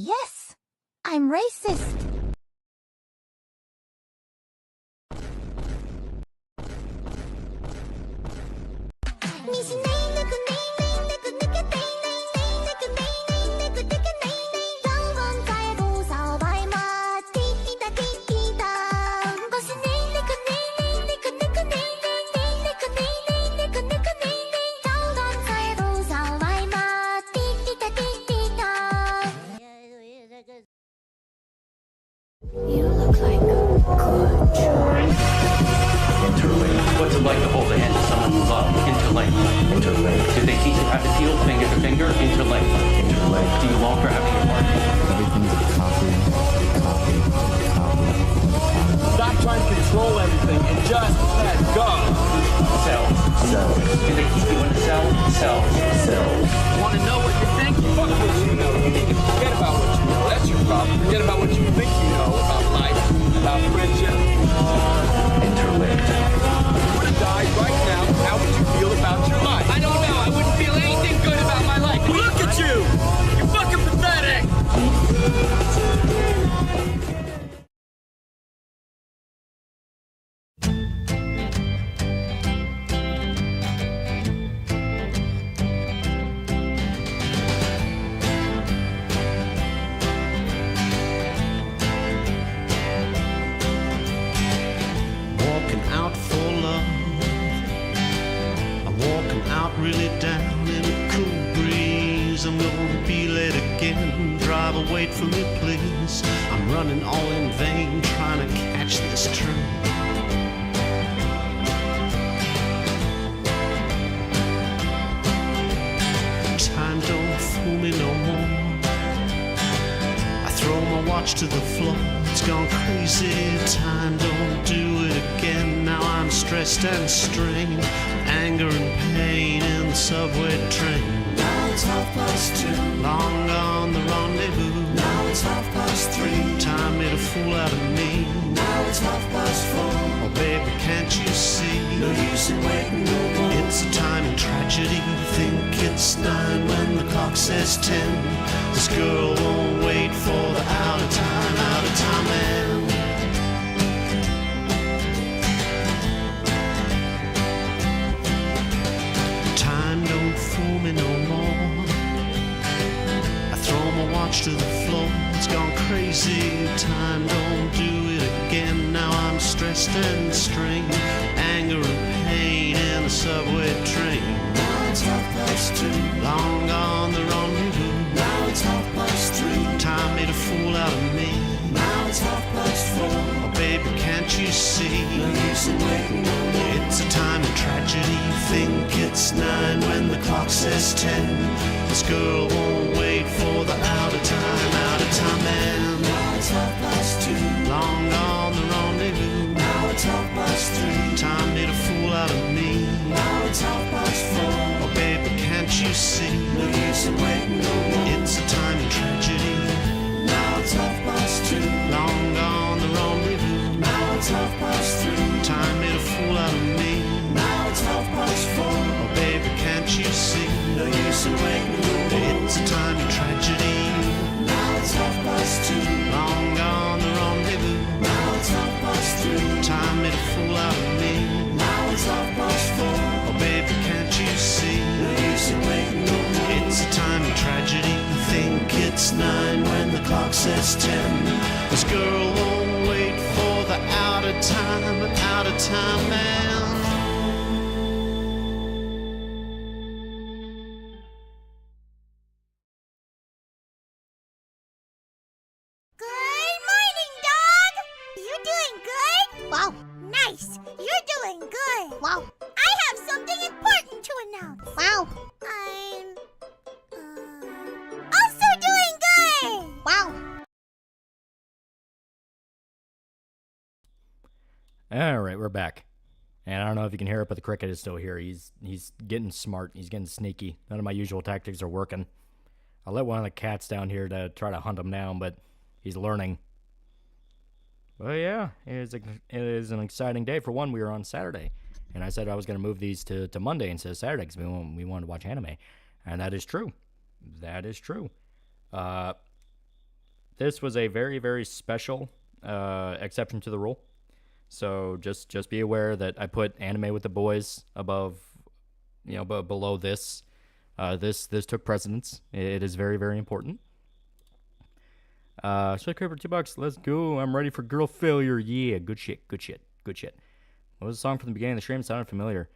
Yes, I'm racist. You look like a good choice. Interlink. What's it like to hold the hand of someone you love? Interlink. Interlink. Did they teach you how to feel finger to finger? Interlink. Interlink. Do you long for having your partner? Everything's a copy. Stop trying to control everything and just let go. Cells. Cells. Do they keep you in a cell? Cells. Cells. Want to know what you think? Fuck what you know. You need to forget about what you know. That's your problem. Forget about what you think you know about life, about friendship. Interlinked. You would have died right now. How would you feel about your life? I don't know. I wouldn't feel anything good about my life. Look at you! You're fucking pathetic! Walking out for love. I'm walking out really down in a cool breeze. I'm gonna be late again. Driver, wait for me, please. I'm running all in vain, trying to catch this train. Time don't fool me no more. I throw my watch to the floor. It's gone crazy. Time don't do it again. Now I'm stressed and strained. Anger and pain in the subway train. Now it's 2:30. Long gone the rendezvous. Now it's 3:30. Time made a fool out of me. Now it's 4:30. Oh baby, can't you see? No use in waiting no more. It's a timing tragedy. Think it's 9 when the clock says 10. This girl won't wait for the out of time man. Time don't fool me no more. I throw my watch to the floor. It's gone crazy. Time don't do it again. Now I'm stressed and strained. Anger and pain in the subway train. Now it's 2:30. Long gone the rendezvous. Now it's 3:30. Time made a fool out of me. Now it's 4:30. Oh baby, can't you see? No use in waiting no more. It's a time of tragedy. Think it's 9 when the clock says 10. This girl won't wait for the out of time man. Now it's 2:30. Long gone the rendezvous. Now it's 3:30. Time made a fool out of me. Now it's 4:30. Oh baby, can't you see? No use in waiting no more. It's a time of tragedy. Now it's 2:30. Long gone the rendezvous. Now it's 3:30. Time made a fool out of me. Now it's 4:30. Oh baby, can't you see? No use in waiting no more. It's a time of tragedy. Now it's 2:30. Long gone the rendezvous. Now it's 3:30. Time made a fool out of me. Now it's 4:30. Oh baby, can't you see? No use in waiting no more. It's a time of tragedy. Think it's 9 when the clock says 10. This girl won't wait for the out of time man. Good morning, dog! You doing good? Wow, nice! You're doing good! Wow! I have something important to announce! Wow! I'm... also doing good! Wow! Alright, we're back. And I don't know if you can hear it, but the cricket is still here. He's getting smart. He's getting sneaky. None of my usual tactics are working. I let one of the cats down here to try to hunt him down, but he's learning. But yeah, it is an exciting day. For one, we were on Saturday, and I said I was going to move these to Monday instead of Saturday because we wanted to watch anime. And that is true. That is true. this was a very, very special exception to the rule. So just be aware that I put Anime with the Boys above, below this. This took precedence. It is very, very important. Sweat Creeper, $2. Let's go. I'm ready for girl failure. Yeah, good shit, good shit, good shit. What was the song from the beginning of the stream? It sounded familiar.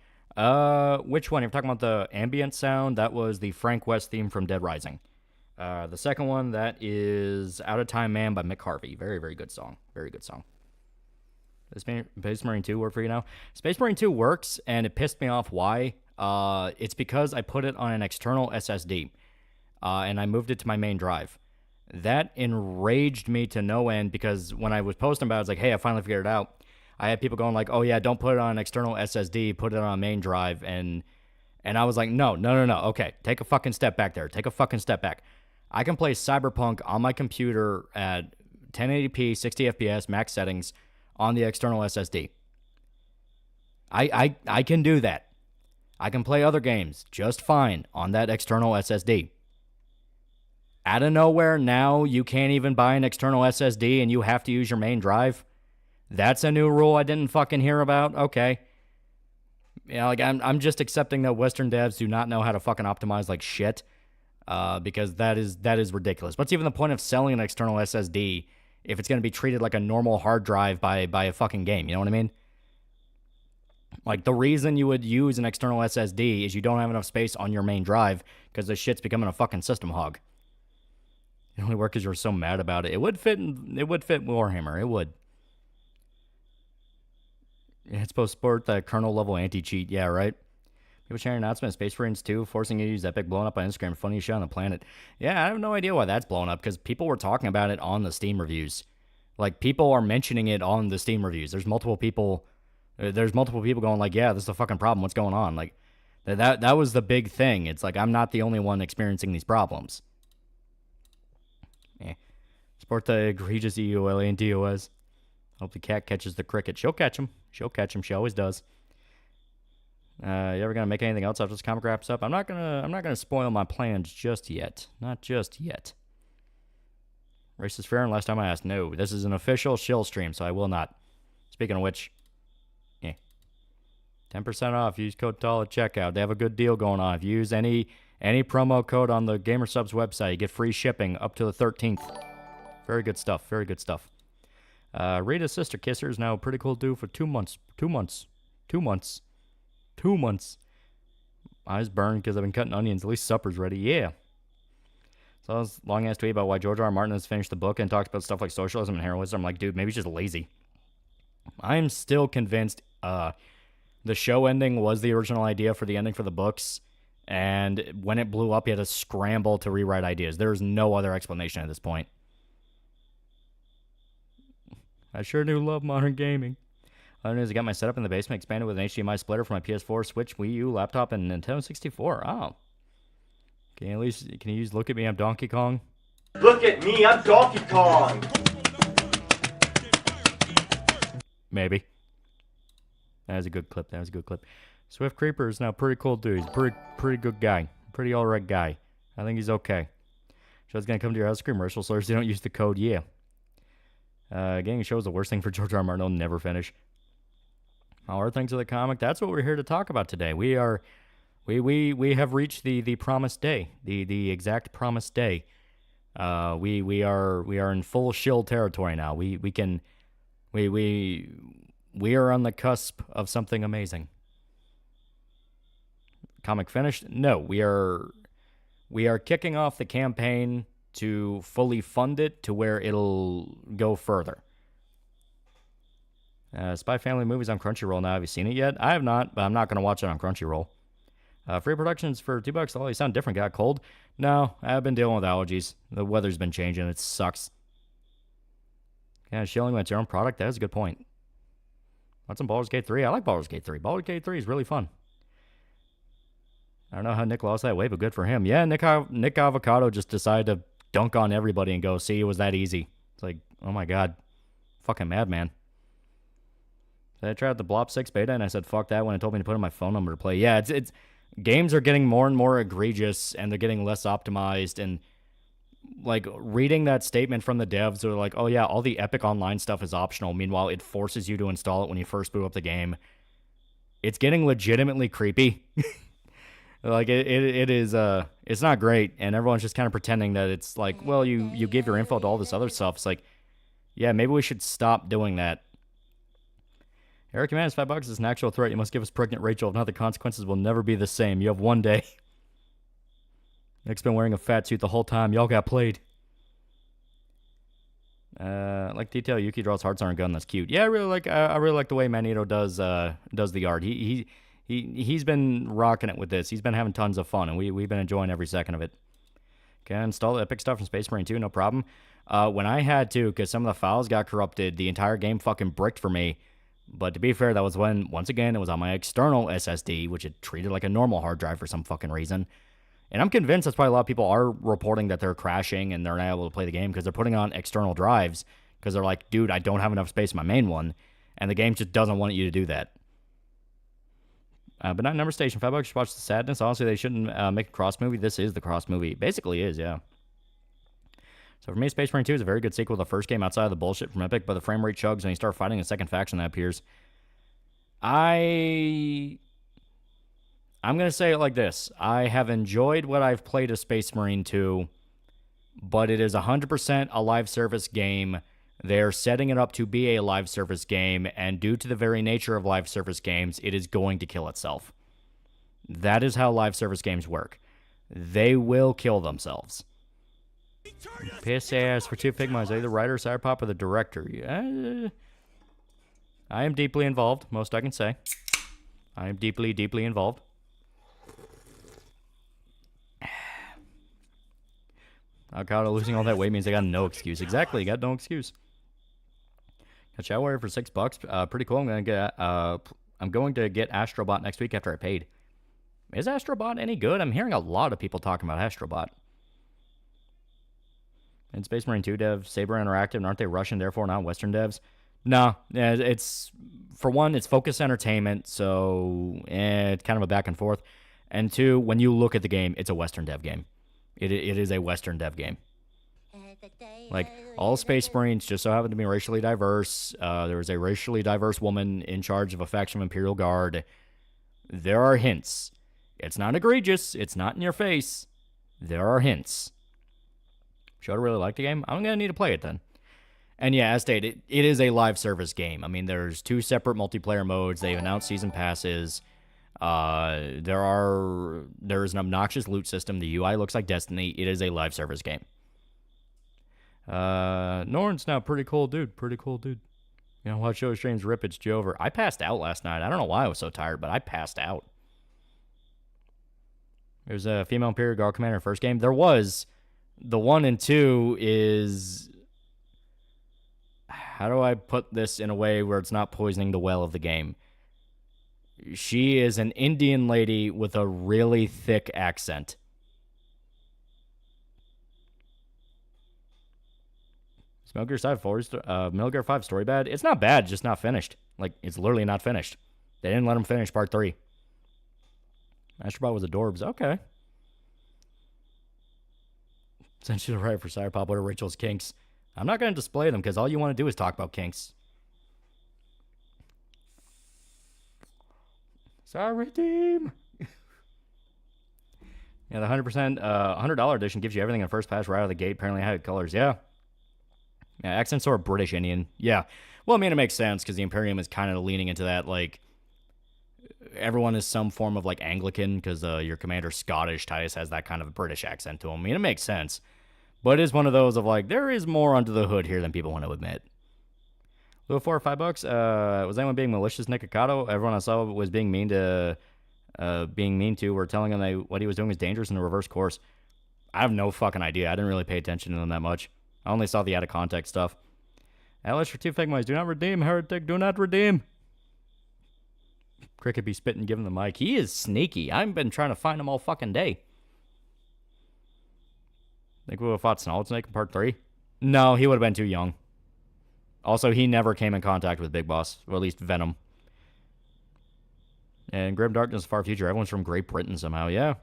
Which one? You're talking about the ambient sound? That was the Frank West theme from Dead Rising. The second one, that is Out of Time Man by Mick Harvey. Very, very good song. Very good song. Does Space Marine 2 work for you now? Space Marine 2 works, and it pissed me off. Why? It's because I put it on an external SSD, and I moved it to my main drive. That enraged me to no end, because when I was posting about it, I was like, hey, I finally figured it out. I had people going like, oh, yeah, don't put it on an external SSD, put it on a main drive, and I was like, no. Okay, take a fucking step back there. Take a fucking step back. I can play Cyberpunk on my computer at 1080p, 60 FPS, max settings, on the external SSD. I can do that. I can play other games just fine on that external SSD. Out of nowhere, now you can't even buy an external SSD and you have to use your main drive. That's a new rule I didn't fucking hear about. Okay. I'm just accepting that Western devs do not know how to fucking optimize like shit. Because that is ridiculous. What's even the point of selling an external SSD if it's going to be treated like a normal hard drive by a fucking game? You know what I mean? Like, the reason you would use an external SSD is you don't have enough space on your main drive because the shit's becoming a fucking system hog. It only worked because you were so mad about it. It would fit Warhammer. It would. Yeah, it's supposed to support the kernel level anti-cheat. Yeah, right? People sharing an announcement of Space Marines 2, forcing you to use Epic, blowing up on Instagram, funniest shit on the planet. Yeah, I have no idea why that's blowing up, because people were talking about it on the Steam reviews. Like, people are mentioning it on the Steam reviews. There's multiple people going like, yeah, this is a fucking problem. What's going on? Like, that was the big thing. It's like, I'm not the only one experiencing these problems. Support the egregious EULA and DOS. Hope the cat catches the cricket. She'll catch him. She always does. You ever gonna make anything else after this comic wraps up? I'm not gonna spoil my plans just yet. Not just yet. Race is fair, and last time I asked, no. This is an official shill stream, so I will not. Speaking of which, 10% off. Use code TAL at checkout. They have a good deal going on. If you use any promo code on the GamerSubs website, you get free shipping up to the 13th. Very good stuff. Very good stuff. Rita's Sister Kisser is now a pretty cool dude for 2 months. 2 months. 2 months. 2 months. Eyes burned because I've been cutting onions. At least supper's ready. Yeah. So I was long-ass tweet about why George R. R. Martin has finished the book and talks about stuff like socialism and heroism. I'm like, dude, maybe he's just lazy. I'm still convinced the show ending was the original idea for the ending for the books. And when it blew up, he had to scramble to rewrite ideas. There's no other explanation at this point. I sure do love modern gaming. Other news, I got my setup in the basement expanded with an HDMI splitter for my PS4, Switch, Wii U, laptop, and Nintendo 64. Oh. Can you use Look at Me, I'm Donkey Kong? Look at me, I'm Donkey Kong! Maybe. That was a good clip. Swift Creeper is now a pretty cool dude. He's a pretty good guy. Pretty alright guy. I think he's okay. Show's gonna come to your house commercial, so they don't use the code, yeah. Getting a show is the worst thing for George R. R. Martin. He'll never finish. How are things with the comic? That's what we're here to talk about today. We have reached the promised day, the exact promised day. We are in full shill territory now. We are on the cusp of something amazing. Comic finished? No, we are kicking off the campaign to fully fund it to where it'll go further. Spy Family movies on Crunchyroll now. Have you seen it yet? I have not, but I'm not going to watch it on Crunchyroll. Free productions for $2. Oh, you sound different. Got cold? No, I've been dealing with allergies. The weather's been changing. It sucks. Yeah, shilling when it's your own product. That is a good point. Want some Baldur's Gate 3? I like Baldur's Gate 3. Baldur's Gate 3 is really fun. I don't know how Nick lost that weight, but good for him. Yeah, Nick Avocado just decided to dunk on everybody and go, see, it was that easy. It's like, oh my god. Fucking madman. I tried the Blop 6 beta and I said, fuck that when it told me to put in my phone number to play. Yeah, it's games are getting more and more egregious and they're getting less optimized, and like, reading that statement from the devs, they're like, oh yeah, all the Epic Online stuff is optional. Meanwhile, it forces you to install it when you first boot up the game. It's getting legitimately creepy. Like, it is, it's not great, and everyone's just kind of pretending that it's like, well, you give your info to all this other stuff. It's like, yeah, maybe we should stop doing that. Eric Commands, $5 is an actual threat. You must give us pregnant Rachel. If not, the consequences will never be the same. You have one day. Nick's been wearing a fat suit the whole time. Y'all got played. Like detail, Yuki draws hearts on a gun. That's cute. Yeah, I really like the way Magneto does the art. He's been rocking it with this. He's been having tons of fun, and we've been enjoying every second of it. Okay, install the Epic stuff from Space Marine 2, no problem. When I had to, because some of the files got corrupted, the entire game fucking bricked for me. But to be fair, that was when, once again, it was on my external SSD, which it treated like a normal hard drive for some fucking reason. And I'm convinced that's why a lot of people are reporting that they're crashing and they're not able to play the game, because they're putting on external drives, because they're like, dude, I don't have enough space in my main one, and the game just doesn't want you to do that. But not Number Station. $5 to watch the sadness. Honestly, they shouldn't make a cross movie. This is the cross movie. Basically is, yeah. So for me, Space Marine 2 is a very good sequel to the first game outside of the bullshit from Epic, but the frame rate chugs when you start fighting a second faction that appears. I'm going to say it like this. I have enjoyed what I've played of Space Marine 2, but it is 100% a live service game. They're setting it up to be a live service game, and due to the very nature of live service games, it is going to kill itself. That is how live service games work. They will kill themselves. Piss ass for 2 Figmas. Are you the writer, CYBERP0P, or the director? Yeah. I am deeply involved, most I can say. I am deeply, deeply involved. Alcado losing all that weight means I got no excuse. Exactly, got no excuse. Got Shadow Warrior for $6. Pretty cool. I'm going to get Astrobot next week after I paid. Is Astrobot any good? I'm hearing a lot of people talking about Astrobot. And Space Marine 2 dev, Saber Interactive, and aren't they Russian, therefore not Western devs? No, it's, for one, it's Focus Entertainment, so it's kind of a back and forth. And two, when you look at the game, it's a Western dev game. It is a Western dev game. Like, all Space Marines just so happen to be racially diverse. There was a racially diverse woman in charge of a faction of Imperial Guard. There are hints. It's not egregious. It's not in your face. There are hints. Should I really like the game? I'm going to need to play it then. And yeah, as stated, it is a live service game. I mean, there's 2 separate multiplayer modes. They've announced season passes. There is an obnoxious loot system. The UI looks like Destiny. It is a live service game. Norn's now pretty cool dude. Pretty cool dude. You know, watch show streams, rip, it's Jover. I passed out last night. I don't know why I was so tired, but I passed out. There's a female Imperial Guard commander in the first game. There was. The 1 and 2 is... How do I put this in a way where it's not poisoning the well of the game? She is an Indian lady with a really thick accent. Is Metal Gear 5 story bad? It's not bad, just not finished. Like, it's literally not finished. They didn't let him finish part 3. Astrobot was adorbs. Okay. Essentially right for CYBERP0P. What are Rachel's kinks? I'm not going to display them because all you want to do is talk about kinks. Sorry, team. Yeah, the $100 edition gives you everything in the first pass right out of the gate. Apparently, how it colors. Yeah. Yeah, accent's sort of British Indian. Yeah. Well, I mean, it makes sense because the Imperium is kind of leaning into that, like, everyone is some form of, like, Anglican because your commander's Scottish. Titus has that kind of a British accent to him. I mean, it makes sense. But it is one of those of, like, there is more under the hood here than people want to admit. Little 4 or $5. Was anyone being malicious, Nick Ocado? Everyone I saw was being mean to, were telling him what he was doing was dangerous in the reverse course. I have no fucking idea. I didn't really pay attention to them that much. I only saw the out of context stuff. Alice for 2 Figmas. Do not redeem, heretic. Do not redeem. Cricket be spitting, giving the mic. He is sneaky. I've been trying to find him all fucking day. Think we would have fought Solid Snake in part 3? No, he would have been too young. Also, he never came in contact with Big Boss, or at least Venom. And Grim Darkness, Far Future. Everyone's from Great Britain somehow, yeah.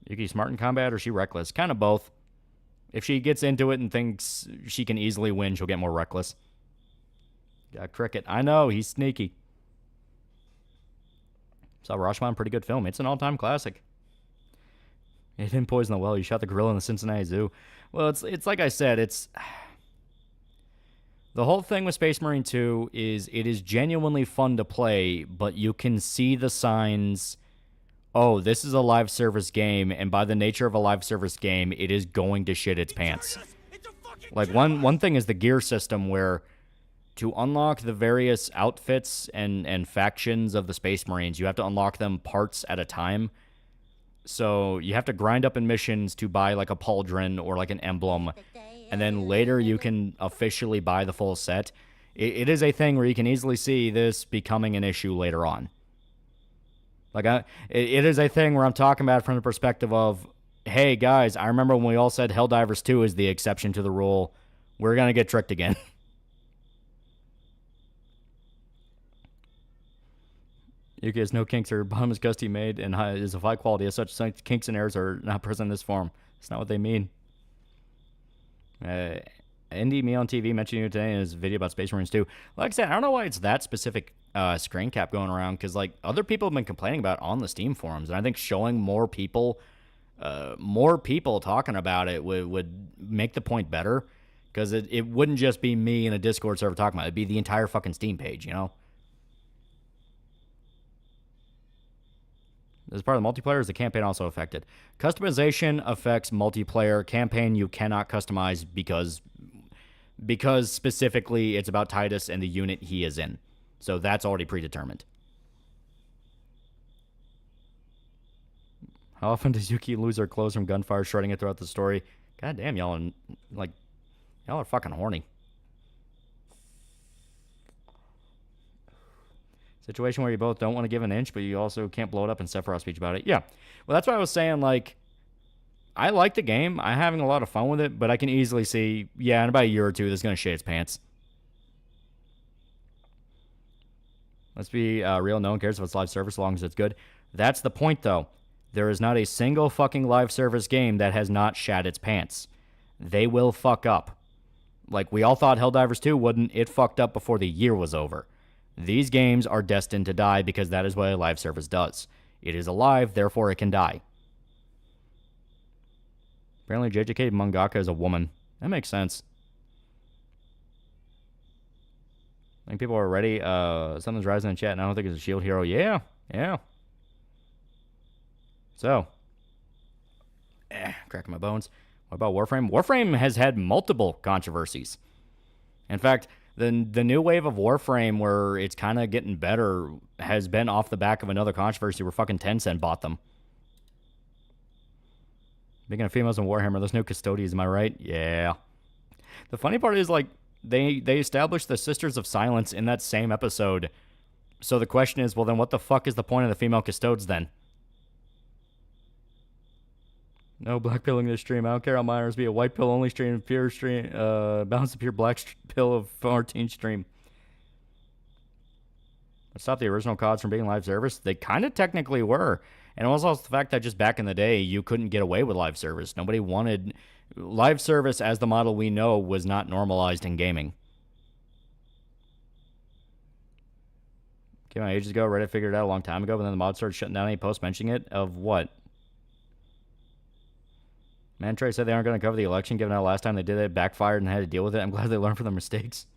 Yuki smart in combat, or she reckless? Kind of both. If she gets into it and thinks she can easily win, she'll get more reckless. Got Cricket. I know, he's sneaky. Saw Rashomon, pretty good film. It's an all-time classic. He didn't poison the well. He shot the gorilla in the Cincinnati Zoo. Well, it's like I said, it's... The whole thing with Space Marine 2 is it is genuinely fun to play, but you can see the signs... Oh, this is a live service game, and by the nature of a live service game, it is going to shit its pants. Like, one thing is the gear system, where to unlock the various outfits and factions of the Space Marines, you have to unlock them parts at a time. So you have to grind up in missions to buy, like, a pauldron or, like, an emblem, and then later you can officially buy the full set. It is a thing where you can easily see this becoming an issue later on. Like, it is a thing where I'm talking about it from the perspective of, hey, guys, I remember when we all said Helldivers 2 is the exception to the rule. We're going to get tricked again. Yuki has no kinks. Her bottom is custom made and is of high quality. As such, kinks and errors are not present in this form. That's not what they mean. Indy Me on TV mentioned you today in his video about Space Marines 2. Like I said, I don't know why it's that specific screen cap going around, because like other people have been complaining about it on the Steam forums, and I think showing more people talking about it would make the point better, because it wouldn't just be me in a Discord server talking about it. It'd be the entire fucking Steam page, you know? As part of the multiplayer, is the campaign also affected? Customization affects multiplayer. Campaign you cannot customize because specifically it's about Titus and the unit he is in. So that's already predetermined. How often does Yuki lose her clothes from gunfire, shredding it throughout the story? God damn, y'all are fucking horny. Situation where you both don't want to give an inch, but you also can't blow it up in Sephiroth speech about it. Yeah. Well, that's why I was saying, like, I like the game. I'm having a lot of fun with it, but I can easily see, yeah, in about a year or two, this is going to shit its pants. Let's be real. No one cares if it's live service as long as it's good. That's the point, though. There is not a single fucking live service game that has not shat its pants. They will fuck up. Like, we all thought Helldivers 2 wouldn't. It fucked up before the year was over. These games are destined to die because that is what a live service does. It is alive, therefore it can die. Apparently JJK mangaka is a woman. That makes sense. I think people are ready. Something's rising in chat, and I don't think it's a shield hero. Yeah. So. Cracking my bones. What about Warframe? Warframe has had multiple controversies. In fact, the new wave of Warframe, where it's kind of getting better, has been off the back of another controversy where fucking Tencent bought them. Speaking of females in Warhammer, those new custodians, am I right? Yeah. The funny part is, like, they established the Sisters of Silence in that same episode. So the question is, well, then what the fuck is the point of the female custodes then? No black pilling this stream. I don't care how minors be a white pill only stream, pure stream, balance the pure black pill of 14 stream. Let's stop the original CODs from being live service. They kind of technically were. And it was also the fact that just back in the day, you couldn't get away with live service. Nobody wanted... Live service, as the model we know, was not normalized in gaming. Came out ages ago. Reddit figured it out a long time ago, but then the mod started shutting down any posts mentioning it. Of what? Mantrey said they aren't going to cover the election, given how last time they did it backfired and had to deal with it. I'm glad they learned from their mistakes.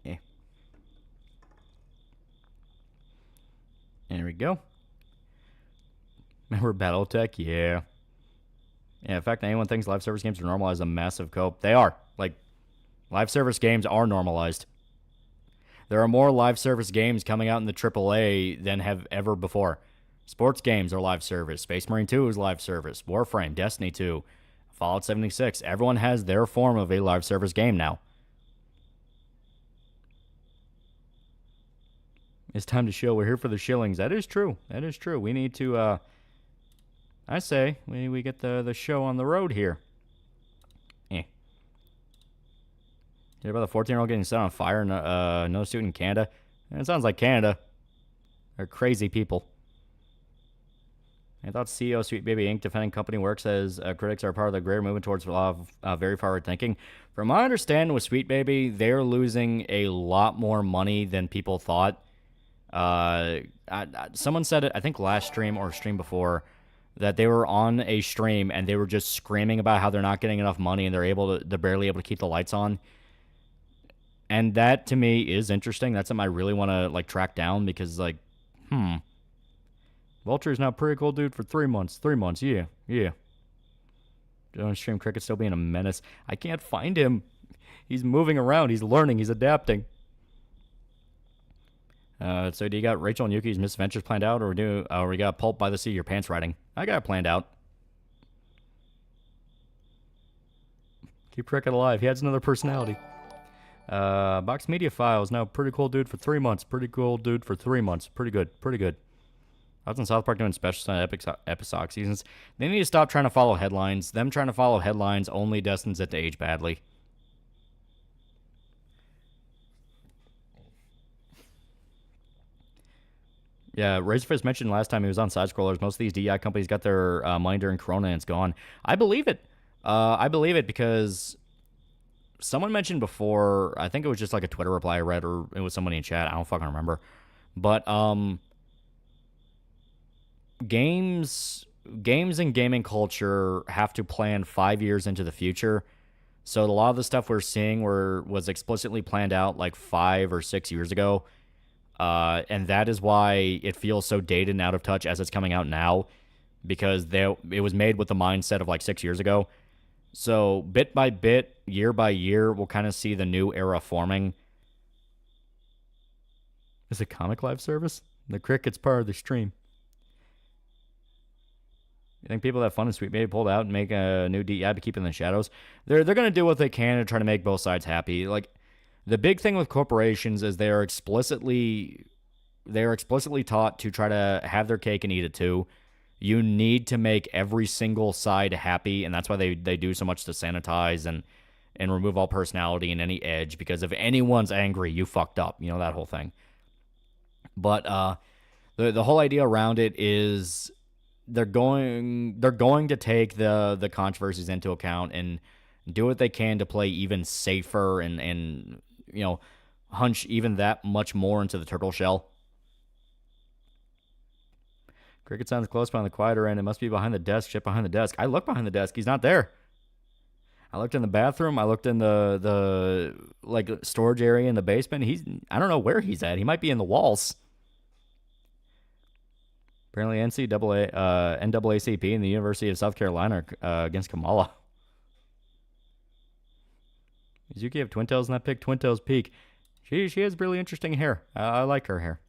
Yeah. There we go. Remember Battletech? Yeah. Yeah, in fact, anyone thinks live service games are normalized a massive cope. They are. Like, live service games are normalized. There are more live service games coming out in the AAA than have ever before. Sports games are live service. Space Marine 2 is live service. Warframe, Destiny 2, Fallout 76. Everyone has their form of a live service game now. It's time to shill. We're here for the shillings. That is true. That is true. We need to... I say we get the show on the road here. Hear about the 14-year-old getting set on fire in another student in Canada? It sounds like Canada. They're crazy people. I thought CEO Sweet Baby Inc. defending company work says critics are part of the greater movement towards a lot of very forward thinking. From my understanding with Sweet Baby, they're losing a lot more money than people thought. Someone said it, I think last stream or stream before, that they were on a stream and they were just screaming about how they're not getting enough money and they're barely able to keep the lights on. And that to me is interesting. That's something I really want to like track down because like, Vulture's now pretty cool dude for 3 months. 3 months, yeah. On stream, Cricket still being a menace. I can't find him. He's moving around. He's learning. He's adapting. So do you got Rachel and Yuki's misadventures planned out, or we got Pulp by the Sea, your pants riding? I got it planned out. Keep Cricket alive. He has another personality. Box Media Files, now pretty cool dude for 3 months. Pretty cool dude for 3 months. Pretty good. I was in South Park doing specials on episodic seasons. They need to stop trying to follow headlines. Them trying to follow headlines only destines it to age badly. Yeah, Razorfist mentioned last time he was on Side Scrollers, most of these DEI companies got their money during Corona and it's gone. I believe it. I believe it because someone mentioned before, I think it was just like a Twitter reply I read, or it was somebody in chat, I don't fucking remember. But games and gaming culture have to plan 5 years into the future. So a lot of the stuff we're seeing was explicitly planned out like 5 or 6 years ago. And that is why it feels so dated and out of touch as it's coming out now, because it was made with the mindset of like 6 years ago. So bit by bit, year by year, we'll kind of see the new era forming. Is it Comic Live service? The Cricket's part of the stream. You think people that fun and Sweet Baby pulled out and make a new DEI to keep in the shadows? They're going to do what they can to try to make both sides happy. Like, the big thing with corporations is they are explicitly taught to try to have their cake and eat it too. You need to make every single side happy, and that's why they do so much to sanitize and remove all personality and any edge, because if anyone's angry, you fucked up. You know, that whole thing. But the whole idea around it is they're going to take the controversies into account and do what they can to play even safer and you know, hunch even that much more into the turtle shell. Cricket sounds close, but on the quieter end. It must be behind the desk. Shit behind the desk. I look behind the desk. He's not there. I looked in the bathroom. I looked in the like storage area in the basement. I don't know where he's at. He might be in the walls. Apparently NAACP and the University of South Carolina against Kamala. Does Yuki have twin tails in that pic? Twin tails peak. She has really interesting hair. I like her hair.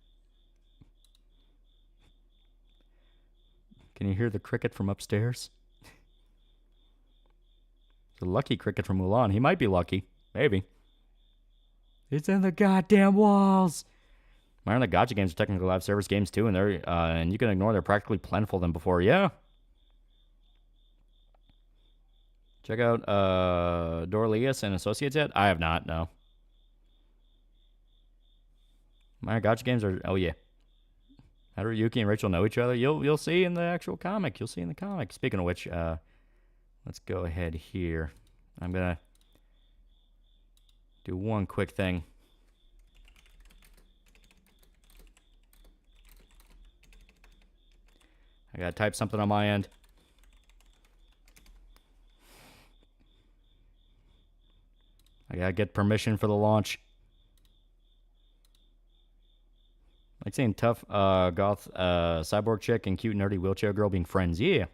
Can you hear the cricket from upstairs? The lucky cricket from Mulan. He might be lucky. Maybe. It's in the goddamn walls. Myron, the gotcha games are technically live service games too, and and you can ignore they're practically plentiful than before. Yeah. Check out Dorleus and Associates yet? I have not, no. My gotcha games are, oh yeah. How do Yuki and Rachel know each other? You'll see in the actual comic. You'll see in the comic. Speaking of which, let's go ahead here. I'm going to do one quick thing. I got to type something on my end. I gotta get permission for the launch. Like saying tough goth cyborg chick and cute nerdy wheelchair girl being friends. Yeah.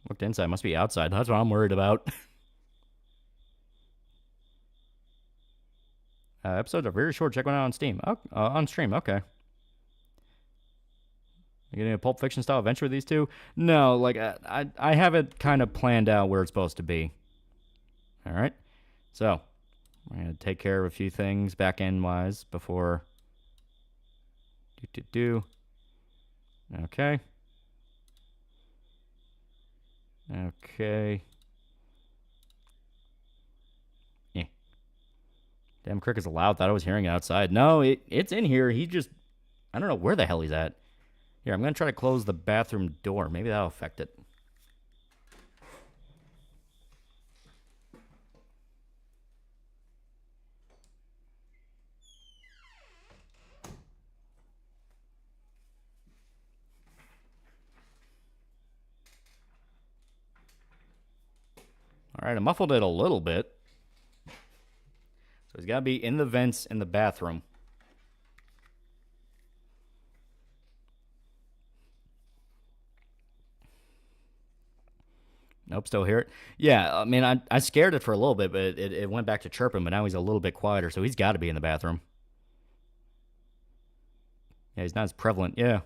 Looked inside. Must be outside. That's what I'm worried about. Episodes are very short. Check one out on Steam. On stream. Okay. You getting a Pulp Fiction style adventure with these two? No, like I have it kind of planned out where it's supposed to be. All right. So, I'm going to take care of a few things back-end wise before... Okay. Okay. Yeah. Damn, Crick is loud. Thought I was hearing it outside. No, it's in here. He just... I don't know where the hell he's at. Here, I'm going to try to close the bathroom door. Maybe that'll affect it. All right, I muffled it a little bit. So he's got to be in the vents in the bathroom. Nope, still hear it. Yeah, I mean, I scared it for a little bit, but it went back to chirping, but now he's a little bit quieter, so he's got to be in the bathroom. Yeah, he's not as prevalent. Yeah.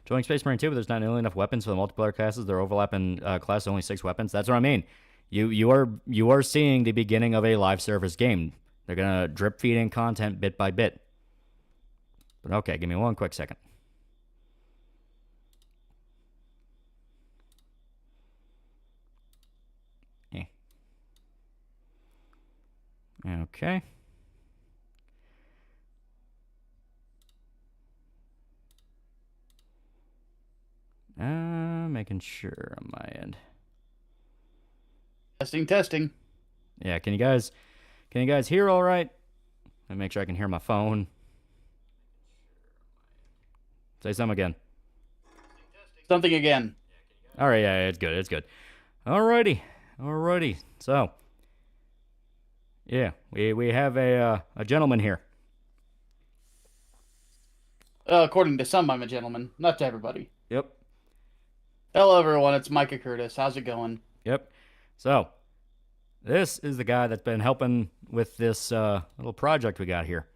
Joining Space Marine 2, but there's not nearly enough weapons for the multiplayer classes. They're overlapping class, only 6 weapons. That's what I mean. You are seeing the beginning of a live service game. They're going to drip feed in content bit by bit. But okay, give me one quick second. Okay. Making sure on my end. Testing. Yeah, can you guys hear all right? Let me make sure I can hear my phone. Say something again. Something again. All right, yeah, it's good. Alrighty. So, yeah, we have a gentleman here. According to some, I'm a gentleman. Not to everybody. Yep. Hello, everyone. It's Micah Curtis. How's it going? Yep. So, this is the guy that's been helping with this little project we got here.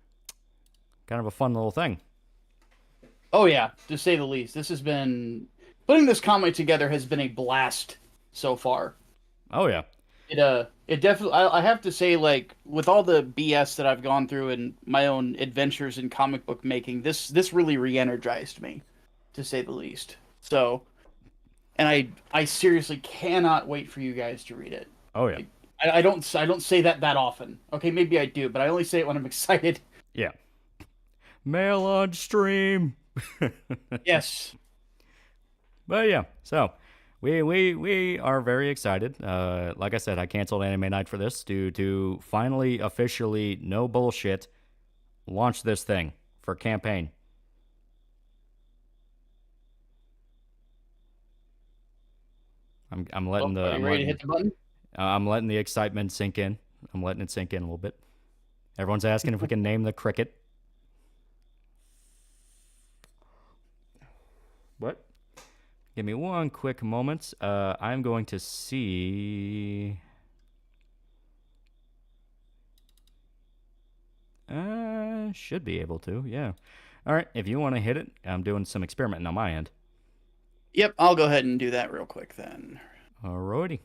Kind of a fun little thing. Oh, yeah, to say the least. This has been... Putting this comic together has been a blast so far. Oh, yeah. It definitely... I have to say, like, with all the BS that I've gone through and my own adventures in comic book making, this really re-energized me, to say the least. So... And I seriously cannot wait for you guys to read it. Oh yeah. I don't say that often. Okay, maybe I do, but I only say it when I'm excited. Yeah. Mail on stream. Yes. But yeah, so we are very excited. Like I said, I canceled anime night for this to finally officially, no bullshit, launch this thing for campaign. I'm letting Are you ready to hit the button? I'm letting the excitement sink in. I'm letting it sink in a little bit. Everyone's asking if we can name the cricket. What? Give me one quick moment. I'm going to see. Should be able to, yeah. All right, if you want to hit it, I'm doing some experimenting on my end. Yep, I'll go ahead and do that real quick then. Alrighty.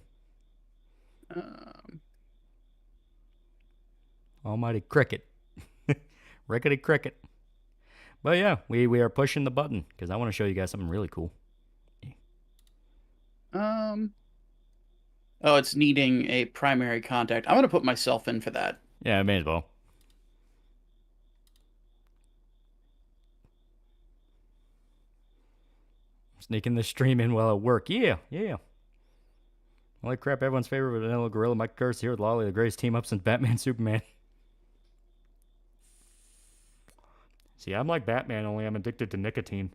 Almighty cricket. Rickety cricket. But yeah, we are pushing the button because I want to show you guys something really cool. Oh, it's needing a primary contact. I'm going to put myself in for that. Yeah, I may as well. Sneaking the stream in while at work. Yeah. Holy crap, everyone's favorite vanilla gorilla Mike Curse here with Lolly, the greatest team up since Batman Superman. See, I'm like Batman, only I'm addicted to nicotine.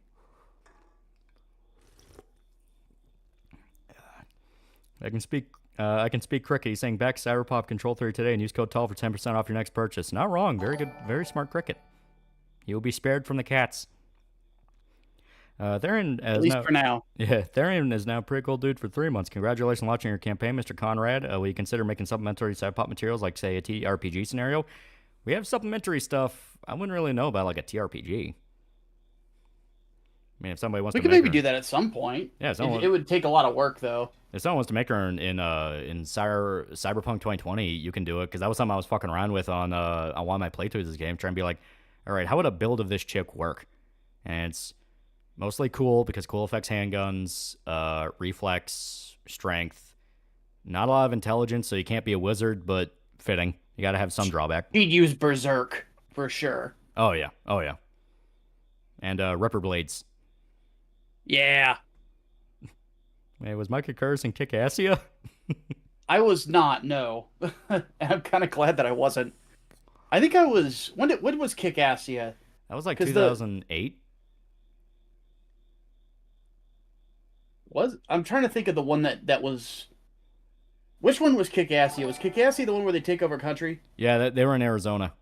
I can speak cricket. He's saying back CYBERP0P Control Theory today and use code TALL for 10% off your next purchase. Not wrong. Very good. Very smart cricket. He will be spared from the cats. Theron, at least for now. Yeah, Theron is now a pretty cool dude for 3 months. Congratulations on launching your campaign, Mr. Conrad. Will you consider making supplementary CYBERP0P materials like, say, a TRPG scenario? We have supplementary stuff I wouldn't really know about, like a TRPG. I mean, if somebody wants to we could maybe do that at some point. Yeah, it would take a lot of work, though. If someone wants to make her in Cyberpunk 2020, you can do it, because that was something I was fucking around with on one of my playthroughs of this game, trying to be like, all right, how would a build of this chick work? And it's mostly cool, because cool effects handguns, reflex, strength, not a lot of intelligence, so you can't be a wizard, but fitting. You gotta have some drawback. He'd use Berserk, for sure. Oh, yeah. And Ripper Blades. Yeah. Wait, was Micah Curtis in Kick-Assia? I was not, no. I'm kind of glad that I wasn't. I think I was... When was Kick-Assia? That was like 'Cause 2008. I'm trying to think of the one that was... Which one was Kick-Assia? Was Kick-Assia the one where they take over country? Yeah, they were in Arizona.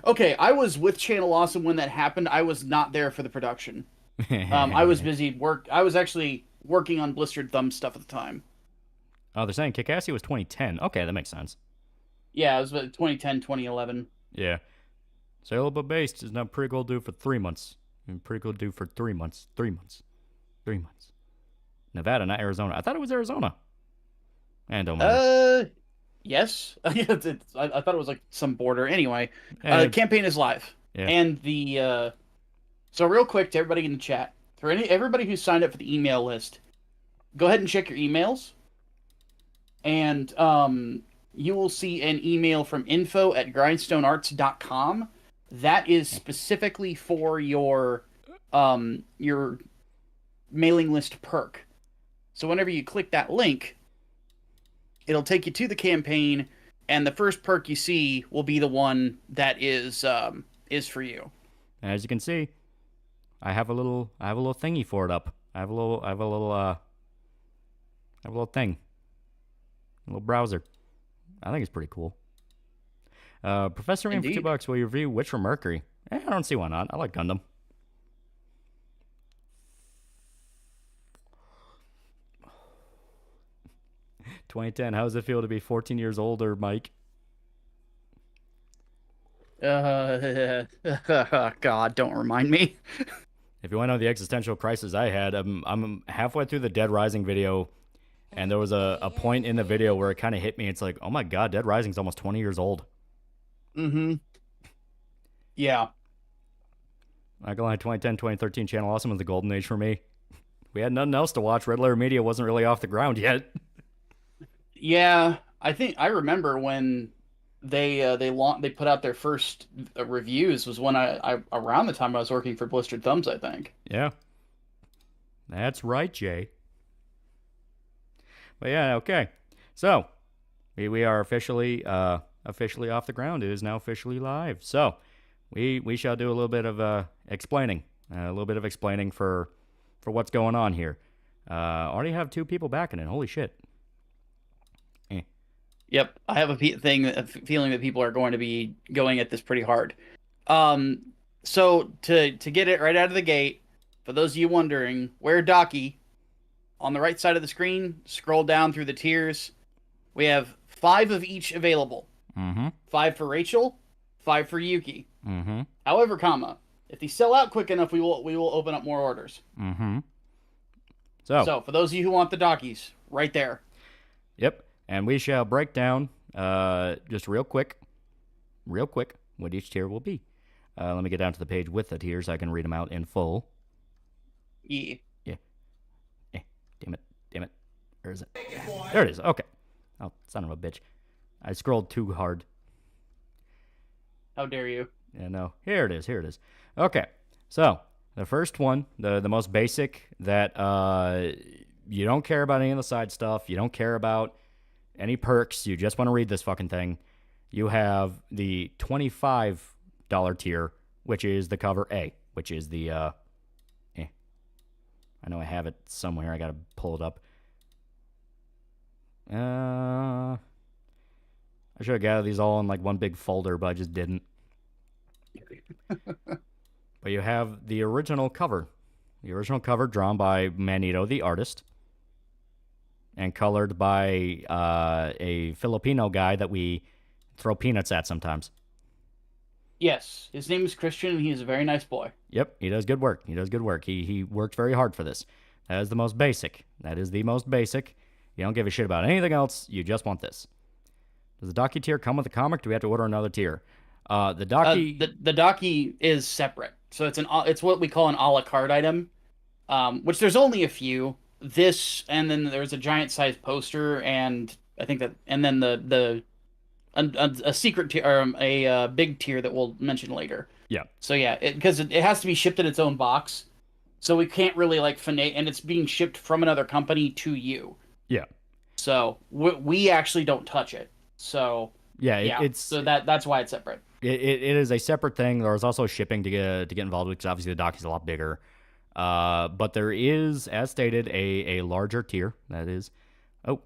Okay, I was with Channel Awesome when that happened. I was not there for the production. I was busy I was actually working on Blistered Thumb stuff at the time. Oh, they're saying Kick-Assia was 2010. Okay, that makes sense. Yeah, it was 2010, 2011. Yeah. Saleable based is now pretty cool due for 3 months. And pretty cool due for 3 months. 3 months. 3 months. Nevada, not Arizona. I thought it was Arizona. And don't matter. Yes. I thought it was like some border. Anyway, Eh, campaign is live. Yeah. And the so real quick to everybody in the chat, for everybody who's signed up for the email list, go ahead and check your emails. And you will see an email from info@grindstonearts.com. That is specifically for your mailing list perk. So whenever you click that link, it'll take you to the campaign, and the first perk you see will be the one that is for you. As you can see, I have a little thingy for it up. I have a little thing. A little browser. I think it's pretty cool. Professor Rain for Indeed. $2, will you review Witcher Mercury? I don't see why not. I like Gundam. "2010, how does it feel to be 14 years older, Mike?" God, don't remind me. If you want to know the existential crisis I had, I'm halfway through the Dead Rising video, and there was a point in the video where it kind of hit me. It's like, oh my god, Dead Rising's almost 20 years old. Mm-hmm. Yeah. Not gonna lie, 2010, 2013 Channel Awesome was the golden age for me. We had nothing else to watch. Red Letter Media wasn't really off the ground yet. Yeah, I think I remember when they put out their first reviews was when I around the time I was working for Blistered Thumbs, I think. Yeah. That's right, Jay. But yeah, okay. So, we are officially off the ground. It is now officially live. So, we shall do a little bit of explaining. A little bit of explaining for what's going on here. Already have 2 people backing it. Holy shit. Yep, I have a feeling that people are going to be going at this pretty hard. So to get it right out of the gate, for those of you wondering, where Docky, on the right side of the screen, scroll down through the tiers. We have 5 of each available. Mm-hmm. 5 for Rachel, 5 for Yuki. Mm-hmm. However, if these sell out quick enough, we will open up more orders. Mm-hmm. So for those of you who want the Dockies, right there. Yep. And we shall break down, just real quick, what each tier will be. Let me get down to the page with the tiers so I can read them out in full. Yeah. Damn it. Where is it? There it is. Okay. Oh, son of a bitch. I scrolled too hard. How dare you? Yeah, no. Here it is. Okay. So, the first one, the most basic, that you don't care about any of the side stuff. You don't care about any perks. You just want to read this fucking thing. You have the $25 tier, which is the cover A, which is the, I know I have it somewhere. I got to pull it up. I should have gathered these all in like one big folder, but I just didn't. But you have the original cover. The original cover drawn by Manito, the artist, and colored by a Filipino guy that we throw peanuts at sometimes. Yes, his name is Christian, and he is a very nice boy. Yep, he does good work. He worked very hard for this. That is the most basic. You don't give a shit about anything else. You just want this. Does the Docky tier come with a comic? Do we have to order another tier? The Docky... the Docky is separate. So it's what we call an a la carte item, which there's only a few. This, and then there's a giant size poster, and I think that, and then a secret tier, or a big tier that we'll mention later. Yeah. So yeah, because it has to be shipped in its own box. So we can't really like and it's being shipped from another company to you. Yeah. So we actually don't touch it. So Yeah, it's that's why it's separate. It is a separate thing. There's also shipping to get involved with, because obviously the dock is a lot bigger. But there is, as stated, a larger tier. That is,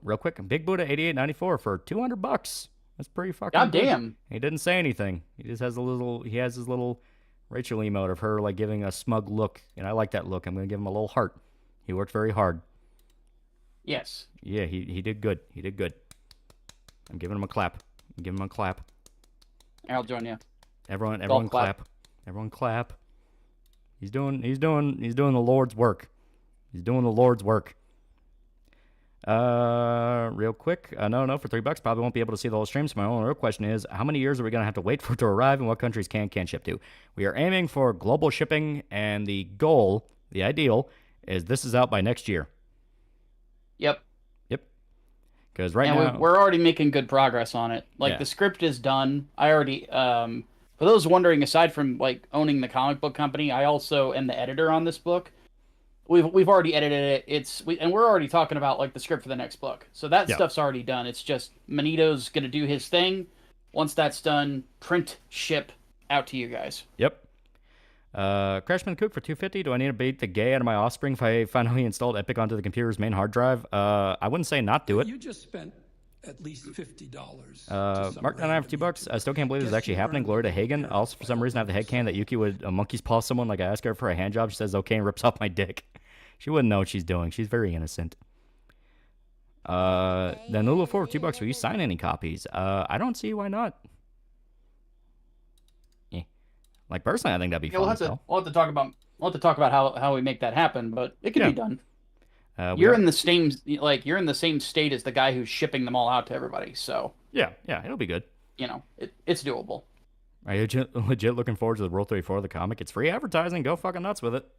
real quick, Big Buddha 88.94 for $200. That's pretty fucking God good. damn. He didn't say anything. He just has his little Rachel emote of her like giving a smug look, and I like that look. I'm gonna give him a little heart. He worked very hard. Yes. Yeah, he did good. He did good. I'm giving him a clap. I'm giving him a clap. I'll join you. Everyone Golf clap. clap. Everyone clap. He's doing the Lord's work. He's doing the Lord's work. Real quick. No, for $3 probably won't be able to see the whole stream. So my only real question is, how many years are we gonna have to wait for it to arrive, and what countries can't ship to? We are aiming for global shipping, and the goal, the ideal, is this is out by next year. Yep. Because now we're already making good progress on it. Like the script is done. I already for those wondering, aside from like owning the comic book company, I also am the editor on this book. We've already edited it. And we're already talking about like the script for the next book. So that stuff's already done. It's just Manito's gonna do his thing. Once that's done, print, ship out to you guys. Yep. Crashman Cook for $250. Do I need to beat the gay out of my offspring if I finally installed Epic onto the computer's main hard drive? I wouldn't say not do it. You just spent at least $50. Mark and I have $2. I still can't believe this is actually happening. Glory to Hagen. I also, for some reason, I have the headcanon that Yuki would monkey's paw someone. Like I ask her for a hand job, she says okay and rips off my dick. She wouldn't know what she's doing. She's very innocent. Then Lulu for $2. Will you sign any copies? I don't see why not. Like personally, I think that'd be fun. We'll have to talk about how we make that happen, but it can be done. You're in the same state as the guy who's shipping them all out to everybody, so yeah, it'll be good. It's doable. Are you legit looking forward to the World 34 of the comic? It's free advertising. Go fucking nuts with it.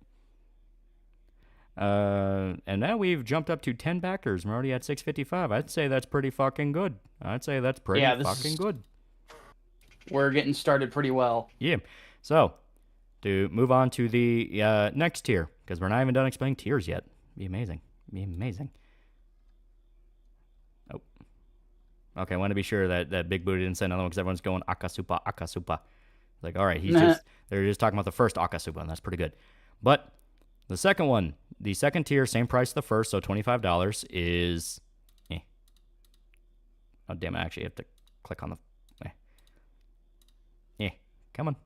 And now we've jumped up to 10 backers. We're already at 655. I'd say that's pretty fucking good. Good. We're getting started pretty well. Yeah. So, to move on to the next tier, because we're not even done explaining tiers yet. Be amazing. Oh. Okay, I want to be sure that Big Booty didn't say another one, because everyone's going Akasupa. Like, all right, they're just talking about the first Akasupa, and that's pretty good. But the second one, the second tier, same price as the first, so $25 is... Oh, damn, I actually have to click on the... Come on.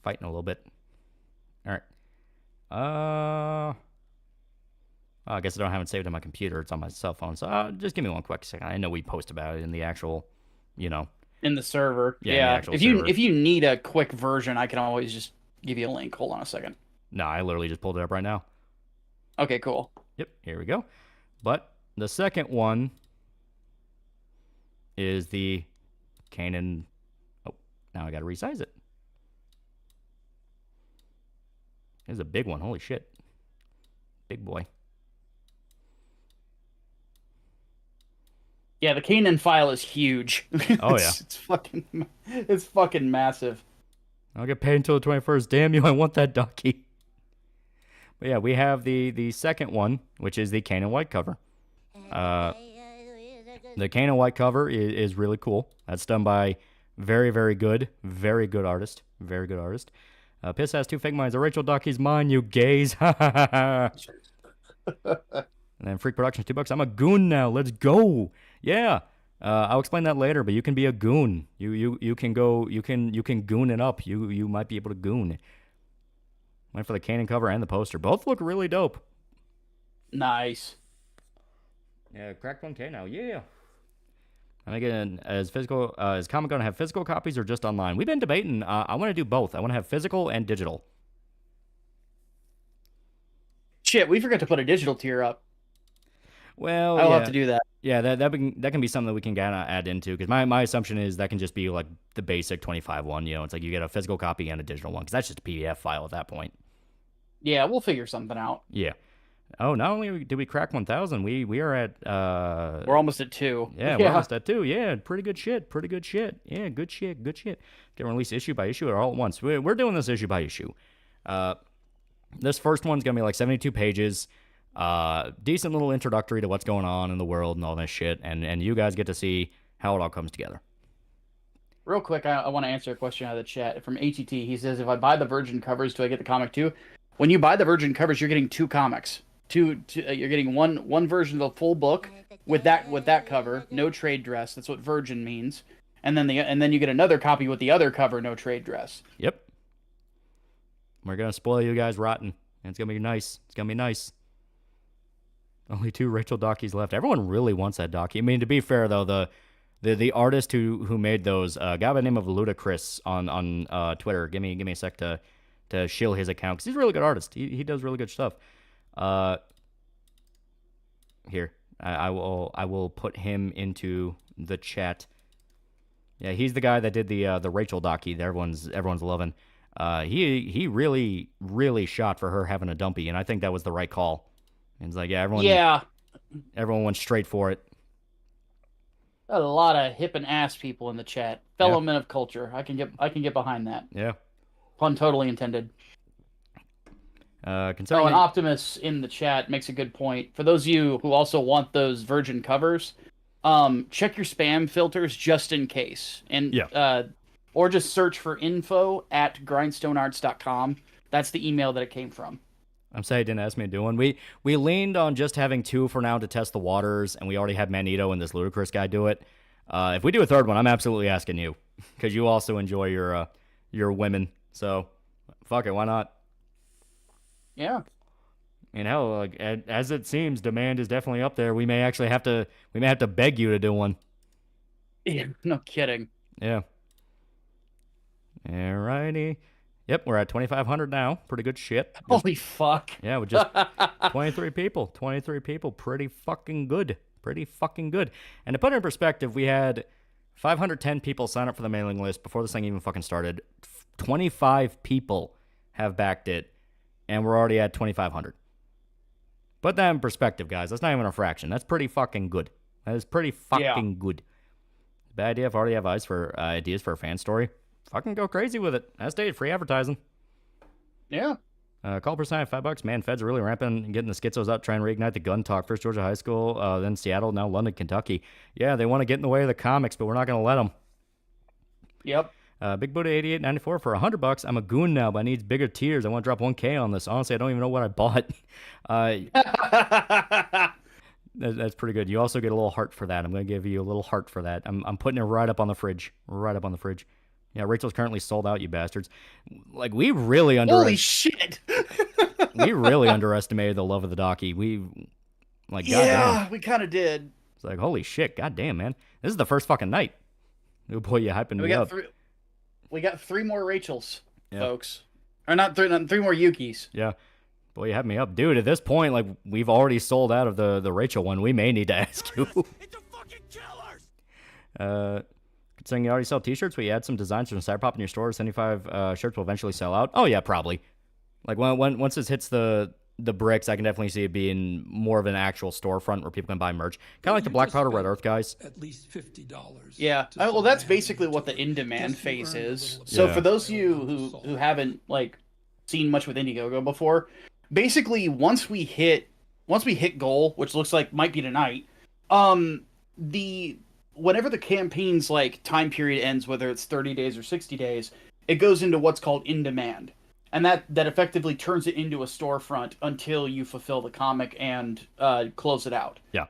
Fighting a little bit. All right. I guess I don't have it saved on my computer. It's on my cell phone. So just give me one quick second. I know we post about it in the actual, in the server. Yeah. If you need a quick version, I can always just give you a link. Hold on a second. No, I literally just pulled it up right now. Okay, cool. Yep, here we go. But the second one is the Canon. Oh, now I got to resize it. This is a big one. Holy shit. Big boy. Yeah, the Kanan file is huge. Oh, yeah. It's fucking massive. I'll get paid until the 21st. Damn you, I want that donkey. But yeah, we have the second one, which is the Kanan white cover. The Kanan white cover is really cool. That's done by very good artist. Very good artist. Piss has two fake minds. The Rachel Ducky's mine, you gays. And then Freak Productions, $2. I'm a goon now. Let's go. Yeah. I'll explain that later, but you can be a goon. You can goon it up. You might be able to goon. Went for the Kanan cover and the poster. Both look really dope. Nice. Yeah, cracked 1K now. Yeah. And again, is Comic going to have physical copies or just online? We've been debating. I want to do both. I want to have physical and digital. Shit, we forgot to put a digital tier up. Well, I'll have to do that. Yeah, that can be something that we can kind of add into, because my assumption is that can just be like the basic 25 one. It's like you get a physical copy and a digital one, because that's just a PDF file at that point. Yeah, we'll figure something out. Yeah. Oh, not only did we crack 1,000, we are at... we're almost at 2. Yeah, we're almost at 2. Yeah, pretty good shit. Yeah, good shit. Can release issue by issue or all at once. We're doing this issue by issue. This first one's going to be like 72 pages. Decent little introductory to what's going on in the world and all this shit. And you guys get to see how it all comes together. Real quick, I want to answer a question out of the chat from ATT. He says, if I buy the Virgin covers, do I get the comic too? When you buy the Virgin covers, you're getting 2 comics. You're getting one version of the full book with that cover, no trade dress. That's what Virgin means. And then you get another copy with the other cover, no trade dress. Yep. We're going to spoil you guys rotten. And it's going to be nice. It's going to be nice. Only 2 Rachel Dockies left. Everyone really wants that Docky. I mean, to be fair, though, the artist who made those, guy by the name of Ludacris on Twitter. Give me a sec to shill his account, because he's a really good artist. He does really good stuff. Here. I will put him into the chat. Yeah, he's the guy that did the Rachel Docky that everyone's loving. He really shot for her having a dumpy, and I think that was the right call. And it's like, everyone went straight for it. A lot of hip and ass people in the chat. Fellow men of culture. I can get behind that. Yeah. Pun totally intended. And Optimus in the chat makes a good point. For those of you who also want those Virgin covers, check your spam filters just in case. And or just search for info@grindstonearts.com. That's the email that it came from. I'm sorry you didn't ask me to do one. We leaned on just having 2 for now to test the waters, and we already had Magneto and this Ludacris guy do it. If we do a third one, I'm absolutely asking you, because you also enjoy your women. So, fuck it, why not? Yeah. And hell, like, as it seems, demand is definitely up there. We may actually have to beg you to do one. Yeah, no kidding. Yeah. Alrighty. Yep, we're at 2,500 now. Pretty good shit. Holy fuck. Yeah, with just 23 people. 23 people. Pretty fucking good. Pretty fucking good. And to put it in perspective, we had 510 people sign up for the mailing list before this thing even fucking started. 25 people have backed it, and we're already at 2,500. Put that in perspective, guys. That's not even a fraction. That's pretty fucking good. That is pretty fucking good. Bad idea if I already have ideas for a fan story. Fucking go crazy with it. As stated, free advertising. Yeah. Call per sign $5. Man, feds are really ramping and getting the schizos out, trying to reignite the gun talk. First Georgia High School, then Seattle, now London, Kentucky. Yeah, they want to get in the way of the comics, but we're not going to let them. Yep. Big Buddha 88.94 for $100. I'm a goon now, but I need bigger tiers. I want to drop 1K on this. Honestly, I don't even know what I bought. That's pretty good. You also get a little heart for that. I'm going to give you a little heart for that. I'm putting it right up on the fridge. Right up on the fridge. Yeah, Rachel's currently sold out, you bastards. Like, we really Holy shit! We really underestimated the love of the Docky. We kind of did. It's like, holy shit, goddamn, man. This is the first fucking night. Oh boy, you hyping me up. We got 3 more Rachels, folks. Or not 3 more Yukis. Yeah. Boy, you hyping me up. Dude, at this point, like, we've already sold out of the Rachel one. We may need to ask you. It's a fucking killers! Saying you already sell t-shirts, but you add some designs from CYBER0P in your store. 75 shirts will eventually sell out. Oh yeah, probably. Like once this hits the bricks, I can definitely see it being more of an actual storefront where people can buy merch. Kind of like the Black Powder Red Earth guys. At least $50. Yeah. Well, that's basically what the in-demand phase is. So for those of you who haven't like seen much with Indiegogo before, basically once we hit goal, which looks like might be tonight, whenever the campaign's like time period ends, whether it's 30 days or 60 days, it goes into what's called in demand. And that effectively turns it into a storefront until you fulfill the comic and close it out. Yeah.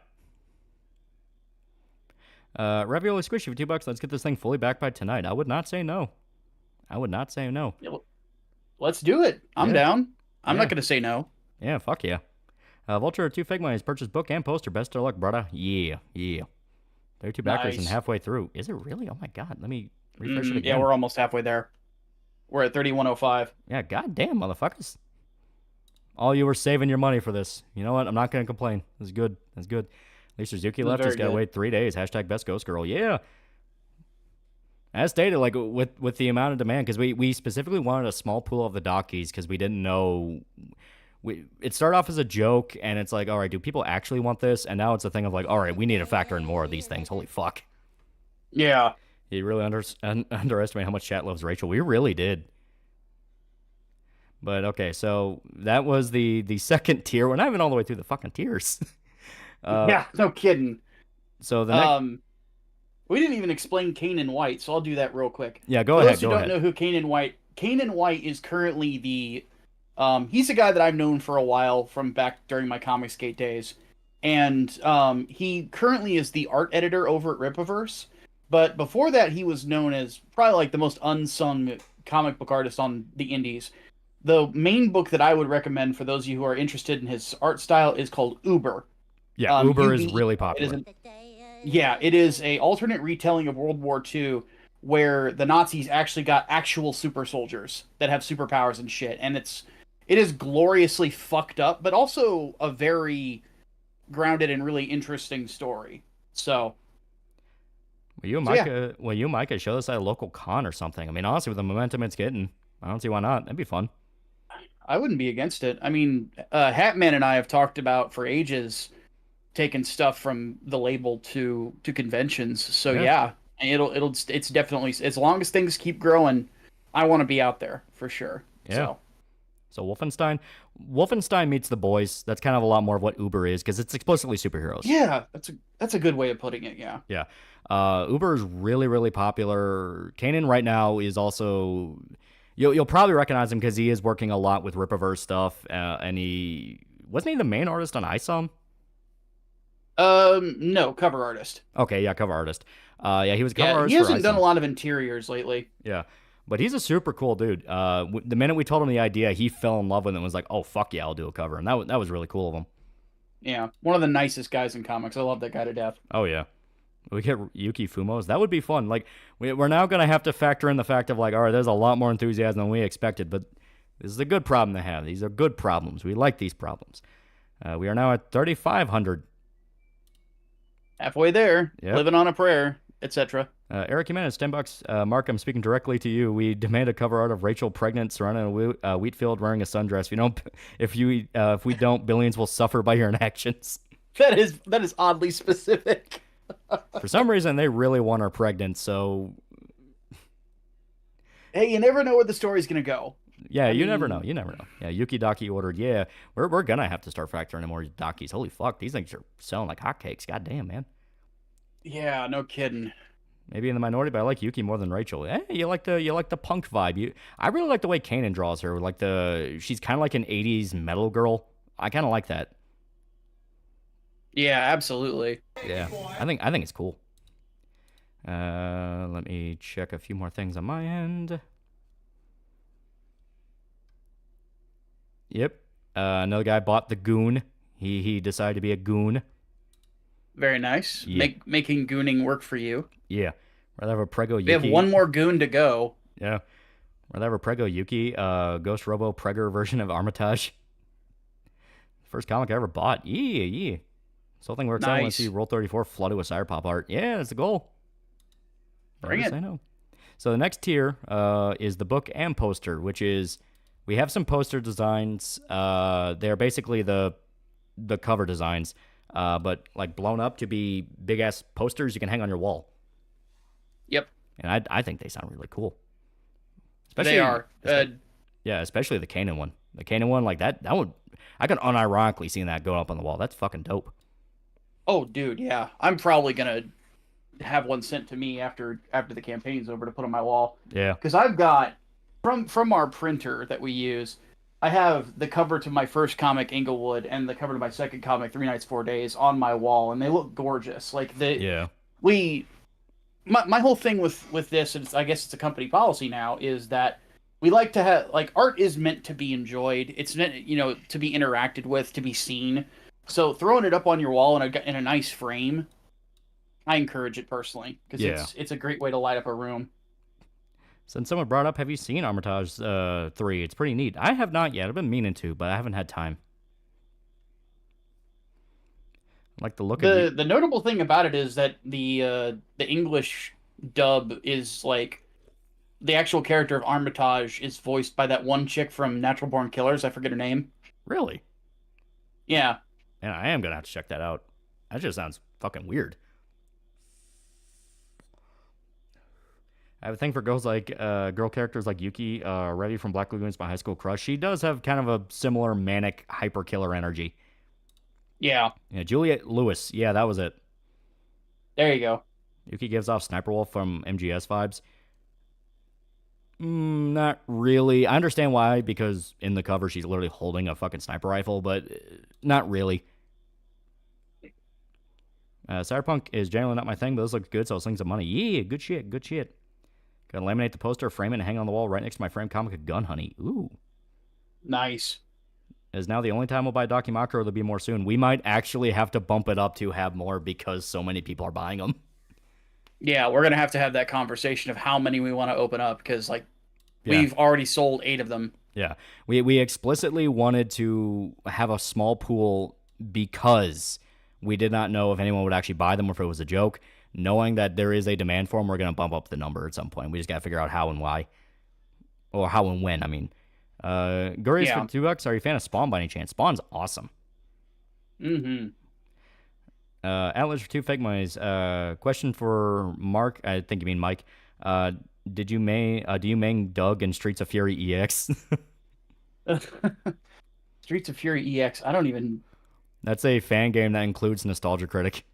Ravioli Squishy for $2. Let's get this thing fully backed by tonight. I would not say no. I would not say no. Yeah, well, let's do it. I'm down. I'm not going to say no. Yeah, fuck yeah. Vulture 2 Figma has purchased book and poster. Best of luck, brother. Yeah. 32 backers and halfway through. Is it really? Oh my god. Let me refresh it again. Yeah, we're almost halfway there. We're at 3105. Yeah, goddamn, motherfuckers. All you were saving your money for this. You know what? I'm not going to complain. That's good. At least Suzuki left. He's got to wait 3 days. # best ghost girl. Yeah. As stated, like with the amount of demand, because we specifically wanted a small pool of the Dockies because we didn't know. It started off as a joke, and it's like, all right, do people actually want this? And now it's a thing of like, all right, we need to factor in more of these things. Holy fuck. Yeah. You really underestimate how much chat loves Rachel. We really did. But okay, so that was the second tier. We're not even all the way through the fucking tiers. Yeah, no kidding. So the next, We didn't even explain Kanan White, so I'll do that real quick. yeah, go For ahead. those who Go don't ahead. know who Kanan White is currently he's a guy that I've known for a while from back during my Comicsgate days. And he currently is the art editor over at Rippaverse. But before that, he was known as probably like the most unsung comic book artist on the indies. The main book that I would recommend for those of you who are interested in his art style is called Uber. Yeah, Uber is UBE. really popular. It is a alternate retelling of World War II where the Nazis actually got actual super soldiers that have superpowers and shit. And it is gloriously fucked up, but also a very grounded and really interesting story. So... Well, you and Mike could show this at a local con or something. I mean, honestly, with the momentum it's getting, I don't see why not. That'd be fun. I wouldn't be against it. I mean, Hatman and I have talked about for ages taking stuff from the label to conventions. So yeah, it's definitely, as long as things keep growing, I want to be out there for sure. Yeah. So Wolfenstein meets The Boys. That's kind of a lot more of what Uber is because it's explicitly superheroes. Yeah, that's a good way of putting it. Yeah. Yeah. Uber is really, really popular. Kanan right now is also, you'll probably recognize him because he is working a lot with Rippaverse stuff. And wasn't he the main artist on ISOM? No, cover artist. Okay, yeah, cover artist. Yeah, he was cover artist. He hasn't for done ISOM. a lot of interiors lately. Yeah. But he's a super cool dude. The minute we told him the idea, he fell in love with it and was like, oh, fuck yeah, I'll do a cover. And that was really cool of him. Yeah, one of the nicest guys in comics. I love that guy to death. Oh, yeah. We get Yuki Fumos. That would be fun. Like, we're now going to have to factor in the fact of, like, all right, there's a lot more enthusiasm than we expected, but this is a good problem to have. These are good problems. We like these problems. We are now at 3,500. Halfway there. Yep. Living on a prayer, etc. Eric Jimenez, $10. Mark, I'm speaking directly to you. We demand a cover art of Rachel pregnant, surrounded a wheat field, wearing a sundress. If we don't, billions will suffer by your inactions. That is oddly specific. For some reason, they really want her pregnant. So, hey, you never know where the story's gonna go. Yeah, you never know. You never know. Yeah, Yuki Daki ordered. Yeah, we're gonna have to start factoring in more Dakis. Holy fuck, these things are selling like hotcakes. God damn, man. Yeah, no kidding. Maybe in the minority, but I like Yuki more than Rachel. Hey, you like the punk vibe. I really like the way Kanan draws her. She's kind of like an '80s metal girl. I kind of like that. Yeah, absolutely. Yeah, I think it's cool. Let me check a few more things on my end. Yep. Another guy bought the goon. He decided to be a goon. Very nice. Yeah. Making gooning work for you. Yeah. Rather have a Prego Yuki. We have one more goon to go. Yeah. Rather have a Prego Yuki, Ghost Robo Pregger version of Armitage. First comic I ever bought. Yeah. This whole thing works out. I want to see Roll 34 flooded with CYBERP0P art. Yeah, that's the goal. Bring it. I know. So the next tier is the book and poster, which is, we have some poster designs. They're basically the cover designs, but like blown up to be big ass posters you can hang on your wall. Yep. And I think they sound really cool. They are. Yeah, especially the Kanan one. The Kanan one, like that would, I could unironically see that go up on the wall. That's fucking dope. Oh, dude, yeah. I'm probably gonna have one sent to me after the campaign's over to put on my wall. Yeah. Because I've got from our printer that we use, I have the cover to my first comic, Inglewood, and the cover to my second comic, 3 Nights, 4 Days, on my wall, and they look gorgeous. Like my whole thing with this, and I guess it's a company policy now, is that we like to have, like, art is meant to be enjoyed. It's meant, to be interacted with, to be seen. So throwing it up on your wall in a nice frame, I encourage it personally, because it's a great way to light up a room. Since someone brought up, have you seen Armitage 3? It's pretty neat. I have not yet. I've been meaning to, but I haven't had time. I like the look of it. The notable thing about it is that the English dub is like, the actual character of Armitage is voiced by that one chick from Natural Born Killers. I forget her name. Really? Yeah. And I am gonna have to check that out. That just sounds fucking weird. I have a thing for girls like girl characters like Yuki. Reddy from Black Lagoon's my high school crush. She does have kind of a similar manic hyper killer energy. Yeah. Yeah, Juliet Lewis. Yeah, that was it. There you go. Yuki gives off Sniper Wolf from MGS vibes. Not really. I understand why, because in the cover she's literally holding a fucking sniper rifle, but not really. Cyberpunk is generally not my thing, but this looks good, so I'll sling some money. Yeah, good shit, good shit. Gonna laminate the poster, frame it, and hang on the wall right next to my frame comic of Gun Honey. Ooh. Nice. Is now the only time we'll buy Documakra, or there'll be more soon. We might actually have to bump it up to have more because so many people are buying them. Yeah, we're gonna have to have that conversation of how many we want to open up, because like we've already sold 8 of them. Yeah, we explicitly wanted to have a small pool because we did not know if anyone would actually buy them or if it was a joke. Knowing that there is a demand for them, we're going to bump up the number at some point. We just got to figure out how and why. Or how and when, I mean. Gurius for $2. Are you a fan of Spawn by any chance? Spawn's awesome. Mm-hmm. Atlas for 2 fake monies. Question for Mark. I think you mean Mike. Do you main Doug in Streets of Fury EX? Streets of Fury EX. I don't even... That's a fan game that includes Nostalgia Critic.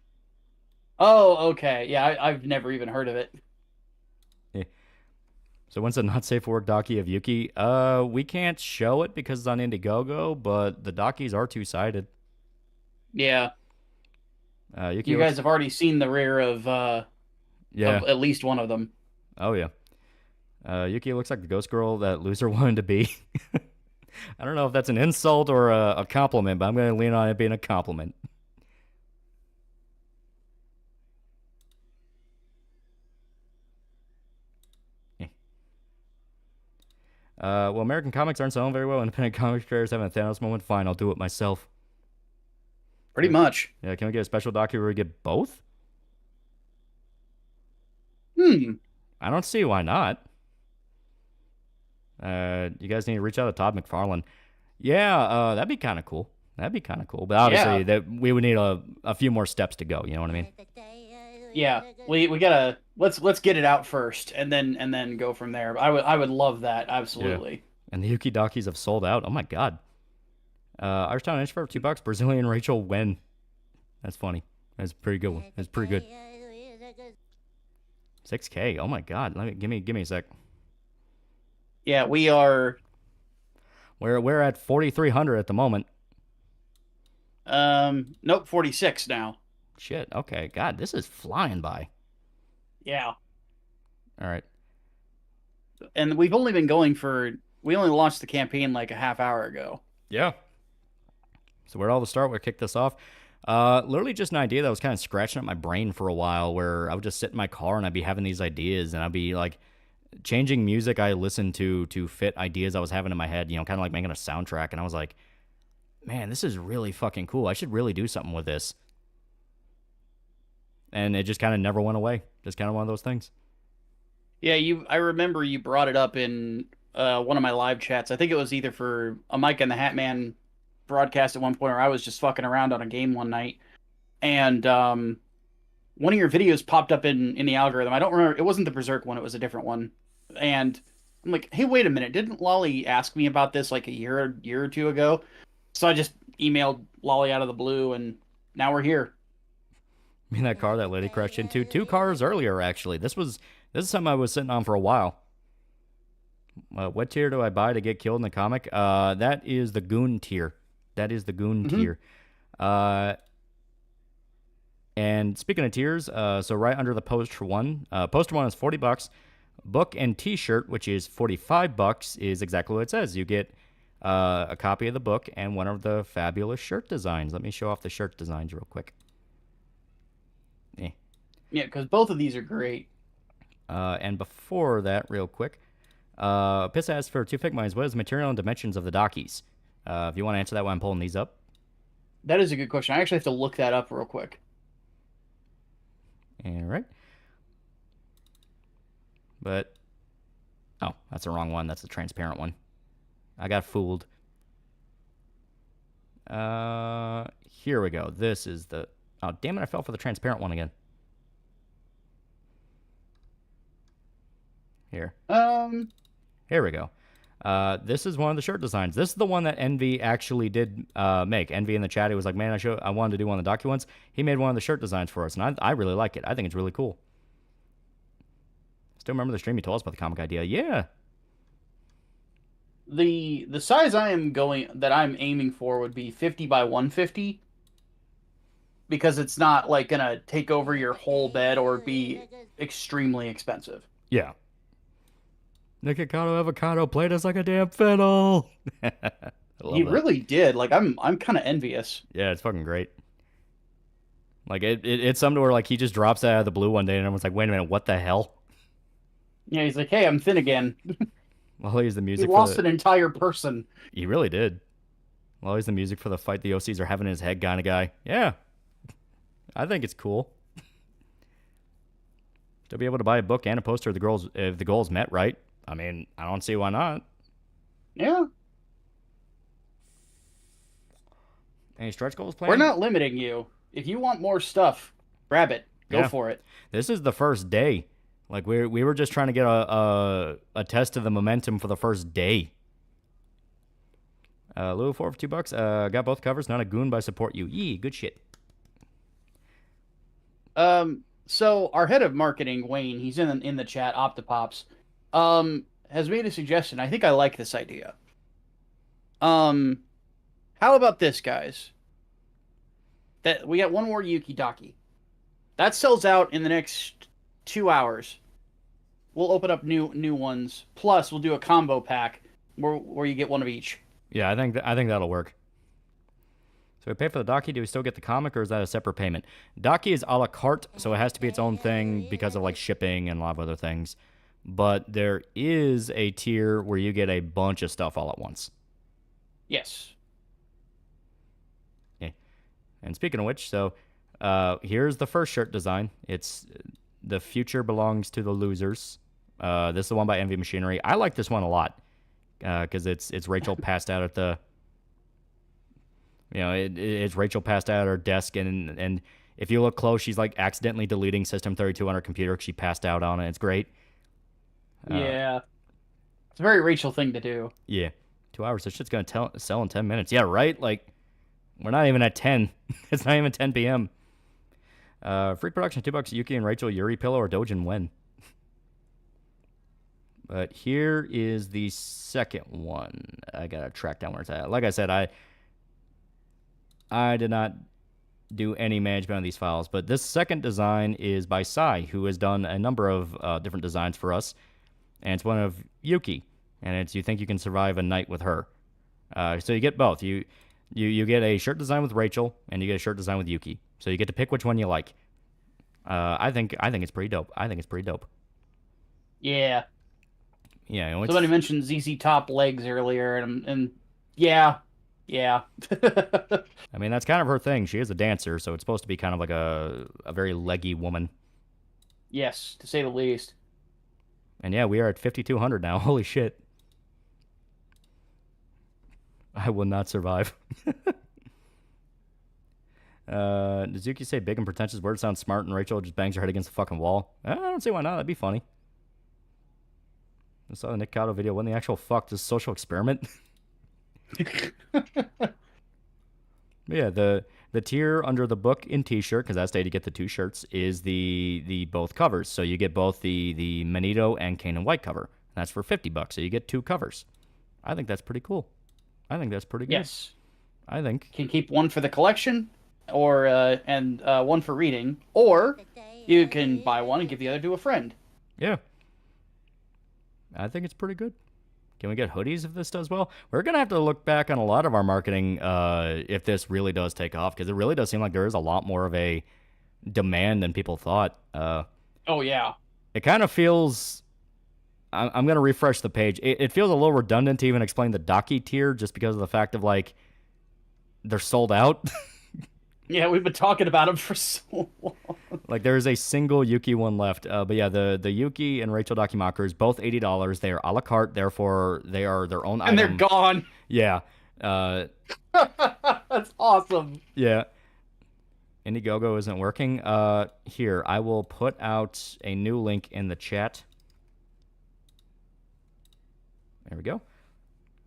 Oh, okay. Yeah, I've never even heard of it. Yeah. So when's the not safe for work docky of Yuki? We can't show it because it's on Indiegogo, but the dockies are two-sided. Yeah. Yuki you guys have already seen the rear of, of at least one of them. Oh, yeah. Yuki looks like the ghost girl that loser wanted to be. I don't know if that's an insult or a compliment, but I'm going to lean on it being a compliment. Well, American comics aren't selling very well. Independent comics creators having a Thanos moment. Fine, I'll do it myself. Pretty much. Yeah, can we get a special docu where we get both? I don't see why not. You guys need to reach out to Todd McFarlane. Yeah, that'd be kind of cool. That'd be kind of cool. But obviously, that we would need a few more steps to go. You know what I mean? Yeah, we gotta let's get it out first, and then go from there. I would love that, absolutely. Yeah. And the Yuki Dockies have sold out. Oh my god. Irish Town Inch for $2. Brazilian Rachel Wen. That's funny. That's a pretty good one. That's pretty good. 6K. Oh my god. Give me a sec. Yeah, we are. We're at 4,300 at the moment. Nope, 46 now. Shit. Okay. God, this is flying by. Yeah. All right. And we've only been going for. We only launched the campaign like a half hour ago. Yeah. So where'd all the start? Where kicked this off? Literally just an idea that was kind of scratching at my brain for a while, where I would just sit in my car and I'd be having these ideas, and I'd be like changing music I listened to fit ideas I was having in my head, you know, kind of like making a soundtrack. And I was like, man, this is really fucking cool. I should really do something with this. And it just kind of never went away. Just kind of one of those things. Yeah, I remember you brought it up in one of my live chats. I think it was either for a Mike and the Hat Man broadcast at one point, or I was just fucking around on a game one night, and one of your videos popped up in the algorithm. I don't remember. It wasn't the Berserk one. It was a different one. And I'm like, hey, wait a minute. Didn't Lolly ask me about this like a year or two ago? So I just emailed Lolly out of the blue, and now we're here. I mean, that car that lady crashed into 2 cars earlier, actually. This is something I was sitting on for a while. What tier do I buy to get killed in the comic? That is the Goon tier. That is the Goon tier. And speaking of tiers, so right under the poster one is $40. Book and T-shirt, which is $45, is exactly what it says. You get a copy of the book and one of the fabulous shirt designs. Let me show off the shirt designs real quick. Yeah, because both of these are great. And before that, real quick, Piss asks for 2 fake mines. What is the material and dimensions of the dockies? If you want to answer that while I'm pulling these up. That is a good question. I actually have to look that up real quick. All right. But, oh, that's the wrong one. That's the transparent one. I got fooled. Here we go. This is the... Oh, damn it, I fell for the transparent one again. Here. Here we go. This is one of the shirt designs. This is the one that Envy actually did make. Envy in the chat, he was like, man, I wanted to do one of the docu ones. He made one of the shirt designs for us, and I really like it. I think it's really cool. Still remember the stream he told us about the comic idea. Yeah. The size that I'm aiming for would be 50 by 150. Because it's not like gonna take over your whole bed or be extremely expensive. Yeah. Nikocado Avocado played us like a damn fiddle. He really did. Like I'm kind of envious. Yeah, it's fucking great. Like it's something where like he just drops that out of the blue one day and everyone's like, wait a minute, what the hell? Yeah, he's like, hey, I'm thin again. Well, he's the music. He lost an entire person. He really did. Well, he's the music for the fight the OCs are having in his head kind of guy. Yeah. I think it's cool. To be able to buy a book and a poster if the goals met, right? I mean, I don't see why not. Yeah. Any stretch goals planned? We're not limiting you. If you want more stuff, grab it. Go for it. This is the first day. Like we were just trying to get a test of the momentum for the first day. Lou 4 for $2. Got both covers. Not a goon, but I support you. Yee, good shit. So our head of marketing, Wayne, he's in the chat, Optipops, has made a suggestion. I think I like this idea. How about this, guys? That we got one more Yuki Daki. That sells out in the next 2 hours. We'll open up new ones. Plus, we'll do a combo pack where you get one of each. Yeah, I think that'll work. So we pay for the Daki, do we still get the comic, or is that a separate payment? Daki is a la carte, so it has to be its own thing because of like shipping and a lot of other things. But there is a tier where you get a bunch of stuff all at once. Yes. Okay. And speaking of which, so here's the first shirt design. It's The Future Belongs to the Losers. This is the one by Envy Machinery. I like this one a lot because it's Rachel passed out at the... You know, it's Rachel passed out at her desk, and if you look close, she's like accidentally deleting System 32 on her computer because she passed out on it. It's great. Yeah. It's a very Rachel thing to do. Yeah. 2 hours. This shit's going to sell in 10 minutes. Yeah, right? Like, we're not even at 10. It's not even 10 p.m. Free production, $2. Yuki and Rachel, Yuri Pillow, or Dojin Wen. But here is the second one. I got to track down where it's at. Like I said, I did not do any management on these files, but this second design is by Sai, who has done a number of different designs for us, and it's one of Yuki, and it's You Think You Can Survive a Night with Her. So you get both. You get a shirt design with Rachel, and you get a shirt design with Yuki. So you get to pick which one you like. I think it's pretty dope. Yeah. Yeah. You know, somebody mentioned ZZ Top legs earlier, and yeah. Yeah. I mean, that's kind of her thing. She is a dancer, so it's supposed to be kind of like a very leggy woman. Yes, to say the least. And yeah, we are at 5,200 now. Holy shit. I will not survive. Does Yuki say big and pretentious words sound smart and Rachel just bangs her head against the fucking wall? I don't see why not. That'd be funny. I saw the Nick Cotto video. When the actual fuck, this social experiment? Yeah, the tier under the book and t-shirt, because that's the day to get the two shirts, is the both covers. So you get both the Manito and Kanan White cover. That's for $50, so you get two covers. I think that's pretty cool. I think that's pretty good. Yes. I think. Can keep one for the collection, or and one for reading, or you can buy one and give the other to a friend. Yeah. I think it's pretty good. Can we get hoodies if this does well? We're going to have to look back on a lot of our marketing if this really does take off, because it really does seem like there is a lot more of a demand than people thought. Oh, yeah. It kind of feels... I'm going to refresh the page. It feels a little redundant to even explain the Daki tier just because of the fact of, like, they're sold out. Yeah, we've been talking about them for so long. Like, there is a single Yuki one left. But yeah, the Yuki and Rachel Dakimakers, both $80. They are a la carte, therefore they are their own item. And they're gone. Yeah. That's awesome. Yeah. Indiegogo isn't working. Here, I will put out a new link in the chat. There we go.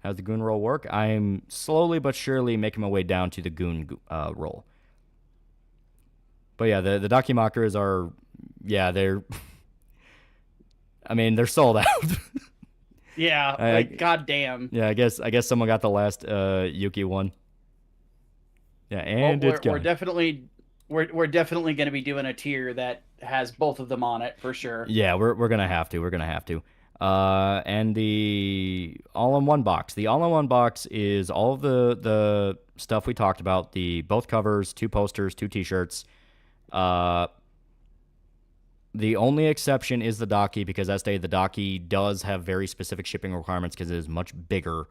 How's the goon roll work? I'm slowly but surely making my way down to the goon roll. But yeah, the Dakimakers are, yeah, they're, I mean, they're sold out. Yeah, like goddamn. Yeah, I guess someone got the last Yuki one. Yeah, and well, it's gone. we're definitely going to be doing a tier that has both of them on it for sure. Yeah, we're gonna have to. We're gonna have to. And the all-in-one box. The all-in-one box is all of the stuff we talked about. The both covers, 2 posters, 2 T-shirts. The only exception is the Daki, because as stated, the Daki does have very specific shipping requirements because it is much bigger.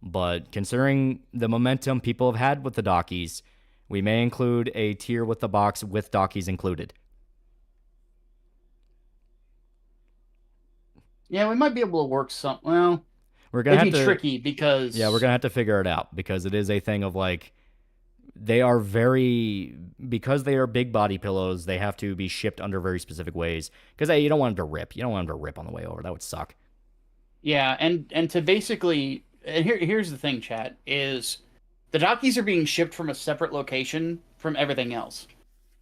But considering the momentum people have had with the Dakis, we may include a tier with the box with Dakis included. Yeah, we might be able to work some. Well, we're gonna it'd have be to, tricky because yeah, we're gonna have to figure it out, because it is a thing of like, they are because they are big body pillows, they have to be shipped under very specific ways. Because you don't want them to rip. You don't want them to rip on the way over. That would suck. Yeah, and to basically, and here's the thing, chat, is the Dakis are being shipped from a separate location from everything else.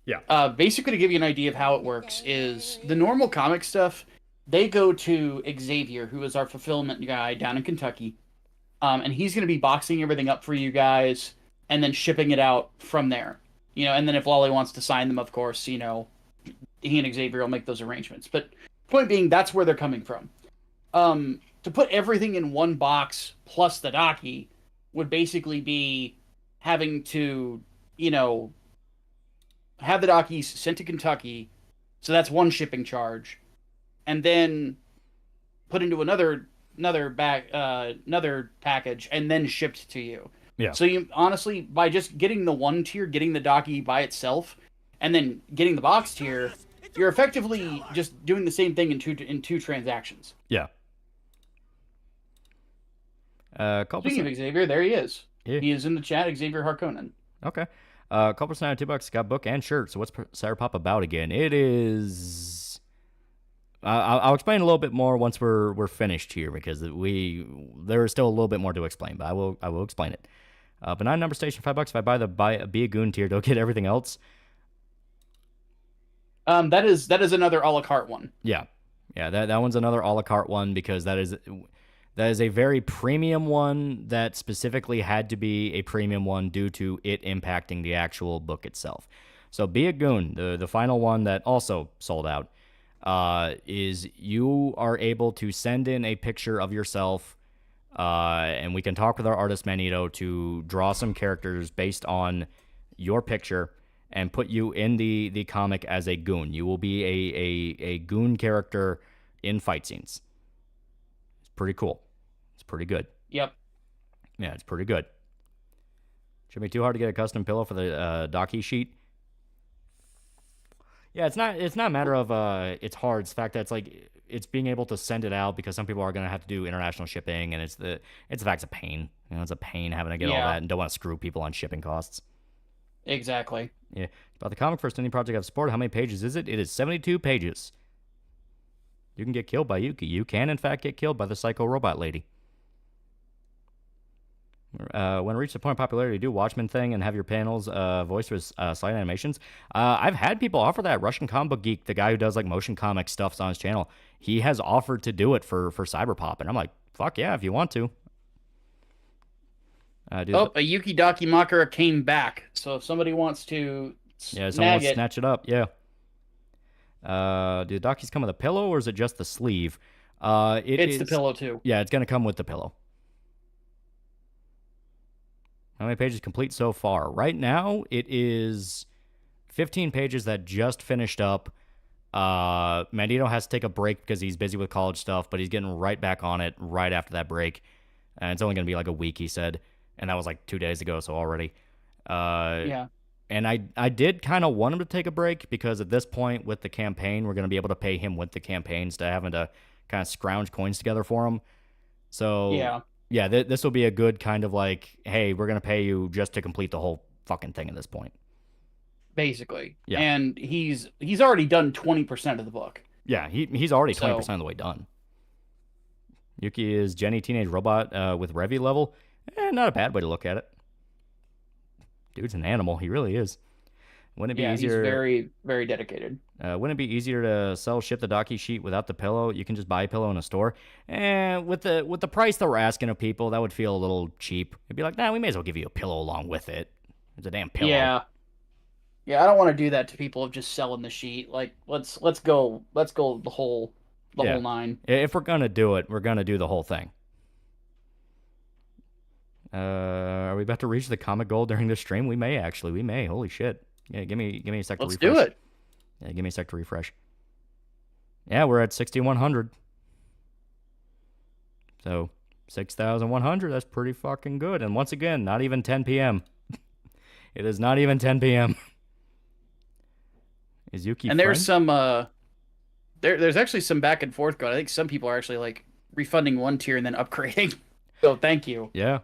Yeah. Basically, to give you an idea of how it works, is the normal comic stuff, they go to Xavier, who is our fulfillment guy down in Kentucky, and he's going to be boxing everything up for you guys and then shipping it out from there. You know, and then if Lolly wants to sign them, of course, you know, he and Xavier will make those arrangements. But point being, that's where they're coming from. To put everything in one box plus the Daki would basically be having to, you know, have the Dakis sent to Kentucky, so that's one shipping charge, and then put into another package and then shipped to you. Yeah. So you honestly, by just getting the one tier, getting the Daki by itself, and then getting the box tier, you're effectively just doing the same thing in two transactions. Yeah. Speaking of Xavier, there he is. Yeah. He is in the chat, Xavier Harkonnen. Okay. Couple percent $2. Got book and shirt. So what's CYBERP0P about again? It is. I'll explain a little bit more once we're finished here, because there is still a little bit more to explain, but I will explain it. Benign number station, $5. If I buy the Be a Goon tier, don't get everything else. That is another a la carte one. Yeah, that one's another a la carte one, because that is a very premium one that specifically had to be a premium one due to it impacting the actual book itself. So Be a Goon, the final one that also sold out, is you are able to send in a picture of yourself, and we can talk with our artist Magneto to draw some characters based on your picture and put you in the comic as a goon. You will be a goon character in fight scenes. It's pretty cool. It's pretty good. Yep. Yeah, it's pretty good. Should be too hard to get a custom pillow for the Daki sheet. Yeah, it's not a matter of it's hard. It's the fact that it's being able to send it out, because some people are going to have to do international shipping, and it's the fact it's a pain. You know, it's a pain having to get all that, and don't want to screw people on shipping costs. Exactly. Yeah. About the comic first indie project I've supported, how many pages is it? It is 72 pages. You can get killed by Yuki. You can, in fact, get killed by the psycho robot lady. When it reaches the point of popularity, do Watchmen thing and have your panels voiced with slide animations. I've had people offer that. Russian Comic Book Geek, the guy who does like motion comic stuff on his channel, he has offered to do it for CYBERP0P, and I'm like, fuck yeah, if you want to. A Yuki Dakimakura came back, so if somebody wants to snatch it up, yeah. Do the Dakis come with a pillow, or is it just the sleeve? It's the pillow too. Yeah, it's gonna come with the pillow. How many pages complete so far? Right now, it is 15 pages that just finished up. Magneto has to take a break because he's busy with college stuff, but he's getting right back on it right after that break. And it's only going to be like a week, he said. And that was like 2 days ago, so already. Yeah. And I did kind of want him to take a break, because at this point with the campaign, we're going to be able to pay him with the campaign instead of having to kind of scrounge coins together for him. So... Yeah, this will be a good kind of like, hey, we're going to pay you just to complete the whole fucking thing at this point. Basically. Yeah. And he's already done 20% of the book. Yeah, he's already 20% of the way done. Yuki is Jenny Teenage Robot with Revy level. Not a bad way to look at it. Dude's an animal. He really is. Wouldn't it be easier? He's very, very dedicated. Wouldn't it be easier to ship the docky sheet without the pillow? You can just buy a pillow in a store. And with the price that we're asking of people, that would feel a little cheap. It'd be like, nah, we may as well give you a pillow along with it. It's a damn pillow. Yeah. Yeah, I don't want to do that to people of just selling the sheet. Like, let's go the whole nine. If we're gonna do it, we're gonna do the whole thing. Are we about to reach the comic goal during this stream? We may actually. We may. Holy shit. Yeah, give me a sec to refresh. Let's do it. Yeah, give me a sec to refresh. Yeah, we're at 6,100. So 6,100. That's pretty fucking good. And once again, not even 10 p.m. It is not even 10 p.m. Is Yuki? And there's some there's actually some back and forth going. I think some people are actually like refunding one tier and then upgrading. So thank you. Yeah.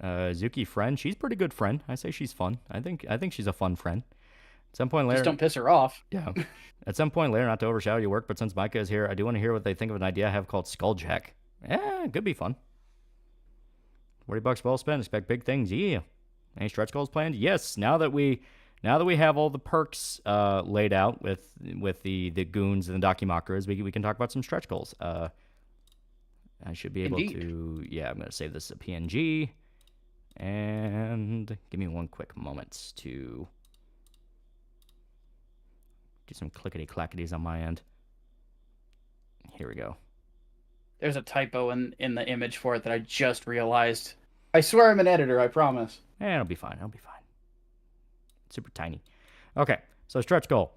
Zuki friend, she's a pretty good friend. I say she's fun. I think she's a fun friend. At some point later, just don't piss her off. Yeah. At some point later, not to overshadow your work, but since Micah is here, I do want to hear what they think of an idea I have called Skulljack. Yeah, it could be fun. $40 well spent. Expect big things. Yeah. Any stretch goals planned? Yes. Now that we have all the perks laid out with the goons and the Dakimakras, we can talk about some stretch goals. I should be able to. Yeah, I'm gonna save this as a PNG. And give me one quick moment to do some clickety-clackities on my end. Here we go. There's a typo in the image for it that I just realized. I swear I'm an editor, I promise. It'll be fine. It'll be fine. Super tiny. Okay, so stretch goal.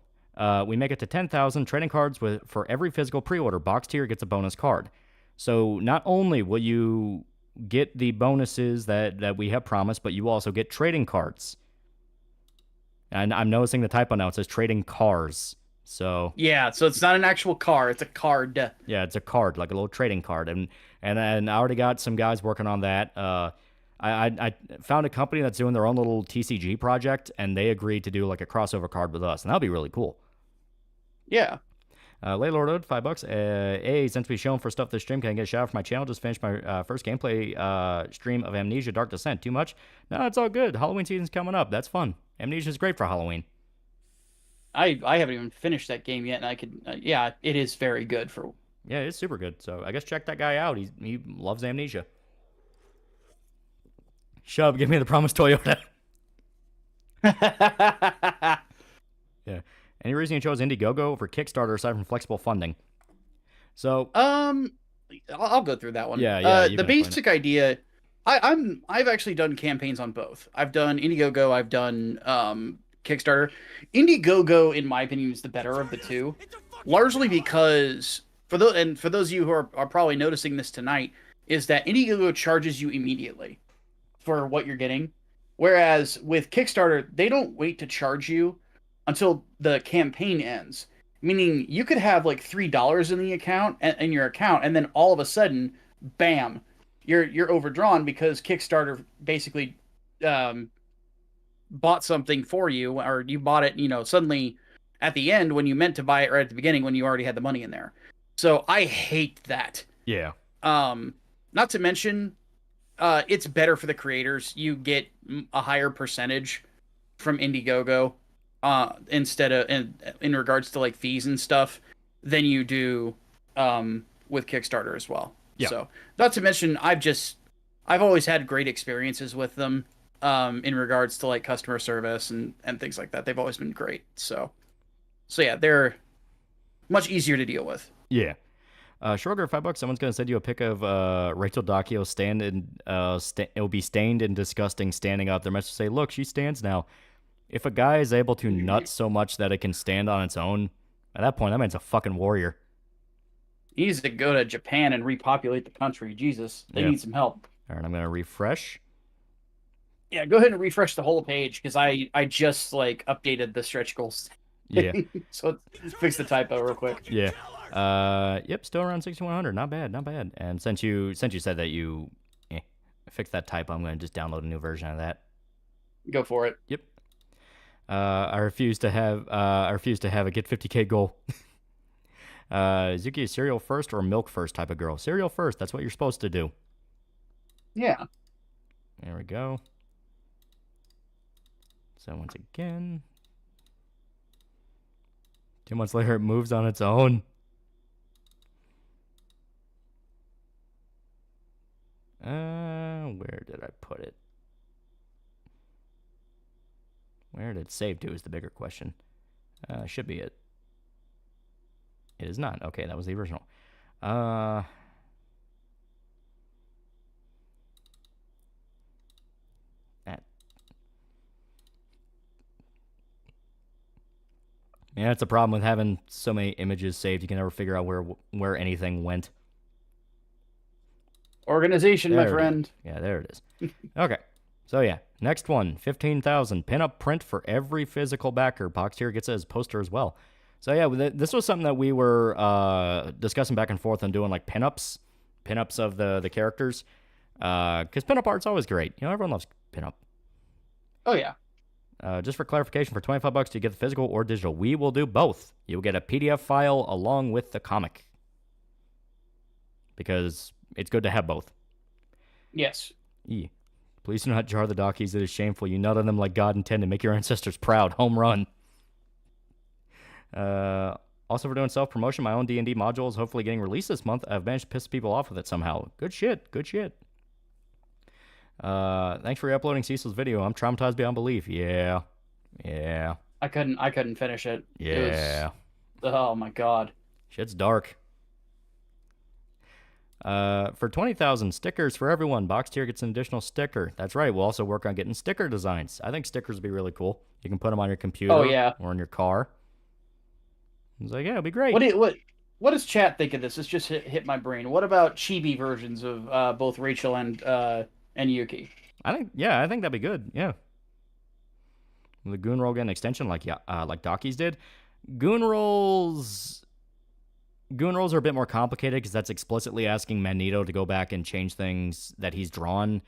We make it to 10,000 trading cards for every physical pre-order. Box tier gets a bonus card. So not only will you get the bonuses that we have promised, but you also get trading cards. And I'm noticing the typo now. It says trading cars. So yeah, so it's not an actual car, it's a card. Yeah, it's a card, like a little trading card. And I already got some guys working on that. I found a company that's doing their own little TCG project, and they agreed to do like a crossover card with us, and that'll be really cool. Yeah. Laylord Ode, $5. Since we've shown for stuff this stream, can I get a shout out for my channel? Just finished my first gameplay stream of Amnesia Dark Descent. Too much? No, it's all good. Halloween season's coming up. That's fun. Amnesia's great for Halloween. I haven't even finished that game yet, and I could yeah, it is very good for. Yeah, it's super good. So I guess check that guy out. He loves Amnesia. Shub, give me the promised Toyota. Yeah. Any reason you chose Indiegogo over Kickstarter aside from flexible funding? So I'll go through that one. Yeah. The basic idea, I've actually done campaigns on both. I've done Indiegogo, I've done Kickstarter. Indiegogo, in my opinion, is the better of the two, largely because for those of you who are probably noticing this tonight, is that Indiegogo charges you immediately for what you're getting, whereas with Kickstarter they don't wait to charge you until the campaign ends. Meaning you could have like $3 in the account in your account, and then all of a sudden, bam, you're overdrawn because Kickstarter basically bought something for you, or you bought it, suddenly at the end when you meant to buy it right at the beginning when you already had the money in there. So I hate that. Yeah. Not to mention, it's better for the creators. You get a higher percentage from Indiegogo instead of in regards to like fees and stuff than you do with Kickstarter as well. Yeah. So not to mention, I've always had great experiences with them in regards to like customer service and things like that. They've always been great. So yeah, they're much easier to deal with. Yeah. Schroeder, $5. Someone's gonna send you a pic of Rachel Dacchio it'll be stained and disgusting standing up. They're meant to say, look, she stands now. If a guy is able to nut so much that it can stand on its own, at that point, that man's a fucking warrior. He needs to go to Japan and repopulate the country. Jesus, they need some help. All right, I'm gonna refresh. Yeah, go ahead and refresh the whole page because I just like updated the stretch goals. Yeah. So fix the typo real quick. Yeah. Yep, still around 6,100. Not bad, not bad. And since you said that you fixed that typo, I'm gonna just download a new version of that. Go for it. Yep. I refuse to have a get 50K goal. Is Yuki a cereal first or milk first type of girl? Cereal first. That's what you're supposed to do. Yeah. There we go. So once again, 2 months later, it moves on its own. Where did I put it? Where did it save to is the bigger question. Should be it. It is not. Okay, that was the original. That. Yeah, it's a problem with having so many images saved. You can never figure out where anything went. Organization, There my it friend. is. Yeah, there it is. Okay. So yeah, next one, 15,000 pin-up print for every physical backer. Box here gets it as poster as well. So yeah, this was something that we were discussing back and forth on doing, like pin-ups of the characters. Because pin-up art's always great. You know, everyone loves pin-up. Oh yeah. Just for clarification, for $25, do you get the physical or digital? We will do both. You'll get a PDF file along with the comic. Because it's good to have both. Yes. Please do not jar the dockies. It is shameful. You nut on them like God intended. Make your ancestors proud. Home run. Also, for doing self-promotion, my own D&D module is hopefully getting released this month. I've managed to piss people off with it somehow. Good shit. Good shit. Thanks for re-uploading Cecil's video. I'm traumatized beyond belief. Yeah. I couldn't finish it. Yeah. Oh my god. Shit's dark. For 20,000 stickers for everyone, Box Tier gets an additional sticker. That's right. We'll also work on getting sticker designs. I think stickers would be really cool. You can put them on your computer or in your car. It's like, yeah, it'd be great. What does chat think of this? This just hit my brain. What about chibi versions of both Rachel and Yuki? I think that'd be good. Yeah. The Goon Roll get an extension like Dockies did. Goon Rolls are a bit more complicated because that's explicitly asking Magneto to go back and change things that he's drawn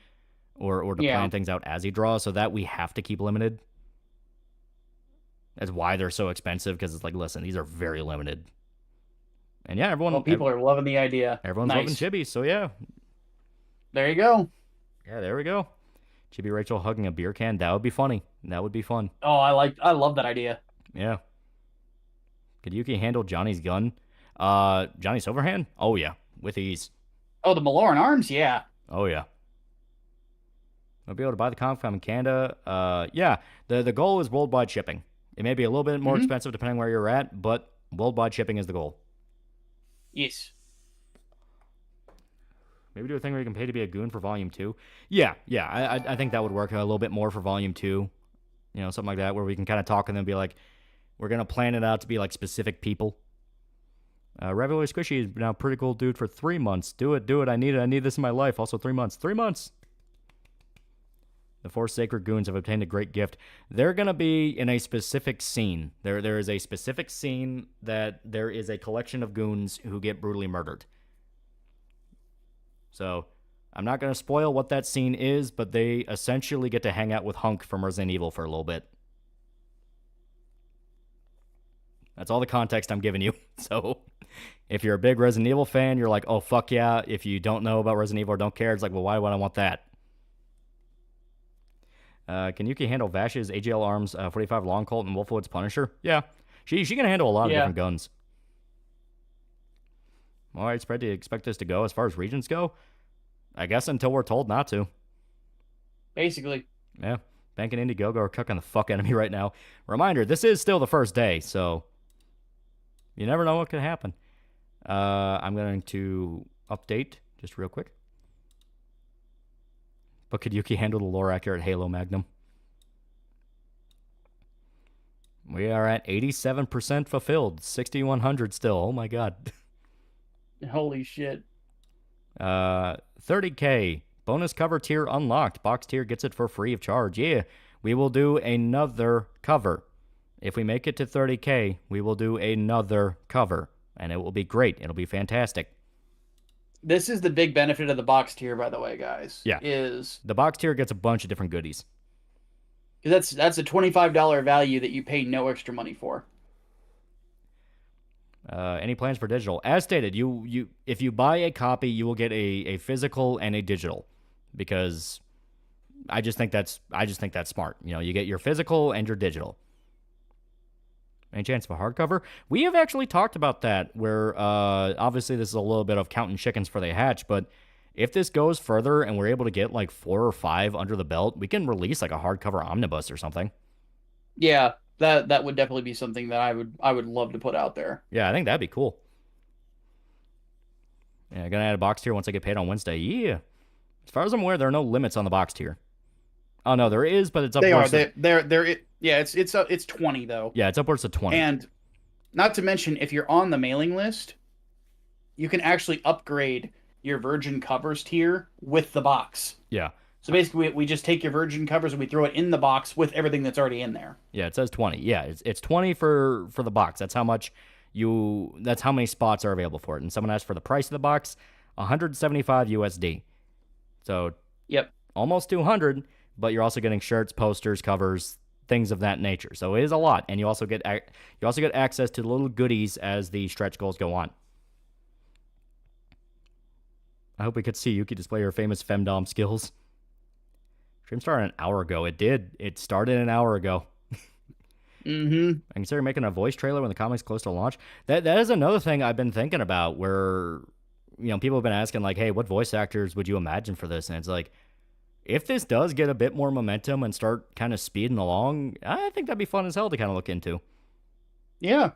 or to plan things out as he draws, so that we have to keep limited. That's why they're so expensive, because it's like, listen, these are very limited. And yeah, people are loving the idea. Everyone's loving Chibi, so yeah. There you go. Yeah, there we go. Chibi Rachel hugging a beer can. That would be funny. That would be fun. Oh, I love that idea. Yeah. Could Yuki handle Johnny's gun? Johnny Silverhand? Oh, yeah. With ease. Oh, the Maloran arms? Yeah. Oh, yeah. I'll be able to buy the comic from Canada. Yeah. The goal is worldwide shipping. It may be a little bit more expensive depending where you're at, but worldwide shipping is the goal. Yes. Maybe do a thing where you can pay to be a goon for Volume 2. Yeah. I think that would work a little bit more for Volume 2. You know, something like that, where we can kind of talk and then be like, we're going to plan it out to be like specific people. Ravioli Squishy is now pretty cool dude for 3 months. Do it. I need it. I need this in my life. Also 3 months. 3 months. The 4 sacred goons have obtained a great gift. They're going to be in a specific scene. There is a specific scene that there is a collection of goons who get brutally murdered. So, I'm not going to spoil what that scene is, but they essentially get to hang out with Hunk from Resident Evil for a little bit. That's all the context I'm giving you. So, if you're a big Resident Evil fan, you're like, oh, fuck yeah. If you don't know about Resident Evil or don't care, it's like, well, why would I want that? Can Yuki handle Vash's AGL Arms 45 Long Colt and Wolfwood's Punisher? Yeah. She can handle a lot of different guns. All right, spread. Do you expect this to go as far as regions go? I guess until we're told not to. Basically. Yeah. Bank and Indiegogo are cooking the fuck out of me right now. Reminder, this is still the first day, so you never know what could happen. I'm going to update just real quick. But could Yuki handle the lore-accurate Halo Magnum? We are at 87% fulfilled. 6,100 still. Oh my god. Holy shit. 30K. Bonus cover tier unlocked. Box tier gets it for free of charge. Yeah, we will do another cover. If we make it to 30K, we will do another cover. And it will be great. It'll be fantastic. This is the big benefit of the box tier, by the way, guys. Yeah. Is the box tier gets a bunch of different goodies. That's a $25 value that you pay no extra money for. Any plans for digital? As stated, if you buy a copy, you will get a physical and a digital, because I just think that's smart. You know, you get your physical and your digital. Any chance of a hardcover? We have actually talked about that, where obviously this is a little bit of counting chickens before they hatch, but if this goes further and we're able to get like 4 or 5 under the belt, we can release like a hardcover omnibus or something. Yeah, that would definitely be something that I would love to put out there. Yeah, I think that'd be cool. Yeah, gonna add a box tier once I get paid on Wednesday. Yeah. As far as I'm aware, there are no limits on the box tier. Oh no, there is, but it's upwards. Yeah, it's 20 though. Yeah, it's upwards to 20. And not to mention, if you're on the mailing list, you can actually upgrade your Virgin covers tier with the box. Yeah. So basically, we just take your Virgin covers and we throw it in the box with everything that's already in there. Yeah, it says 20. Yeah, it's 20 for the box. That's how many spots are available for it. And someone asked for the price of the box, 175 USD. So, yep, almost 200, but you're also getting shirts, posters, covers, things of that nature. So it is a lot, and you also get access to the little goodies as the stretch goals go on. I hope we could see Yuki display her famous femdom skills. Stream started an hour ago. It did. It started an hour ago. Mm-hmm. I consider making a voice trailer when the comic's close to launch. That is another thing I've been thinking about, where, you know, people have been asking, like, hey, what voice actors would you imagine for this? And it's like, if this does get a bit more momentum and start kind of speeding along, I think that'd be fun as hell to kind of look into. Yeah.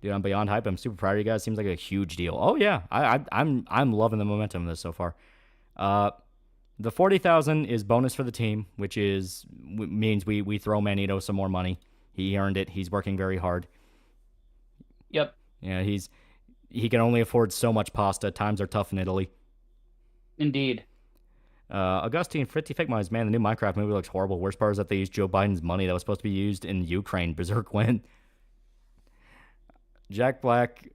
Dude, I'm beyond hype. I'm super proud of you guys. Seems like a huge deal. Oh yeah, I'm loving the momentum of this so far. The 40,000 is bonus for the team, which means we throw Manito some more money. He earned it. He's working very hard. Yep. Yeah, he can only afford so much pasta. Times are tough in Italy. Indeed. Augustine, 50 Fake Minds, man, the new Minecraft movie looks horrible. Worst part is that they used Joe Biden's money that was supposed to be used in Ukraine. Berserk win. Jack Black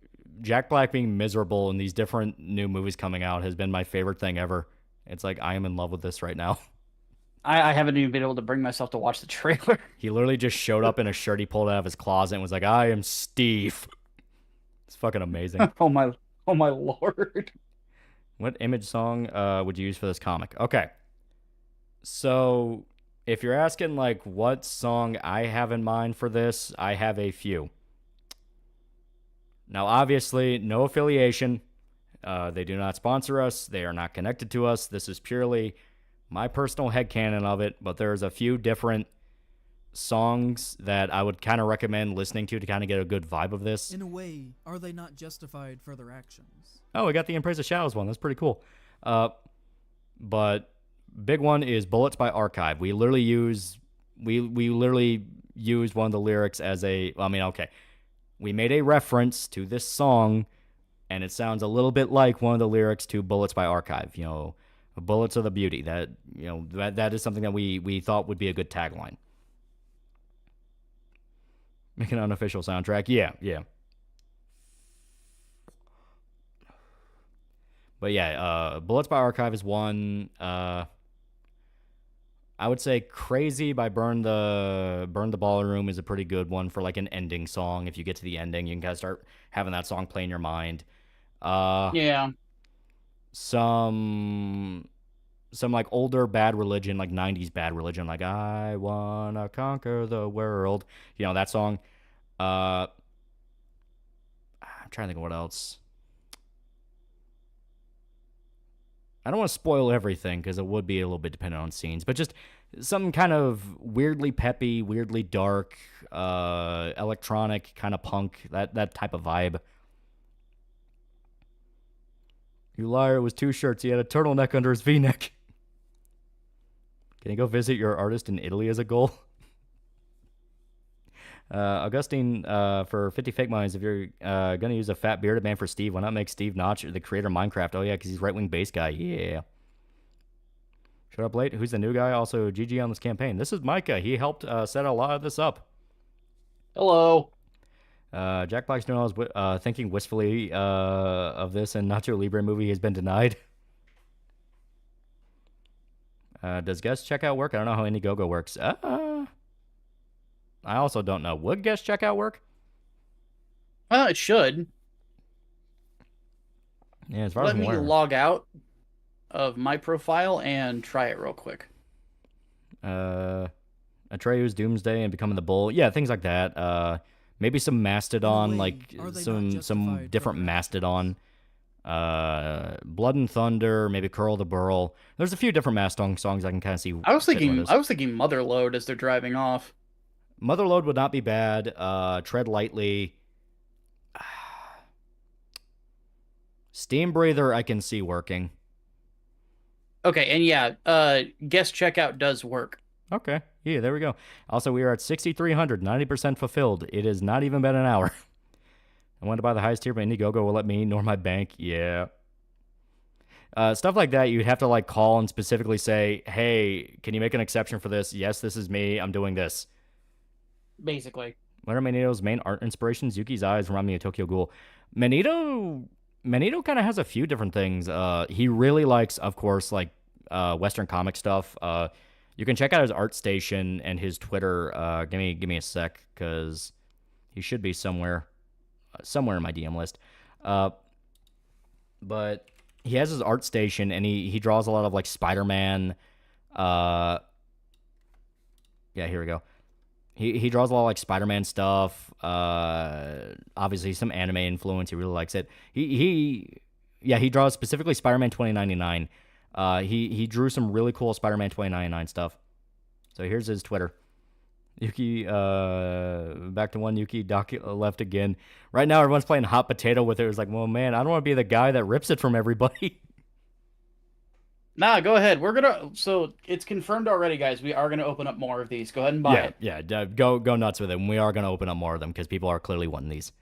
being miserable in these different new movies coming out has been my favorite thing ever. It's like, I am in love with this right now. I haven't even been able to bring myself to watch the trailer. He literally just showed up in a shirt he pulled out of his closet and was like, I am Steve. It's fucking amazing. Oh my lord. What image song would you use for this comic? Okay. So, if you're asking, like, what song I have in mind for this, I have a few. Now, obviously, no affiliation. They do not sponsor us. They are not connected to us. This is purely my personal headcanon of it, but there's a few different songs that I would kind of recommend listening to kind of get a good vibe of this. In a way, are they not justified for their actions? Oh, we got the In Praise of Shadows one. That's pretty cool. But big one is Bullets by Archive. We literally use one of the lyrics as we made a reference to this song, and it sounds a little bit like one of the lyrics to Bullets by Archive. You know, bullets are the beauty. That, you know, that is something that we thought would be a good tagline. Make an unofficial soundtrack. Yeah. But yeah, Bullets by Archive is one. I would say Crazy by Burn the Ballroom is a pretty good one for like an ending song. If you get to the ending, you can kind of start having that song play in your mind. Yeah. Some like older Bad Religion, like 90s Bad Religion, like I wanna conquer the world. You know, that song. I'm trying to think of what else. I don't want to spoil everything because it would be a little bit dependent on scenes, but just some kind of weirdly peppy, weirdly dark, electronic kind of punk, that type of vibe. You liar, it was 2 shirts. He had a turtleneck under his V-neck. Can you go visit your artist in Italy as a goal? Augustine, for 50 Fake Minds, if you're going to use a fat bearded man for Steve, why not make Steve Notch the creator of Minecraft? Oh, yeah, because he's right-wing base guy. Yeah. Shut up late. Who's the new guy? Also, GG on this campaign. This is Micah. He helped set a lot of this up. Hello. Jack Black's doing all his thinking wistfully of this, and Nacho Libre movie has been denied. Does guest checkout work? I don't know how Indiegogo works. I also don't know. Would guest checkout work? Well, it should. Yeah, as far as Let I'm me aware. log out of my profile and try it real quick. Atreyu's Doomsday and Becoming the Bull. Yeah, things like that. Maybe some Mastodon, way, like are they not some justified different for their Mastodon. Blood and Thunder, maybe Curl the Burl. There's a few different Mastodon songs I can kind of see. I was fit with thinking this. Motherload as they're driving off. Motherload would not be bad. Tread Lightly. Steam Breather I can see working. Okay, and yeah, guest checkout does work. Okay. Yeah, there we go. Also, we are at 6,300, 90% fulfilled. It has not even been an hour. I wanted to buy the highest tier, but Indiegogo will let me nor my bank. Yeah. Stuff like that, you'd have to like call and specifically say, hey, can you make an exception for this? Yes, this is me. I'm doing this. Basically. What are Manito's main art inspirations? Yuki's eyes remind me of Tokyo Ghoul. Manito kind of has a few different things. He really likes, of course, like Western comic stuff. You can check out his art station and his Twitter. Give me a sec, because he should be somewhere in my DM list. But he has his art station, and he draws a lot of like Spider-Man. Yeah, here we go. He draws a lot of like Spider-Man stuff. Obviously some anime influence. He really likes it. He draws specifically Spider-Man 2099. He drew some really cool Spider-Man 2099 stuff. So here's his Twitter. Yuki, back to one Yuki. Doc left again. Right now, everyone's playing hot potato with it. It's like, well, man, I don't want to be the guy that rips it from everybody. Nah, go ahead. So it's confirmed already, guys. We are gonna open up more of these. Go ahead and buy it. Yeah, go nuts with it. And we are gonna open up more of them because people are clearly wanting these.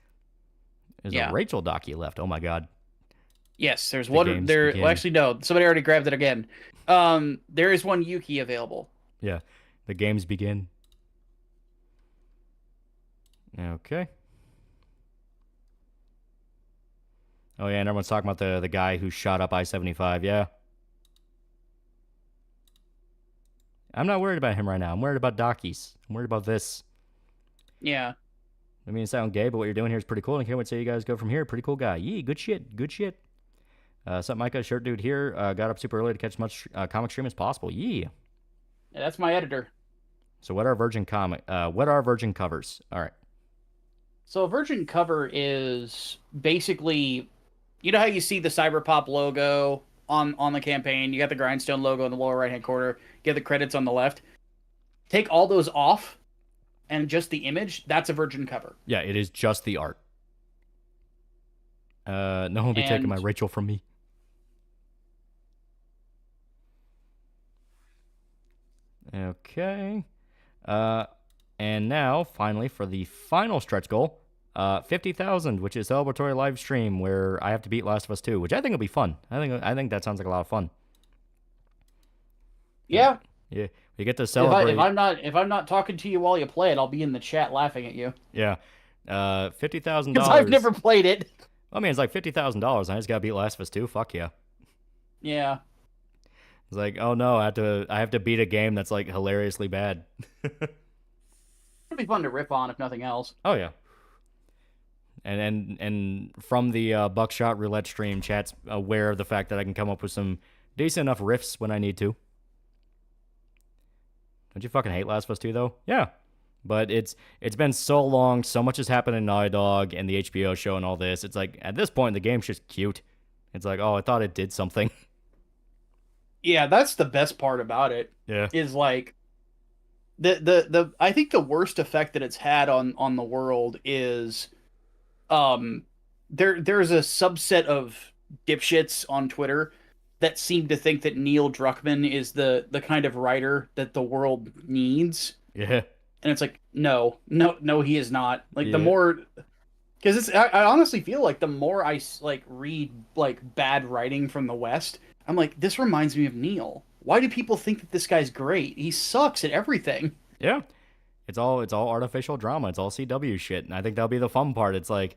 There's a Rachel Docky left. Oh my god. Yes, there's one there. Well, actually, no. Somebody already grabbed it again. There is one Yuki available. Yeah, the games begin. Okay. Oh yeah, and everyone's talking about the guy who shot up I-75. Yeah. I'm not worried about him right now. I'm worried about Dockies. I'm worried about this. Yeah. I mean, it sounds gay, but what you're doing here is pretty cool. And I can't wait to see you guys go from here. Pretty cool guy. Yee, good shit. Good shit. Sup, Micah? Shirt dude here. Got up super early to catch as much comic stream as possible. Yee. Yeah, that's my editor. So what are Virgin covers? All right. So a Virgin cover is basically, you know how you see the CYBERP0P logo on the campaign? You got the Grindstone logo in the lower right-hand corner. You get the credits on the left. Take all those off, and just the image, that's a Virgin cover. Yeah, it is just the art. No one will be taking my Rachel from me. Okay. And now, finally, for the final stretch goal, 50,000, which is celebratory live stream where I have to beat Last of Us 2, which I think will be fun. I think that sounds like a lot of fun. Yeah. Yeah. We get to celebrate. If I'm not talking to you while you play it, I'll be in the chat laughing at you. Yeah. $50,000. Because I've never played it. I mean, it's like $50,000. I just gotta beat Last of Us 2. Fuck yeah. Yeah. It's like, oh no, I have to beat a game that's like hilariously bad. It'd be fun to riff on, if nothing else. Oh yeah. And from the Buckshot Roulette stream, chat's aware of the fact that I can come up with some decent enough riffs when I need to. Don't you fucking hate Last of Us 2 though? Yeah. But it's been so long, so much has happened in Naughty Dog and the HBO show and all this. It's like, at this point, the game's just cute. It's like, oh, I thought it did something. Yeah, that's the best part about it. Yeah. Is like the I think the worst effect that it's had on the world is there's a subset of dipshits on Twitter that seem to think that Neil Druckmann is the kind of writer that the world needs. Yeah. And it's like, no, he is not. Like, yeah. the more... Because I honestly feel like the more I, like, read, like, bad writing from the West, I'm like, this reminds me of Neil. Why do people think that this guy's great? He sucks at everything. Yeah. It's all artificial drama. It's all CW shit. And I think that'll be the fun part. It's like,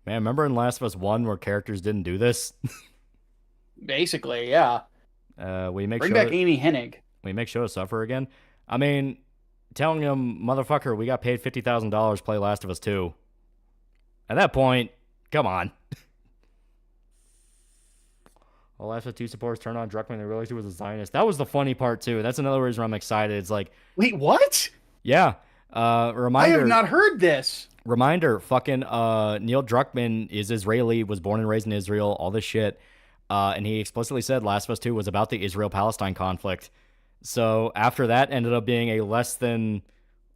man, remember in Last of Us 1 where characters didn't do this? Basically, yeah. Bring back Amy Hennig. We make Show to suffer again. I mean... telling him, motherfucker, we got paid $50,000 to play Last of Us 2. At that point, come on. All Last of Us 2 supporters turned on Druckmann and they realized he was a Zionist. That was the funny part, too. That's another reason I'm excited. It's like... Wait, what? Yeah. Reminder, I have not heard this. Reminder, fucking Neil Druckmann is Israeli, was born and raised in Israel, all this shit. And he explicitly said Last of Us 2 was about the Israel-Palestine conflict. So after that ended up being a less than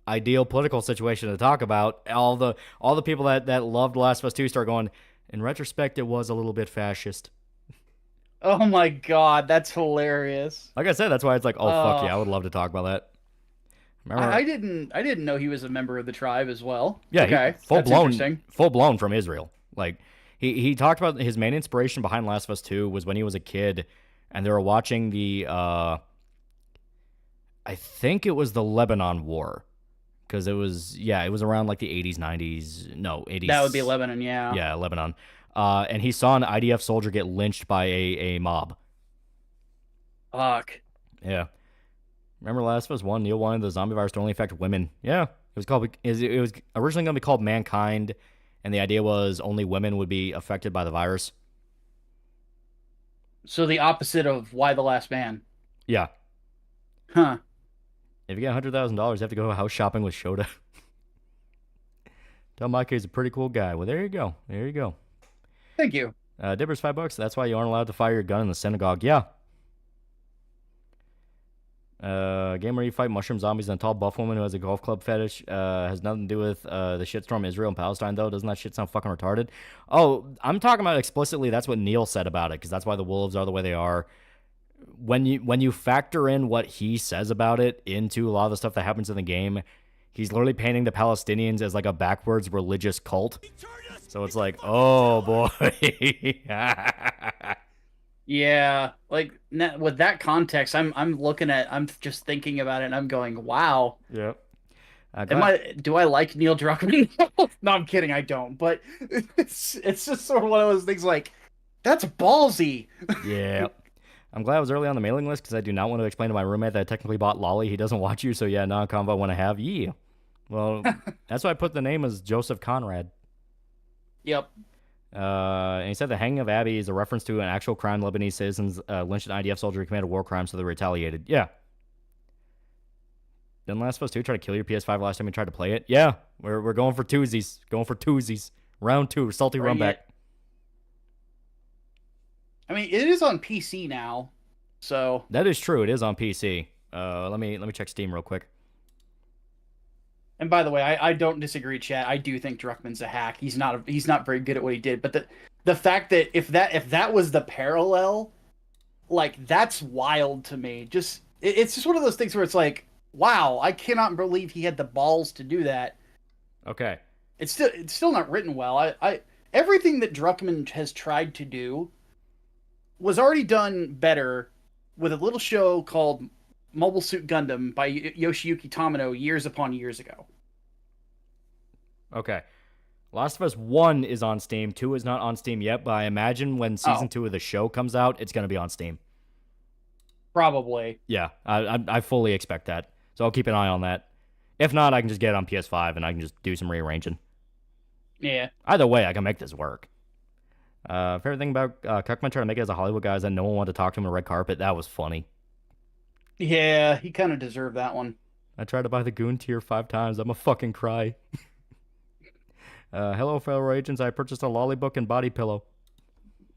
ideal political situation to talk about, all the people that loved Last of Us 2 start going, in retrospect, it was a little bit fascist. Oh my god, that's hilarious. Like I said, that's why it's like, oh fuck yeah, I would love to talk about that. Remember, I didn't know he was a member of the tribe as well. Yeah, okay, full blown from Israel. Like he talked about his main inspiration behind Last of Us 2 was when he was a kid, and they were watching the I think it was the Lebanon War, because it was around like the 80s, 90s, no 80s. That would be Lebanon, yeah. Yeah, Lebanon. And he saw an IDF soldier get lynched by a mob. Fuck. Yeah. Remember Last of Us 1? Neil wanted the zombie virus to only affect women. Yeah. It was originally going to be called Mankind, and the idea was only women would be affected by the virus. So the opposite of Why the Last Man. Yeah. Huh. If you get $100,000, you have to go house shopping with Shota. Tell Mike he's a pretty cool guy. Well, there you go. There you go. Thank you. Dibber's $5. That's why you aren't allowed to fire your gun in the synagogue. Yeah. Game where you fight mushroom zombies and a tall buff woman who has a golf club fetish has nothing to do with the shitstorm Israel and Palestine, though. Doesn't that shit sound fucking retarded? Oh, I'm talking about explicitly that's what Neil said about it, because that's why the wolves are the way they are. When you factor in what he says about it into a lot of the stuff that happens in the game, he's literally painting the Palestinians as like a backwards religious cult. So it's like, oh boy. Yeah, like with that context, I'm just thinking about it, and I'm going, wow. Yep. Do I like Neil Druckmann? No, I'm kidding, I don't. But it's just sort of one of those things like, that's ballsy. Yeah. I'm glad I was early on the mailing list because I do not want to explain to my roommate that I technically bought Lolly. He doesn't watch you, so yeah, non-convo I want to have. Yeah. Well, that's why I put the name as Joseph Conrad. Yep. And he said the hanging of Abby is a reference to an actual crime. Lebanese citizens lynched an IDF soldier who committed a war crime, so they retaliated. Yeah. Didn't Last of Us 2 try to kill your PS5 last time you tried to play it? Yeah. We're going for twosies. Going for twosies. Round 2. Salty run back. I mean, it is on PC now, so... That is true. It is on PC. Let me check Steam real quick. And by the way, I don't disagree, chat. I do think Druckmann's a hack. He's not very good at what he did. But the fact that if that was the parallel, like, that's wild to me. It's just one of those things where it's like, wow, I cannot believe he had the balls to do that. Okay. It's still not written well. Everything that Druckmann has tried to do was already done better with a little show called Mobile Suit Gundam by Yoshiyuki Tamino years upon years ago. Okay. Last of Us 1 is on Steam. 2 is not on Steam yet, but I imagine when Season 2 of the show comes out, it's going to be on Steam. Probably. Yeah, I fully expect that. So I'll keep an eye on that. If not, I can just get it on PS5 and I can just do some rearranging. Yeah. Either way, I can make this work. Favorite thing about Cuckman trying to make it as a Hollywood guy is that no one wanted to talk to him on the red carpet. That was funny. Yeah, he kind of deserved that one. I tried to buy the Goon tier 5 times. I'm a fucking cry. Hello, fellow agents. I purchased a lolly book and body pillow.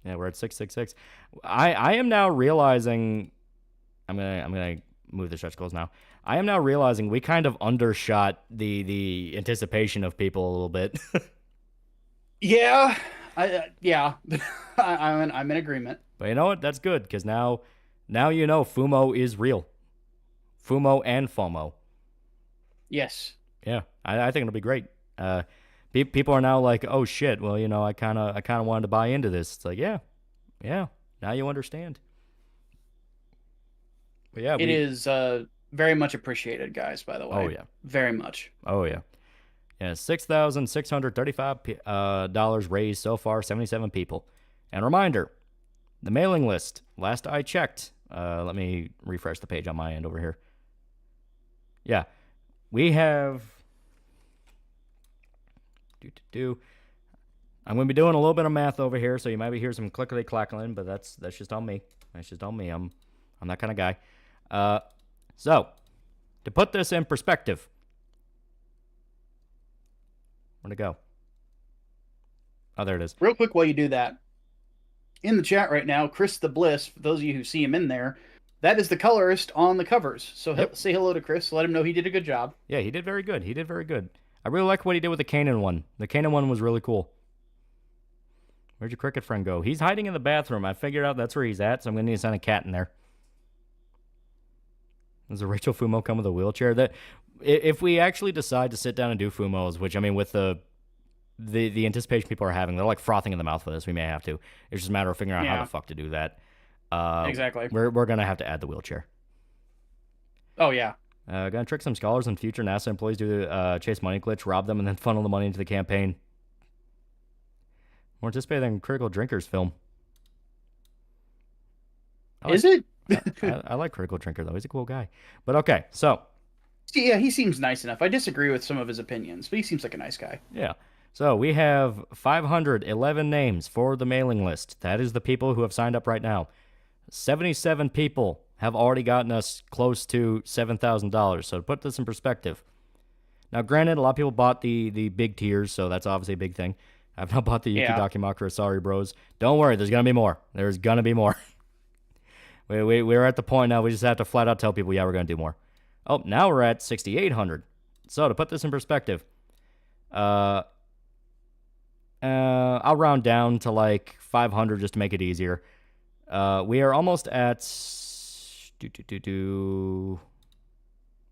Yeah, we're at 666. I am now realizing... I'm gonna move the stretch goals now. I am now realizing we kind of undershot the anticipation of people a little bit. Yeah. I'm in agreement. But you know what? That's good, because now you know FUMO is real. FUMO and FOMO. Yes. Yeah, I think it'll be great. People are now like, oh shit, well, you know, I kind of wanted to buy into this. It's like, yeah, now you understand. But yeah, it is very much appreciated, guys, by the way. Oh yeah. Very much. Oh yeah. Yeah, $6,635 raised so far, 77 people. And reminder, the mailing list, last I checked, let me refresh the page on my end over here. Yeah, we have I'm going to be doing a little bit of math over here, so you might be hearing some clickety clackling, but that's just on me. That's just on me. I'm that kind of guy. So, to put this in perspective, where'd it go? Oh, there it is. Real quick while you do that, in the chat right now, Chris the Bliss, for those of you who see him in there, that is the colorist on the covers. So say hello to Chris. Let him know he did a good job. Yeah, he did very good. He did very good. I really like what he did with the Kanan one. The Kanan one was really cool. Where'd your cricket friend go? He's hiding in the bathroom. I figured out that's where he's at, so I'm going to need to send a cat in there. Does a Rachel Fumo come with a wheelchair? That if we actually decide to sit down and do Fumos, which, I mean, with the anticipation people are having, they're like frothing in the mouth for this. We may have to. It's just a matter of figuring out how the fuck to do that. Exactly. We're going to have to add the wheelchair. Oh, yeah. Going to trick some scholars and future NASA employees, do the chase money glitch, rob them, and then funnel the money into the campaign. More anticipated than Critical Drinkers film. Is it? I like Critical Drinker, though. He's a cool guy. But okay, so. Yeah, he seems nice enough. I disagree with some of his opinions, but he seems like a nice guy. Yeah. So we have 511 names for the mailing list. That is the people who have signed up right now. 77 people have already gotten us close to $7,000. So to put this in perspective. Now, granted, a lot of people bought the big tiers, so that's obviously a big thing. I've not bought the Yuki Dakimakura. Sorry, bros. Don't worry, there's going to be more. There's going to be more. We're at the point now we just have to flat out tell people, yeah, we're going to do more. Oh, now we're at 6,800. So to put this in perspective, I'll round down to like 500 just to make it easier. We are almost at...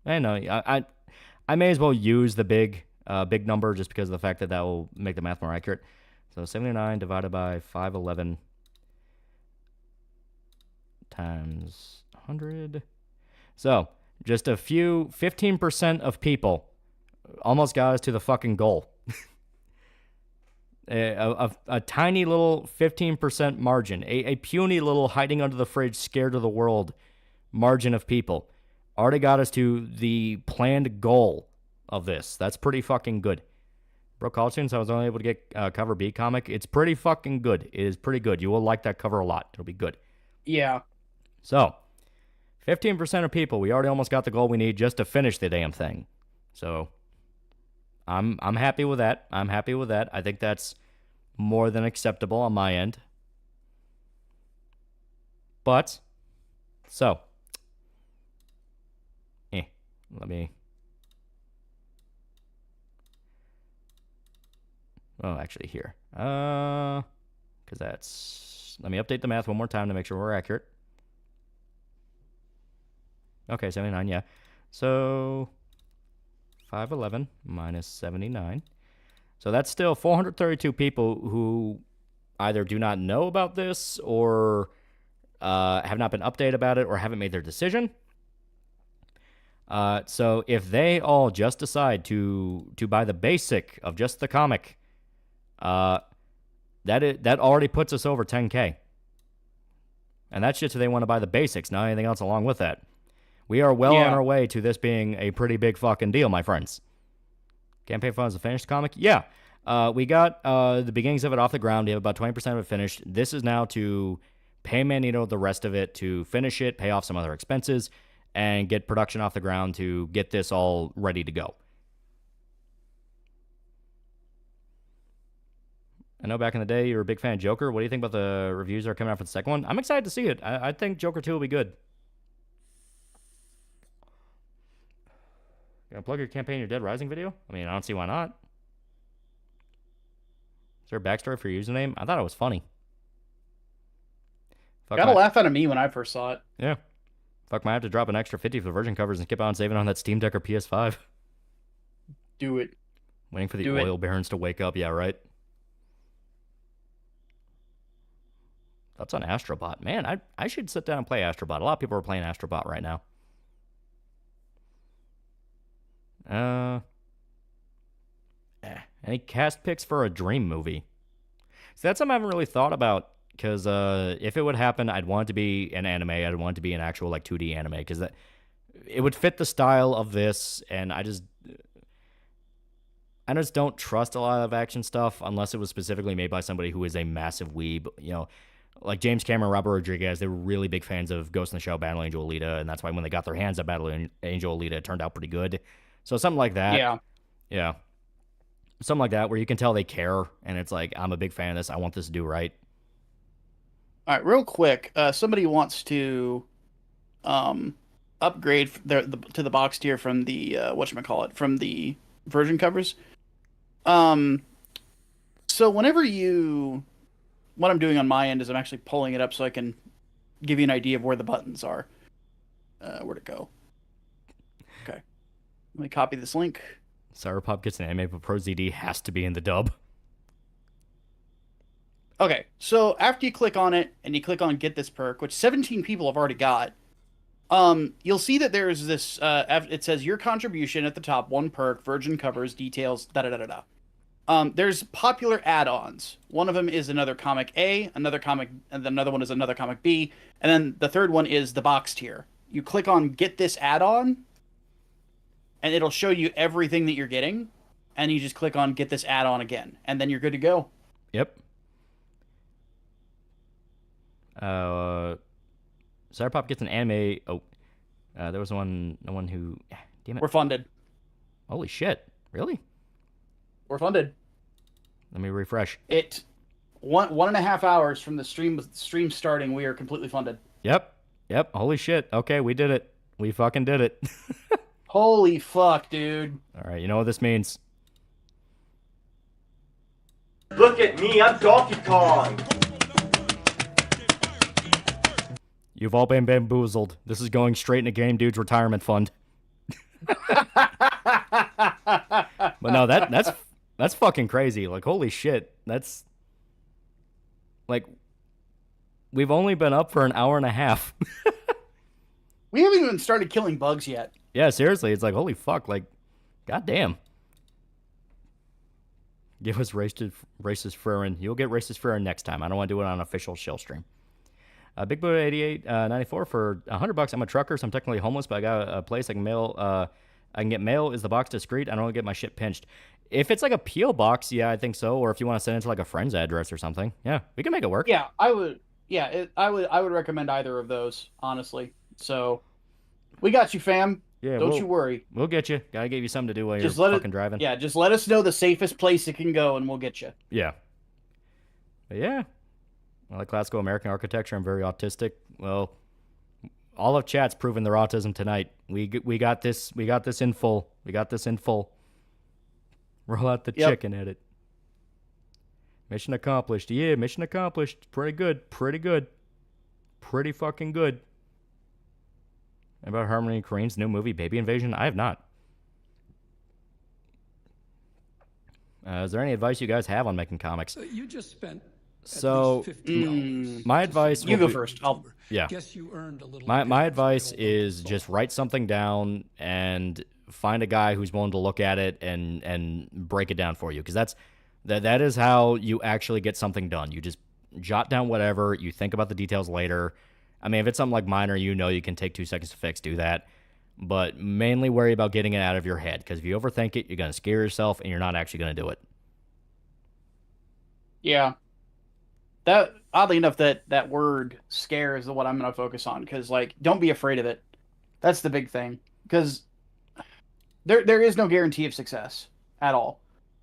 I know. I may as well use the big number just because of the fact that will make the math more accurate. So 79 divided by 511 times 100. So just a few, 15% of people almost got us to the fucking goal. A tiny little 15% margin, a puny little hiding under the fridge, scared of the world margin of people already got us to the planned goal of this. That's pretty fucking good. Bro, college students, I was only able to get cover B comic. It's pretty fucking good. It is pretty good. You will like that cover a lot. It'll be good. Yeah. So, 15% of people, we already almost got the goal we need just to finish the damn thing. So, I'm happy with that. I'm happy with that. I think that's more than acceptable on my end. But, so, let me... Oh, actually here. Because that's... Let me update the math one more time to make sure we're accurate. Okay, 79, yeah. So, 511 minus 79. So that's still 432 people who either do not know about this or have not been updated about it or haven't made their decision. So if they all just decide to buy the basic of just the comic, that already puts us over 10K. And that's just if they want to buy the basics, not anything else along with that. We are well on our way to this being a pretty big fucking deal, my friends. Campaign funds to finish the comic? Yeah. We got the beginnings of it off the ground. We have about 20% of it finished. This is now to pay Manito the rest of it, to finish it, pay off some other expenses, and get production off the ground to get this all ready to go. I know back in the day you were a big fan of Joker. What do you think about the reviews that are coming out for the second one? I'm excited to see it. I think Joker 2 will be good. Gonna plug your campaign your Dead Rising video? I mean, I don't see why not. Is there a backstory for your username? I thought it was funny. Got a laugh out of me when I first saw it. Yeah. Fuck, might have to drop an extra 50 for the virgin covers and keep on saving on that Steam Deck or PS5. Do it. Waiting for the oil barons to wake up. Yeah, right? That's on Astrobot. Man, I should sit down and play Astrobot. A lot of people are playing Astrobot right now. Any cast picks for a Dream movie? So that's something I haven't really thought about, because if it would happen, I'd want it to be an anime. I'd want it to be an actual 2D anime, because it would fit the style of this, and I just don't trust a lot of action stuff unless it was specifically made by somebody who is a massive weeb. You know, like James Cameron, Robert Rodriguez, they were really big fans of Ghost in the Shell, Battle Angel Alita, and that's why when they got their hands on Battle Angel Alita, it turned out pretty good. So something like that. Yeah. Yeah. Something like that where you can tell they care, and it's like, I'm a big fan of this. I want this to do right. All right, real quick. Somebody wants to upgrade to the box tier from the whatchamacallit, from the version covers. So whenever what I'm doing on my end is I'm actually pulling it up so I can give you an idea of where the buttons are. Where'd it go? Okay. Let me copy this link. CYBERP0P gets an anime, but Pro ZD has to be in the dub. Okay, so after you click on it and you click on Get This Perk, which 17 people have already got, you'll see that there's this, it says your contribution at the top, 1 perk, version covers, details, da-da-da-da-da. There's popular add-ons. One of them is another comic A, another comic, and another one is another comic B, and then the third one is the box tier. You click on Get This Add-on, and it'll show you everything that you're getting, and you just click on Get This Add-on again, and then you're good to go. Yep. CYBERP0P gets an anime. Oh, there was one who. Damn it. We're funded. Holy shit! Really? We're funded. Let me refresh. It 1.5 hours from the stream starting. We are completely funded. Yep. Holy shit! Okay, we did it. We fucking did it. Holy fuck, dude! All right, you know what this means. Look at me, I'm Donkey Kong. You've all been bamboozled. This is going straight into Game Dude's retirement fund. But no, that's fucking crazy. Like, holy shit. That's like, we've only been up for an hour and a half. We haven't even started killing bugs yet. Yeah, seriously, it's like, holy fuck, like, goddamn. Give us racist Furin. You'll get racist Furin next time. I don't want to do it on an official shill stream. Big Buddha 8894 for $100. I'm a trucker, so I'm technically homeless, but I got a place I can mail. I can get mail. Is the box discreet? I don't want to get my shit pinched. If it's like a P.O. box, yeah, I think so. Or if you want to send it to like a friend's address or something, yeah, we can make it work. Yeah, I would. Yeah, I would recommend either of those, honestly. So, we got you, fam. Yeah, don't you worry. We'll get you. Gotta give you something to do while you're fucking driving. Yeah, just let us know the safest place it can go, and we'll get you. Yeah. But yeah. I like classical American architecture. I'm very autistic. Well, all of chat's proven their autism tonight. We got this. We got this in full. We got this in full. Roll out the chicken at it. Mission accomplished. Yeah, mission accomplished. Pretty good. Pretty good. Pretty fucking good. About Harmony Korine's new movie, Baby Invasion? I have not. Is there any advice you guys have on making comics? So you just spent So, my advice... You go first. Yeah. Guess you earned a little. My advice is just write something down and find a guy who's willing to look at it and break it down for you. Because that is how you actually get something done. You just jot down whatever. You think about the details later. I mean, if it's something like minor, you can take 2 seconds to fix, do that. But mainly worry about getting it out of your head. Because if you overthink it, you're going to scare yourself and you're not actually going to do it. Yeah. That, oddly enough, that word scare is the one I'm going to focus on. Because, like, don't be afraid of it. That's the big thing. Because there is no guarantee of success at all.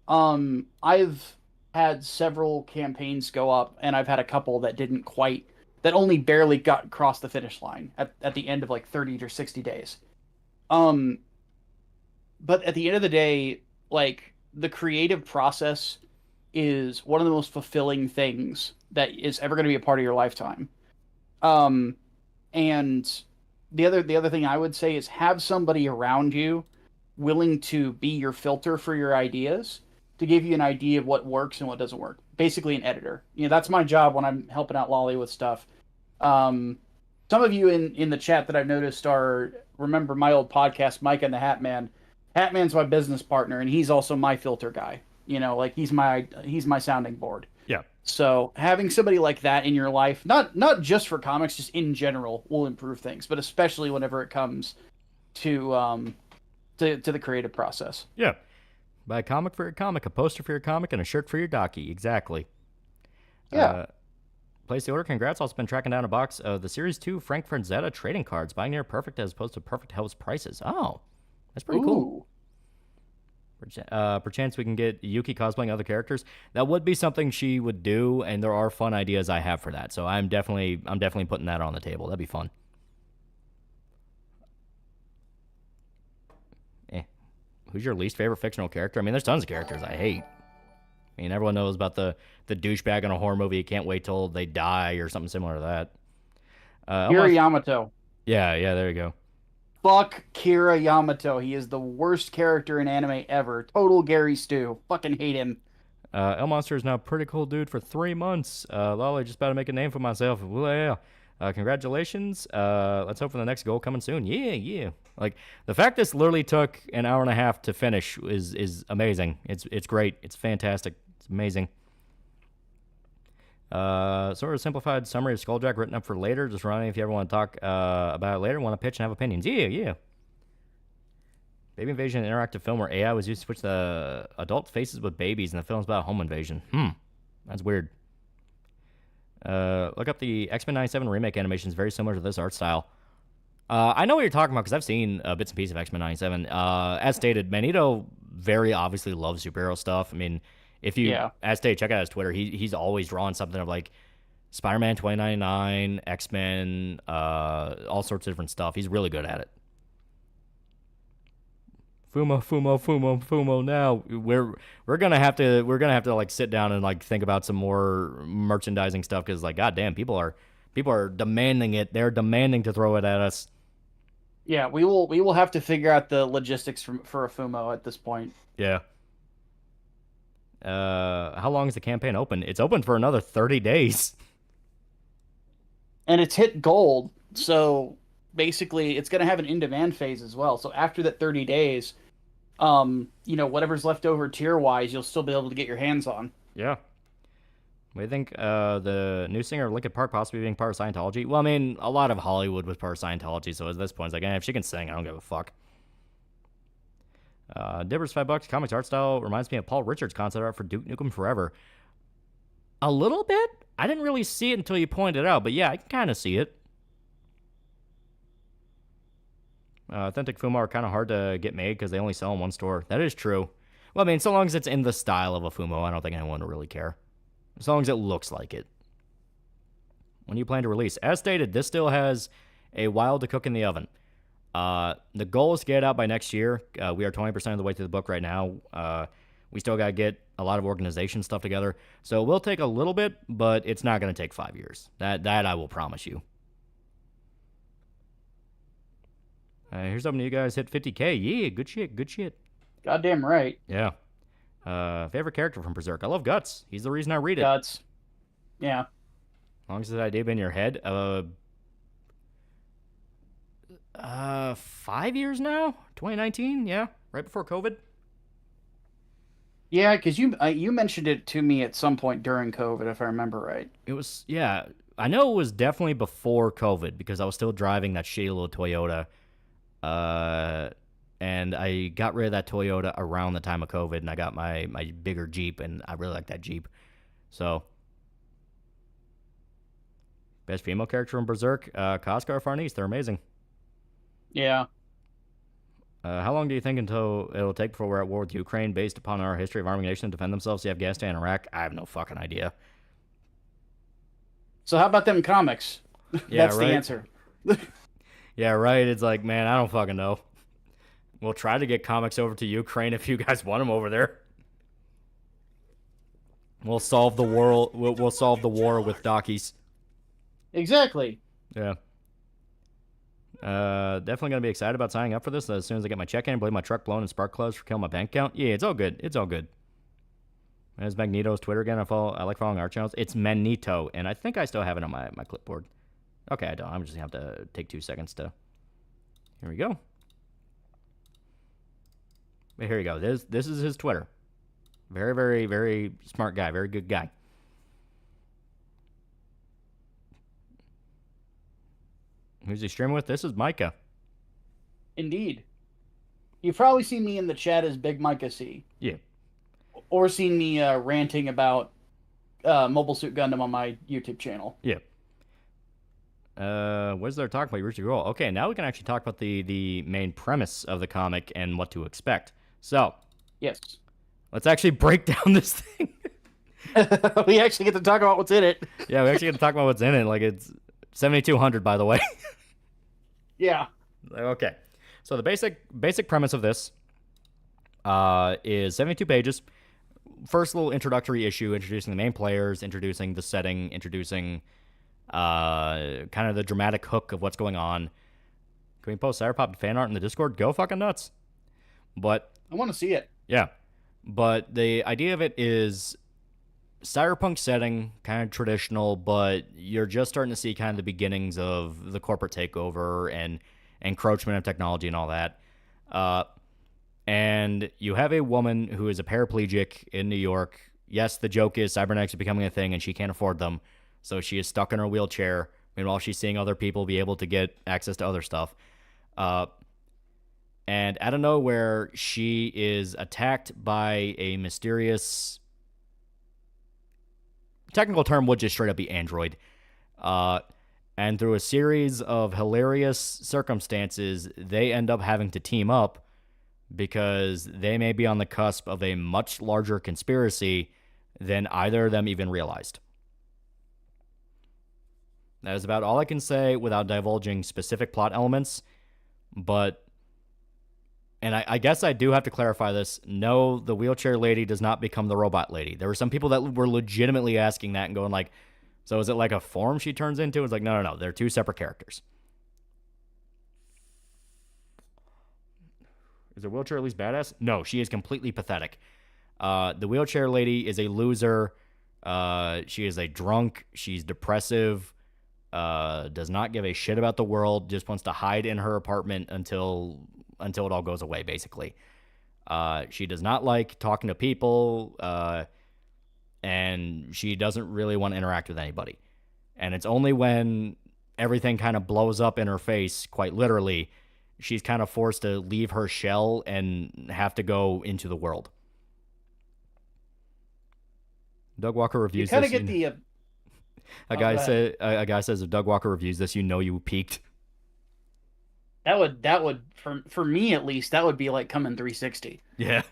I've had several campaigns go up, and I've had a couple that that only barely got across the finish line at the end of like 30 or 60 days. But at the end of the day, like, the creative process is one of the most fulfilling things that is ever going to be a part of your lifetime. And the other thing I would say is have somebody around you willing to be your filter for your ideas, to give you an idea of what works and what doesn't work. Basically an editor. That's my job when I'm helping out Loli with stuff. Some of you in the chat that I've noticed remember my old podcast, Mike and the Hat Man. Hat Man's my business partner, and he's also my filter guy. Like he's my sounding board. Yeah. So having somebody like that in your life, not just for comics, just in general, will improve things. But especially whenever it comes to the creative process. Yeah. Buy a comic for your comic, a poster for your comic, and a shirt for your docky. Exactly. Yeah. Place the order. Congrats. Also been tracking down a box of the Series 2 Frank Franzetta trading cards. Buying near perfect as opposed to perfect house prices. Oh, that's pretty cool. Perchance we can get Yuki cosplaying other characters. That would be something she would do, and there are fun ideas I have for that. So I'm definitely putting that on the table. That'd be fun. Who's your least favorite fictional character? I mean, there's tons of characters I hate. I mean, everyone knows about the douchebag in a horror movie. You can't wait till they die or something similar to that. Kira Yamato. Yeah, there you go. Fuck Kira Yamato. He is the worst character in anime ever. Total Gary Stu. Fucking hate him. El Monster is now a pretty cool dude for 3 months. Lolly, just about to make a name for myself. Well, congratulations. Let's hope for the next goal coming soon. Yeah. Like, the fact this literally took an hour and a half to finish is amazing. It's great. It's fantastic. It's amazing. Sort of simplified summary of Skulljack written up for later. Just running if you ever want to talk about it later, want to pitch and have opinions. Yeah. Baby Invasion, an interactive film where AI was used to switch the adult faces with babies, and the film's about a home invasion. That's weird. Look up the X-Men 97 remake animation. Is very similar to this art style. I know what you're talking about because I've seen bits and pieces of X-Men 97. As stated, Magneto very obviously loves superhero stuff. I mean, if you, as stated, check out his Twitter. He's always drawing something of like Spider-Man 2099, X-Men, all sorts of different stuff. He's really good at it. Fumo. Now we're gonna have to like sit down and like think about some more merchandising stuff because like goddamn, people are demanding it. They're demanding to throw it at us. Yeah, we will have to figure out the logistics for a Fumo at this point. Yeah. How long is the campaign open? It's open for another 30 days. And it's hit gold, so basically it's going to have an in-demand phase as well. So after that 30 days, whatever's left over tier-wise, you'll still be able to get your hands on. Yeah. We think the new singer of Linkin Park possibly being part of Scientology. Well, I mean, a lot of Hollywood was part of Scientology, so at this point, it's like, if she can sing, I don't give a fuck. Dibbers $5. Comics art style reminds me of Paul Richards' concept art for Duke Nukem Forever. A little bit? I didn't really see it until you pointed it out, but yeah, I can kind of see it. Authentic Fuma are kind of hard to get made because they only sell in one store. That is true. Well, I mean, so long as it's in the style of a Fumo, I don't think anyone will really care. As long as it looks like it. When do you plan to release? As stated, this still has a while to cook in the oven. The goal is to get it out by next year. We are 20% of the way through the book right now. We still got to get a lot of organization stuff together. So it will take a little bit, but it's not going to take 5 years. That I will promise you. Here's something you guys hit 50K. Yeah, good shit. Goddamn right. Yeah. Favorite character from Berserk? I love Guts. He's the reason I read it. Guts. Yeah. As long as that idea be in your head. 5 years now? 2019? Yeah. Right before COVID? Yeah, because you mentioned it to me at some point during COVID, if I remember right. It was, yeah. I know it was definitely before COVID because I was still driving that shitty little Toyota. And I got rid of that Toyota around the time of COVID, and I got my bigger Jeep, and I really like that Jeep. So, best female character from Berserk, Casca or Farnese. They're amazing. Yeah. How long do you think until it'll take before we're at war with Ukraine based upon our history of arming nations to defend themselves to Afghanistan and Iraq? I have no fucking idea. So how about them comics? Yeah, That's right? the answer. Yeah, right. It's like, man, I don't fucking know. We'll try to get comics over to Ukraine if you guys want them over there. We'll solve the war. We'll solve the war with Dockies. Exactly. Yeah. Definitely gonna be excited about signing up for this as soon as I get my check in. Believe my truck blown and spark closed for killing my bank account. Yeah, it's all good. It's all good. There's Magneto's Twitter again. I like following our channels. It's Magneto, and I think I still have it on my clipboard. Okay, I don't. I'm just gonna have to take 2 seconds to. Here we go. But here you go. This is his Twitter. Very, very, very smart guy. Very good guy. Who's he streaming with? This is Micah. Indeed. You've probably seen me in the chat as Big Micah C. Yeah. Or seen me ranting about Mobile Suit Gundam on my YouTube channel. Yeah. Where's there talk about Richard Roll? Okay, now we can actually talk about the main premise of the comic and what to expect. So, yes, let's actually break down this thing. We actually get to talk about what's in it. Yeah, we actually get to talk about what's in it. Like, it's 7,200, by the way. Yeah. Okay. So the basic premise of this is 72 pages. First little introductory issue, introducing the main players, introducing the setting, introducing kind of the dramatic hook of what's going on. Can we post CYBERP0P fan art in the Discord? Go fucking nuts. But I want to see it. Yeah. But the idea of it is cyberpunk setting, kind of traditional, but you're just starting to see kind of the beginnings of the corporate takeover and encroachment of technology and all that. And you have a woman who is a paraplegic in New York. Yes, the joke is cybernetics are becoming a thing and she can't afford them. So she is stuck in her wheelchair. Meanwhile, she's seeing other people be able to get access to other stuff. And out of nowhere, she is attacked by a mysterious... Technical term would just straight up be android. And through a series of hilarious circumstances, they end up having to team up because they may be on the cusp of a much larger conspiracy than either of them even realized. That is about all I can say without divulging specific plot elements, but... And I guess I do have to clarify this. No, the wheelchair lady does not become the robot lady. There were some people that were legitimately asking that and going like, so is it like a form she turns into? It's like, no. They're two separate characters. Is the wheelchair at least badass? No, she is completely pathetic. The wheelchair lady is a loser. She is a drunk. She's depressive. Does not give a shit about the world. Just wants to hide in her apartment until it all goes away, basically. She does not like talking to people, and she doesn't really want to interact with anybody. And it's only when everything kind of blows up in her face, quite literally, she's kind of forced to leave her shell and have to go into the world. Doug Walker reviews this. You kind of get a guy says if Doug Walker reviews this, you know you peaked. That would for me at least, that would be like coming 360. Yeah.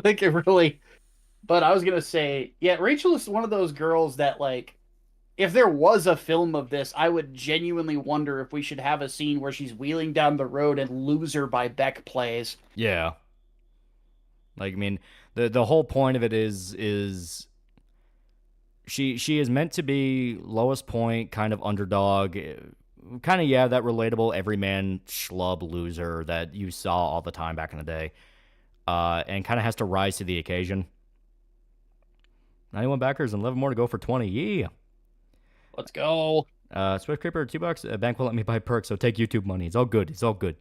Like it really. But I was gonna say, yeah, Rachel is one of those girls that like, if there was a film of this, I would genuinely wonder if we should have a scene where she's wheeling down the road and Loser by Beck plays. Yeah. Like, I mean, the whole point of it is she is meant to be lowest point, kind of underdog, kind of, yeah, that relatable everyman schlub loser that you saw all the time back in the day, and kind of has to rise to the occasion. 91 backers and 11 more to go for 20. Yeah. Let's go. Swift Creeper, $2. Bank will let me buy perks, so take YouTube money. It's all good. It's all good.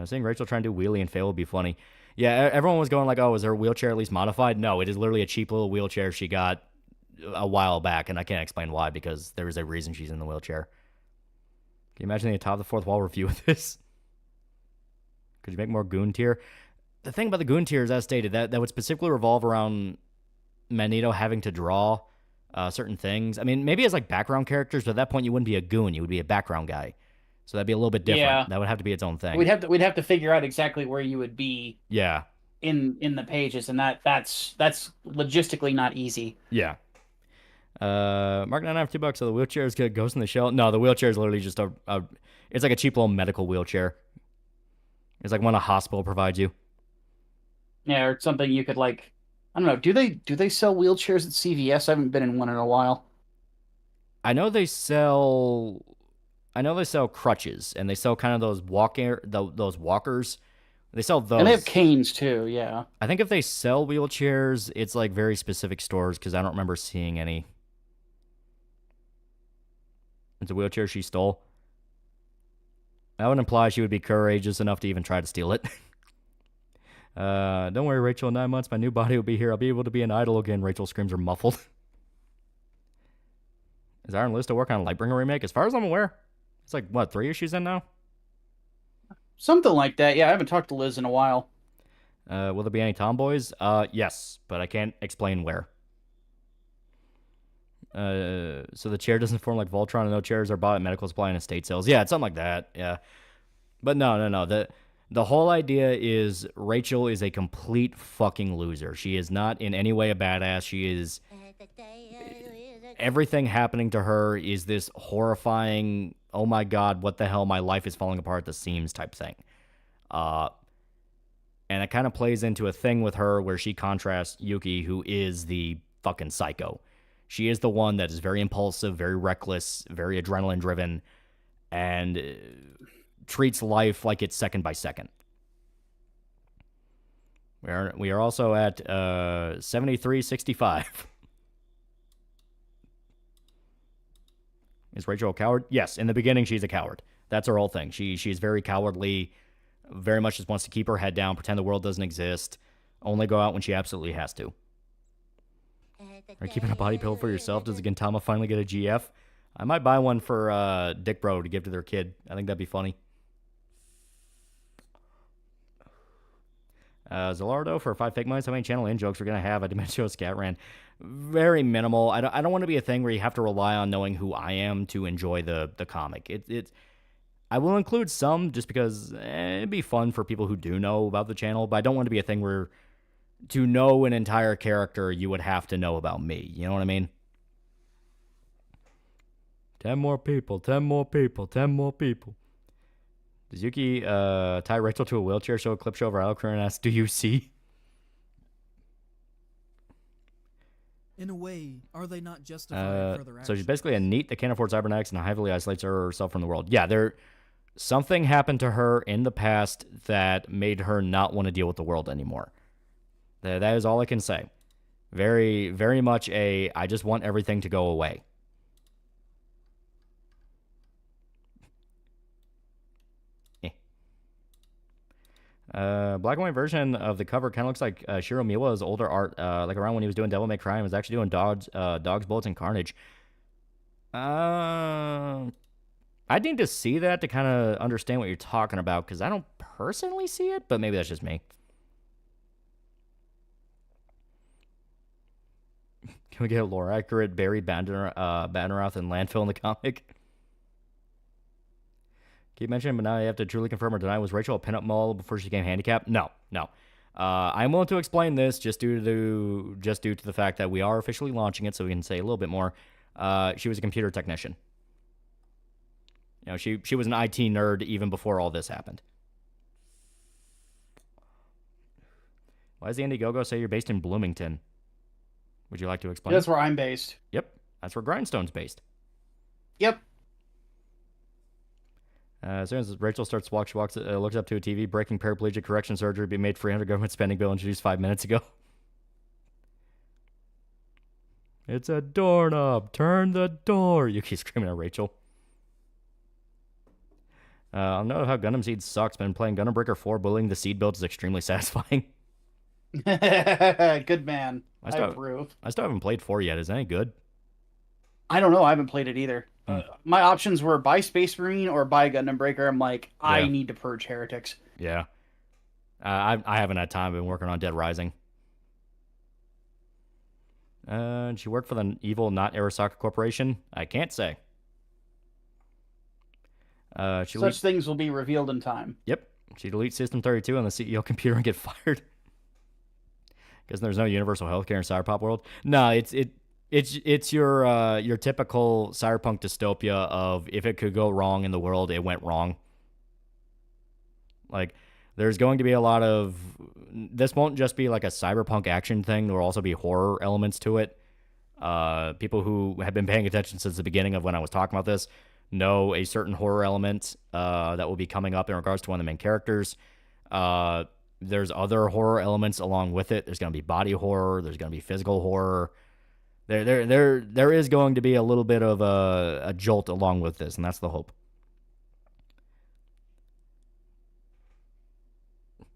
Seeing Rachel try and do wheelie and fail would be funny. Yeah, everyone was going like, oh, is her wheelchair at least modified? No, it is literally a cheap little wheelchair she got a while back, and I can't explain why, because there is a reason she's in the wheelchair. Can you imagine the top of the fourth wall review of this? Could you make more goon tier? The thing about the goon tier is, as stated, that would specifically revolve around Magneto having to draw certain things. I mean, maybe as like background characters, but at that point you wouldn't be a goon, you would be a background guy. So that'd be a little bit different. Yeah. That would have to be its own thing. We'd have to figure out exactly where you would be. Yeah. In the pages, and that's logistically not easy. Yeah. Mark 99 for $2. So the wheelchair is good. Ghost in the Shell. No, the wheelchair is literally just it's like a cheap little medical wheelchair. It's like one a hospital provides you. Yeah, or something you could like. I don't know. Do they sell wheelchairs at CVS? I haven't been in one in a while. I know they sell crutches, and they sell kind of those those walkers. They sell those. And they have canes too, yeah. I think if they sell wheelchairs, it's like very specific stores, because I don't remember seeing any. It's a wheelchair she stole. That would imply she would be courageous enough to even try to steal it. Don't worry, Rachel. In 9 months, my new body will be here. I'll be able to be an idol again. Rachel's screams are muffled. Is Iron List to work on a Lightbringer remake? As far as I'm aware, it's like, what, 3 issues in now? Something like that. Yeah, I haven't talked to Liz in a while. Will there be any tomboys? Yes, but I can't explain where. So the chair doesn't form like Voltron, and no chairs are bought at medical supply and estate sales. Yeah, it's something like that. Yeah, but no. The whole idea is Rachel is a complete fucking loser. She is not in any way a badass. She is. Everything happening to her is this horrifying, oh my god, what the hell, my life is falling apart at the seams type thing. And it kind of plays into a thing with her where she contrasts Yuki, who is the fucking psycho. She is the one that is very impulsive, very reckless, very adrenaline driven, and treats life like it's second by second. We are also at 7365. Is Rachel a coward? Yes, in the beginning she's a coward. That's her whole thing. She's very cowardly, very much just wants to keep her head down, pretend the world doesn't exist, only go out when she absolutely has to. Are you keeping a body pillow for yourself? Does the Gintama finally get a GF? I might buy one for Dick Bro to give to their kid. I think that'd be funny. Zillardo for 5 fake mines. How many channel in jokes we're going to have? I Dimension Scat ran. Very minimal. I don't want to be a thing where you have to rely on knowing who I am to enjoy the comic. I will include some just because it'd be fun for people who do know about the channel, but I don't want to be a thing where to know an entire character, you would have to know about me. You know what I mean? 10 more people, 10 more people, 10 more people. Does Yuki tie Rachel to a wheelchair, show a clip show of her Alcor, and ask, do you see? In a way, are they not justified further action? So she's basically a NEET that can't afford cybernetics and heavily isolates herself from the world. Yeah, something happened to her in the past that made her not want to deal with the world anymore. That is all I can say. Very, very much I just want everything to go away. Black and white version of the cover kind of looks like Shiro Miwa's older art, like around when he was doing Devil May Cry and was actually doing Dogs, Bullets, and Carnage. I need to see that to kind of understand what you're talking about, because I don't personally see it, but maybe that's just me. Can we get a lore accurate Barry Banderoth and landfill in the comic? Keep mentioning, but now you have to truly confirm or deny. Was Rachel a pinup model before she became handicapped? No. I'm willing to explain this just due to the fact that we are officially launching it, so we can say a little bit more. She was a computer technician. You know, she was an IT nerd even before all this happened. Why does the Indiegogo say you're based in Bloomington? Would you like to explain? That's where I'm based. Yep, that's where Grindstone's based. Yep. As soon as Rachel starts to walk, she looks up to a TV. Breaking paraplegic correction surgery be made free under government spending bill introduced 5 minutes ago. It's a doorknob. Turn the door. Yuki's screaming at Rachel. I'll note how Gundam Seed sucks. Been playing Gundam Breaker 4. Bullying the seed build is extremely satisfying. Good man. I approve. I still haven't played 4 yet. Is it any good? I don't know. I haven't played it either. My options were buy Space Marine or buy Gundam Breaker. I'm like, I need to purge heretics. Yeah. I haven't had time. I've been working on Dead Rising. She worked for the evil not Arasaka Corporation? I can't say. Such things will be revealed in time. Yep. She deletes System 32 on the CEO computer and get fired. Because there's no universal healthcare in Cyberpop world. No, it's your typical cyberpunk dystopia of if it could go wrong in the world, it went wrong. Like, there's going to be a lot of... This won't just be like a cyberpunk action thing. There will also be horror elements to it. People who have been paying attention since the beginning of when I was talking about this know a certain horror element that will be coming up in regards to one of the main characters. There's other horror elements along with it. There's going to be body horror. There's going to be physical horror. There is going to be a little bit of a jolt along with this, and that's the hope.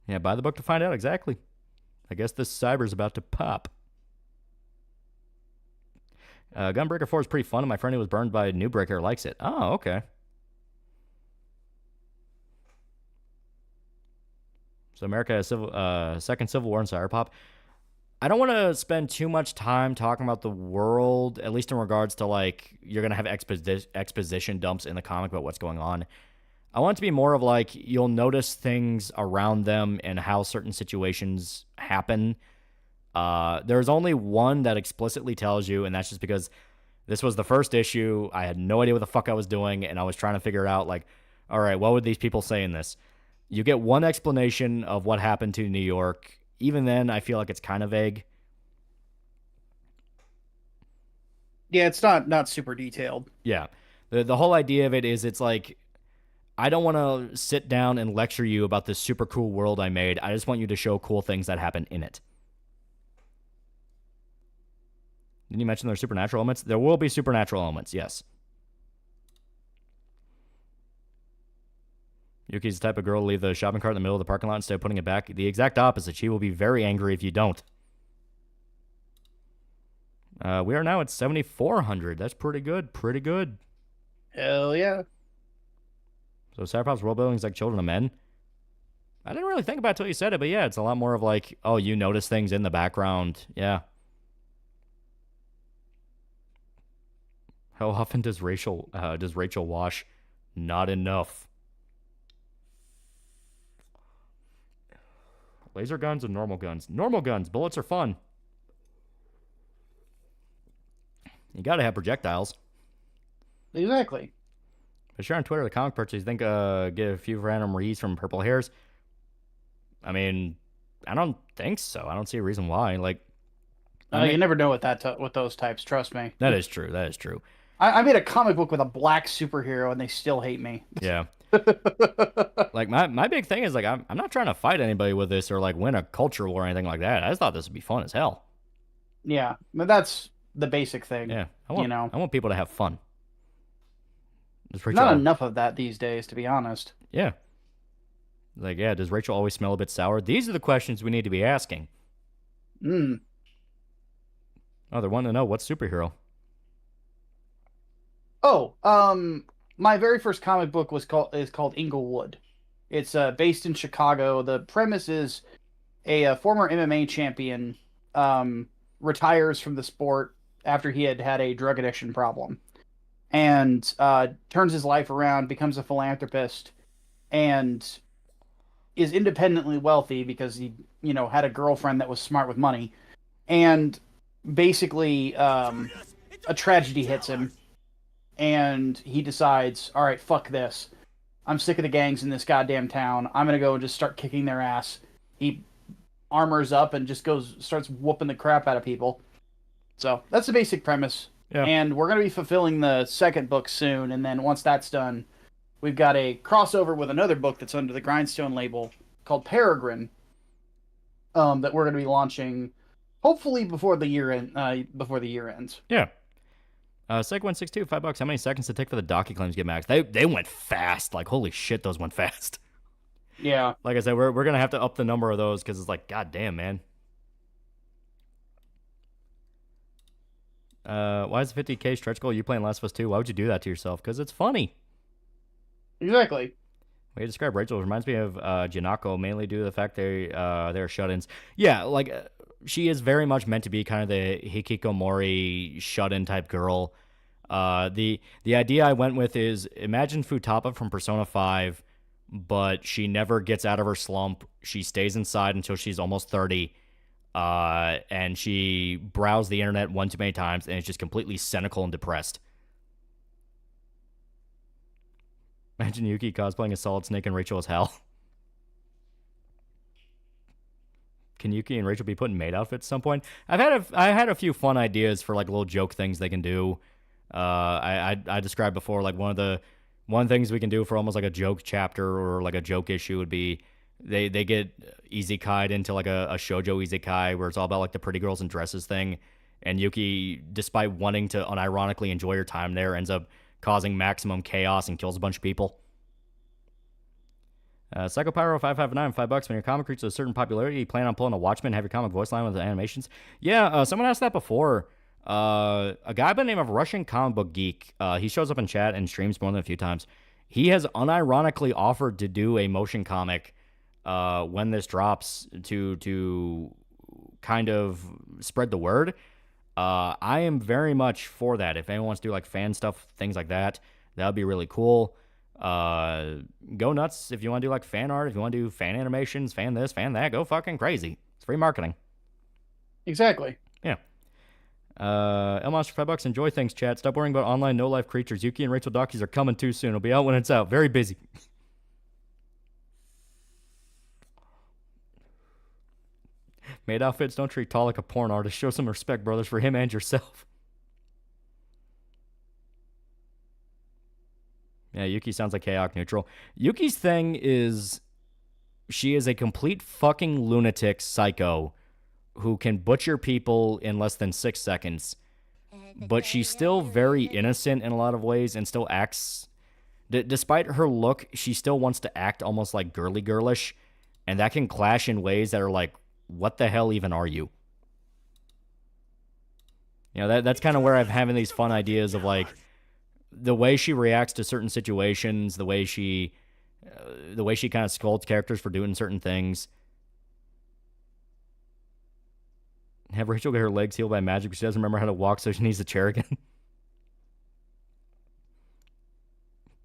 Yeah, buy the book to find out exactly. I guess this cyber's about to pop. Gunbreaker 4 is pretty fun, and my friend who was burned by Newbreaker likes it. Oh, okay. So America has second civil war in CYBERP0P. I don't want to spend too much time talking about the world, at least in regards to, like, you're going to have exposition dumps in the comic about what's going on. I want it to be more of, like, you'll notice things around them and how certain situations happen. There's only one that explicitly tells you, and that's just because this was the first issue. I had no idea what the fuck I was doing, and I was trying to figure it out, like, all right, what would these people say in this? You get one explanation of what happened to New York. Even then, I feel like it's kind of vague. Yeah, it's not super detailed. Yeah. The whole idea of it is it's like, I don't want to sit down and lecture you about this super cool world I made. I just want you to show cool things that happen in it. Didn't you mention there are supernatural elements? There will be supernatural elements, yes. Yuki's the type of girl to leave the shopping cart in the middle of the parking lot instead of putting it back. The exact opposite. She will be very angry if you don't. We are now at 7,400. That's pretty good. Pretty good. Hell yeah. So CYBERP0P's world building is like Children of Men. I didn't really think about it until you said it, but yeah, it's a lot more of like, oh, you notice things in the background. Yeah. How often does Rachel wash? Not enough. Laser guns and normal guns. Normal guns. Bullets are fun. You gotta have projectiles. Exactly. But share on Twitter the comic purchase. You think get a few random reads from Purple Hairs? I mean, I don't think so. I don't see a reason why. Like, you never know with those types. Trust me. That is true. That is true. I made a comic book with a black superhero, and they still hate me. Yeah. Like my big thing is like I'm not trying to fight anybody with this or like win a culture war or anything like that. I just thought this would be fun as hell. Yeah, but that's the basic thing. Yeah, I want people to have fun. Not enough of that these days, to be honest. Yeah. Like, yeah, does Rachel always smell a bit sour? These are the questions we need to be asking. Oh, they're wanting to know what superhero. Oh, my very first comic book is called Inglewood. It's based in Chicago. The premise is a former MMA champion retires from the sport after he had a drug addiction problem, and turns his life around, becomes a philanthropist, and is independently wealthy because he, had a girlfriend that was smart with money, and basically a tragedy hits him. And he decides, all right, fuck this. I'm sick of the gangs in this goddamn town. I'm going to go and just start kicking their ass. He armors up and just starts whooping the crap out of people. So that's the basic premise. Yeah. And we're going to be fulfilling the second book soon. And then once that's done, we've got a crossover with another book that's under the Grindstone label called Peregrine that we're going to be launching hopefully before the year ends. Yeah. Seg162, $5. How many seconds to take for the docky claims to get maxed? They went fast. Like, holy shit, those went fast. Yeah. Like I said, we're going to have to up the number of those because it's like, god damn, man. Why is the 50K stretch goal? You playing Last of Us 2? Why would you do that to yourself? Because it's funny. Exactly. Way to describe Rachel reminds me of Janako, mainly due to the fact they're shut-ins. Yeah, like... she is very much meant to be kind of the hikikomori shut-in type girl. The idea I went with is imagine Futaba from Persona 5, but she never gets out of her slump. She stays inside until she's almost 30, and she browsed the internet one too many times, and is just completely cynical and depressed. Imagine Yuki cosplaying a Solid Snake and Rachel as Hell. Can Yuki and Rachel be put in maid outfits at some point? I had a few fun ideas for like little joke things they can do. I described before like one things we can do for almost like a joke chapter or like a joke issue would be they get isekai'd into like a shoujo isekai where it's all about like the pretty girls in dresses thing, and Yuki, despite wanting to unironically enjoy her time there, ends up causing maximum chaos and kills a bunch of people. Psychopyro559, $5. When your comic reaches a certain popularity, you plan on pulling a Watchmen, have your comic voice line with the animations? Yeah, someone asked that before. A guy by the name of Russian Comic Book Geek, he shows up in chat and streams more than a few times. He has unironically offered to do a motion comic when this drops to kind of spread the word. I am very much for that. If anyone wants to do like fan stuff, things like that, that would be really cool. Go nuts if you want to do like fan art, if you want to do fan animations, fan this, fan that, go fucking crazy. It's free marketing. Exactly. Yeah. Elmonster for $5. Enjoy things, chat. Stop worrying about online no-life creatures. Yuki and Rachel Dockies are coming too soon. It'll be out when it's out. Very busy. Made outfits don't treat Tall like a porn artist. Show some respect, brothers, for him and yourself. Yeah, Yuki sounds like chaotic neutral. Yuki's thing is she is a complete fucking lunatic psycho who can butcher people in less than 6 seconds. But she's still very innocent in a lot of ways and still acts... despite her look, she still wants to act almost like girly-girlish. And that can clash in ways that are like, what the hell even are you? You know, that's kind of where I'm having these fun ideas of like, the way she reacts to certain situations, the way she kind of scolds characters for doing certain things. Have Rachel get her legs healed by magic, but she doesn't remember how to walk, so she needs a chair again.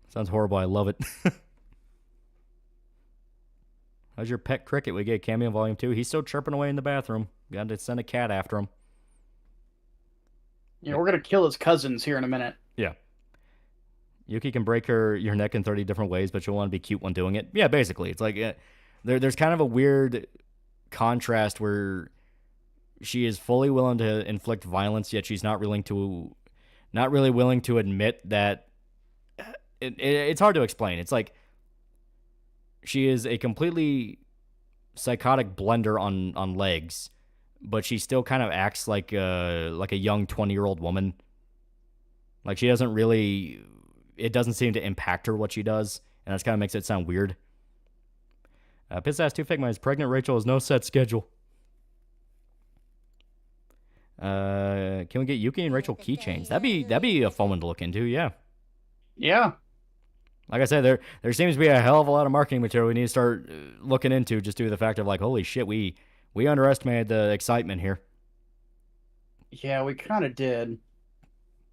Sounds horrible. I love it. How's your pet cricket? We get Cameo Volume 2. He's still chirping away in the bathroom. Got to send a cat after him. Yeah, we're going to kill his cousins here in a minute. Yeah. Yuki can break your neck in 30 different ways, but you'll want to be cute when doing it. Yeah, basically. It's like there's kind of a weird contrast where she is fully willing to inflict violence, yet she's not really willing to admit that it's hard to explain. It's like she is a completely psychotic blender on legs, but she still kind of acts like a young 20-year-old woman. Like she doesn't really... It doesn't seem to impact her what she does, and that kind of makes it sound weird. Piss ass 2 Figma is pregnant. Rachel has no set schedule. Can we get Yuki and Rachel keychains? That'd be a fun one to look into. Yeah. Yeah. Like I said, there seems to be a hell of a lot of marketing material we need to start looking into, just due to the fact of like, holy shit, we underestimated the excitement here. Yeah, we kind of did.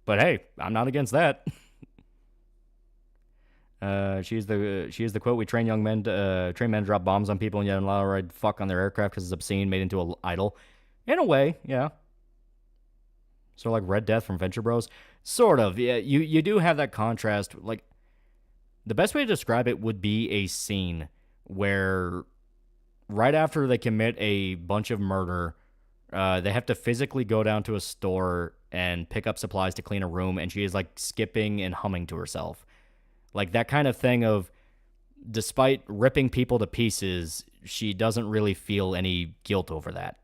But hey, I'm not against that. She's the quote, we train men to drop bombs on people and yet allow her to fuck on their aircraft because it's obscene, made into an idol. In a way, yeah. Sort of like Red Death from Venture Bros. Sort of, yeah. You do have that contrast. Like, the best way to describe it would be a scene where right after they commit a bunch of murder, they have to physically go down to a store and pick up supplies to clean a room, and she is like skipping and humming to herself. Like that kind of thing of, despite ripping people to pieces, she doesn't really feel any guilt over that.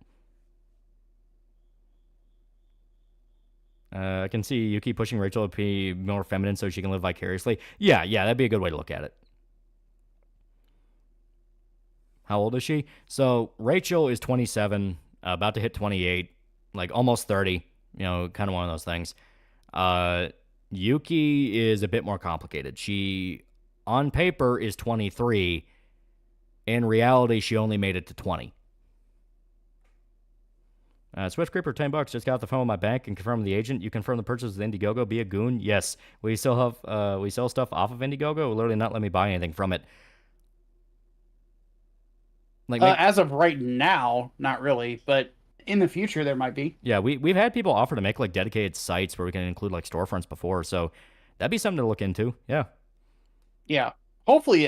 I can see Yuki pushing Rachel to be more feminine so she can live vicariously. Yeah, that'd be a good way to look at it. How old is she? So Rachel is 27, about to hit 28, like almost 30, you know, kind of one of those things. Yuki is a bit more complicated. She, on paper, is 23. In reality, she only made it to 20. Swift Creeper, $10. Just got off the phone with my bank and confirmed the agent. You confirm the purchase with Indiegogo. Be a goon. Yes, we still have we sell stuff off of Indiegogo. Literally not let me buy anything from it. Like as of right now, not really, but in the future there might be. Yeah, we've had people offer to make like dedicated sites where we can include like storefronts before, so that'd be something to look into. Yeah. Yeah. Hopefully,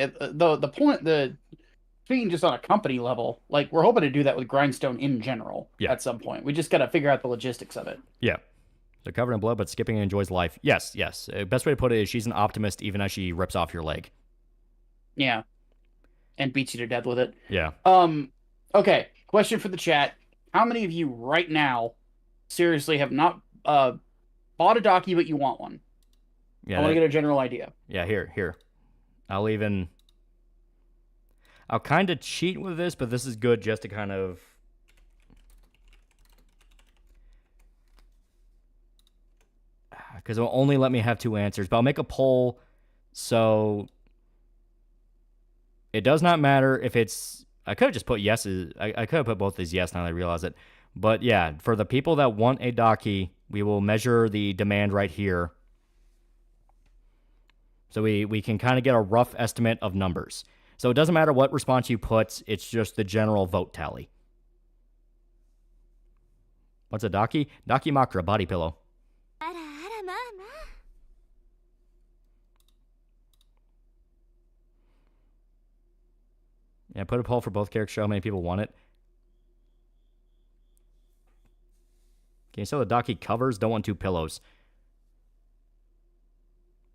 speaking just on a company level, like we're hoping to do that with Grindstone in general at some point. We just got to figure out the logistics of it. Yeah. They're covered in blood, but skipping and enjoys life. Yes. Best way to put it is she's an optimist even as she rips off your leg. Yeah. And beats you to death with it. Yeah. Okay. Question for the chat. How many of you right now seriously have not bought a Docky, but you want one? Yeah. I want to get a general idea. Yeah, here. I'll kind of cheat with this, but this is good just to kind of... Because it'll only let me have 2 answers. But I'll make a poll, so... It does not matter if it's I could have just put yeses. I could have put both these yes now that I realize it. But yeah, for the people that want a Daki, we will measure the demand right here. So we can kind of get a rough estimate of numbers. So it doesn't matter what response you put, it's just the general vote tally. What's a Daki? Daki Makra, body pillow. Yeah, put a poll for both characters, show how many people want it. Can you sell the Daki covers? Don't want 2 pillows.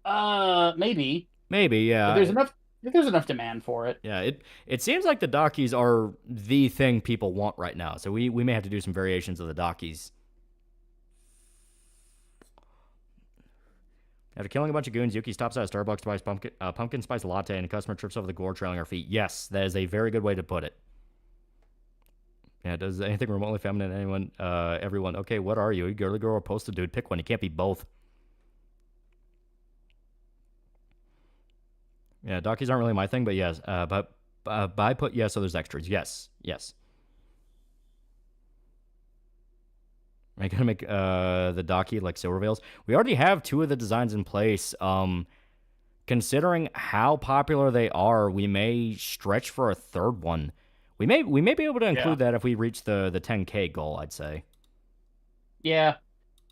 Maybe. Maybe, yeah. If there's enough demand for it. Yeah, it seems like the Dakis are the thing people want right now. So we may have to do some variations of the Dakis. After killing a bunch of goons, Yuki stops at a Starbucks to buy pumpkin spice latte, and a customer trips over the gore trailing her feet. Yes, that is a very good way to put it. Yeah, does anything remotely feminine anyone, everyone? Okay, what are you? A girly girl or postal dude? Pick one. You can't be both. Yeah, Dakis aren't really my thing, but yes. But I put yes, so there's extras. Yes, yes. Am I gonna make the Daki like silver veils? We already have 2 of the designs in place. Considering how popular they are, we may stretch for a 3rd one. We may be able to include that if we reach the 10K goal, I'd say. Yeah.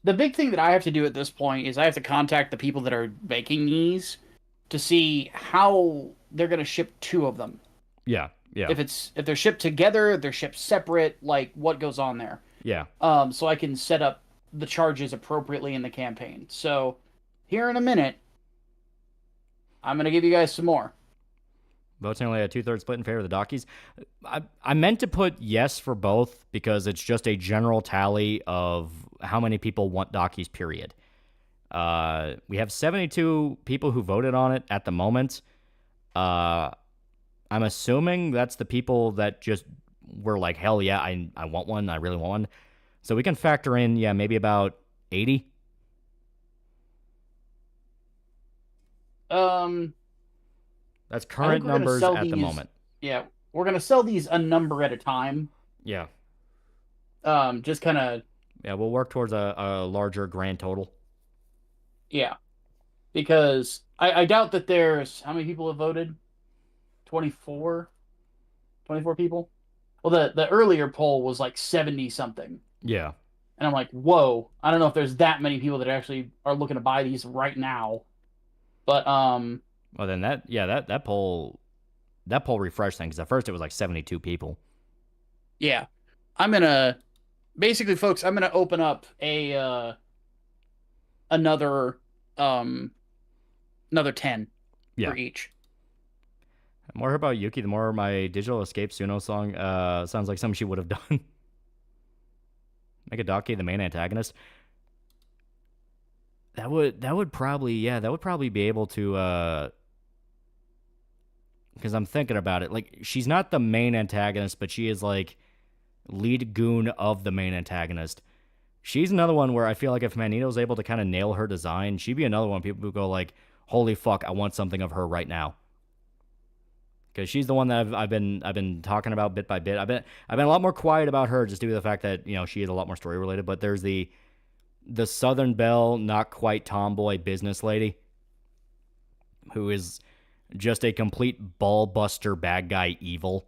The big thing that I have to do at this point is I have to contact the people that are making these to see how they're going to ship 2 of them. Yeah, yeah. If they're shipped together, they're shipped separate, like what goes on there. Yeah. So I can set up the charges appropriately in the campaign. So here in a minute, I'm going to give you guys some more. Votes only a 2/3 split in favor of the Dakis. I meant to put yes for both because it's just a general tally of how many people want Dakis, period. We have 72 people who voted on it at the moment. I'm assuming that's the people that just were like, hell yeah, I want one. I really want one. So we can factor in, yeah, maybe about 80. That's current numbers at the moment. Yeah, we're going to sell these a number at a time. Yeah. Just kind of... Yeah, we'll work towards a larger grand total. Yeah. Because I doubt that there's... How many people have voted? 24? 24 people? Well, the earlier poll was like 70-something. Yeah. And I'm like, whoa. I don't know if there's that many people that actually are looking to buy these right now. But, Well, then that poll refreshed things. At first, it was like 72 people. Yeah. I'm going to... Basically, folks, I'm going to open up another 10 for each. The more about Yuki, the more my Digital Escape Suno song sounds like something she would have done. Make a Daki the main antagonist. That would probably be able to, because I'm thinking about it. Like, she's not the main antagonist, but she is like lead goon of the main antagonist. She's another one where I feel like if Magneto's able to kind of nail her design, she'd be another one people who go like, holy fuck, I want something of her right now. Because she's the one that I've been talking about bit by bit. I've been a lot more quiet about her just due to the fact that, you know, she is a lot more story related. But there's the Southern Belle, not quite tomboy business lady, who is just a complete ball buster bad guy evil.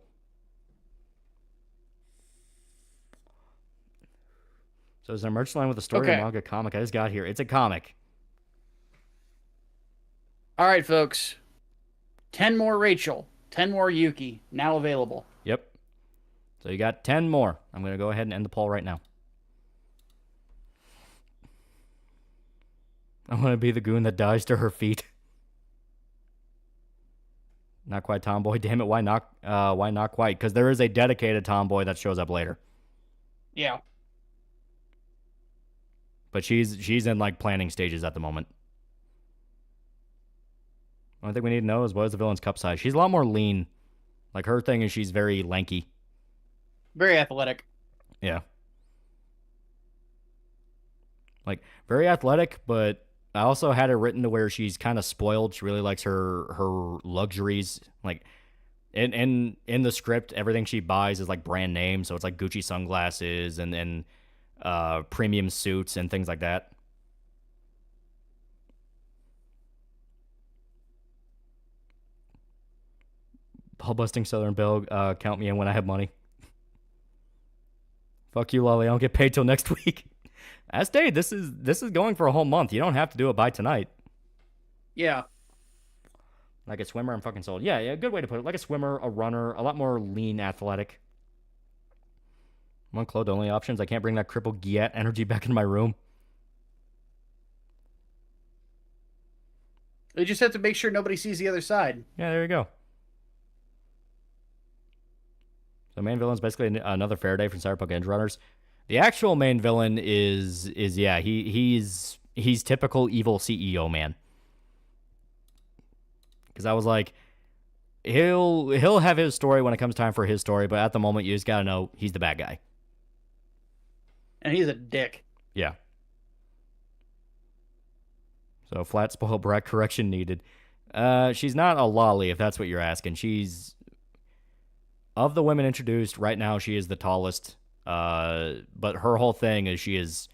So there's a merch line with a story or manga comic I just got here. It's a comic. All right, folks. 10 more Rachel. 10 more Yuki. Now available. Yep. So you got 10 more. I'm going to go ahead and end the poll right now. I want to be the goon that dies to her feet. Not quite tomboy. Damn it, why not quite? Because there is a dedicated tomboy that shows up later. Yeah. But she's in like planning stages at the moment. One thing we need to know is what is the villain's cup size. She's a lot more lean. Like her thing is she's very lanky. Very athletic. Yeah. Like very athletic, but I also had it written to where she's kind of spoiled. She really likes her luxuries. Like in the script, everything she buys is like brand name, so it's like Gucci sunglasses and premium suits and things like that. Ball busting Southern Belle, count me in when I have money. Fuck you, Lolly. I don't get paid till next week. As stated, this is going for a whole month. You don't have to do it by tonight. Yeah. Like a swimmer, I'm fucking sold. Yeah, good way to put it. Like a swimmer, a runner, a lot more lean, athletic. One clothed only options. I can't bring that crippled Giat energy back into my room. You just have to make sure nobody sees the other side. Yeah, there you go. So main villain's basically another Faraday from Cyberpunk Edge Runners. The actual main villain is he's typical evil CEO man. Because I was like, he'll have his story when it comes time for his story, but at the moment you just gotta know he's the bad guy. And he's a dick. Yeah. So flat spoiled brat correction needed. She's not a lolly, if that's what you're asking. She's of the women introduced right now. She is the tallest. But her whole thing is she is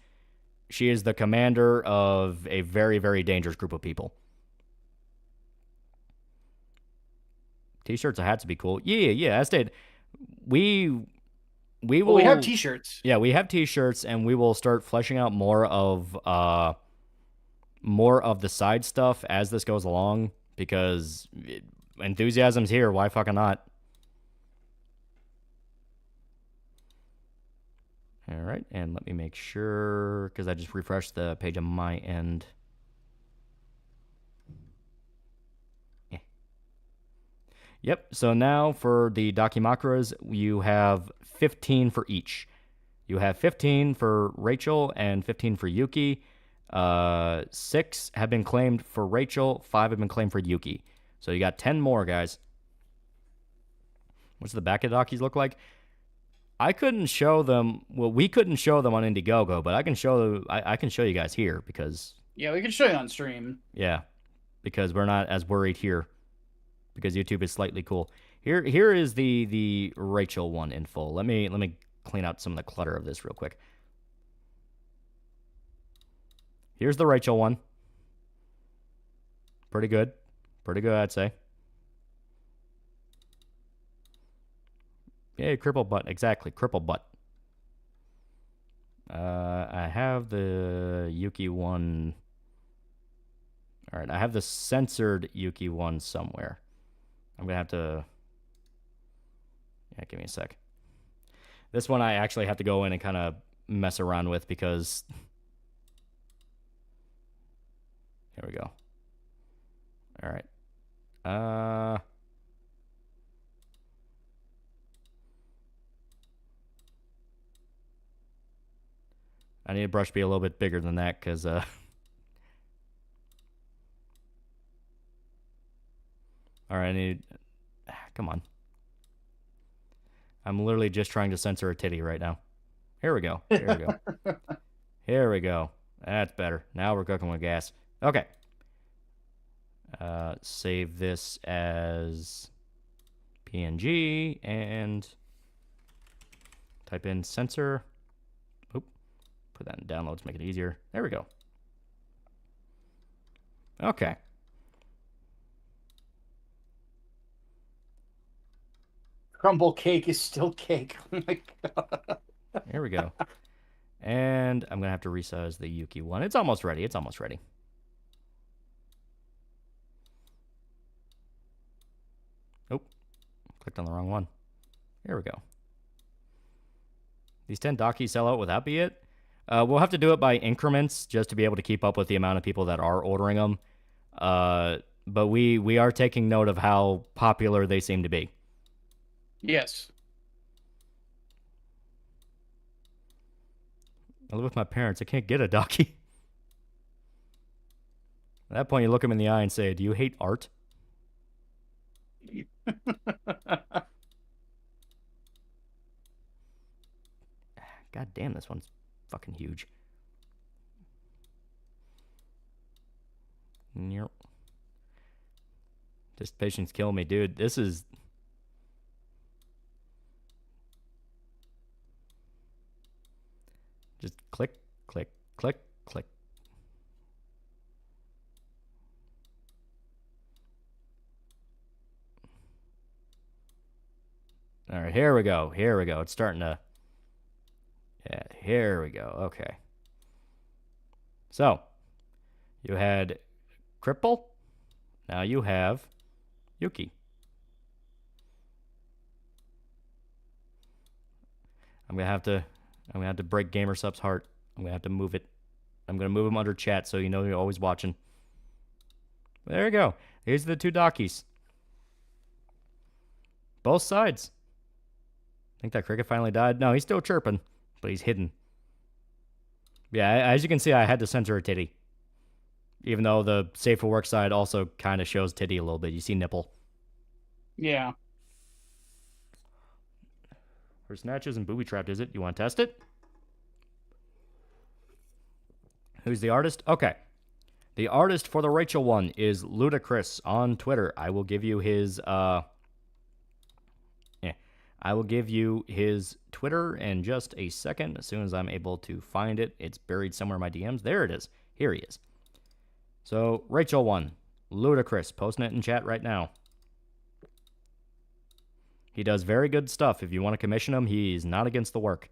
the commander of a very, very dangerous group of people. T-shirts and hats would be cool. Yeah. I stated we will. Well, we have T-shirts. Yeah, we have T-shirts, and we will start fleshing out more of the side stuff as this goes along, because enthusiasm's here. Why fucking not? All right, and let me make sure, because I just refreshed the page on my end. Yep, so now for the Dakimakuras, you have 15 for each. You have 15 for Rachel and 15 for Yuki. 6 have been claimed for Rachel, 5 have been claimed for Yuki. So you got 10 more, guys. What's the back of the Dakis look like? I couldn't show them, well, we couldn't show them on Indiegogo, but I can show you guys here, because... Yeah, we can show you on stream. Yeah, because we're not as worried here. Because YouTube is slightly cool. Here is the Rachel one in full. Let me clean out some of the clutter of this real quick. Here's the Rachel one. Pretty good, I'd say. Yeah, crippled butt, exactly, crippled butt. I have the Yuki one. All right, I have the censored Yuki one somewhere. I'm going to have to... Yeah, give me a sec. This one I actually have to go in and kind of mess around with, because... Here we go. All right. I need a brush to be a little bit bigger than that, because... All right, I need... Come on. I'm literally just trying to censor a titty right now. Here we go. Here we go. That's better. Now we're cooking with gas. Okay. Save this as PNG and type in censor. Oop. Put that in downloads, make it easier. There we go. Okay. Crumble cake is still cake. Oh my god. Here we go. And I'm going to have to resize the Yuki one. It's almost ready. Nope. Clicked on the wrong one. Here we go. These 10 Dakis sell out without be it. We'll have to do it by increments just to be able to keep up with the amount of people that are ordering them. But we are taking note of how popular they seem to be. Yes. I live with my parents. I can't get a Daki. At that point, you look them in the eye and say, "Do you hate art?" God damn, this one's fucking huge. Yep. Just patience kill me, dude. This is Click, click, click, click. All right, here we go. Here we go. It's starting to... Yeah, here we go. Okay. So, you had Cripple. Now you have Yuki. I'm gonna have to break GamerSup's heart. I'm gonna have to move it. I'm gonna move him under chat so you know you're always watching. There you go. Here's the two Dockies. Both sides. I think that cricket finally died. No, he's still chirping, but he's hidden. Yeah, as you can see, I had to censor a titty. Even though the safe for work side also kind of shows titty a little bit. You see nipple. Yeah. Her snatches and booby trapped, is it? You want to test it? Who's the artist? Okay. The artist for the Rachel one is Ludacris on Twitter. I will give you his I will give you his Twitter in just a second. As soon as I'm able to find it. It's buried somewhere in my DMs. There it is. Here he is. So, Rachel 1. Ludacris. Posting it in chat right now. He does very good stuff. If you want to commission him, he's not against the work.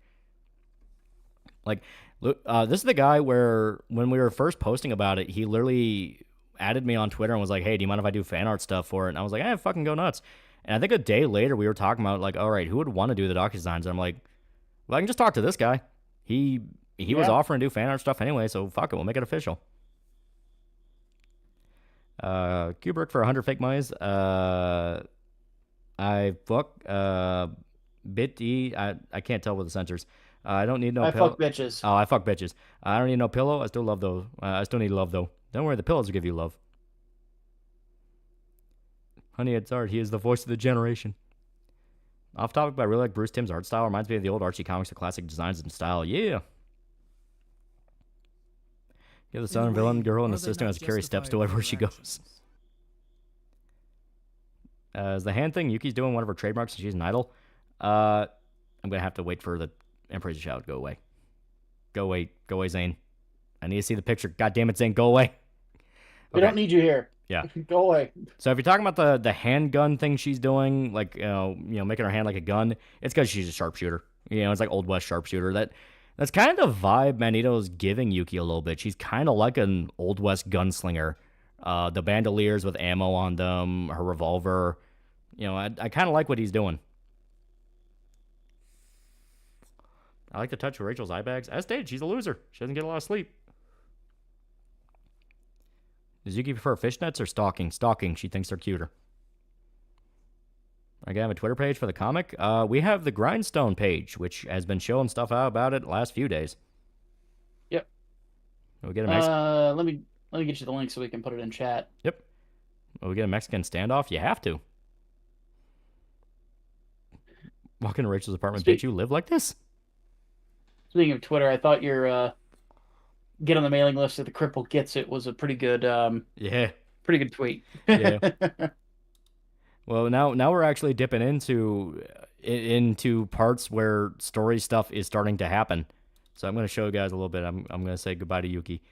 Like, this is the guy where, when we were first posting about it, he literally added me on Twitter and was like, hey, do you mind if I do fan art stuff for it? And I was like, fucking go nuts. And I think a day later, we were talking about, like, all right, who would want to do the doc designs? And I'm like, well, I can just talk to this guy. He was offering to do fan art stuff anyway, so fuck it, we'll make it official. Kubrick for 100 fake monies. I can't tell with the censors. I don't need no pillow. I fuck bitches. Oh, I fuck bitches. I don't need no pillow. I still love those. I still need love, though. Don't worry, the pillows will give you love. Honey, it's art. He is the voice of the generation. Off topic, but I really like Bruce Timm's art style. Reminds me of the old Archie comics, the classic designs and style. Yeah. Give the southern villain girl an assistant has to carry steps to wherever she goes. Is the hand thing Yuki's doing one of her trademarks and she's an idol? I'm going to have to wait for the Emperor's shout. Go away. Go away. Go away, Zane. I need to see the picture. God damn it, Zane. Go away. We don't need you here. Yeah. Go away. So if you're talking about the handgun thing she's doing, like, you know, making her hand like a gun, it's because she's a sharpshooter. You know, it's like Old West sharpshooter. That's kind of the vibe Magneto's giving Yuki a little bit. She's kind of like an Old West gunslinger. The bandoliers with ammo on them, her revolver. You know, I kind of like what he's doing. I like the touch of Rachel's eye bags. As stated, she's a loser. She doesn't get a lot of sleep. Does Yuki prefer fishnets or stalking? Stalking. She thinks they're cuter. I have a Twitter page for the comic. We have the Grindstone page, which has been showing stuff out about it the last few days. Yep. We'll get a let me get you the link so we can put it in chat. Yep. Will we get a Mexican standoff? You have to. Walk into Rachel's apartment. Bitch, you live like this? Speaking of Twitter, I thought your get on the mailing list if the cripple gets it was a pretty good pretty good tweet. Yeah. Well, now we're actually dipping into parts where story stuff is starting to happen. So I'm going to show you guys a little bit. I'm going to say goodbye to Yuki.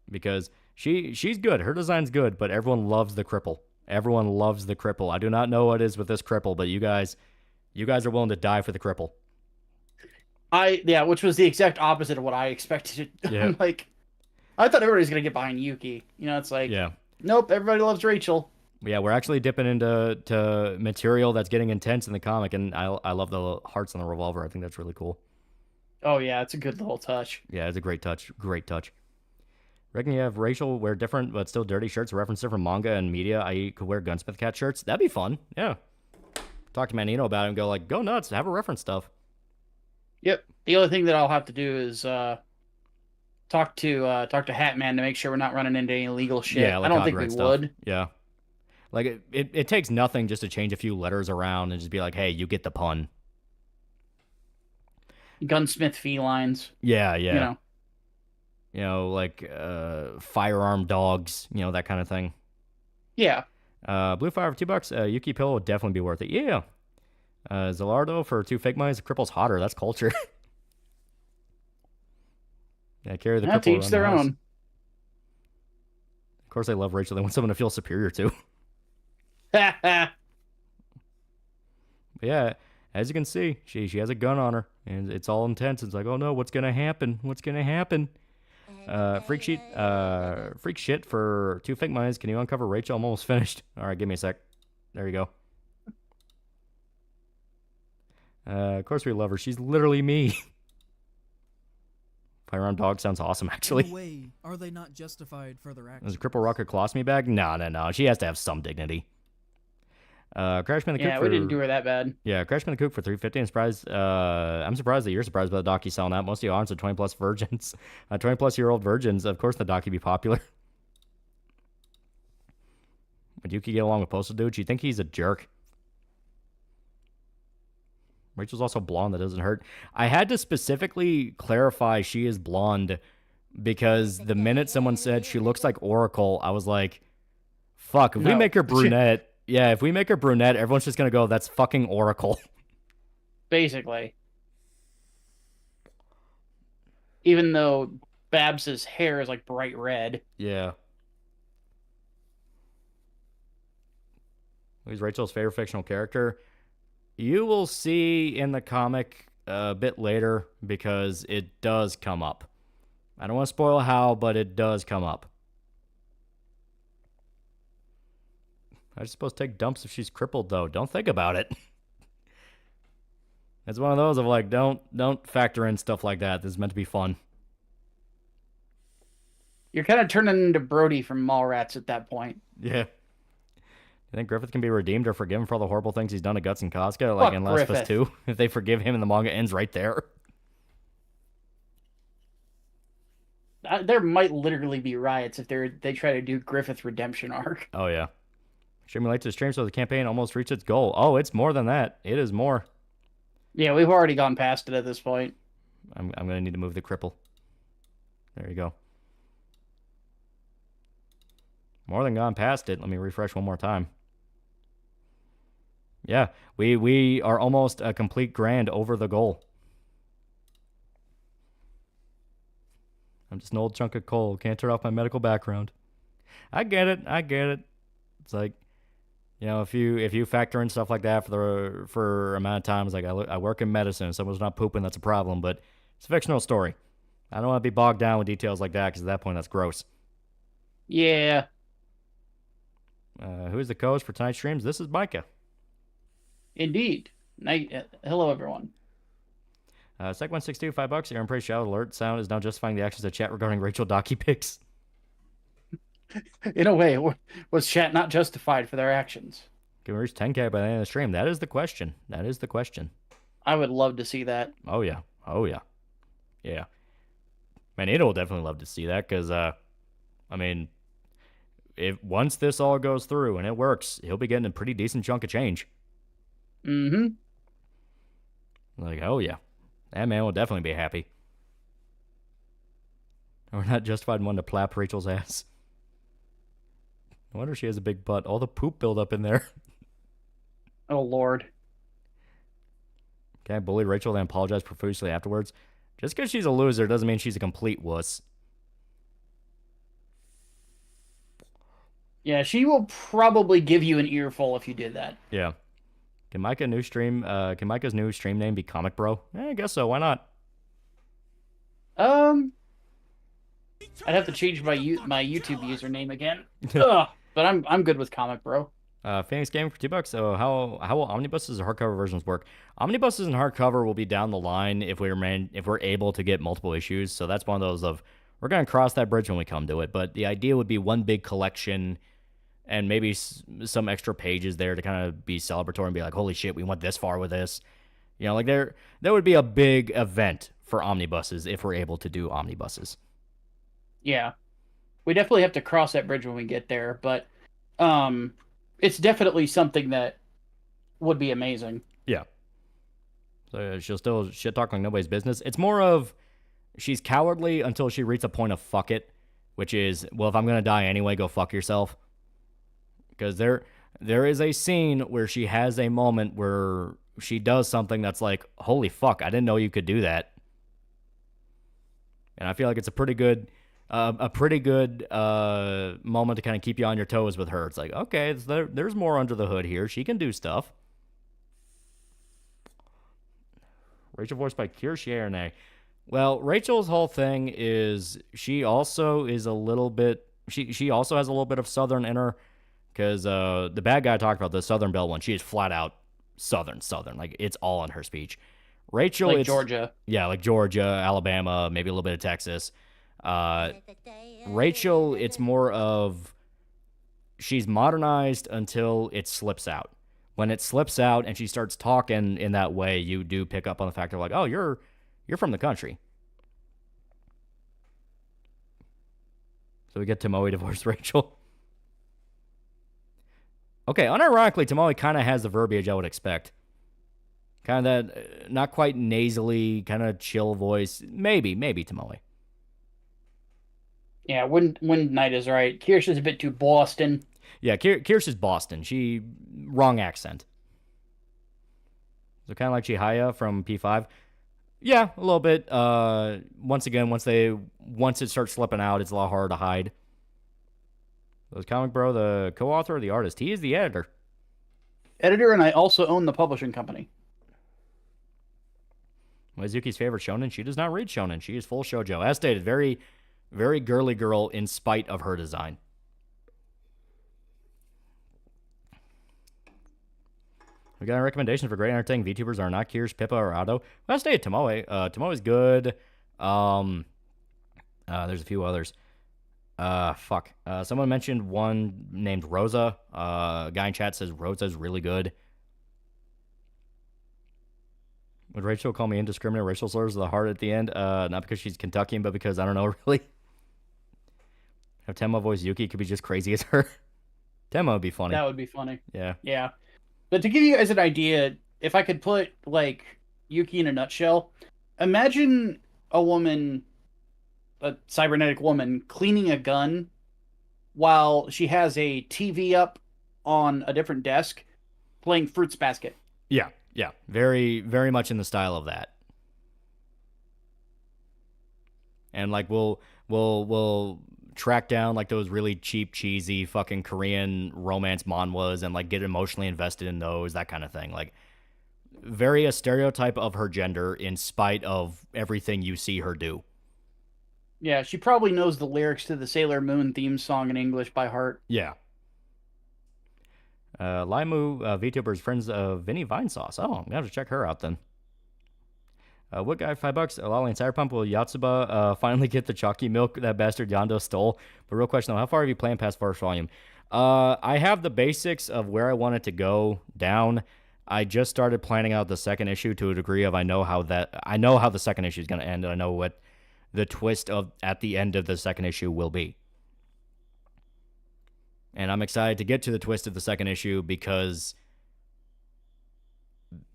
Because she's good. Her design's good, but everyone loves the cripple. Everyone loves the cripple. I do not know what it is with this cripple, but you guys are willing to die for the cripple. Which was the exact opposite of what I expected. Yeah. Like, I thought everybody was going to get behind Yuki. You know, it's like, nope, everybody loves Rachel. Yeah, we're actually dipping into material that's getting intense in the comic, and I love the hearts on the revolver. I think that's really cool. Oh, yeah, it's a good little touch. Yeah, it's a great touch. Great touch. Reckon you have Rachel wear different but still dirty shirts, reference different manga and media, i.e. could wear Gunsmith Cat shirts? That'd be fun. Yeah. Talk to Manito about it and go like, go nuts, have a reference stuff. Yep. The only thing that I'll have to do is talk to Hatman to make sure we're not running into any illegal shit. Yeah, like I don't think we would. Yeah. Like, it takes nothing just to change a few letters around and just be like, hey, you get the pun. Gunsmith felines. Yeah. You know, like firearm dogs, that kind of thing. Yeah. Blue Fire for $2. Yuki Pillow would definitely be worth it. Yeah. Zelardo for 2 fake monies. Cripple's hotter. That's culture. Yeah, carry the Yeah, cripple to around each the their house. own. Of course, they love Rachel. They want someone to feel superior to. Ha Yeah, as you can see, she has a gun on her, and it's all intense. It's like, oh no, what's gonna happen? What's gonna happen? Freak shit for 2 fake mines. Can you uncover Rachel? I'm almost finished. All right, give me a sec. There you go. Of course we love her. She's literally me. Firearm dog sounds awesome, actually. In a way, are they not justified further action? Does Cripple Rocket colostomy bag? No. She has to have some dignity. Crash Bandicoot Yeah, we didn't do her that bad. Yeah, Crash Bandicoot for $3.50. I'm surprised that you're surprised by the docu selling that. Most of you aren't, so 20-plus virgins. 20-plus-year-old virgins, of course the docu be popular. Would Yuki get along with Postal Dude? Do you think he's a jerk? Rachel's also blonde. That doesn't hurt. I had to specifically clarify she is blonde because the minute someone said she looks like Oracle, I was like, fuck, if we make her brunette... Yeah, if we make her brunette, everyone's just going to go, that's fucking Oracle. Basically. Even though Babs' hair is like bright red. Yeah. Who's Rachel's favorite fictional character? You will see in the comic a bit later because it does come up. I don't want to spoil how, but it does come up. I just supposed to take dumps if she's crippled, though. Don't think about it. It's one of those of like, don't factor in stuff like that. This is meant to be fun. You're kind of turning into Brody from Mallrats at that point. Yeah. You think Griffith can be redeemed or forgiven for all the horrible things he's done to Guts and Casca, like in Last of Us 2? If they forgive him and the manga ends right there. There might literally be riots if they try to do Griffith redemption arc. Oh, yeah. Streaming late to the stream, so the campaign almost reached its goal. Oh, it's more than that. It is more. Yeah, we've already gone past it at this point. I'm going to need to move the cripple. There you go. More than gone past it. Let me refresh one more time. Yeah, we are almost a complete grand over the goal. I'm just an old chunk of coal. Can't turn off my medical background. I get it. It's like, you know, if you factor in stuff like that for amount of time, it's like I work in medicine. If someone's not pooping, that's a problem. But it's a fictional story. I don't want to be bogged down with details like that because at that point, that's gross. Yeah. Who's the co-host for tonight's streams? This is Micah. Indeed. Hello, everyone. Sec 162, $5. You're pretty shout alert sound is now justifying the actions of chat regarding Rachel Docky pics. In a way, was chat not justified for their actions? Can we reach 10K by the end of the stream? That is the question. I would love to see that. Oh, yeah. Yeah. Manito will definitely love to see that because, I mean, if once this all goes through and it works, he'll be getting a pretty decent chunk of change. Mm-hmm. Like, oh, yeah. That man will definitely be happy. We're not justified in wanting to plap Rachel's ass. I wonder if she has a big butt. All the poop buildup in there. Oh, Lord. Okay, I bullied Rachel, then apologized profusely afterwards. Just because she's a loser doesn't mean she's a complete wuss. Yeah, she will probably give you an earful if you did that. Yeah. Can Micah's new stream name be Comic Bro? I guess so. Why not? I'd have to change my YouTube username again. Ugh, but I'm good with Comic Bro. Phoenix Gaming for $2. So how will omnibuses or hardcover versions work? Omnibuses and hardcover will be down the line if we're able to get multiple issues. So that's one of those of we're gonna cross that bridge when we come to it. But the idea would be one big collection, and maybe some extra pages there to kind of be celebratory and be like, holy shit, we went this far with this. You know, like there would be a big event for omnibuses if we're able to do omnibuses. Yeah, we definitely have to cross that bridge when we get there, but it's definitely something that would be amazing. Yeah. So she'll still shit talk like nobody's business. It's more of she's cowardly until she reaches a point of fuck it, which is, well, if I'm going to die anyway, go fuck yourself. Because there is a scene where she has a moment where she does something that's like, holy fuck, I didn't know you could do that. And I feel like it's a pretty good moment to kind of keep you on your toes with her. It's like, okay, there's more under the hood here. She can do stuff. Rachel voiced by Kirscherne. Well, Rachel's whole thing is she also is a little bit. She also has a little bit of Southern in her, because the bad guy talked about the Southern Belle one. She is flat out Southern. Like, it's all in her speech. Rachel, like it's Georgia. Yeah, like Georgia, Alabama, maybe a little bit of Texas. Rachel, it's more of she's modernized until it slips out. When it slips out and she starts talking in that way, you do pick up on the fact of like, oh, you're from the country. So we get Tomoe divorced Rachel. Okay, unironically, Tomoe kind of has the verbiage I would expect. Kind of that, not quite nasally, kind of chill voice. Maybe Tomoe. Yeah, Wind Knight is right. Kirsch is a bit too Boston. Yeah, Kirsch is Boston. Wrong accent. So kind of like Chihaya from P5. Yeah, a little bit. Once again, once it starts slipping out, it's a lot harder to hide. Was Comic Bro the co-author or the artist? He is the editor. Editor, and I also own the publishing company. Mizuki's favorite shonen? She does not read shonen. She is full shoujo. As stated, very, very girly girl in spite of her design. We got a recommendation for great entertaining VTubers are not Kirsch, Pippa, or Otto. Well, stay at Tomoe. Tomoe's good. There's a few others. Someone mentioned one named Rosa. A guy in chat says Rosa's really good. Would Rachel call me indiscriminate racial slurs with a heart at the end? Not because she's Kentuckian, but because, I don't know, really. Have Tenma voice Yuki, could be just crazy as her. Tenma would be funny. That would be funny. Yeah. Yeah. But to give you guys an idea, if I could put, like, Yuki in a nutshell, imagine a woman, a cybernetic woman, cleaning a gun while she has a TV up on a different desk playing Fruits Basket. Yeah. Very, very much in the style of that. And, like, we'll track down, like, those really cheap, cheesy fucking Korean romance manhwas and, like, get emotionally invested in those, that kind of thing. Like, very a stereotype of her gender in spite of everything you see her do. Yeah, she probably knows the lyrics to the Sailor Moon theme song in English by heart. Yeah. Limu, VTuber's friends of Vinny Vinesauce. Oh, I'm going to have to check her out then. What guy, $5? Lolly and Cyberpunk, will Yatsuba finally get the chalky milk that bastard Yando stole? But real question though, how far have you playing past first volume? I have the basics of where I want it to go down. I just started planning out the second issue to a degree of I know how the second issue is going to end, and I know what the twist at the end of the second issue will be. And I'm excited to get to the twist of the second issue because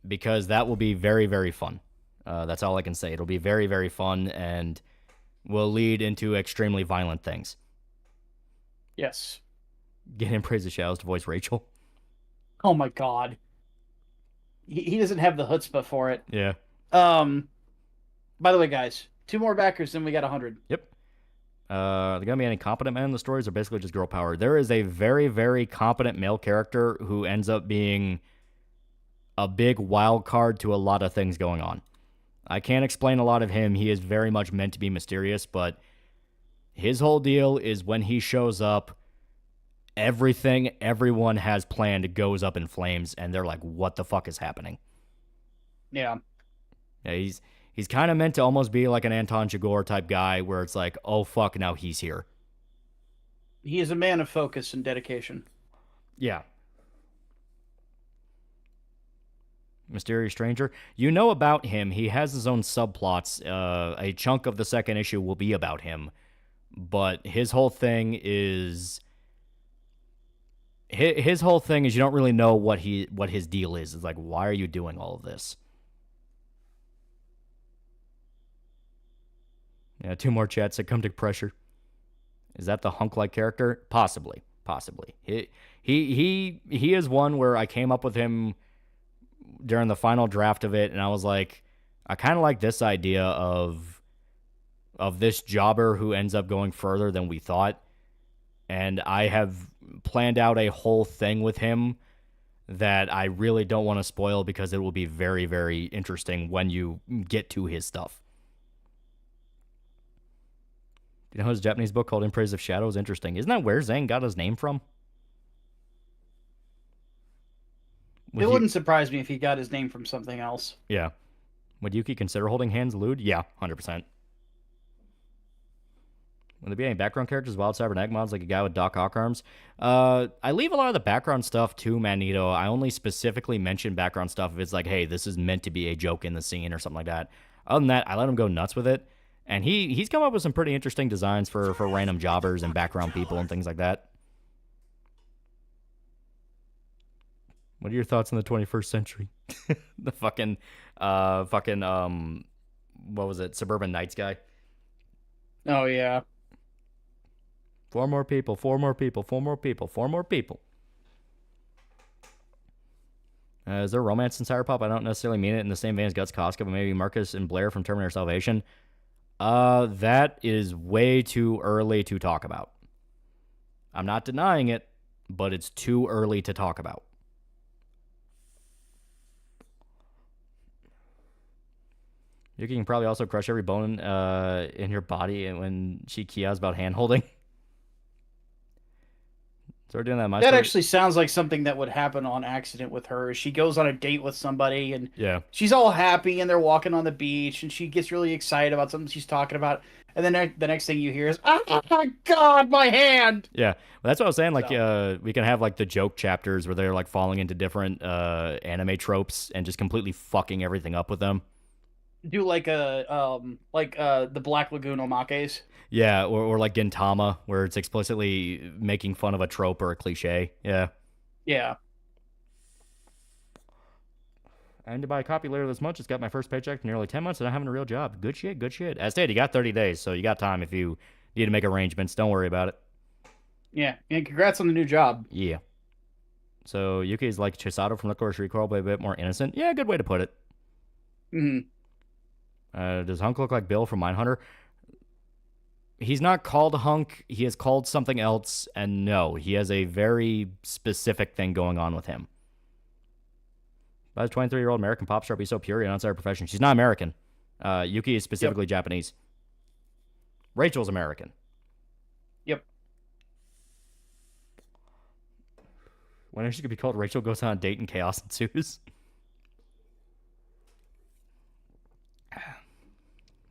that will be very, very fun. That's all I can say. It'll be very, very fun and will lead into extremely violent things. Yes. Get him praise the shadows to voice Rachel. Oh my god. He doesn't have the chutzpah for it. Yeah. By the way, guys, 2 more backers, then we got 100. Yep. Are there going to be any competent men in the stories, or basically just girl power? There is a very, very competent male character who ends up being a big wild card to a lot of things going on. I can't explain a lot of him. He is very much meant to be mysterious, but his whole deal is when he shows up, everything everyone has planned goes up in flames, and they're like, what the fuck is happening? Yeah. Yeah, he's kind of meant to almost be like an Anton Chigurh type guy where it's like, oh fuck, now he's here. He is a man of focus and dedication. Yeah. Mysterious Stranger. You know about him. He has his own subplots. A chunk of the second issue will be about him. But his whole thing is... His whole thing is you don't really know what his deal is. It's like, why are you doing all of this? Yeah, 2 more chats that come to pressure. Is that the hunk-like character? Possibly. He is one where I came up with him during the final draft of it, and I was like, I kind of like this idea of of this jobber who ends up going further than we thought. And I have planned out a whole thing with him that I really don't want to spoil because it will be very, very interesting when you get to his stuff. Do you know his Japanese book called In Praise of Shadow is interesting? Isn't that where Zhang got his name from? It wouldn't surprise me if he got his name from something else. Yeah. Would Yuki consider holding hands lewd? Yeah, 100%. Would there be any background characters, wild cybernetic mods, like a guy with Doc Ock arms? I leave a lot of the background stuff to Magneto. I only specifically mention background stuff if it's like, hey, this is meant to be a joke in the scene or something like that. Other than that, I let him go nuts with it. And he's come up with some pretty interesting designs for random jobbers and background people and things like that. What are your thoughts on the 21st century? The fucking, what was it? Suburban Nights guy. Oh, yeah. 4 more people, 4 more people, 4 more people, 4 more people. Is there romance in CYBERP0P? I don't necessarily mean it in the same vein as Guts Koska, but maybe Marcus and Blair from Terminator Salvation. That is way too early to talk about. I'm not denying it, but it's too early to talk about. You can probably also crush every bone in your body when she kias about hand-holding. So we're doing that. That actually sounds like something that would happen on accident with her. She goes on a date with somebody, and she's all happy, and they're walking on the beach, and she gets really excited about something she's talking about, and then the next thing you hear is, "Oh my God, my hand!" Yeah, well, that's what I was saying. Like, we can have like the joke chapters where they're like falling into different anime tropes and just completely fucking everything up with them. Do like the Black Lagoon omakes. Yeah, or like Gintama, where it's explicitly making fun of a trope or a cliche. Yeah. Yeah. I need to buy a copy later this month. Just got my first paycheck in nearly 10 months and I'm having a real job. Good shit, good shit. As stated, you got 30 days, so you got time if you need to make arrangements. Don't worry about it. Yeah, and congrats on the new job. Yeah. So Yuki is like Chisato from Licorice Recoil, but a bit more innocent. Yeah, good way to put it. Does Hunk look like Bill from Mindhunter? He's not called Hunk. He is called something else, and no, he has a very specific thing going on with him. Why does a 23-year-old American pop star be so pure and outside her profession? She's not American. Yuki is specifically Japanese. Rachel's American. Yep. When is she going to be called Rachel Goes on a Date and Chaos Ensues?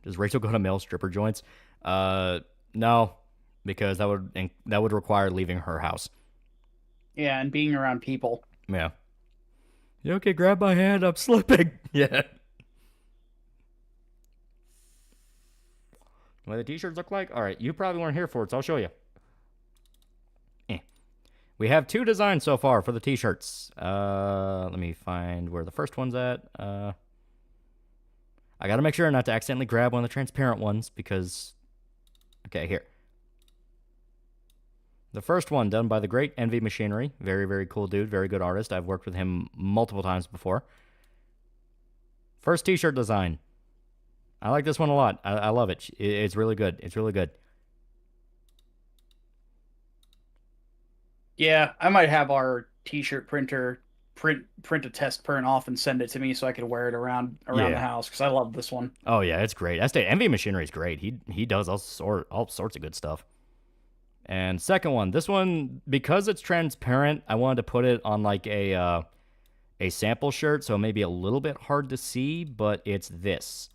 Does Rachel go to male stripper joints? No, because that would require leaving her house. Yeah, and being around people. Yeah. You okay? Grab my hand. I'm slipping. Yeah. What the t-shirts look like? All right, you probably weren't here for it, so I'll show you. We have 2 designs so far for the t-shirts. Let me find where the first one's at. I got to make sure not to accidentally grab one of the transparent ones because... Okay, here. The first one done by the great Envy Machinery. Very, very cool dude. Very good artist. I've worked with him multiple times before. First t-shirt design. I like this one a lot. I love it. It's really good. It's really good. Yeah, I might have our t-shirt printer print a test print off and send it to me so I can wear it around the house because I love this one. Oh yeah, it's great. Envy Machinery is great. He does all sorts of good stuff. And second one, this one, because it's transparent, I wanted to put it on like a sample shirt, so it may be a little bit hard to see, but it's this.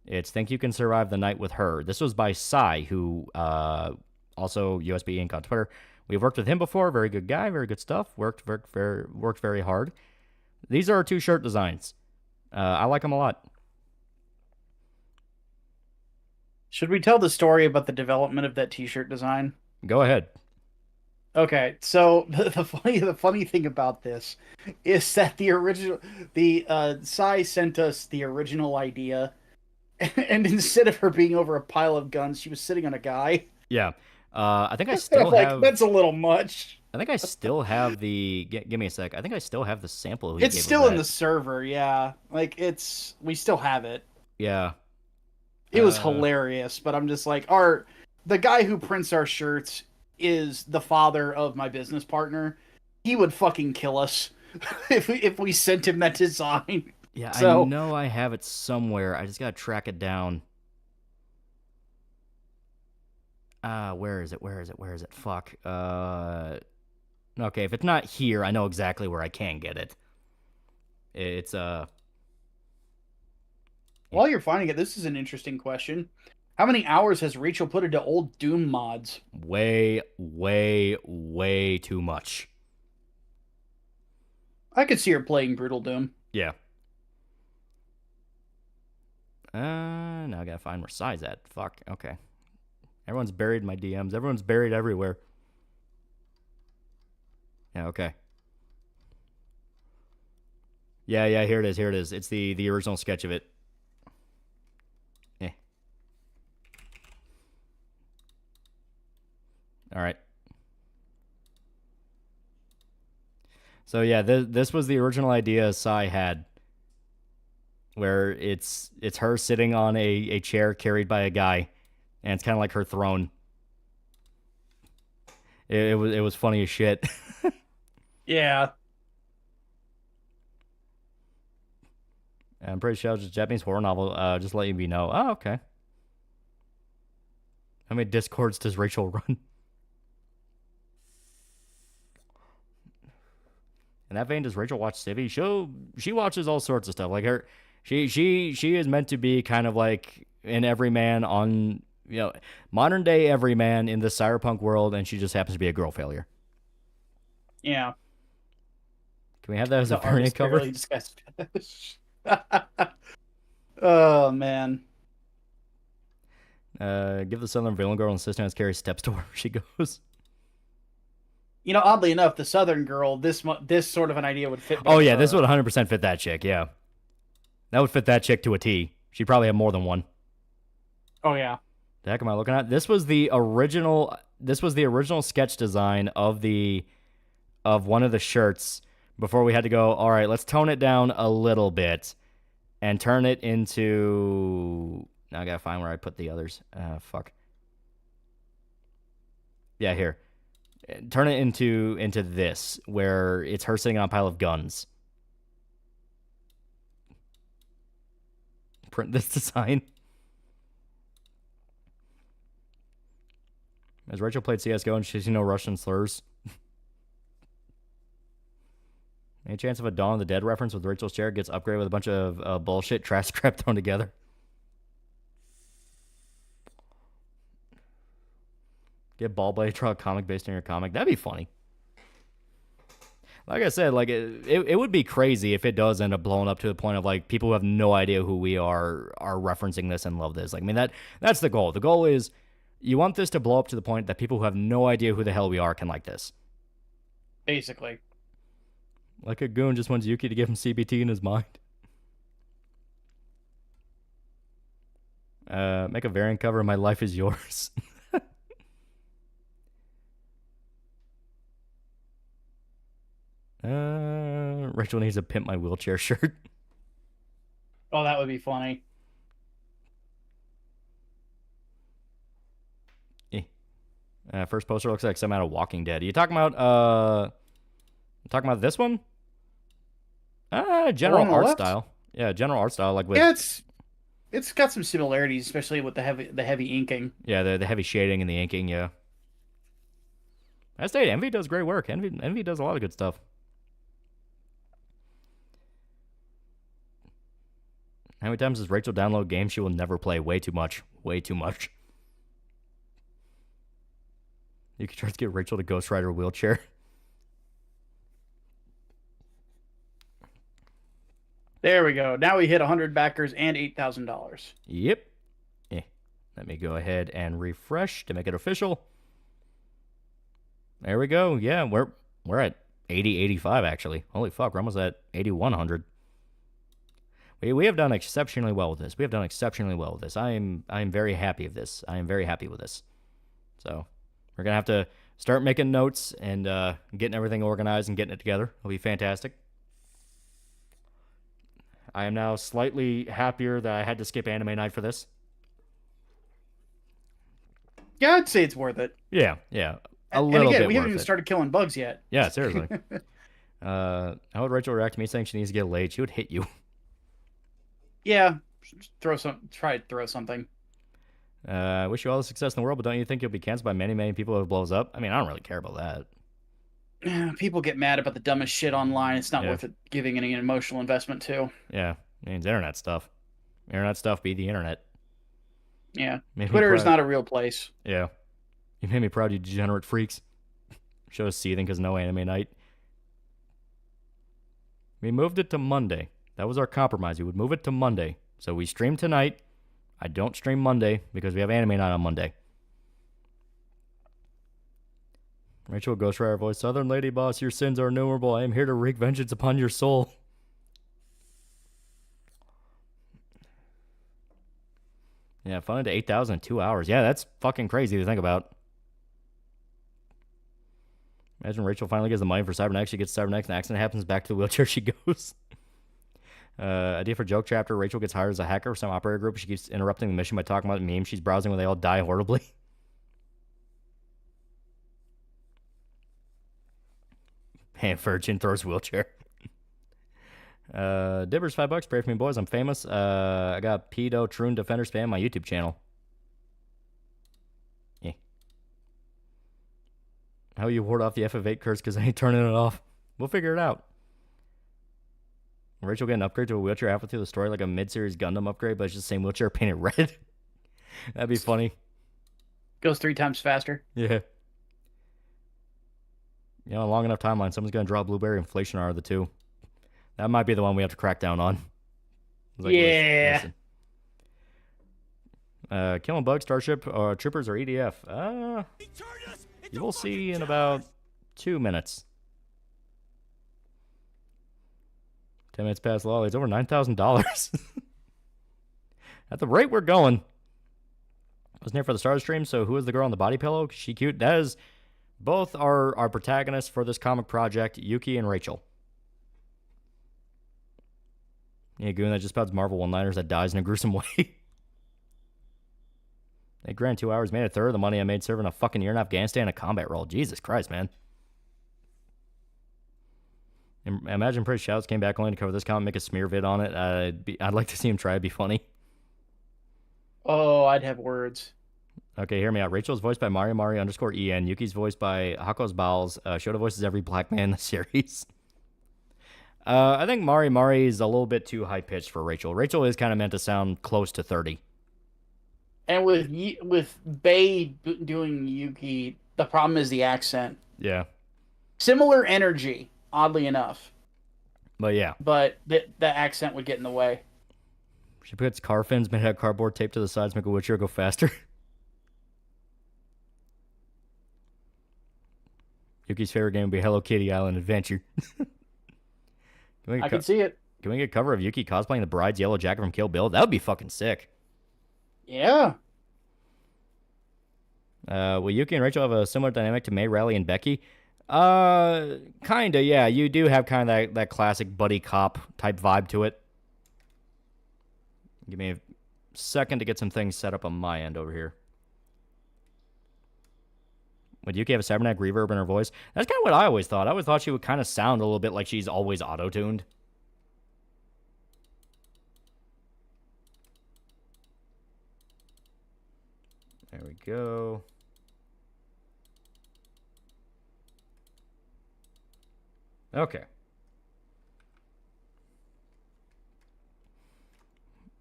It's Think You Can Survive the Night with Her. This was by Sai, who also USB Inc. on Twitter. We've worked with him before. Very good guy. Very good stuff. Worked very hard. These are our 2 shirt designs. I like them a lot. Should we tell the story about the development of that t-shirt design? Go ahead. Okay, so the funny thing about this is that Sai sent us the original idea, and instead of her being over a pile of guns, she was sitting on a guy. Yeah. I think I still have... That's a little much. I think I still have the... Give me a sec. I think I still have the sample. It's still in the server, yeah. Like, we still have it. Yeah. It was hilarious, but I'm just like, the guy who prints our shirts is the father of my business partner. He would fucking kill us if we sent him that design. Yeah, So, I know I have it somewhere. I just gotta track it down. Where is it? Where is it? Where is it? Fuck. Okay, if it's not here, I know exactly where I can get it. It's while you're finding it, this is an interesting question. How many hours has Rachel put into old Doom mods? way, way, way too much. I could see her playing Brutal Doom. Yeah. Now I gotta find where Psy's at. Fuck. Okay. Everyone's buried in my DMs. Everyone's buried everywhere. Yeah, okay. Yeah, here it is, here it is. It's the original sketch of it. Eh. Alright. So yeah, this was the original idea Psy had. Where it's her sitting on a chair carried by a guy. And it's kind of like her throne. It was funny as shit. Yeah. I'm pretty sure it's a Japanese horror novel. Just letting me know. Oh, okay. How many Discords does Rachel run? In that vein, does Rachel watch Civvy? She watches all sorts of stuff. Like she is meant to be kind of like an everyman on, modern day everyman in the cyberpunk world, and she just happens to be a girl failure. Yeah. Can we have that as a variant cover? Oh, man. Give the Southern villain girl insistence carry steps to where she goes. Oddly enough, the Southern girl, this sort of an idea would fit. Oh, yeah, this would 100% fit that chick, yeah. That would fit that chick to a T. She'd probably have more than one. Oh, yeah. The heck am I looking at? This was the original sketch design of one of the shirts before we had to go, all right, let's tone it down a little bit and turn it into... Now I gotta find where I put the others. Fuck. Yeah, here. Turn it into this, where it's her sitting on a pile of guns. Print this design. Has Rachel played CSGO and she's seen no Russian slurs? Any chance of a Dawn of the Dead reference with Rachel's chair gets upgraded with a bunch of bullshit trash scrap thrown together? Get ball blade, draw a comic based on your comic. That'd be funny. Like I said, like it would be crazy if it does end up blowing up to the point of like people who have no idea who we are referencing this and love this. Like, I mean, that's the goal. The goal is you want this to blow up to the point that people who have no idea who the hell we are can like this. Basically. Like a goon just wants Yuki to give him CBT in his mind. Make a variant cover of My Life Is Yours. Rachel needs a Pimp My Wheelchair shirt. Oh, that would be funny. First poster looks like some out of Walking Dead. Are you talking about this one? General art style. Yeah, general art style. Like with it's got some similarities, especially with the heavy inking. Yeah, the heavy shading and the inking. Yeah. I say Envy does great work. Envy does a lot of good stuff. How many times does Rachel download games she will never play? Way too much. Way too much. You could try to get Rachel to Ghost Rider wheelchair. There we go. Now we hit 100 backers and $8,000. Yep. Let me go ahead and refresh to make it official. There we go. Yeah, we're at 85 actually. Holy fuck, we're almost at 8,100. We have done exceptionally well with this. I am very happy of this. I am very happy with this. So we're gonna have to start making notes and getting everything organized and getting it together. It'll be fantastic. I am now slightly happier that I had to skip anime night for this. Yeah, I'd say it's worth it. Yeah, yeah. A And little again, bit we haven't worth even it. started killing bugs yet. Yeah, seriously. How would Rachel react to me saying she needs to get laid? She would hit you. Yeah, try to throw something. I wish you all the success in the world, but don't you think you'll be canceled by many, many people if it blows up? I mean, I don't really care about that. People get mad about the dumbest shit online. It's not Yeah. worth it giving any emotional investment to. Yeah, it means internet stuff. Internet stuff be the internet. Yeah, Made me Twitter is proud. not a real place. Yeah. You made me proud, you degenerate freaks. Show us seething because no anime night. We moved it to Monday. That was our compromise. We would move it to Monday. So we stream tonight. I don't stream Monday because we have anime night on Monday. Rachel Ghost Rider voice. Southern Lady Boss, your sins are innumerable. I am here to wreak vengeance upon your soul. Yeah, funded to 8,000 in 2 hours. Yeah, that's fucking crazy to think about. Imagine Rachel finally gets the money for Cybernex. She gets Cybernex, an accident happens, back to the wheelchair she goes. Idea for joke chapter. Rachel gets hired as a hacker for some operator group. She keeps interrupting the mission by talking about memes she's browsing when they all die horribly. And Virgin throws wheelchair. Dibbers $5. Pray for me, boys. I'm famous. I got Pedo Troon Defender spam on my YouTube channel. Yeah. How you ward off the FF8 curse because I ain't turning it off. We'll figure it out. Rachel get an upgrade to a wheelchair halfway through the story, like a mid-series Gundam upgrade, but it's just the same wheelchair painted red. That'd be funny. Goes 3 times faster. Yeah. You know, a long enough timeline, someone's going to draw Blueberry Inflation R, the two. That might be the one we have to crack down on. Like, yeah. listen. Killing Bugs, Starship, or Troopers, or EDF. You will see in about 2 minutes. 10 minutes past Lolly. It's over $9,000. At the rate we're going. I wasn't here for the start of the stream, so who is the girl on the body pillow? She cute. That is both our protagonists for this comic project, Yuki and Rachel. Yeah, goon that just spouts Marvel one-liners that dies in a gruesome way. They grand 2 hours, made a third of the money I made serving a fucking year in Afghanistan in a combat role. Jesus Christ, man. Imagine Pretty Shouts came back only to cover this comic, make a smear vid on it. I'd like to see him try. It'd be funny. Oh, I'd have words. Okay, hear me out. Rachel's voiced by Mari _EN. Yuki's voiced by Hako's Bowles. Shota voices every black man in the series. I think Mari is a little bit too high-pitched for Rachel. Rachel is kind of meant to sound close to 30. And with Bay doing Yuki, the problem is the accent. Yeah. Similar energy, oddly enough. But yeah. But the accent would get in the way. She puts car fins made out of cardboard taped to the sides, make a wheelchair go faster. Yuki's favorite game would be Hello Kitty Island Adventure. I can see it. Can we get a cover of Yuki cosplaying the bride's yellow jacket from Kill Bill? That would be fucking sick. Yeah. Will Yuki and Rachel have a similar dynamic to May, Riley, and Becky? Kinda, yeah. You do have kind of that classic buddy cop type vibe to it. Give me a second to get some things set up on my end over here. Would Yuki have a cybernetic reverb in her voice? That's kind of what I always thought. I always thought she would kind of sound a little bit like she's always auto-tuned. There we go. Okay.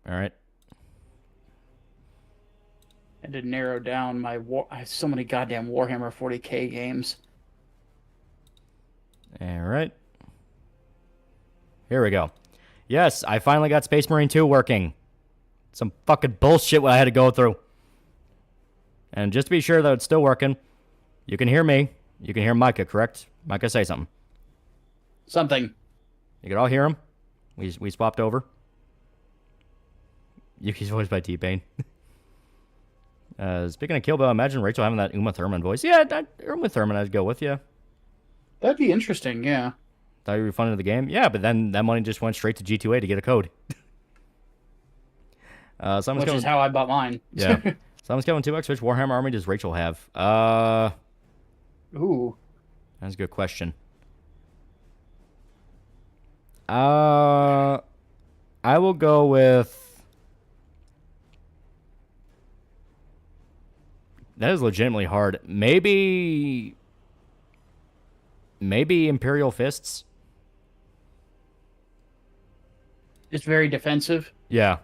All right. I had to narrow down my I have so many goddamn Warhammer 40k games. All right. Here we go. Yes, I finally got Space Marine 2 working. Some fucking bullshit what I had to go through. And just to be sure that it's still working, you can hear me. You can hear Micah, correct? Micah, say something. Something. You can all hear him. We swapped over. Yuki's voiced by T-Pain. Speaking of Kill Bill, imagine Rachel having that Uma Thurman voice. Yeah, Uma Thurman, I'd go with you. That'd be interesting, yeah. Thought you were refunded the game? Yeah, but then that money just went straight to G2A to get a code. Which is how I bought mine. Yeah. Someone's Kevin 2X. Which Warhammer army does Rachel have? Ooh. That's a good question. I will go with... That is legitimately hard. Maybe Imperial Fists? It's very defensive. Yeah.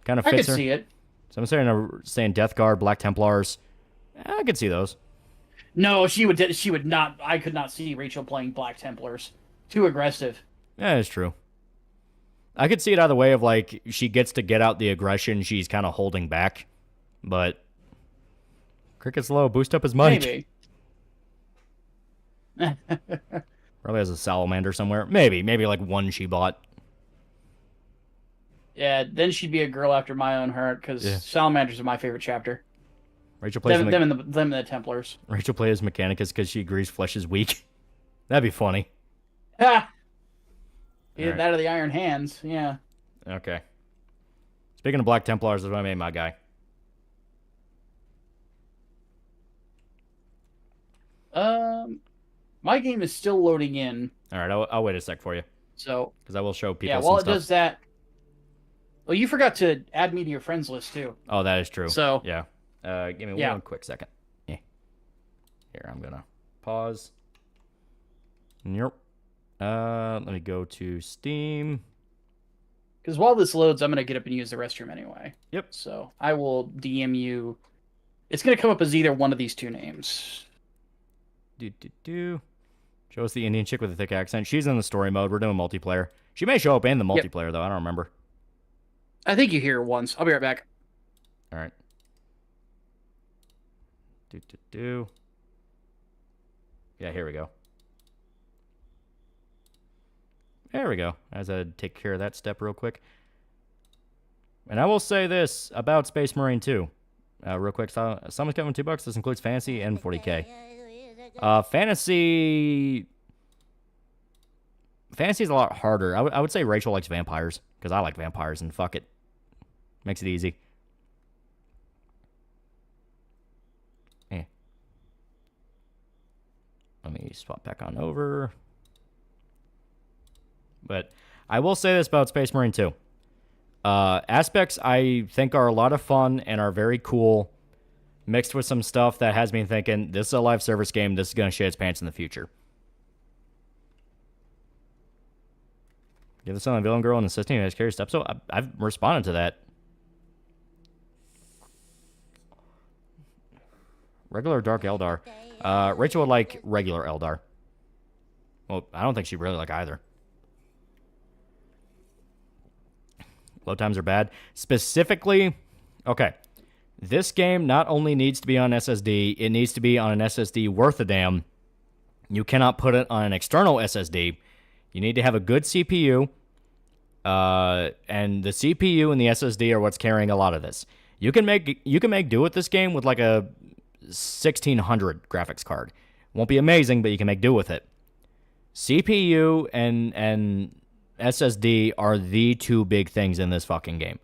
Kind of I fits could her. see it. So I'm saying Death Guard, Black Templars. I could see those. No, she would not. I could not see Rachel playing Black Templars. Too aggressive. Yeah, that's true. I could see it either way of, like, she gets to get out the aggression she's kind of holding back. But... Cricket's low. Boost up his money. Maybe. Probably has a salamander somewhere. Maybe like one she bought. Yeah, then she'd be a girl after my own heart, because salamanders are my favorite chapter. Rachel plays them and the Templars. Rachel plays Mechanicus because she agrees flesh is weak. That'd be funny. Ha! Either right. that or the Iron Hands, yeah. Okay. Speaking of Black Templars, that's what I made my guy. My game is still loading in. All right, I'll wait a sec for you. So, because I will show people. Yeah, while it does that. Well, you forgot to add me to your friends list too. Oh, that is true. So yeah, give me one quick second. Yeah. Here, I'm gonna pause. Yep. Let me go to Steam. Because while this loads, I'm gonna get up and use the restroom anyway. Yep. So I will DM you. It's gonna come up as either one of these two names. Show us the Indian chick with a thick accent. She's in the story mode. We're doing multiplayer. She may show up in the multiplayer, though. I don't remember. I think you hear her once. I'll be right back. All right. Yeah, here we go. There we go. As I take care of that step real quick. And I will say this about Space Marine 2. Real quick. Someone's giving $2. This includes fantasy and 40k. Fantasy is a lot harder. I would say Rachel likes vampires, because I like vampires, and fuck it. Makes it easy. Eh. Let me swap back on over. But I will say this about Space Marine 2. Aspects I think are a lot of fun and are very cool, mixed with some stuff that has me thinking, this is a live service game, this is going to shit its pants in the future. Give this on a villain girl and assisting who carry steps. So I've responded to that. Regular Dark Eldar. Rachel would like regular Eldar. Well, I don't think she'd really like either. Load times are bad. Specifically, okay. This game not only needs to be on SSD, it needs to be on an SSD worth a damn. You cannot put it on an external SSD. You need to have a good CPU. And the CPU and the SSD are what's carrying a lot of this. You can make do with this game with like a 1600 graphics card. Won't be amazing, but you can make do with it. CPU and SSD are the two big things in this fucking game.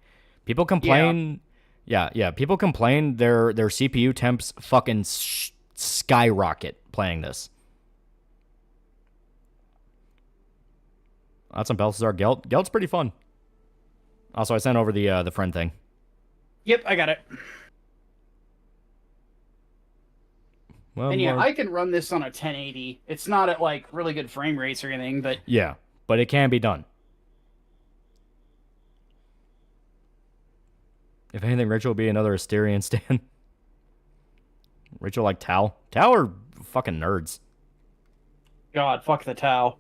People complain... Yeah. People complain their CPU temps fucking skyrocket playing this. That's on Balthazar Gelt. Gelt's pretty fun. Also, I sent over the friend thing. Yep, I got it. Well, and yeah, I can run this on a 1080. It's not at like really good frame rates or anything, but yeah, but it can be done. If anything, Rachel will be another Asterian stan. Rachel like Tau. Tau are fucking nerds. God, fuck the Tau.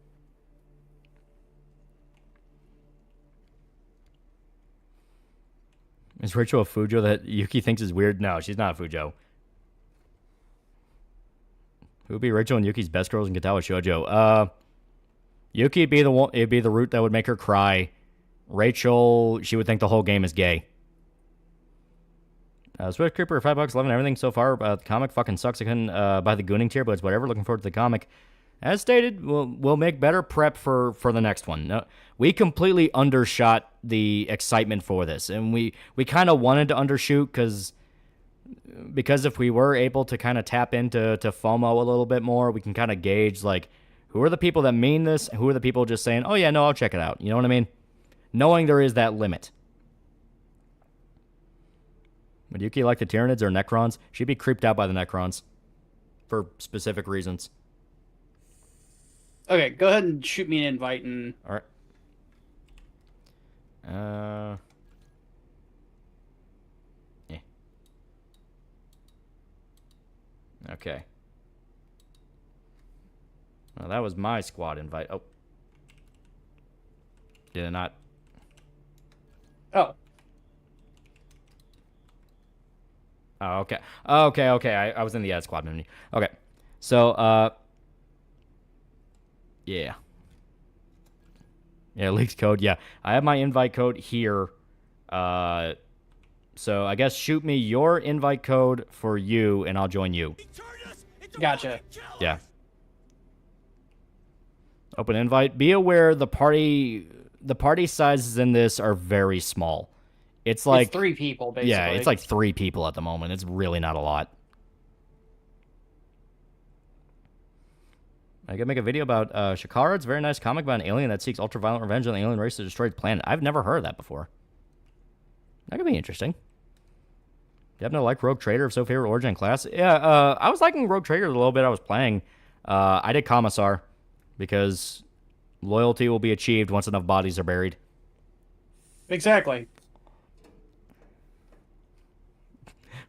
Is Rachel a Fujo that Yuki thinks is weird? No, she's not a Fujo. Who would be Rachel and Yuki's best girls in Katawa Shoujo? Yuki would be the one. It'd be the route that would make her cry. Rachel, she would think the whole game is gay. Swift Creeper, $5, loving everything so far. The comic fucking sucks. I couldn't buy the Gooning tier, but it's whatever. Looking forward to the comic. As stated, we'll make better prep for the next one. No, we completely undershot the excitement for this, and we kind of wanted to undershoot because because if we were able to kind of tap into FOMO a little bit more, we can kind of gauge, like, who are the people that mean this, who are the people just saying, oh, yeah, no, I'll check it out. You know what I mean? Knowing there is that limit. Would Yuki like the Tyranids or Necrons? She'd be creeped out by the Necrons. For specific reasons. Okay, go ahead and shoot me an invite and... Alright. Yeah. Okay. Well, that was my squad invite. Oh. Did it not? Oh. Oh, okay. Okay. I was in the ad squad menu. Okay. So, yeah. Yeah, leaked code. Yeah. I have my invite code here. So I guess shoot me your invite code for you, and I'll join you. Gotcha. Yeah. Open invite. Be aware the party sizes in this are very small. It's like 3 people, basically. Yeah, it's like 3 people at the moment. It's really not a lot. I could make a video about Shakara. It's a very nice comic about an alien that seeks ultra-violent revenge on the alien race to destroy the planet. I've never heard of that before. That could be interesting. Do you happen to like Rogue Trader of so favorite origin and class? Yeah, I was liking Rogue Trader a little bit I was playing. I did Commissar because loyalty will be achieved once enough bodies are buried. Exactly.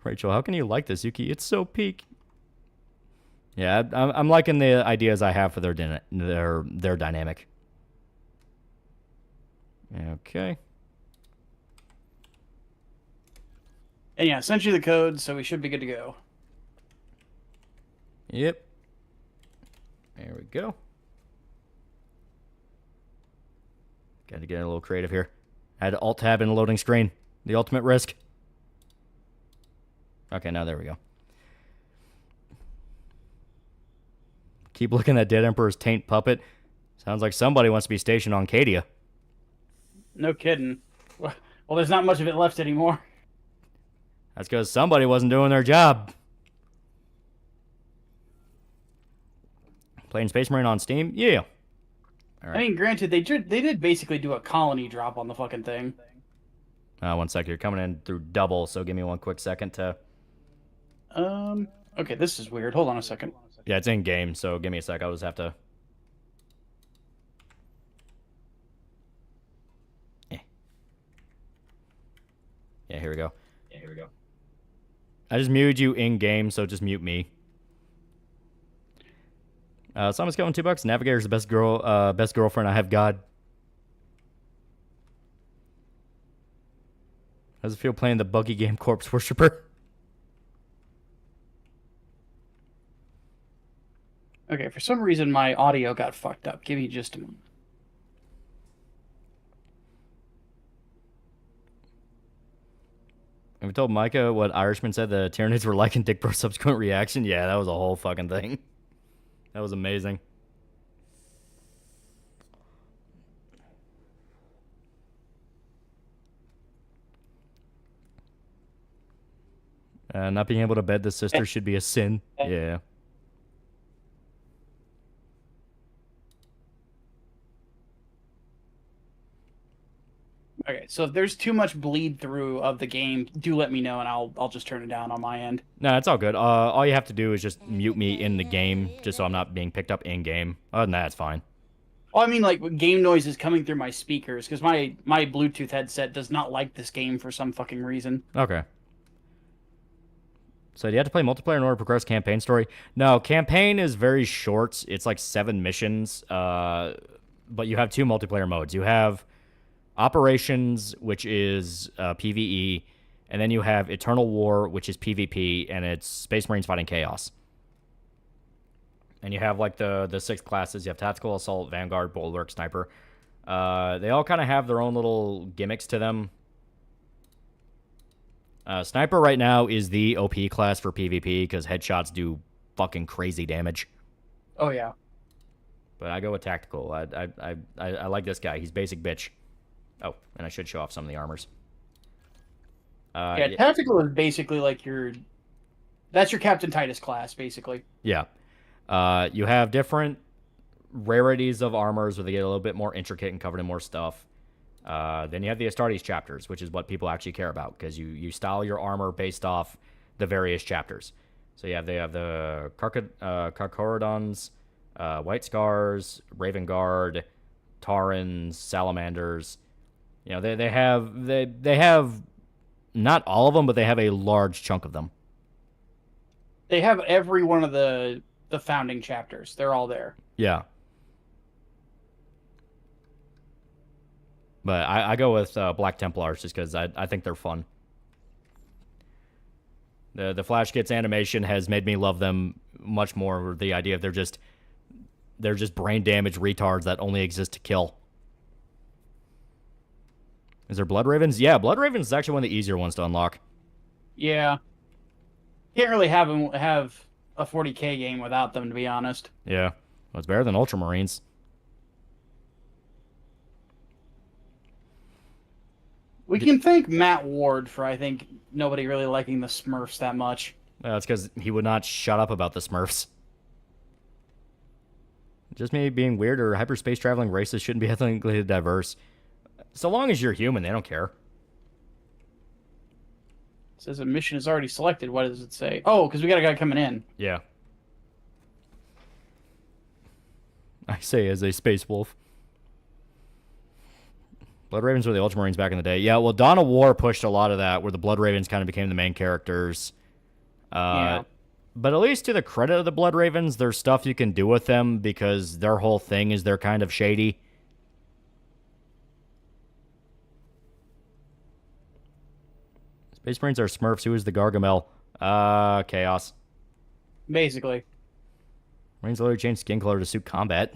Rachel, how can you like this, Yuki? It's so peak. Yeah, I'm liking the ideas I have for their dynamic. Okay. And yeah, sent you the code, so we should be good to go. Yep. There we go. Got to get a little creative here. I had to alt-tab in the loading screen. The ultimate risk. Okay, now there we go. Keep looking at Dead Emperor's taint puppet. Sounds like somebody wants to be stationed on Cadia. No kidding. Well, there's not much of it left anymore. That's because somebody wasn't doing their job. Playing Space Marine on Steam? Yeah. All right. I mean, granted, they did basically do a colony drop on the fucking thing. 1 sec. You're coming in through double, so give me 1 quick second to... Okay, this is weird. Hold on a second. Yeah, it's in game, so give me a sec. I'll just have to... Yeah, here we go. I just muted you in game, so just mute me. Someone's going $2. Navigator's the best girlfriend I have. God. How does it feel playing the buggy game Corpse Worshipper? Okay, for some reason my audio got fucked up. Give me just a moment. Have we told Micah what Irishman said the Tyranids were like in Dick Bro's subsequent reaction? Yeah, that was a whole fucking thing. That was amazing. Not being able to bed the sister should be a sin. Yeah. Okay, so if there's too much bleed through of the game, do let me know and I'll just turn it down on my end. No, it's all good. All you have to do is just mute me in the game, just so I'm not being picked up in game. Other than that, it's fine. Well, I mean, like, game noise is coming through my speakers, because my Bluetooth headset does not like this game for some fucking reason. Okay. So do you have to play multiplayer in order to progress campaign story? No, campaign is very short. It's like 7 missions, but you have 2 multiplayer modes. You have Operations, which is PvE, and then you have Eternal War, which is PvP, and it's Space Marines fighting Chaos. And you have like the 6 classes. You have Tactical, Assault, Vanguard, Bulwark, Sniper. They all kind of have their own little gimmicks to them. Sniper right now is the OP class for PvP because headshots do fucking crazy damage. Oh yeah. But I go with Tactical. I like this guy. He's basic bitch. Oh, and I should show off some of the armors. Yeah, Tactical is basically like your That's your Captain Titus class, basically. Yeah. You have different rarities of armors where they get a little bit more intricate and covered in more stuff. Then you have the Astartes chapters, which is what people actually care about, because you style your armor based off the various chapters. So they have the Carcharodons, White Scars, Raven Guard, Taurens, Salamanders. You know, they have not all of them, but they have a large chunk of them. They have every one of the founding chapters. They're all there. Yeah. But I go with Black Templars just because I think they're fun. The Flash Gits animation has made me love them much more. The idea of they're just brain damaged retards that only exist to kill. Is there Blood Ravens? Yeah, Blood Ravens is actually one of the easier ones to unlock. Yeah. Can't really have a 40k game without them, to be honest. Yeah. Well, it's better than Ultramarines. We can thank Matt Ward for, I think, nobody really liking the Smurfs that much. That's because he would not shut up about the Smurfs. Just maybe being weird or hyperspace traveling races shouldn't be ethnically diverse. So long as you're human, they don't care. It says a mission is already selected. What does it say? Oh, because we got a guy coming in. Yeah. I say as a space wolf. Blood Ravens were the Ultramarines back in the day. Yeah, well, Dawn of War pushed a lot of that, where the Blood Ravens kind of became the main characters. Yeah. But at least to the credit of the Blood Ravens, there's stuff you can do with them, because their whole thing is they're kind of shady. Space Marines are Smurfs. Who is the Gargamel? Chaos. Basically. Marines literally change skin color to suit combat.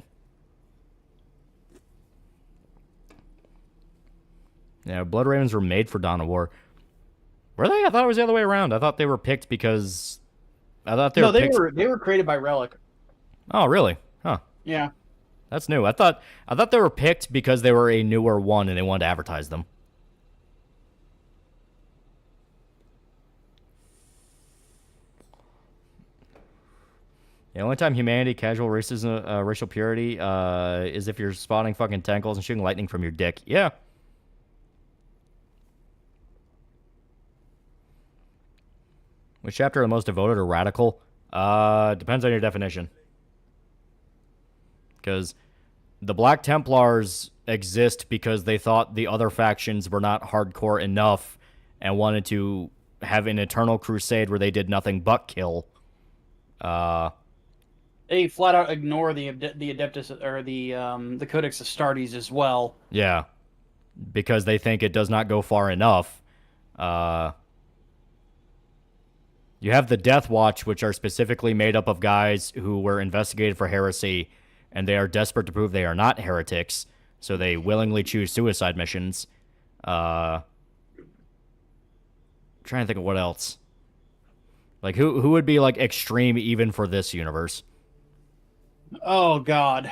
Yeah, Blood Ravens were made for Dawn of War. Were they? I thought it was the other way around. I thought they were picked because... I thought they were created by Relic. Oh, really? Huh. Yeah. That's new. I thought they were picked because they were a newer one and they wanted to advertise them. The only time humanity, casual racism, racial purity, is if you're spotting fucking tentacles and shooting lightning from your dick. Yeah. Which chapter are the most devoted or radical? Depends on your definition. Because the Black Templars exist because they thought the other factions were not hardcore enough and wanted to have an eternal crusade where they did nothing but kill. They flat out ignore the Adeptus or the Codex Astartes as well. Yeah, because they think it does not go far enough. You have the Death Watch, which are specifically made up of guys who were investigated for heresy, and they are desperate to prove they are not heretics, so they willingly choose suicide missions. Trying to think of what else. Like, who would be, like, extreme even for this universe? Oh, God.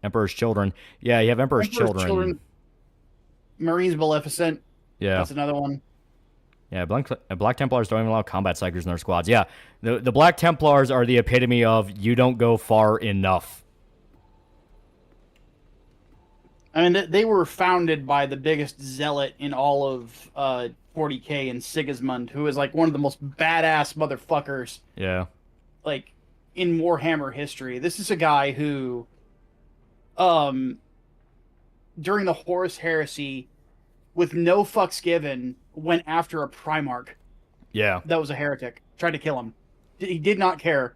Emperor's Children. Yeah, you have Emperor's Children. Marines Maleficent. Yeah. That's another one. Yeah, Black Templars don't even allow combat psychers in their squads. Yeah, the Black Templars are the epitome of you don't go far enough. I mean, they were founded by the biggest zealot in all of 40k and Sigismund, who is like one of the most badass motherfuckers. Yeah. Like, in Warhammer history. This is a guy who, during the Horus Heresy, with no fucks given, went after a Primarch. Yeah. That was a heretic. Tried to kill him. He did not care.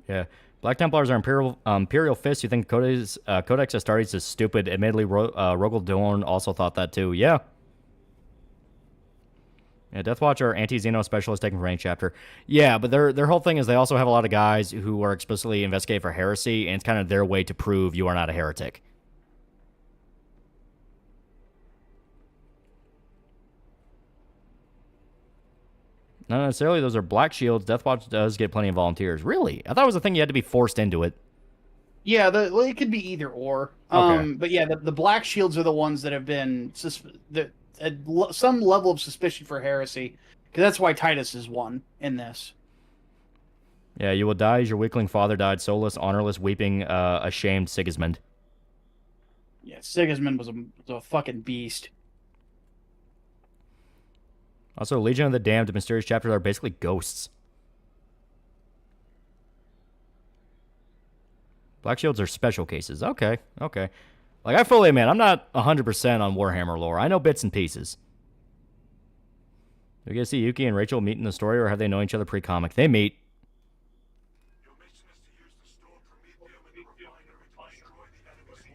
Yeah. Black Templars are Imperial Fists. You think Codex Astartes is stupid. Admittedly, Rogel Dorn also thought that too. Yeah. Yeah, Deathwatch are anti-Xeno specialists taken from any chapter. Yeah, but their whole thing is they also have a lot of guys who are explicitly investigated for heresy, and it's kind of their way to prove you are not a heretic. Not necessarily. Those are Black Shields. Deathwatch does get plenty of volunteers. Really? I thought it was a thing you had to be forced into it. Yeah, it could be either or. Okay. But yeah, the Black Shields are the ones that have been some level of suspicion for heresy. Because that's why Titus is 1 in this. Yeah, you will die as your weakling father died, soulless, honorless, weeping, ashamed Sigismund. Yeah, Sigismund was a fucking beast. Also, Legion of the Damned mysterious chapters are basically ghosts. Black Shields are special cases. Okay, okay. Like, I fully admit, I'm not 100% on Warhammer lore. I know bits and pieces. Do we get to see Yuki and Rachel meet in the story, or have they known each other pre-comic? They meet.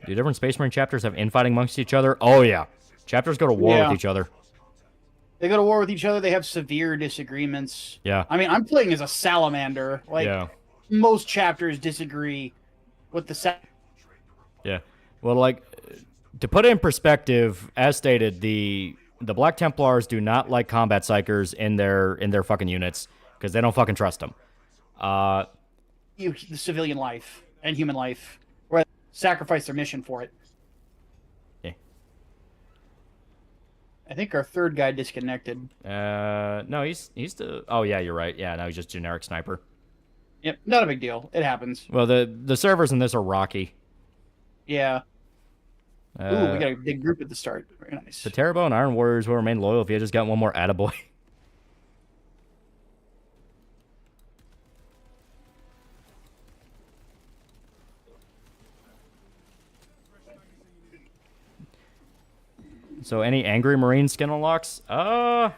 Do different Space Marine chapters have infighting amongst each other? Oh, yeah. Chapters go to war with each other. They go to war with each other. They have severe disagreements. Yeah. I mean, I'm playing as a salamander. Like, most chapters disagree with the Yeah. Well, like, to put it in perspective, as stated, the Black Templars do not like combat psychers in their fucking units because they don't fucking trust them. The civilian life and human life, where they sacrifice their mission for it. Yeah. I think our third guy disconnected. No, he's the. Oh yeah, you're right. Yeah, now he's just generic sniper. Yep, not a big deal. It happens. Well, the servers in this are rocky. Yeah. Ooh, we got a big group at the start. Very nice. The Terrabo and Iron Warriors will remain loyal if you had just got one more attaboy. So, any angry Marine skin unlocks? Well,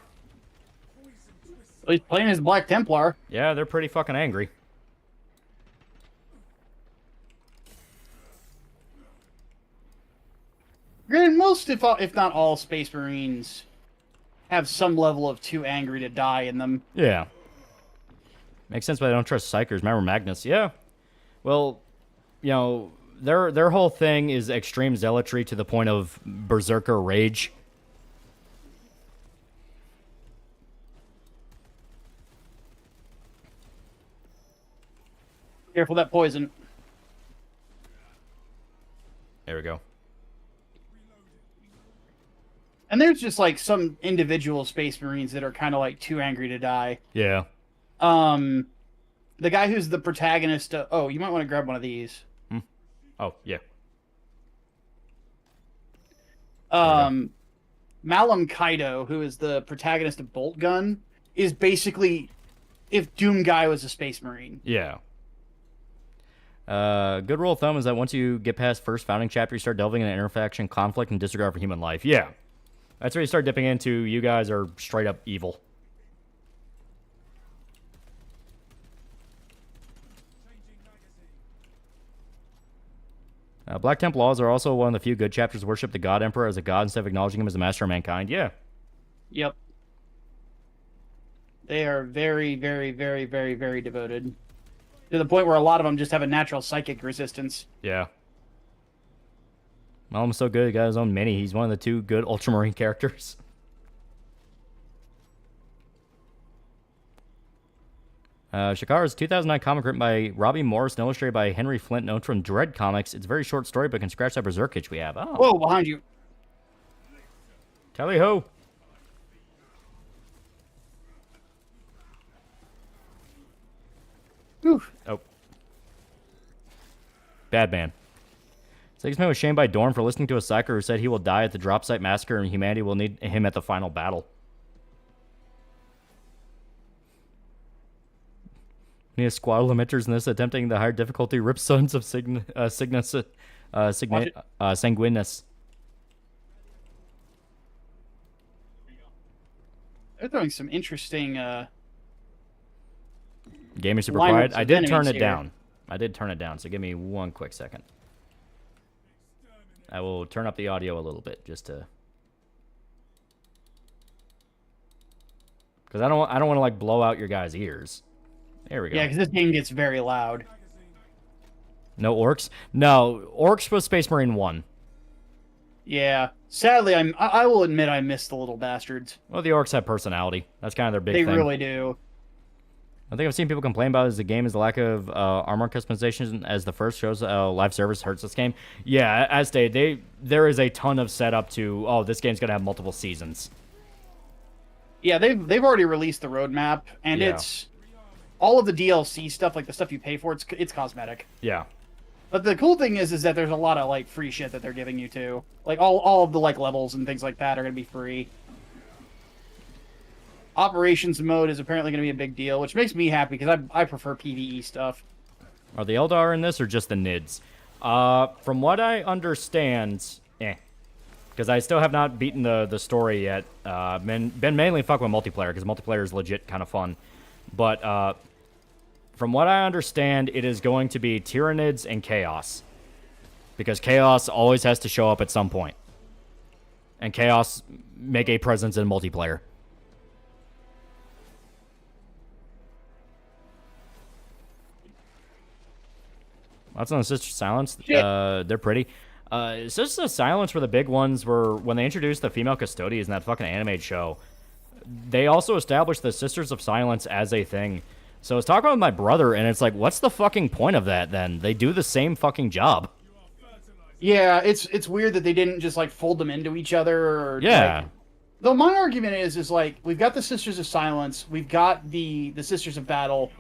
he's playing as Black Templar. Yeah, they're pretty fucking angry. Granted, most, if not all, Space Marines have some level of too angry to die in them. Yeah. Makes sense, but I don't trust Psychers. Remember Magnus? Yeah. Well, you know, their whole thing is extreme zealotry to the point of berserker rage. Careful that poison. There we go. And there's just like some individual Space Marines that are kind of like too angry to die. Yeah. The guy who's the protagonist. Oh, you might want to grab one of these. Oh, yeah. Malum Kaido, who is the protagonist of Bolt Gun, is basically if Doom Guy was a Space Marine. Yeah. Good rule of thumb is that once you get past first founding chapter, you start delving into interfaction, conflict, and disregard for human life. Yeah. That's where you start dipping into, you guys are straight up evil. Black Templars are also one of the few good chapters to worship the God Emperor as a god instead of acknowledging him as the master of mankind. Yeah. Yep. They are very, very, very, very, very devoted. To the point where a lot of them just have a natural psychic resistance. Yeah. Malum's so good, he got his own mini. He's one of the 2 good Ultramarine characters. Shakara's 2009 comic written by Robbie Morris and illustrated by Henry Flint, known from Dread Comics. It's a very short story, but can scratch that berserk itch we have. Oh. Whoa, behind you. Tally ho. Oof. Oh. Bad man. Sigismund was shamed by Dorn for listening to a psyker who said he will die at the drop site massacre and humanity will need him at the final battle. Need a squad of lamenters in this attempting the higher difficulty rip sons of Sanguinus. They're throwing some interesting Gamer Super Quiet. I did turn it down. I did turn it down, so give me one quick second. I will turn up the audio a little bit just to, because I don't want to like blow out your guys' ears. There we go. Yeah, because this game gets very loud. No orcs? No, orcs was Space Marine 1. Yeah. Sadly, I will admit I missed the little bastards. Well, the orcs have personality. That's kind of their big thing. They really do. I think I've seen people complain about is the game is the lack of armor customization as the first shows live service hurts this game. Yeah, as there is a ton of setup to, oh, this game's going to have multiple seasons. Yeah, they've already released the roadmap, and Yeah. it's all of the DLC stuff, like the stuff you pay for. It's cosmetic. Yeah. But the cool thing is that there's a lot of like free shit that they're giving you too. Like all of the like levels and things like that are gonna be free. Operations mode is apparently gonna be a big deal, which makes me happy because I prefer PvE stuff. Are the Eldar in this or just the Nids? From what I understand, because I still have not beaten the story yet. Been mainly fucking with multiplayer because multiplayer is legit kind of fun. But from what I understand, it is going to be Tyranids and Chaos. Because Chaos always has to show up at some point. And Chaos make a presence in multiplayer. That's on the Sisters of Silence. They're pretty. Sisters of Silence were the big ones were when they introduced the female custodians in that fucking animated show. They also established the Sisters of Silence as a thing. So I was talking with my brother, and it's like, what's the fucking point of that then? They do the same fucking job. Yeah, it's weird that they didn't just like fold them into each other. Or, Yeah. like, though my argument is like we've got the Sisters of Silence, we've got the Sisters of Battle.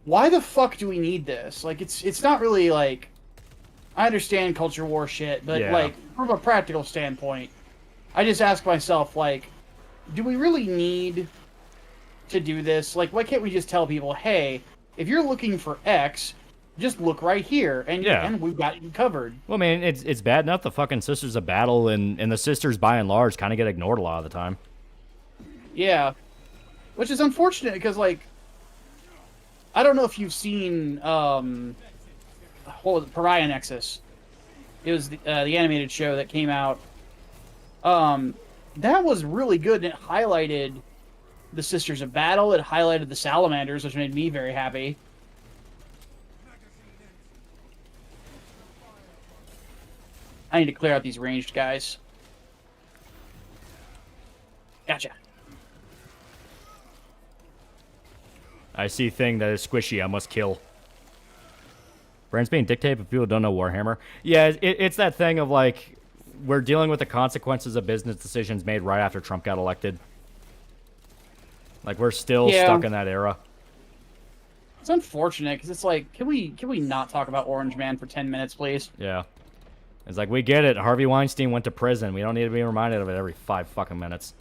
Why the fuck do we need this? Like, it's not really like. I understand culture war shit, but like from a practical standpoint, I just ask myself like, do we really need to do this? Like, why can't we just tell people, hey, if you're looking for X, just look right here, and we've got you covered. Well, I mean, it's bad enough the fucking Sisters of Battle and the Sisters by and large kind of get ignored a lot of the time. Yeah, which is unfortunate because like, I don't know if you've seen what was it, Pariah Nexus. It was the animated show that came out. That was really good, and it highlighted the Sisters of Battle. It highlighted the Salamanders, which made me very happy. I need to clear out these ranged guys. Gotcha. I see thing that is squishy. I must kill. Brand's being dictated, but people don't know Warhammer. Yeah, it's that thing of like, we're dealing with the consequences of business decisions made right after Trump got elected. Like, we're still stuck in that era. It's unfortunate because it's like, can we not talk about Orange Man for 10 minutes, please? Yeah. It's like, we get it. Harvey Weinstein went to prison. We don't need to be reminded of it every 5 fucking minutes.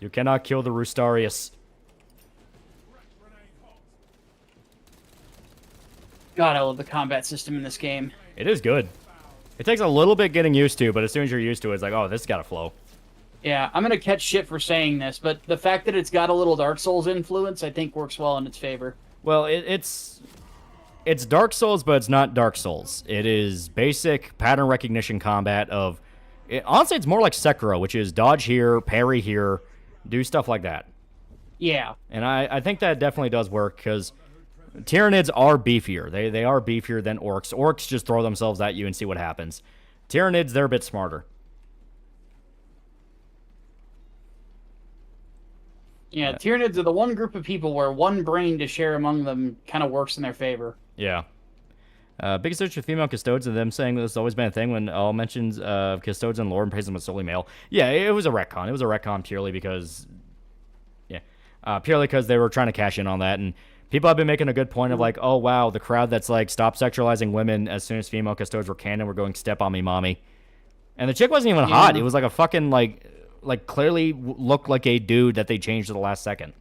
You cannot kill the Roostarius. God, I love the combat system in this game. It is good. It takes a little bit getting used to, but as soon as you're used to it, it's like, oh, this has got to flow. Yeah, I'm going to catch shit for saying this, but the fact that it's got a little Dark Souls influence, I think works well in its favor. Well, it's Dark Souls, but it's not Dark Souls. It is basic pattern recognition combat of... honestly, it's more like Sekiro, which is dodge here, parry here, do stuff like that. Yeah. And I think that definitely does work, because Tyranids are beefier. They are beefier than Orcs. Orcs just throw themselves at you and see what happens. Tyranids, they're a bit smarter. Yeah, Tyranids are the one group of people where one brain to share among them kind of works in their favor. Yeah. Biggest search for female custodians and them saying this has always been a thing when all mentions of custodians and lore and praise them as solely male. Yeah, it was a retcon. It was a retcon purely because... purely because they were trying to cash in on that, and people have been making a good point of like, oh wow, the crowd that's like, stop sexualizing women as soon as female custodians were canon, we're going step on me, mommy. And the chick wasn't even hot. It was like a fucking like clearly looked like a dude that they changed at the last second.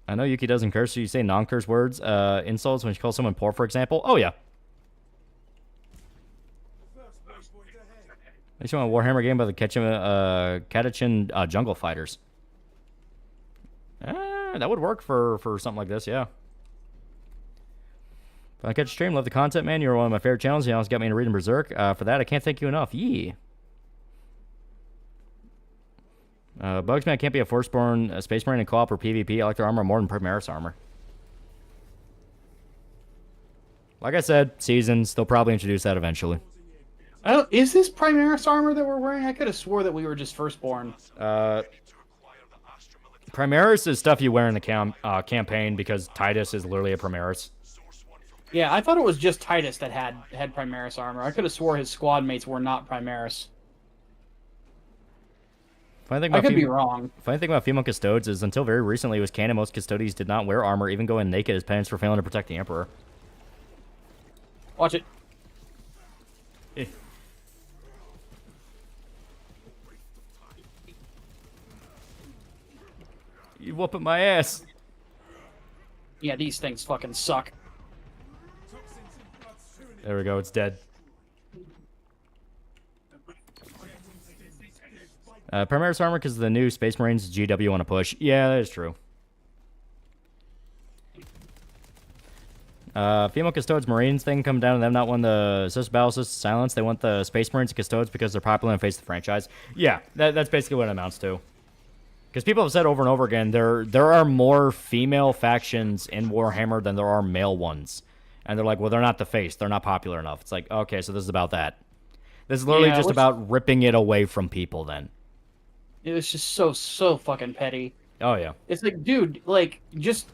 I know Yuki doesn't curse, so you say non-curse words, insults when you call someone poor, for example. Oh yeah. I just want a Warhammer game by the Catachin Jungle Fighters. That would work for something like this, yeah. If I catch a stream, love the content, man. You're one of my favorite channels. You almost got me into reading Berserk. For that, I can't thank you enough. Yee. Bugsman can't be a Forceborn Space Marine in co-op or PvP. I like their armor more than Primaris armor. Like I said, seasons. They'll probably introduce that eventually. Is this Primaris armor that we're wearing? I could have swore that we were just Firstborn. Primaris is stuff you wear in the campaign because Titus is literally a Primaris. Yeah, I thought it was just Titus that had Primaris armor. I could have swore his squad mates were not Primaris. I could be wrong. Funny thing about female custodes is until very recently it was canon most custodies did not wear armor, even going naked as penance for failing to protect the Emperor. Watch it. Eh. You whooping my ass. Yeah, these things fucking suck. There we go, it's dead. Primaris armor because the new Space Marines GW want to push. Yeah, that is true. Female Custodes Marines thing come down to them not wanting the Sister Battle Sister Silence. They want the Space Marines and Custodes because they're popular and face the franchise. Yeah, that's basically what it amounts to. Because people have said over and over again, there are more female factions in Warhammer than there are male ones. And they're like, well, they're not the face. They're not popular enough. It's like, okay, so this is about that. This is literally just about ripping it away from people then. It was just so fucking petty. Oh, yeah. It's like, dude, like, just...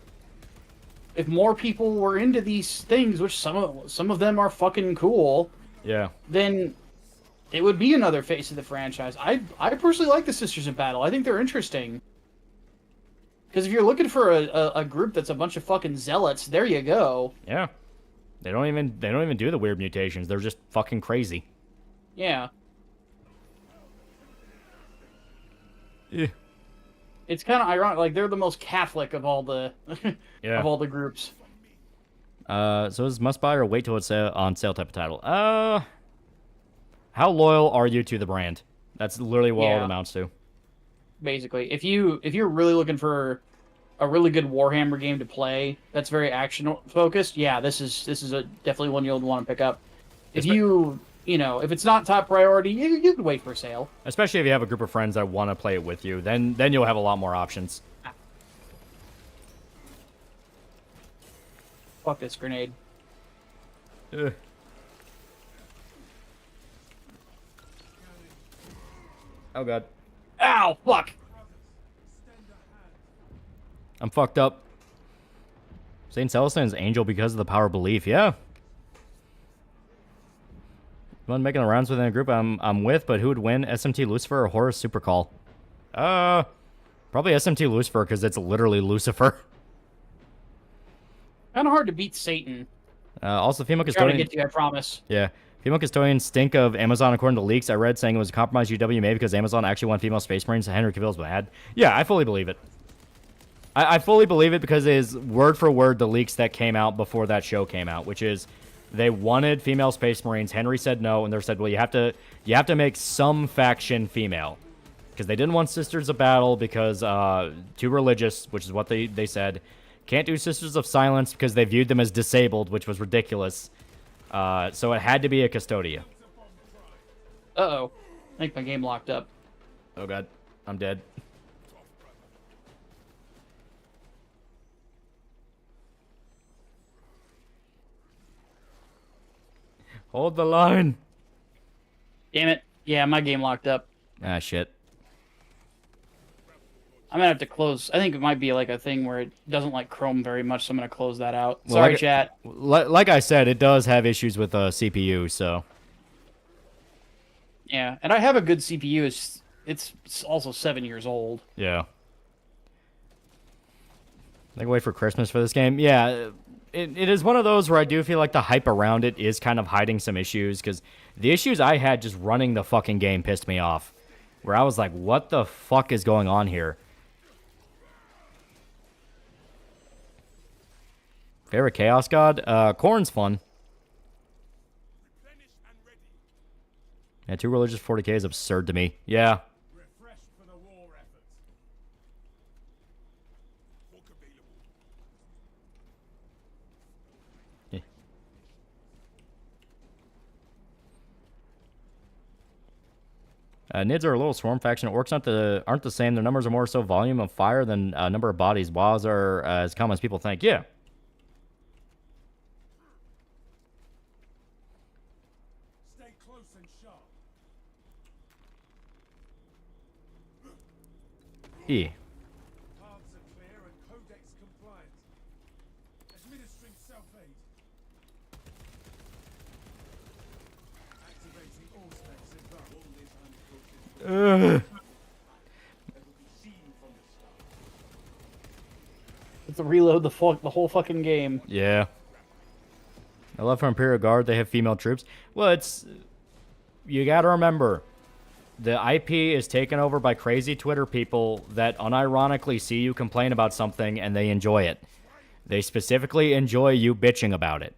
If more people were into these things, which some of them are fucking cool... Yeah. Then it would be another face of the franchise. I personally like the Sisters in Battle. I think they're interesting. Because if you're looking for a group that's a bunch of fucking zealots, there you go. Yeah. They don't even do the weird mutations. They're just fucking crazy. Yeah. Yeah. It's kind of ironic. Like, they're the most Catholic of all the yeah. of all the groups. So is must buy or wait till it's on sale type of title? How loyal are you to the brand? That's literally what all it amounts to. Basically, if you're really looking for a really good Warhammer game to play that's very action focused, yeah, this is definitely one you'll want to pick up. If if it's not top priority, you can wait for a sale. Especially if you have a group of friends that want to play it with you, then you'll have a lot more options. Fuck this grenade. Ugh. Oh god. Ow, fuck! I'm fucked up. St. Celestine's angel because of the power of belief, yeah. One making the rounds within a group I'm with, but who would win, SMT Lucifer or Horus Supercall? Probably SMT Lucifer because it's literally Lucifer. Kind of hard to beat Satan. Also, female Trying custodian. to get you, I promise. Yeah. Female custodians stink of Amazon according to leaks I read saying it was a compromise UW made because Amazon actually wanted female space marines and Henry Cavill's bad. Yeah, I fully believe it. I fully believe it because it is word for word the leaks that came out before that show came out, which is they wanted female space marines. Henry said no, and they said, well, you have to make some faction female. Because they didn't want Sisters of Battle because too religious, which is what they said. Can't do Sisters of Silence because they viewed them as disabled, which was ridiculous. So it had to be a Custodia. Uh-oh. I think my game locked up. Oh god. I'm dead. Hold the line. Damn it. Yeah, my game locked up. Ah, shit. I'm gonna have to close. I think it might be like a thing where it doesn't like Chrome very much, so I'm gonna close that out. Sorry, chat. Like I said, it does have issues with CPU, so. Yeah, and I have a good CPU. It's also 7 years old. Yeah. I can wait for Christmas for this game. Yeah, it is one of those where I do feel like the hype around it is kind of hiding some issues, because the issues I had just running the fucking game pissed me off. Where I was like, what the fuck is going on here? Favorite Chaos God? Korn's fun. Yeah, 2 religious 40k is absurd to me. Yeah. Nids are a little swarm faction. Orcs aren't the same. Their numbers are more so volume of fire than number of bodies. WoWs are as common as people think. Yeah. Stay close and sharp. E. Self-aid. Activating all specs advanced. It's a reload the whole fucking game. Yeah. I love for Imperial Guard, they have female troops. Well, it's... You gotta remember, the IP is taken over by crazy Twitter people that unironically see you complain about something and they enjoy it. They specifically enjoy you bitching about it.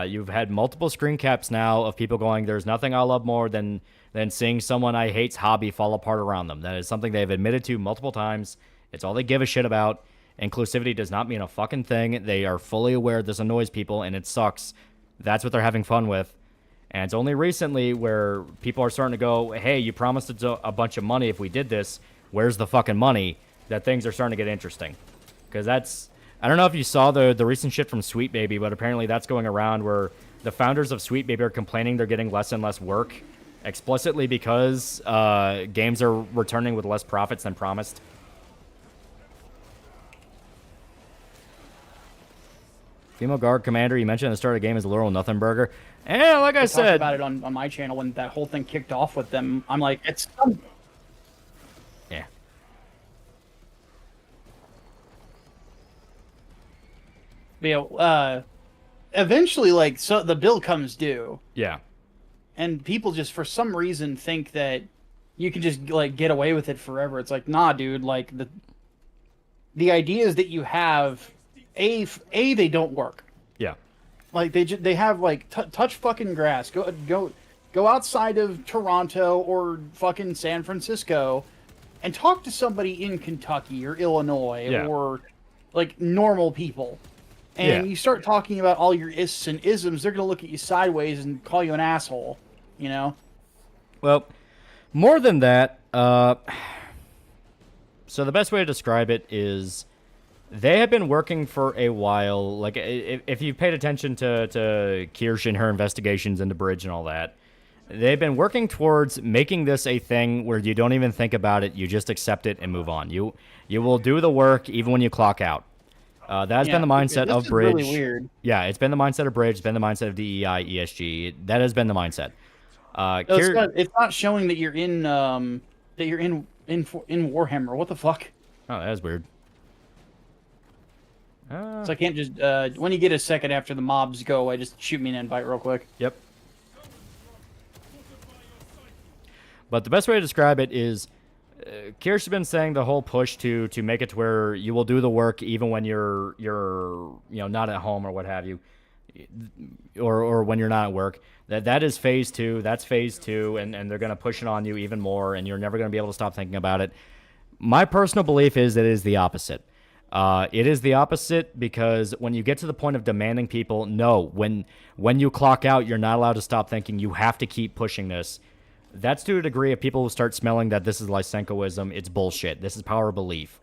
You've had multiple screen caps now of people going, there's nothing I love more than seeing someone I hate's hobby fall apart around them. That is something they've admitted to multiple times. It's all they give a shit about. Inclusivity does not mean a fucking thing. They are fully aware this annoys people and it sucks. That's what they're having fun with. And it's only recently where people are starting to go, hey, you promised us a bunch of money if we did this. Where's the fucking money? That things are starting to get interesting. Because that's... I don't know if you saw the recent shit from Sweet Baby, but apparently that's going around where the founders of Sweet Baby are complaining they're getting less and less work. Explicitly because games are returning with less profits than promised. Female Guard Commander, you mentioned at the start of the game is a literal nothing burger. And like I said... talked about it on my channel when that whole thing kicked off with them. I'm like, it's... Yeah. You know, eventually, like, so the bill comes due. Yeah. And people just, for some reason, think that you can just, like, get away with it forever. It's like, nah, dude, like, the ideas that you have... A, they don't work. Yeah. Like they have like touch fucking grass. Go outside of Toronto or fucking San Francisco, and talk to somebody in Kentucky or Illinois or like normal people. And you start talking about all your ists and isms, they're gonna look at you sideways and call you an asshole. You know. Well, more than that. So the best way to describe it is. They have been working for a while. Like, if you've paid attention to Kirsch and her investigations into Bridge and all that, they've been working towards making this a thing where you don't even think about it. You just accept it and move on. You will do the work even when you clock out. That's been the mindset of Bridge. Really weird. Yeah, it's been the mindset of Bridge. It's been the mindset of DEI, ESG. That has been the mindset. No, it's not showing that you're in Warhammer. What the fuck? Oh, that is weird. So I can't just, when you get a second after the mobs go away, just shoot me an invite real quick. Yep. But the best way to describe it is, Kirsch has been saying the whole push to make it to where you will do the work even when you're not at home or what have you, or when you're not at work. That is phase 2. That's phase 2, and they're going to push it on you even more, and you're never going to be able to stop thinking about it. My personal belief is that it is the opposite. It is the opposite because when you get to the point of demanding people, no, when you clock out, you're not allowed to stop thinking. You have to keep pushing this. That's to a degree of people who start smelling that this is Lysenkoism. It's bullshit. This is power of belief.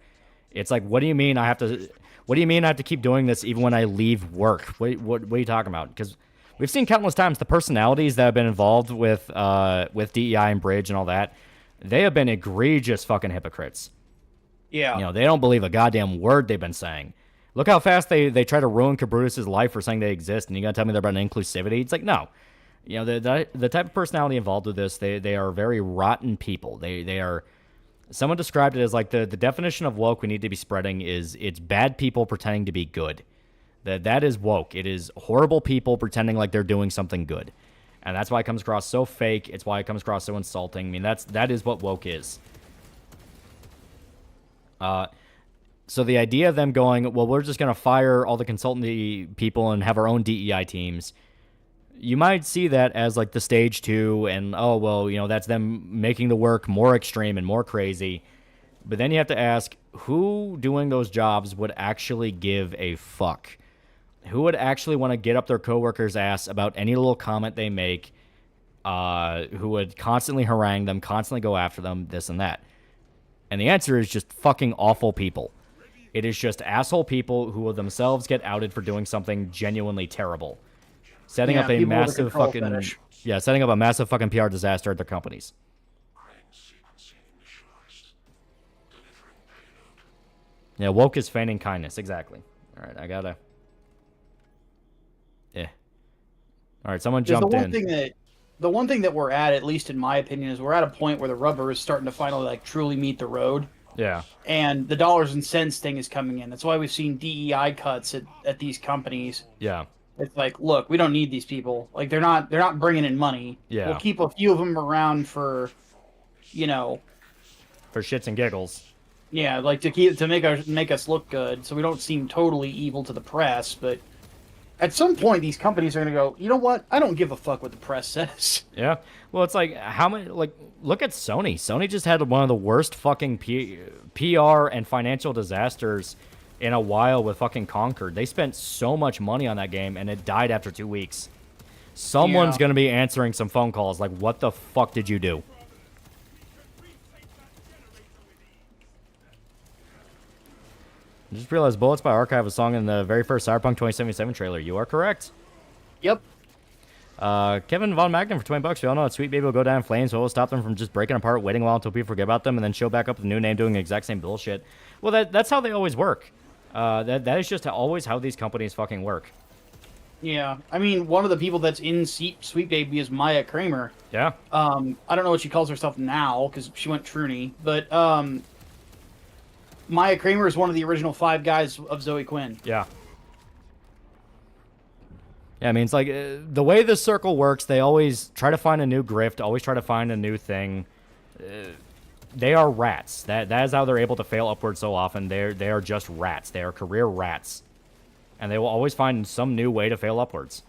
It's like, what do you mean I have to? What do you mean I have to keep doing this even when I leave work? What are you talking about? Because we've seen countless times the personalities that have been involved with DEI and Bridge and all that. They have been egregious fucking hypocrites. Yeah. You know, they don't believe a goddamn word they've been saying. Look how fast they try to ruin Cabrutus' life for saying they exist, and you gotta tell me they're about inclusivity? It's like, no. You know, the type of personality involved with this, they are very rotten people. They are... Someone described it as like the definition of woke we need to be spreading is it's bad people pretending to be good. That is woke. It is horrible people pretending like they're doing something good. And that's why it comes across so fake. It's why it comes across so insulting. I mean, that is what woke is. So the idea of them going, well, we're just going to fire all the consultancy people and have our own DEI teams, you might see that as like the stage 2 and, oh, well, you know, that's them making the work more extreme and more crazy. But then you have to ask, who doing those jobs would actually give a fuck? Who would actually want to get up their coworkers' ass about any little comment they make, who would constantly harangue them, constantly go after them, this and that? And the answer is just fucking awful people. It is just asshole people who will themselves get outed for doing something genuinely terrible. Setting up a massive fucking... Fetish. Yeah, setting up a massive fucking PR disaster at their companies. Yeah, woke is feigning kindness. Exactly. Alright, I gotta... All right, someone Because jumped the one in. thing that the one thing that we're at least in my opinion, is we're at a point where the rubber is starting to finally like truly meet the road. Yeah. And the dollars and cents thing is coming in. That's why we've seen DEI cuts at these companies. Yeah. It's like, look, we don't need these people. Like they're not bringing in money. Yeah. We'll keep a few of them around for, you know, for shits and giggles. Yeah, like to make us look good, so we don't seem totally evil to the press. But at some point, these companies are gonna go, you know what? I don't give a fuck what the press says. Yeah. Well, it's like how many? Like, look at Sony. Sony just had one of the worst fucking PR and financial disasters in a while with fucking Concord. They spent so much money on that game, and it died after 2 weeks. Someone's gonna be answering some phone calls like, "What the fuck did you do?" I just realized Bullets by Archive was a song in the very first Cyberpunk 2077 trailer. You are correct. Yep. Kevin Von Magden for $20. We all know that Sweet Baby will go down in flames, so we'll stop them from just breaking apart, waiting a while until people forget about them, and then show back up with a new name doing the exact same bullshit. Well, that's how they always work. That is just always how these companies fucking work. Yeah, I mean, one of the people that's in Sweet Baby is Maya Kramer. Yeah. I don't know what she calls herself now because she went Truny, but Maya Kramer is one of the original 5 guys of Zoe Quinn. Yeah. Yeah, I mean, it's like the way the circle works, they always try to find a new grift, always try to find a new thing. They are rats. That is how they're able to fail upward so often. They are just rats. They are career rats. And they will always find some new way to fail upwards.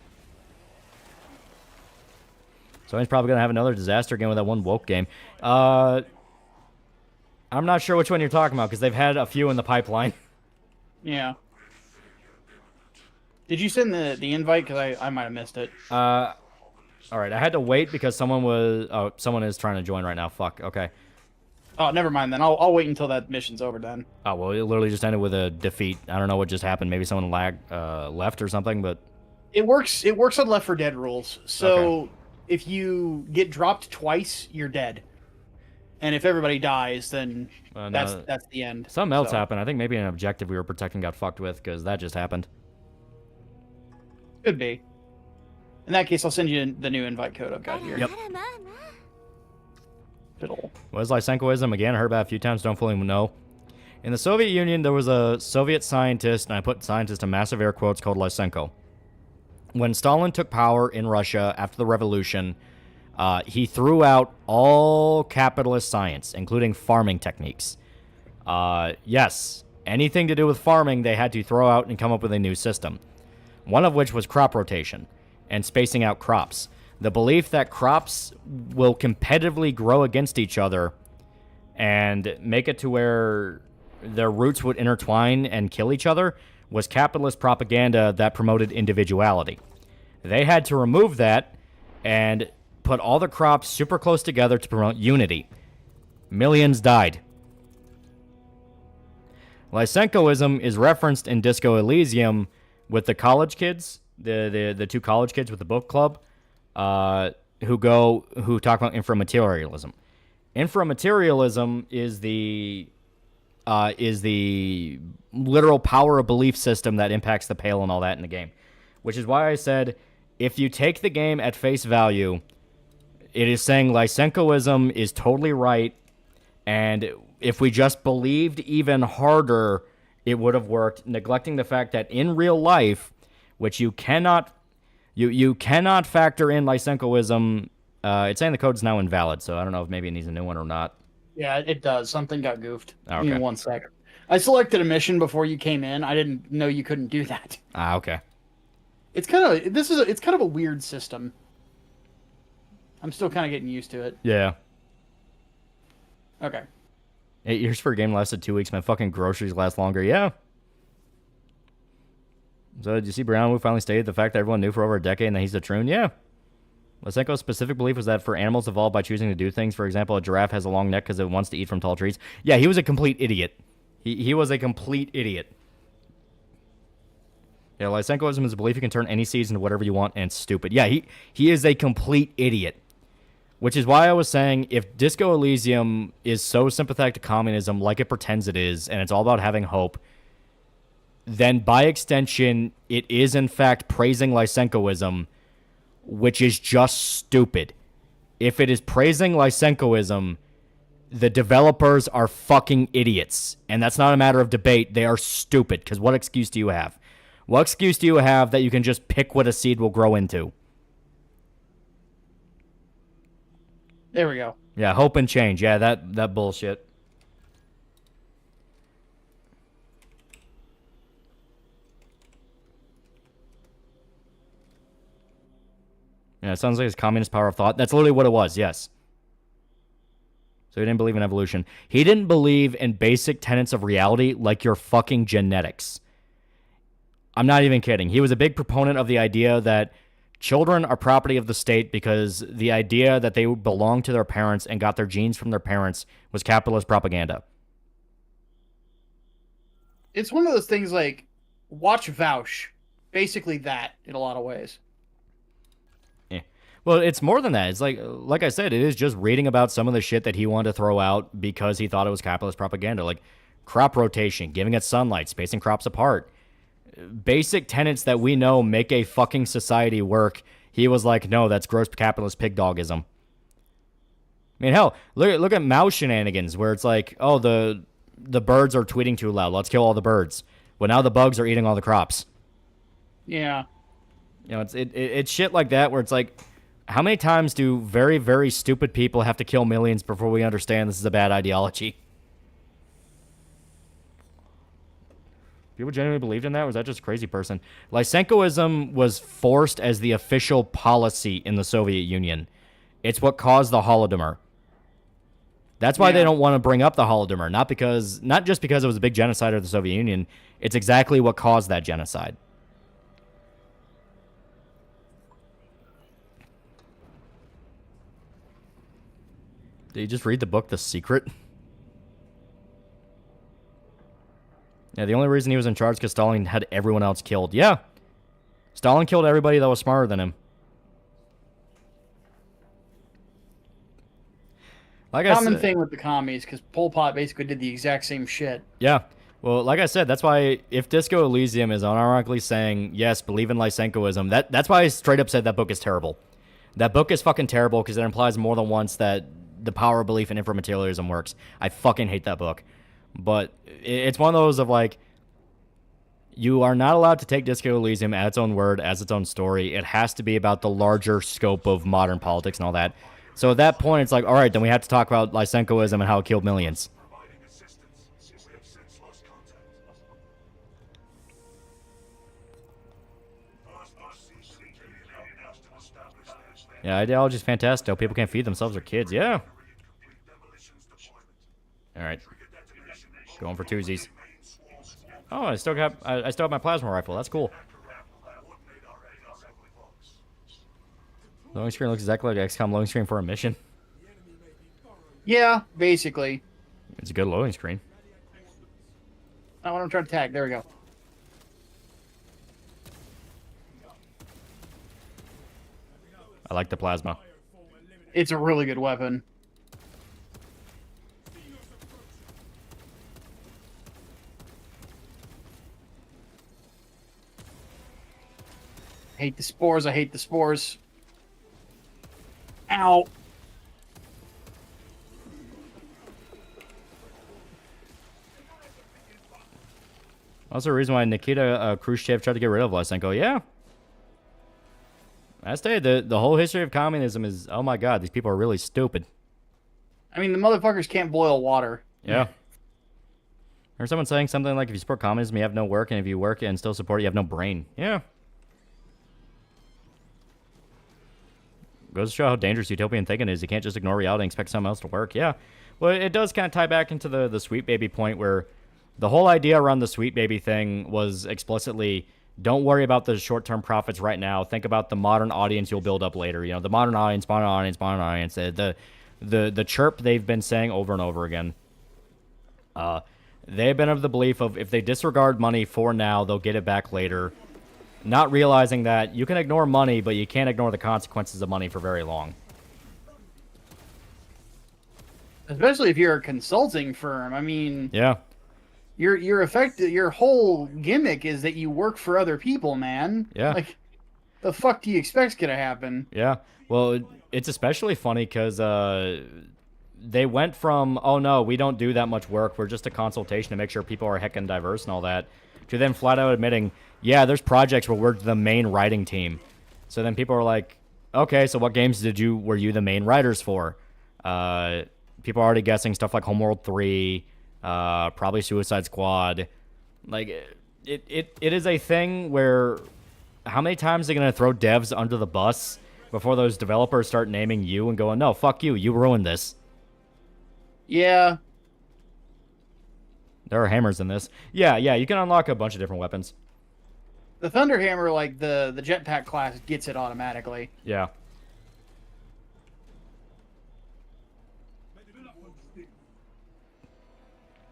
So he's probably going to have another disaster again with that one woke game. I'm not sure which one you're talking about because they've had a few in the pipeline. Yeah. Did you send the invite? Because I might have missed it. All right. I had to wait because someone was... Oh, someone is trying to join right now. Fuck. Okay. Oh, never mind then. I'll wait until that mission's over then. Oh, well, it literally just ended with a defeat. I don't know what just happened. Maybe someone left or something, but... It works on Left 4 Dead rules. So if you get dropped twice, you're dead. And if everybody dies, then that's the end. Something else happened. I think maybe an objective we were protecting got fucked with because that just happened. Could be. In that case, I'll send you the new invite code I've got here. Yep. Fiddle. What is Lysenkoism? Again, heard about it a few times, don't fully know. In the Soviet Union, there was a Soviet scientist, and I put scientist in massive air quotes, called Lysenko. When Stalin took power in Russia after the revolution, he threw out all capitalist science, including farming techniques. Yes, anything to do with farming, they had to throw out and come up with a new system. One of which was crop rotation and spacing out crops. The belief that crops will competitively grow against each other and make it to where their roots would intertwine and kill each other was capitalist propaganda that promoted individuality. They had to remove that and put all the crops super close together to promote unity. Millions died. Lysenkoism is referenced in Disco Elysium with the college kids, the 2 college kids with the book club, who talk about inframaterialism. Inframaterialism is the literal power of belief system that impacts the Pale and all that in the game. Which is why I said, if you take the game at face value, it is saying Lysenkoism is totally right, and if we just believed even harder, it would have worked, neglecting the fact that in real life, which you cannot factor in Lysenkoism. It's saying the code's now invalid, so I don't know if maybe it needs a new one or not. Yeah, it does. Something got goofed. Okay. Give me 1 second. I selected a mission before you came in. I didn't know you couldn't do that. Ah, okay. It's kind of a weird system. I'm still kind of getting used to it. Yeah. Okay. 8 years for a game lasted 2 weeks. My fucking groceries last longer. Yeah. So did you see Brown who finally stated the fact that everyone knew for over a decade and that he's a troon? Yeah. Lysenko's specific belief was that for animals evolved by choosing to do things. For example, a giraffe has a long neck because it wants to eat from tall trees. Yeah, he was a complete idiot. He was a complete idiot. Yeah, Lysenkoism is a belief you can turn any seeds into whatever you want, and it's stupid. Yeah, he is a complete idiot. Which is why I was saying, if Disco Elysium is so sympathetic to communism like it pretends it is, and it's all about having hope, then by extension, it is in fact praising Lysenkoism, which is just stupid. If it is praising Lysenkoism, the developers are fucking idiots. And that's not a matter of debate. They are stupid. Because what excuse do you have? What excuse do you have that you can just pick what a seed will grow into? There we go. Yeah, hope and change. Yeah, that bullshit. Yeah, it sounds like his communist power of thought. That's literally what it was, yes. So he didn't believe in evolution. He didn't believe in basic tenets of reality like your fucking genetics. I'm not even kidding. He was a big proponent of the idea that children are property of the state because the idea that they belong to their parents and got their genes from their parents was capitalist propaganda. It's one of those things like, watch Vouch. Basically that, in a lot of ways. Well, it's more than that. It's like I said, it is just reading about some of the shit that he wanted to throw out because he thought it was capitalist propaganda, like crop rotation, giving it sunlight, spacing crops apart. Basic tenets that we know make a fucking society work. He was like, no, that's gross capitalist pig dogism. I mean, hell, look at mouse shenanigans where it's like, oh, the birds are tweeting too loud. Let's kill all the birds. Well, now the bugs are eating all the crops. Yeah. You know, it's shit like that where it's like, how many times do very, very stupid people have to kill millions before we understand this is a bad ideology? People genuinely believed in that, or was that just a crazy person? Lysenkoism was forced as the official policy in the Soviet Union. It's what caused the Holodomor. That's why they don't want to bring up the Holodomor, not just because it was a big genocide of the Soviet Union. It's exactly what caused that genocide. Did you just read the book The Secret? Yeah, the only reason he was in charge because Stalin had everyone else killed. Yeah. Stalin killed everybody that was smarter than him. Like Common thing with the commies, because Pol Pot basically did the exact same shit. Yeah. Well, like I said, that's why if Disco Elysium is unironically saying, yes, believe in Lysenkoism, that's why I straight up said that book is terrible. That book is fucking terrible because it implies more than once that the power of belief in inframaterialism works. I fucking hate that book. But it's one of those of like, you are not allowed to take Disco Elysium as its own word, as its own story. It has to be about the larger scope of modern politics and all that. So at that point, it's like, all right, then we have to talk about Lysenkoism and how it killed millions. Yeah, ideology is fantastic. Though. People can't feed themselves or kids. Yeah. All right. Going for twosies. Oh, I still have my plasma rifle. That's cool. Loading screen looks exactly like XCOM loading screen for a mission. Yeah, basically. It's a good loading screen. I want to try to tag. There we go. I like the plasma. It's a really good weapon. I hate the spores. I hate the spores. Ow. Also, a reason why Nikita Khrushchev tried to get rid of Lysenko. Yeah. I say the whole history of communism is, oh my god, these people are really stupid. I mean, the motherfuckers can't boil water. Yeah. Or someone saying something like, if you support communism, you have no work, and if you work and still support it, you have no brain. Yeah. Goes to show how dangerous utopian thinking is. You can't just ignore reality and expect something else to work. Yeah. Well, it does kind of tie back into the Sweet Baby point where the whole idea around the Sweet Baby thing was explicitly, don't worry about the short-term profits right now. Think about the modern audience you'll build up later. You know, the modern audience, modern audience, modern audience. The chirp they've been saying over and over again. They've been of the belief of if they disregard money for now, they'll get it back later. Not realizing that you can ignore money, but you can't ignore the consequences of money for very long. Especially if you're a consulting firm. I mean, yeah. Your whole gimmick is that you work for other people, man. Yeah. Like, the fuck do you expect's gonna happen? Yeah. Well, it's especially funny because they went from, oh no, we don't do that much work, we're just a consultation to make sure people are heckin' diverse and all that, to then flat out admitting, yeah, there's projects where we're the main writing team. So then people are like, okay, so what games were you the main writers for? People are already guessing stuff like Homeworld 3, probably Suicide Squad. Like, it is a thing where how many times are they going to throw devs under the bus before those developers start naming you and going, no, fuck you, you ruined this. Yeah. There are hammers in this. Yeah, you can unlock a bunch of different weapons. The Thunderhammer, like the jetpack class, gets it automatically. Yeah.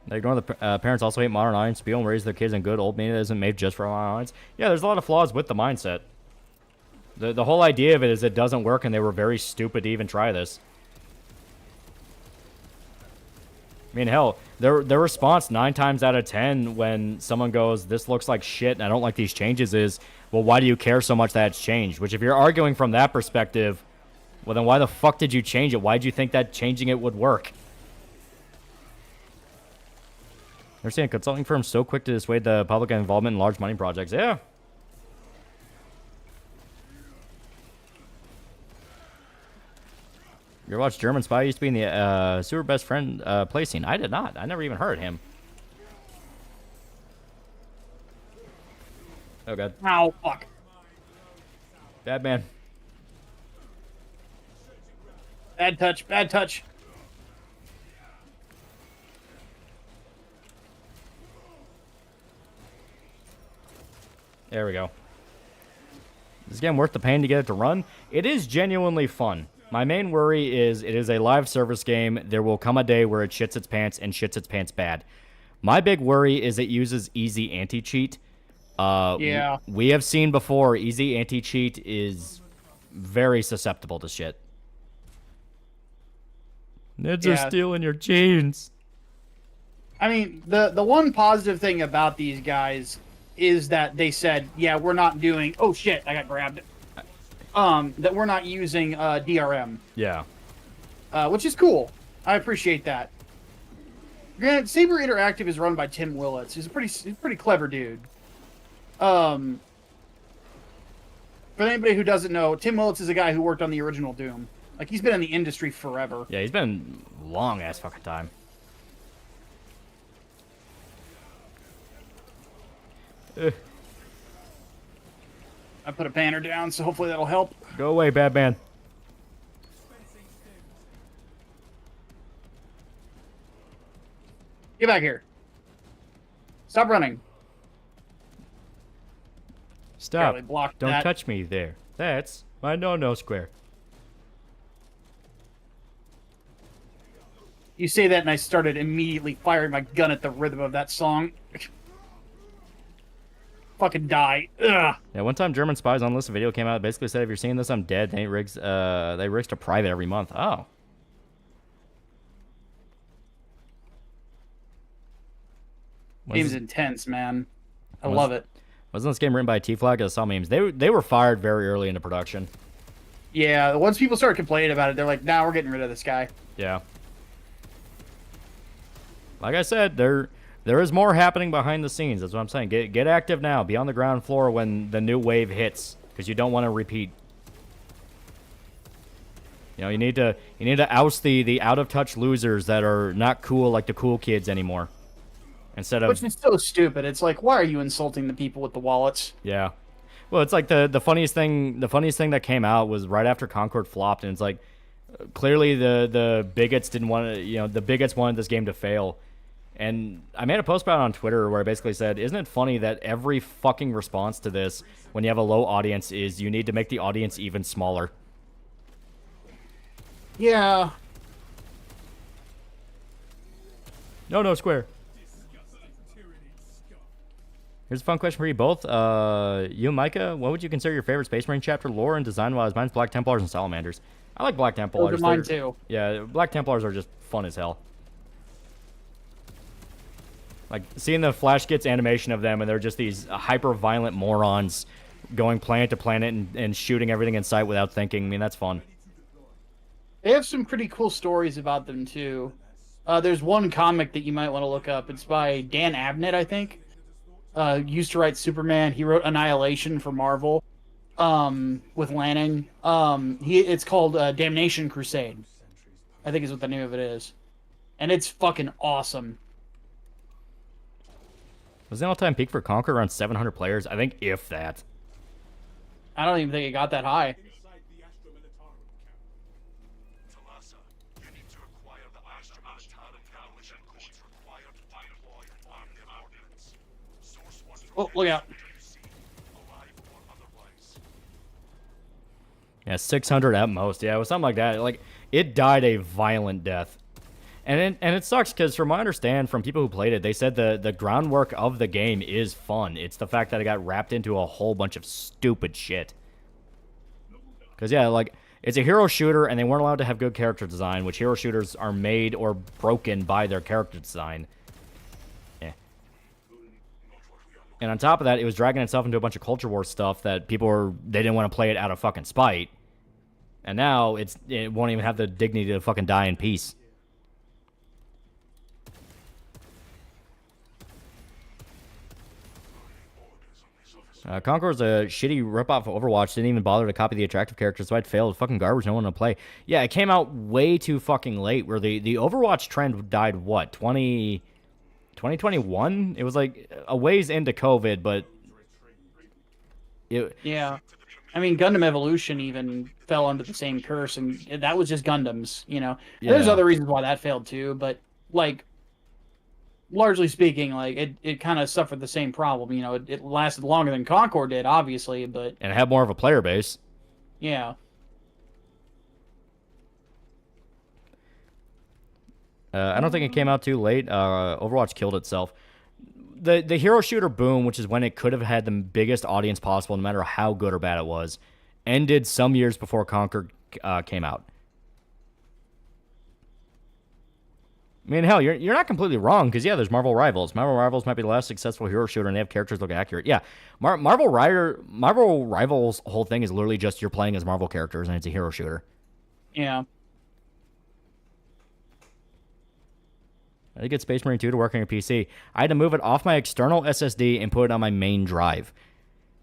They ignore the parents also hate modern audience spiel and raise their kids in good old media that isn't made just for modern audience. Yeah, there's a lot of flaws with the mindset. The whole idea of it is it doesn't work, and they were very stupid to even try this. I mean, hell, their response 9 times out of 10 when someone goes, this looks like shit and I don't like these changes is, well, why do you care so much that it's changed? Which if you're arguing from that perspective, well, then why the fuck did you change it? Why did you think that changing it would work? They're saying consulting firms so quick to dissuade the public involvement in large money projects. Yeah. You ever watched German Spy? Used to be in the Super Best Friend play scene. I did not. I never even heard him. Oh, God. Ow, fuck. Bad man. Bad touch, bad touch. There we go. Is this game worth the pain to get it to run? It is genuinely fun. My main worry is it is a live service game. There will come a day where it shits its pants and shits its pants bad. My big worry is it uses easy anti-cheat. Yeah. We have seen before, easy anti-cheat is very susceptible to shit. Nids are stealing your jeans. I mean, the one positive thing about these guys is that they said, yeah, we're not doing... Oh, shit, I got grabbed. That we're not using DRM. Yeah. Which is cool. I appreciate that. Granted, Saber Interactive is run by Tim Willits. He's a pretty clever dude. For anybody who doesn't know, Tim Willits is a guy who worked on the original Doom. Like, he's been in the industry forever. Yeah, he's been long-ass fucking time. I put a banner down, so hopefully that'll help. Go away, bad man. Get back here. Stop running. Stop. Blocked Don't that. touch me there. That's my no-no square. You say that, and I started immediately firing my gun at the rhythm of that song. Fucking die. Ugh. Yeah, one time German Spies Unlisted video came out. It basically said, if you're seeing this, I'm dead. They rigs to private every month. Oh. Game's intense, man. I love it. Wasn't this game written by T-Flag? I saw memes. They were fired very early into production. Yeah, once people started complaining about it, they're like, nah, we're getting rid of this guy. Yeah. Like I said, there is more happening behind the scenes. That's what I'm saying. Get active now. Be on the ground floor when the new wave hits, because you don't want to repeat. You know, you need to oust the out of touch losers that are not cool like the cool kids anymore. Instead of, which is so stupid. It's like, why are you insulting the people with the wallets? Yeah. Well, it's like the funniest thing that came out was right after Concord flopped, and it's like clearly the bigots didn't want to, you know, the bigots wanted this game to fail. And I made a post about it on Twitter where I basically said, isn't it funny that every fucking response to this when you have a low audience is you need to make the audience even smaller? Yeah. No square. Here's a fun question for you both. You and Micah, what would you consider your favorite Space Marine chapter lore and design-wise? Mine's Black Templars and Salamanders. I like Black Templars. Those are mine too. Yeah, Black Templars are just fun as hell. Like, seeing the Flash Gets animation of them, and they're just these hyper-violent morons going planet to planet and shooting everything in sight without thinking. I mean, that's fun. They have some pretty cool stories about them, too. There's one comic that you might want to look up. It's by Dan Abnett, I think. Used to write Superman. He wrote Annihilation for Marvel with Lanning. It's called Damnation Crusade, I think is what the name of it is. And it's fucking awesome. Was the all-time peak for Conquer around 700 players? I think if that. I don't even think it got that high. Oh, look out. Yeah, 600 at most. Yeah, it was something like that. Like, it died a violent death. And it sucks because from what I understand from people who played it, they said the groundwork of the game is fun. It's the fact that it got wrapped into a whole bunch of stupid shit. Because, yeah, like, it's a hero shooter, and they weren't allowed to have good character design, which hero shooters are made or broken by their character design. Yeah. And on top of that, it was dragging itself into a bunch of culture war stuff that they didn't want to play it out of fucking spite. And now it won't even have the dignity to fucking die in peace. Conquer was a shitty ripoff of Overwatch. Didn't even bother to copy the attractive characters, so it failed. Fucking garbage. No one to play. Yeah, it came out way too fucking late. Where the Overwatch trend died, what, 2021? It was like a ways into COVID, but yeah. I mean, Gundam Evolution even fell under the same curse, and that was just Gundams, you know. Yeah. There's other reasons why that failed too, but like, largely speaking, like it kind of suffered the same problem. You know, it lasted longer than Concord did, obviously, but and it had more of a player base. Yeah. I don't think it came out too late. Overwatch killed itself. The hero shooter boom, which is when it could have had the biggest audience possible, no matter how good or bad it was, ended some years before Conquer came out. I mean, hell, you're not completely wrong, because, yeah, there's Marvel Rivals. Marvel Rivals might be the last successful hero shooter, and they have characters look accurate. Yeah, Marvel Rivals' whole thing is literally just you're playing as Marvel characters, and it's a hero shooter. Yeah. I had to get Space Marine 2 to work on your PC. I had to move it off my external SSD and put it on my main drive,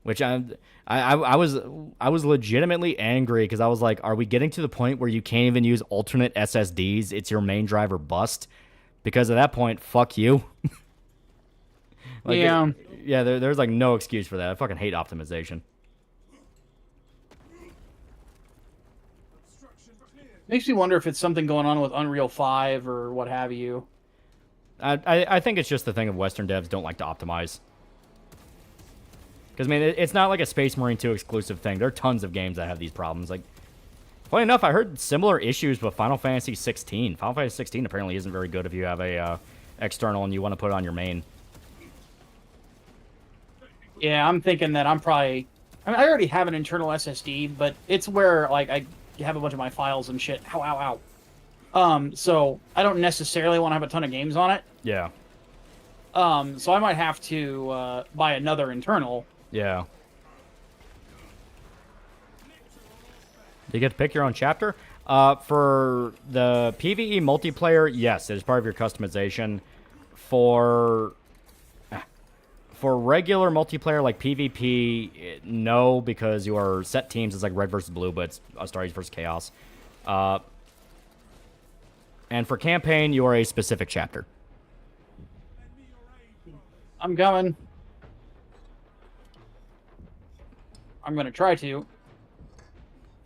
which I was legitimately angry because I was like, are we getting to the point where you can't even use alternate SSDs? It's your main drive or bust. Because at that point, fuck you. Like, yeah. There's like no excuse for that. I fucking hate optimization. Makes me wonder if it's something going on with Unreal 5 or what have you. I think it's just the thing of Western devs don't like to optimize. Because, I mean, it's not like a Space Marine 2 exclusive thing. There are tons of games that have these problems. Like, funny enough, I heard similar issues with Final Fantasy 16. Final Fantasy 16 apparently isn't very good if you have a external and you want to put it on your main. Yeah, I'm thinking that I already have an internal SSD, but it's where, like, I have a bunch of my files and shit. Ow. So I don't necessarily want to have a ton of games on it. Yeah. So I might have to buy another internal. Yeah. Do you get to pick your own chapter? For the PvE multiplayer, yes, it is part of your customization. For regular multiplayer like PvP, no, because your set teams is like red versus blue, but it's Astarias versus Chaos. And for campaign, you are a specific chapter. I'm coming. I'm going to try to.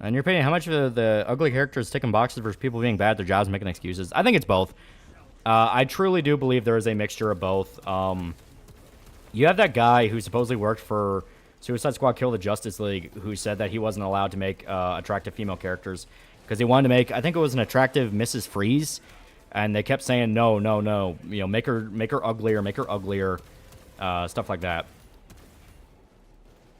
In your opinion, how much of the ugly characters ticking boxes versus people being bad at their jobs making excuses? I think it's both. I truly do believe there is a mixture of both. You have that guy who supposedly worked for Suicide Squad Kill the Justice League who said that he wasn't allowed to make attractive female characters because he wanted to make, I think it was an attractive Mrs. Freeze, and they kept saying, no, you know, make her uglier, stuff like that.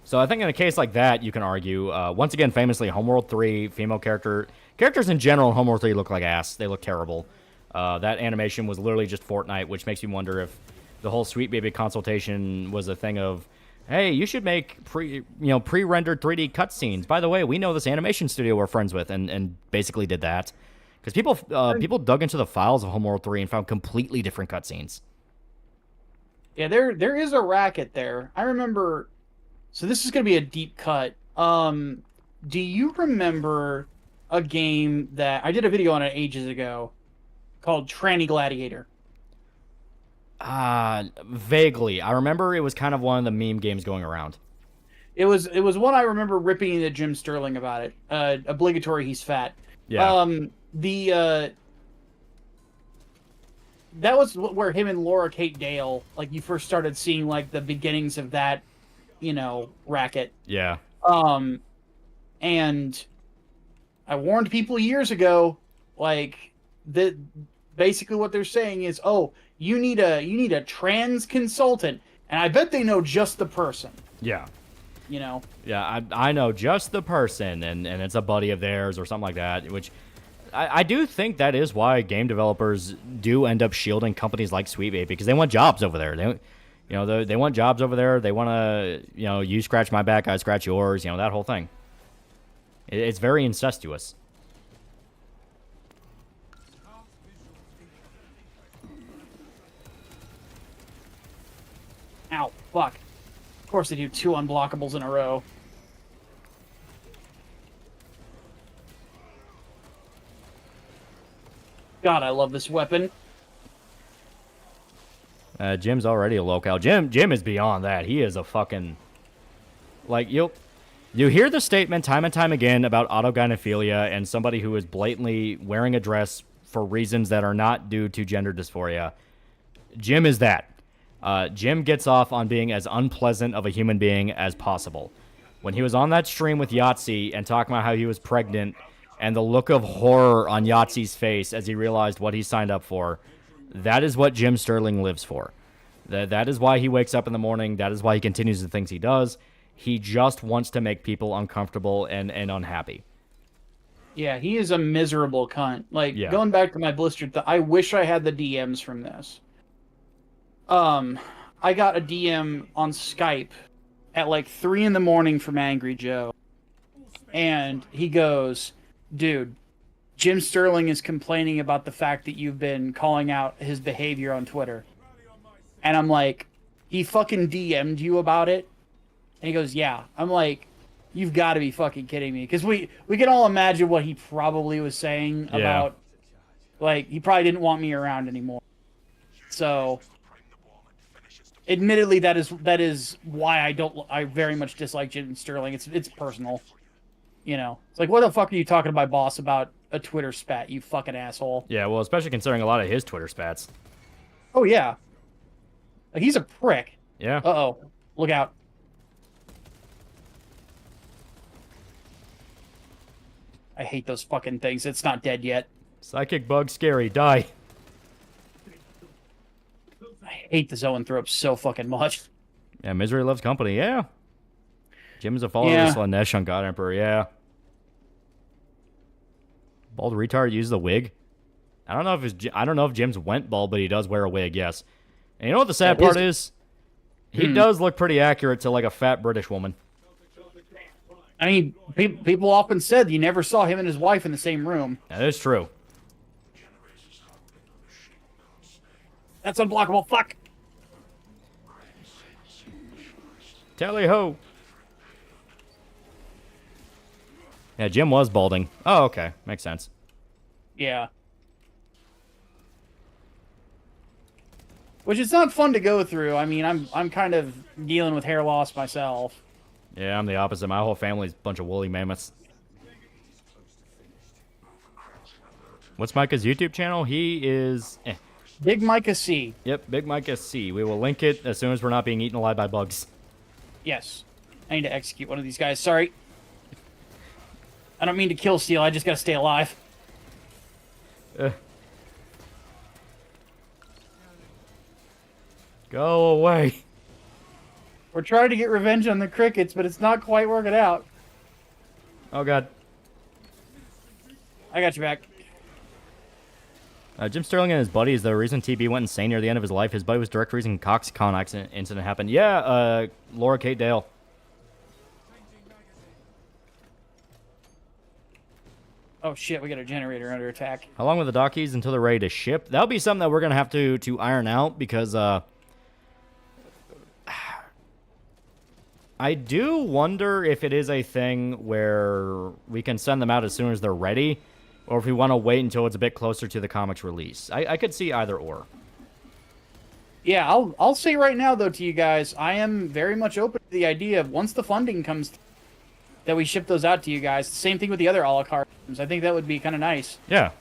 So I think in a case like that, you can argue, once again, famously, Homeworld 3, female characters in general in Homeworld 3 look like ass. They look terrible. That animation was literally just Fortnite, which makes me wonder if the whole Sweet Baby consultation was a thing of Hey, you should make pre-rendered 3D cutscenes. By the way, we know this animation studio we're friends with, and basically did that. Because people dug into the files of Homeworld 3 and found completely different cutscenes. Yeah, there is a racket there. I remember. So this is gonna be a deep cut. Do you remember a game that I did a video on it ages ago called Tranny Gladiator? Vaguely. I remember it was kind of one of the meme games going around. It was one I remember ripping into Jim Sterling about it. Obligatory, he's fat. Yeah. That was where him and Laura Kate Dale, like, you first started seeing, like, the beginnings of that, racket. Yeah. And I warned people years ago, like, that basically what they're saying is, oh, you need a trans consultant, and I bet they know just the person. Yeah. Yeah, I know just the person, and it's a buddy of theirs or something like that, which I do think that is why game developers do end up shielding companies like CYBERP, because they want jobs over there. They want jobs over there. They want to, you scratch my back, I scratch yours, that whole thing. It's very incestuous. Ow, fuck. Of course they do 2 unblockables in a row. God, I love this weapon. Jim's already a locale. Jim is beyond that. He is a fucking... Like, you hear the statement time and time again about autogynephilia and somebody who is blatantly wearing a dress for reasons that are not due to gender dysphoria. Jim is that. Jim gets off on being as unpleasant of a human being as possible. When he was on that stream with Yahtzee and talking about how he was pregnant and the look of horror on Yahtzee's face as he realized what he signed up for, that is what Jim Sterling lives for. That is why he wakes up in the morning. That is why he continues the things he does. He just wants to make people uncomfortable and unhappy. Yeah, he is a miserable cunt. Like, going back to my blistered I wish I had the DMs from this. I got a DM on Skype at like 3 in the morning from Angry Joe. And he goes, dude, Jim Sterling is complaining about the fact that you've been calling out his behavior on Twitter. And I'm like, he fucking DM'd you about it? And he goes, yeah. I'm like, you've got to be fucking kidding me. Because we can all imagine what he probably was saying about, like, he probably didn't want me around anymore. So, admittedly, that is why I very much dislike Jim Sterling. It's personal. It's like, what the fuck are you talking to my boss about a Twitter spat, you fucking asshole? Yeah, well, especially considering a lot of his Twitter spats. Oh, yeah. Like, he's a prick. Yeah. Uh-oh. Look out. I hate those fucking things. It's not dead yet. Psychic bug scary. Die. I hate the zoanthropes so fucking much. Yeah, misery loves company. Yeah. Jim's a follower of Slanesh on God Emperor. Yeah. Bald retard uses a wig. I don't know if Jim's went bald, but he does wear a wig. Yes. And you know what the sad part is? He does look pretty accurate to like a fat British woman. I mean, people often said you never saw him and his wife in the same room. That is true. That's unblockable. Fuck. Tally ho. Yeah, Jim was balding. Oh, okay. Makes sense. Yeah. Which is not fun to go through. I mean, I'm kind of dealing with hair loss myself. Yeah, I'm the opposite. My whole family's a bunch of woolly mammoths. What's Micah's YouTube channel? He is... Big Micah C. Yep, Big Micah C. We will link it as soon as we're not being eaten alive by bugs. Yes. I need to execute one of these guys. Sorry. I don't mean to kill Steel. I just gotta stay alive. Go away. We're trying to get revenge on the crickets, but it's not quite working out. Oh, God. I got you back. Jim Sterling and his buddies, the reason TB went insane near the end of his life, his buddy was direct reason Coxicon incident happened. Yeah, Laura Kate Dale. Oh shit, we got a generator under attack. How long with the dockies until they're ready to ship? That'll be something that we're gonna have to iron out because I do wonder if it is a thing where we can send them out as soon as they're ready, or if we want to wait until it's a bit closer to the comic's release. I could see either or. Yeah, I'll say right now though to you guys, I am very much open to the idea of once the funding comes that we ship those out to you guys. Same thing with the other a la carte items. I think that would be kind of nice. Yeah.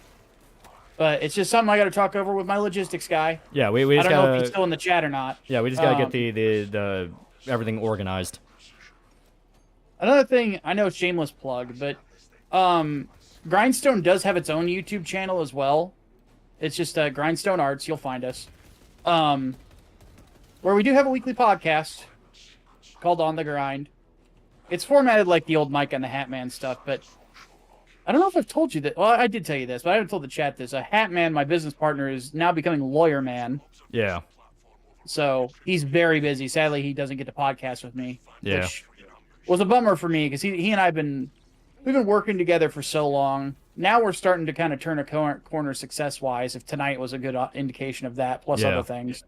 But it's just something I got to talk over with my logistics guy. Yeah, we I just don't know gotta, if he's still in the chat or not. Yeah, we just gotta get the everything organized. Another thing, I know, shameless plug, but Grindstone does have its own YouTube channel as well. It's just Grindstone Arts. You'll find us. Where we do have a weekly podcast called On the Grind. It's formatted like the old Mike and the Hat Man stuff, but I don't know if I've told you that. Well, I did tell you this, but I haven't told the chat this. Hat Man, my business partner, is now becoming Lawyer Man. Yeah. So he's very busy. Sadly, he doesn't get to podcast with me. Yeah. Which was a bummer for me because he and I've been working together for so long. Now we're starting to kind of turn a corner success-wise. If tonight was a good indication of that, plus other things.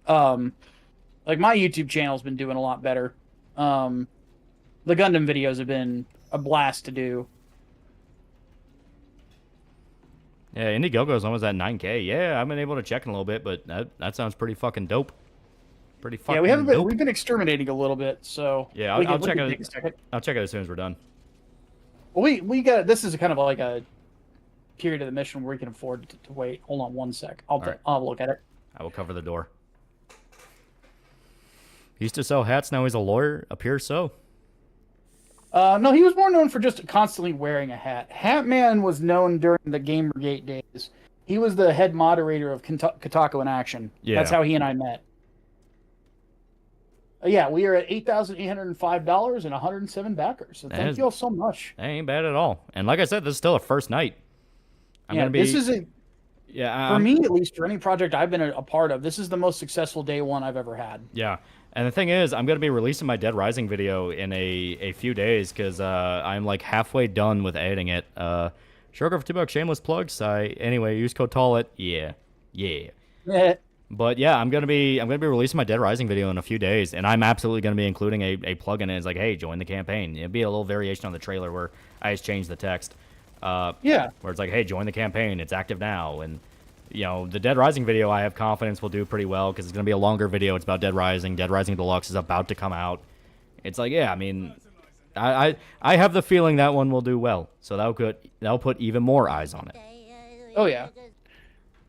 Like my YouTube channel's been doing a lot better. The Gundam videos have been a blast to do. Yeah, Indiegogo's almost at 9K. Yeah, I've been able to check in a little bit, but that sounds pretty fucking dope. Pretty fucking Yeah, we haven't dope. we've been exterminating a little bit, so yeah, I'll check it. I'll check it as soon as we're done. Well, we got this is kind of like a period of the mission where we can afford to wait. Hold on one sec. I'll look at it. I will cover the door. He used to sell hats. Now he's a lawyer. Appears so. No, he was more known for just constantly wearing a hat. Hat Man was known during the Gamergate days. He was the head moderator of Kotaku in Action. Yeah. That's how he and I met. Yeah, we are at $8,805 and 107 backers. So thank you all so much. That ain't bad at all. And like I said, this is still a first night. This is for me at least, for any project I've been a part of, this is the most successful day one I've ever had. Yeah. And the thing is, I'm going to be releasing my Dead Rising video in a few days because I'm like halfway done with editing it. Sugar for $2, shameless plugs. Anyway, use code TALLIT. Yeah. But yeah, I'm gonna be releasing my Dead Rising video in a few days, and I'm absolutely gonna be including a plug in it. It's like, hey, join the campaign. It'd be a little variation on the trailer where I just changed the text. Where it's like, hey, join the campaign. It's active now, and you know, the Dead Rising video I have confidence will do pretty well because it's gonna be a longer video. It's about Dead Rising. Dead Rising Deluxe is about to come out. It's like, yeah, I mean, I have the feeling that one will do well. So that'll put even more eyes on it. Oh yeah.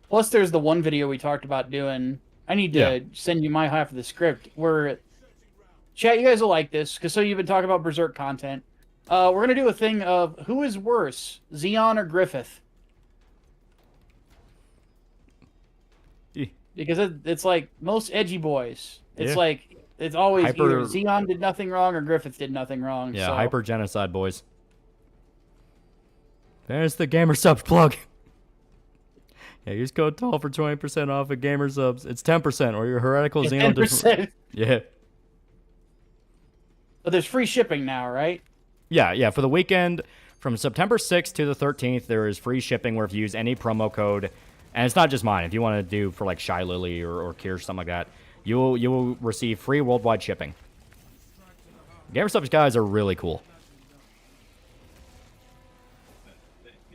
Plus, there's the one video we talked about doing. I need to send you my half of the script. Chat, you guys will like this, because you've been talking about Berserk content. We're going to do a thing of who is worse, Xeon or Griffith? Because it's like most edgy boys. It's like, it's always either Xeon did nothing wrong or Griffith did nothing wrong. Yeah, hyper genocide boys. There's the Gamer Subs plug. Yeah, use code TALL for 20% off at Gamer Subs. It's 10%, or your heretical Xenon. 10%. Yeah. But there's free shipping now, right? Yeah. For the weekend, from September 6th to the 13th, there is free shipping where if you use any promo code, and it's not just mine. If you want to do for like Shy Lily or Kirsch, something like that, you will receive free worldwide shipping. Gamer Subs guys are really cool.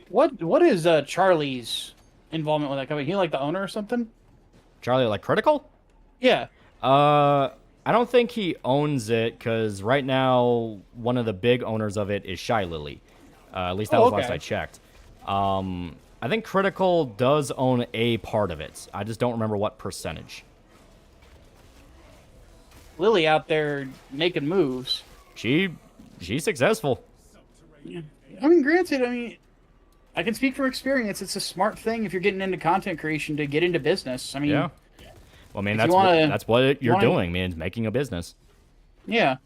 What is Charlie's involvement with that company? He like the owner or something? Charlie, like Critical? Yeah. I don't think he owns it because right now one of the big owners of it is Shy Lily. At least that was last I checked. I think Critical does own a part of it. I just don't remember what percentage. Lily out there making moves. She's successful. Yeah. I mean, granted, I can speak from experience. It's a smart thing if you're getting into content creation to get into business. I mean, yeah. Well, I mean, that's what you're doing, man. Making a business. Yeah.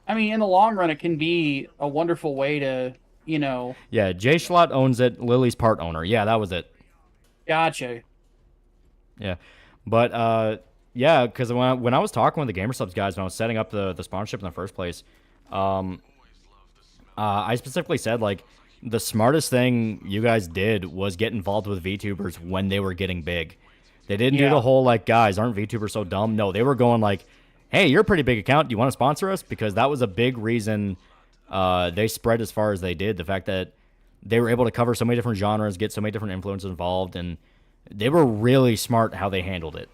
I mean, in the long run, it can be a wonderful way to, Yeah, Jay Schlott owns it. Lily's part owner. Yeah, that was it. Gotcha. Yeah, but yeah, because when I was talking with the GamerSubs guys when I was setting up the sponsorship in the first place, I specifically said like the smartest thing you guys did was get involved with VTubers when they were getting big. They didn't do the whole like, guys, aren't VTubers so dumb? No, they were going like, hey, you're a pretty big account. Do you want to sponsor us? Because that was a big reason they spread as far as they did. The fact that they were able to cover so many different genres, get so many different influencers involved, and they were really smart how they handled it.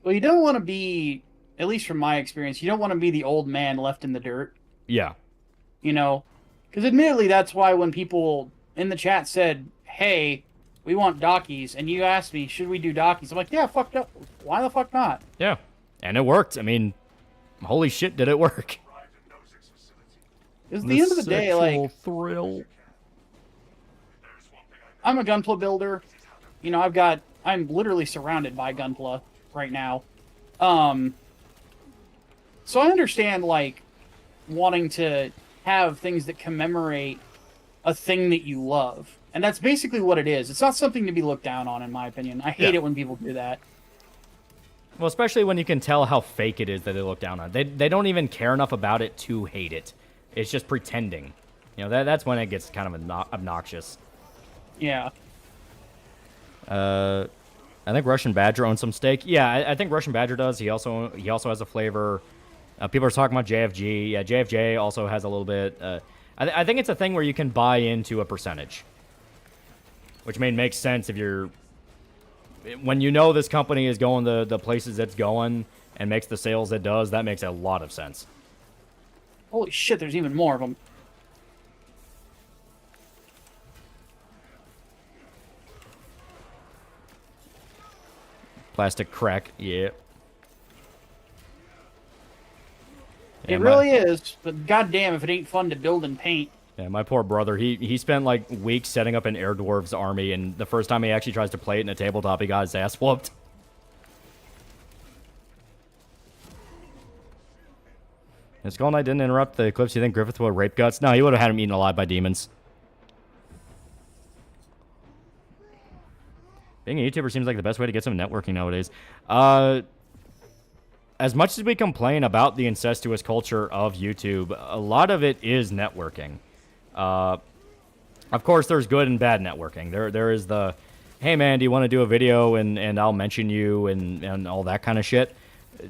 Well, you don't want to be, at least from my experience, you don't want to be the old man left in the dirt. Yeah. You know, because admittedly, that's why when people in the chat said, hey, we want Dockies, and you asked me, should we do Dockies? I'm like, yeah, fucked up. Why the fuck not? Yeah. And it worked. I mean, holy shit, did it work. Because at the end of the day, like, thrill. I'm a Gunpla builder. You know, I'm literally surrounded by Gunpla right now. So I understand, like, wanting to have things that commemorate a thing that you love. And that's basically what it is. It's not something to be looked down on, in my opinion. I hate it when people do that. Well, especially when you can tell how fake it is that they look down on. They don't even care enough about it to hate it. It's just pretending. You know, that's when it gets kind of obnoxious. Yeah. I think Russian Badger owns some stake. Yeah, I think Russian Badger does. He also has a flavor. People are talking about JFG. Yeah, JFJ also has a little bit. I think it's a thing where you can buy into a percentage, which makes sense if you're when you know this company is going the places it's going and makes the sales it does. That makes a lot of sense. Holy shit! There's even more of them. Plastic crack, yeah. It really is, but goddamn if it ain't fun to build and paint. Yeah, my poor brother, he spent like weeks setting up an Air Dwarves army, and the first time he actually tries to play it in a tabletop, he got his ass whooped. If Skull Knight didn't interrupt the eclipse, you think Griffith would have raped Guts? No, he would have had him eaten alive by demons. Being a YouTuber seems like the best way to get some networking nowadays. As much as we complain about the incestuous culture of YouTube, a lot of it is networking. Of course, there's good and bad networking. There is the, hey man, do you want to do a video and I'll mention you and all that kind of shit.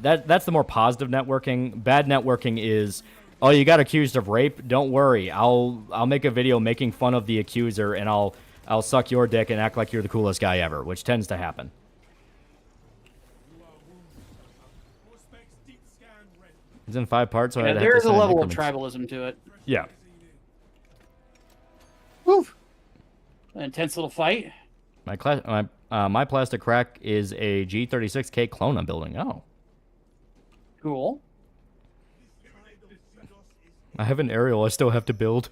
That's the more positive networking. Bad networking is, oh, you got accused of rape? Don't worry, I'll make a video making fun of the accuser and I'll suck your dick and act like you're the coolest guy ever, which tends to happen. It's in 5 parts, so yeah, there is a level of tribalism to it. Yeah. Woo! An intense little fight. My plastic crack is a G36K clone I'm building. Oh. Cool. I have an aerial I still have to build.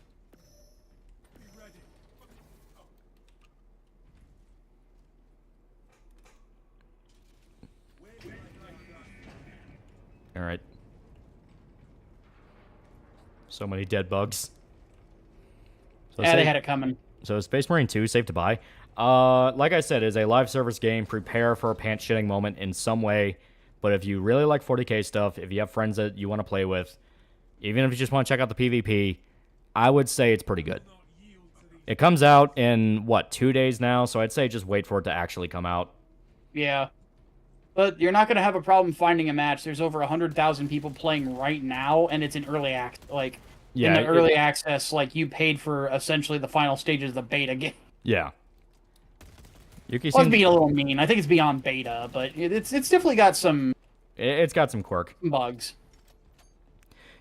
All right. So many dead bugs. So yeah, they had it coming. So Space Marine 2 safe to buy. Like I said, it's a live service game. Prepare for a pants shitting moment in some way. But if you really like 40k stuff, if you have friends that you want to play with, even if you just want to check out the PvP, I would say it's pretty good. It comes out in, what, 2 days now? So I'd say just wait for it to actually come out. Yeah. But you're not going to have a problem finding a match. There's over 100,000 people playing right now, and it's in early early access. Like, you paid for essentially the final stages of the beta game. Yeah. Yuki seems being a little mean. I think it's beyond beta, but it's definitely got some. It's got some quirk. Bugs.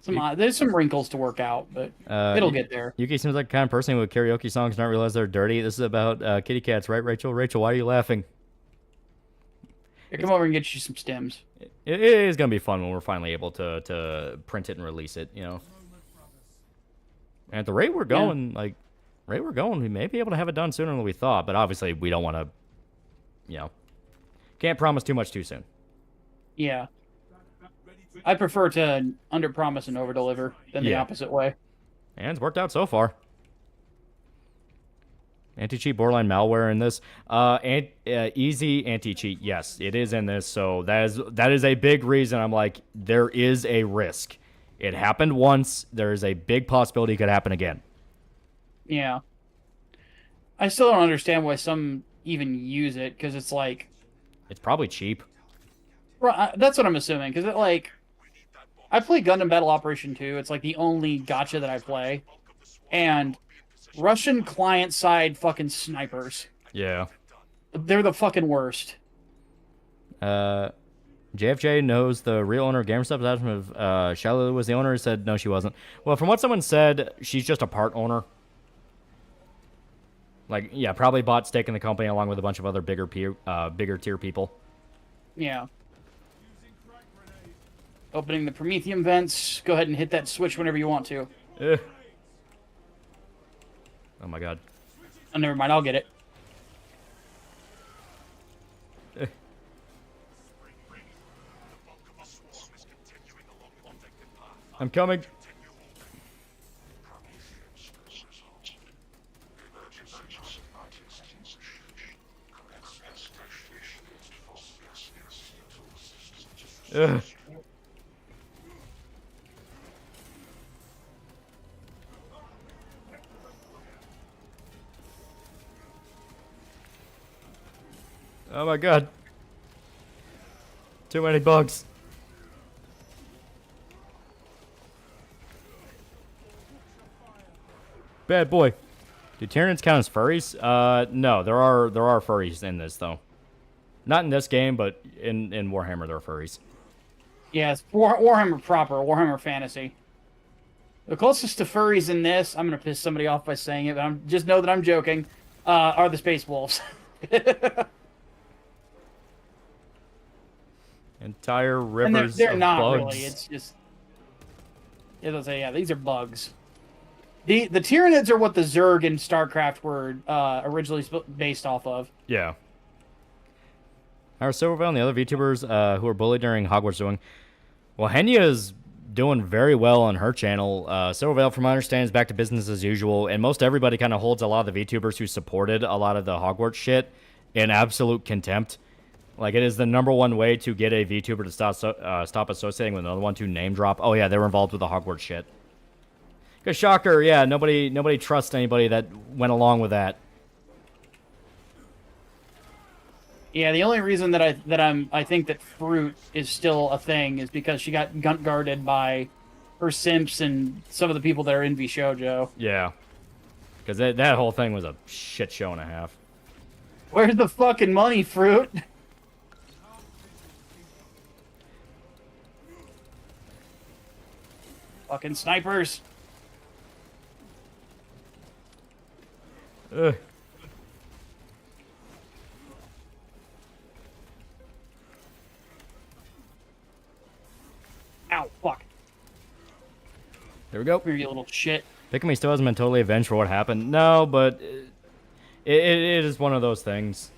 There's some wrinkles to work out, but it'll get there. Yuki seems like the kind of person who would karaoke songs and not realize they're dirty. This is about kitty cats, right, Rachel? Rachel, why are you laughing? Here, come over and get you some stems. It is going to be fun when we're finally able to print it and release it, you know. And at the rate we're going, we may be able to have it done sooner than we thought, but obviously we don't want to, you know, can't promise too much too soon. Yeah. I prefer to under-promise and over-deliver than the opposite way. And it's worked out so far. Anti-cheat borderline malware in this. Easy anti-cheat. Yes, it is in this. So that is a big reason I'm like, there is a risk. It happened once. There is a big possibility it could happen again. Yeah. I still don't understand why some even use it, because it's like... It's probably cheap. Right, that's what I'm assuming, because it, like... I play Gundam Battle Operation 2. It's, like, the only gacha that I play. And Russian client-side fucking snipers. Yeah. They're the fucking worst. JFJ knows the real owner of GamerStop. If Shelly was the owner, he said no, she wasn't. Well, from what someone said, she's just a part owner. Like, yeah, probably bought stake in the company along with a bunch of other bigger tier people. Yeah. Opening the Prometheum vents. Go ahead and hit that switch whenever you want to. Oh my god. Oh, never mind. I'll get it. I'm coming. Ugh. Oh my god. Too many bugs. Bad boy. Do Tyranids count as furries? No, there are furries in this though. Not in this game, but in Warhammer there are furries. Yes, Warhammer proper, Warhammer Fantasy. The closest to furries in this, I'm gonna piss somebody off by saying it, but just know that I'm joking, are the Space Wolves. Entire rivers and they're of not bugs. really. It's just, it'll say, yeah, these are bugs. The Tyranids are what the Zerg in StarCraft were originally based off of. Yeah. Our Silvervale and the other VTubers who were bullied during Hogwarts doing. Well, Henya is doing very well on her channel. Silvervale, from my understanding, is back to business as usual, and most everybody kind of holds a lot of the VTubers who supported a lot of the Hogwarts shit in absolute contempt. Like, it is the #1 way to get a VTuber to stop associating with another one to name drop. Oh yeah, they were involved with the Hogwarts shit. Good shocker, yeah. Nobody trusts anybody that went along with that. Yeah, the only reason that I think that Fruit is still a thing is because she got gunt guarded by her simps and some of the people that are in VShojo. Yeah, because that whole thing was a shit show and a half. Where's the fucking money, Fruit? Fucking snipers. Ugh. Ow, fuck. There we go. Here, you little shit. Pikami still hasn't been totally avenged for what happened. No, but it is one of those things.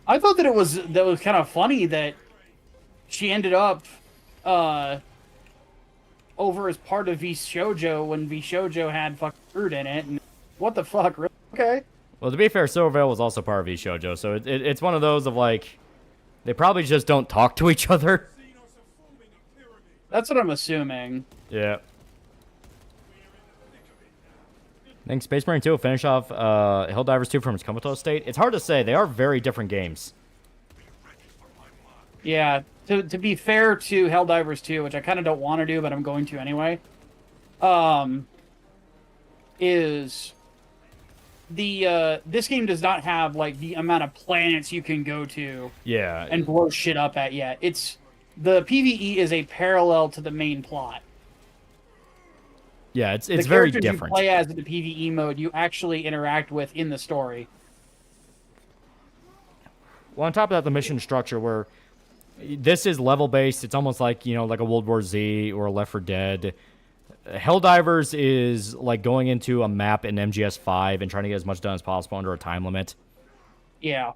I thought that was kind of funny that she ended up over as part of VShojo when VShojo had fucking Fruit in it. And what the fuck? Really? Okay. Well, to be fair, Silvervale was also part of VShojo, so it's one of those of like, they probably just don't talk to each other. That's what I'm assuming. Yeah. I think Space Marine 2 will finish off Helldivers 2 from its comatose state. It's hard to say. They are very different games. Yeah, to be fair to Helldivers 2, which I kind of don't want to do, but I'm going to anyway, is this game does not have like the amount of planets you can go to and blow shit up at yet. The PvE is a parallel to the main plot. Yeah, it's very different. The characters you play as in the PvE mode, you actually interact with in the story. Well, on top of that, the mission structure where this is level-based. It's almost like, like a World War Z or a Left 4 Dead. Helldivers is like going into a map in MGS5 and trying to get as much done as possible under a time limit. Yeah.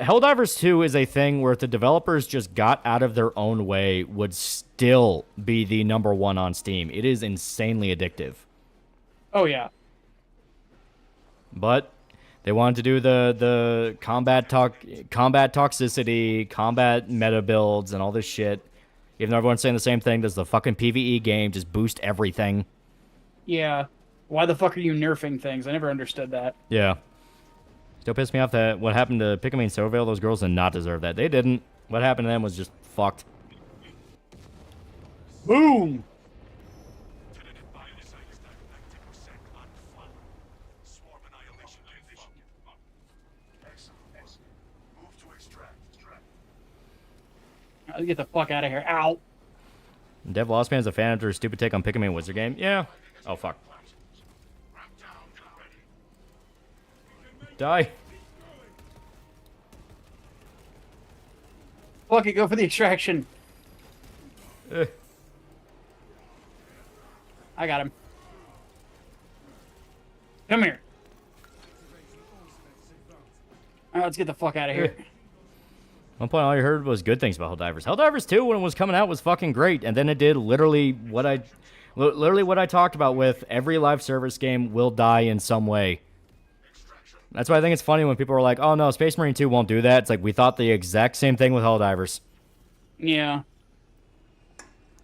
Helldivers 2 is a thing where if the developers just got out of their own way, would still be the #1 on Steam. It is insanely addictive. Oh, yeah. But they wanted to do the combat toxicity, combat meta builds, and all this shit. Even though everyone's saying the same thing, does the fucking PvE game just boost everything? Yeah. Why the fuck are you nerfing things? I never understood that. Yeah. Still pissed me off that what happened to Pikmin and Silvervale, those girls did not deserve that. They didn't. What happened to them was just fucked. Boom! Let's get the fuck out of here. Ow! Dev Lost Man is a fan after a stupid take on Pikmin Wizard game. Yeah. Oh, fuck. Die. Fuck it, go for the extraction. I got him. Come here. Alright, let's get the fuck out of here. One point, all you heard was good things about Helldivers. Helldivers 2, when it was coming out, was fucking great, and then it did literally what I talked about with every live service game will die in some way. That's why I think it's funny when people are like, oh no, Space Marine 2 won't do that. It's like, we thought the exact same thing with Helldivers. Yeah.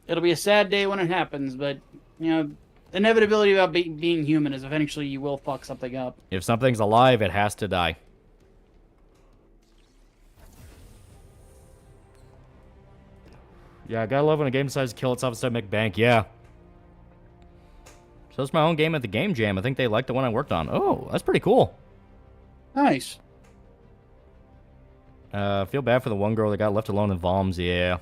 It'll be a sad day when it happens, but, you know, the inevitability about being human is eventually you will fuck something up. If something's alive, it has to die. Yeah, I gotta love when a game decides to kill itself instead of make bank. Yeah. So it's my own game at the Game Jam. I think they liked the one I worked on. Oh, that's pretty cool. Nice. Feel bad for the one girl that got left alone in Voms. Yeah.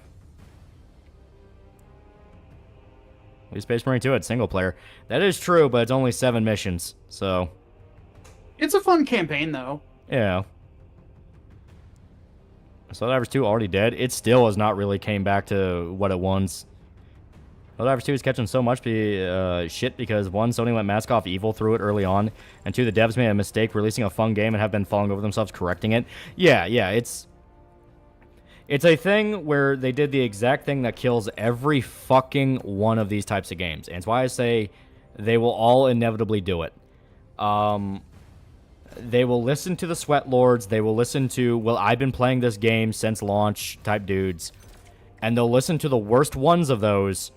We Space Marine 2 had single player. That is true, but it's only 7 missions, so. It's a fun campaign, though. Yeah. Helldivers 2 already dead. It still has not really came back to what it was. Helldivers 2 is catching so much shit because 1, Sony went mask off evil through it early on, and 2, the devs made a mistake releasing a fun game and have been falling over themselves correcting it. Yeah, it's a thing where they did the exact thing that kills every fucking one of these types of games. And it's why I say they will all inevitably do it. They will listen to the sweat lords. They will listen to, well, I've been playing this game since launch type dudes. And they'll listen to the worst ones of those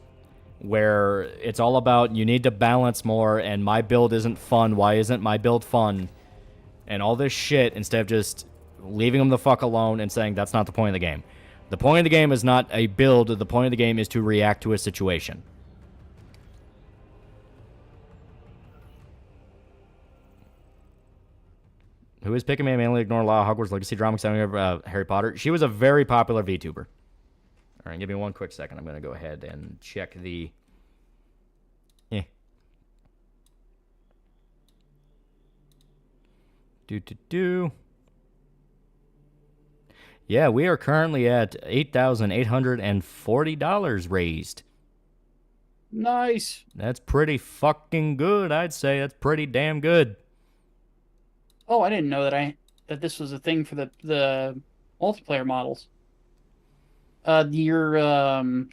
where it's all about you need to balance more and my build isn't fun. Why isn't my build fun? And all this shit instead of just leaving them the fuck alone and saying that's not the point of the game. The point of the game is not a build. The point of the game is to react to a situation. Who is picking me? Mainly ignore a lot of Hogwarts Legacy drama except Harry Potter. She was a very popular VTuber. All right, give me one quick second. I'm going to go ahead and check the... Yeah, we are currently at $8,840 raised. Nice. That's pretty fucking good, I'd say. That's pretty damn good. Oh, I didn't know that this was a thing for the multiplayer models. You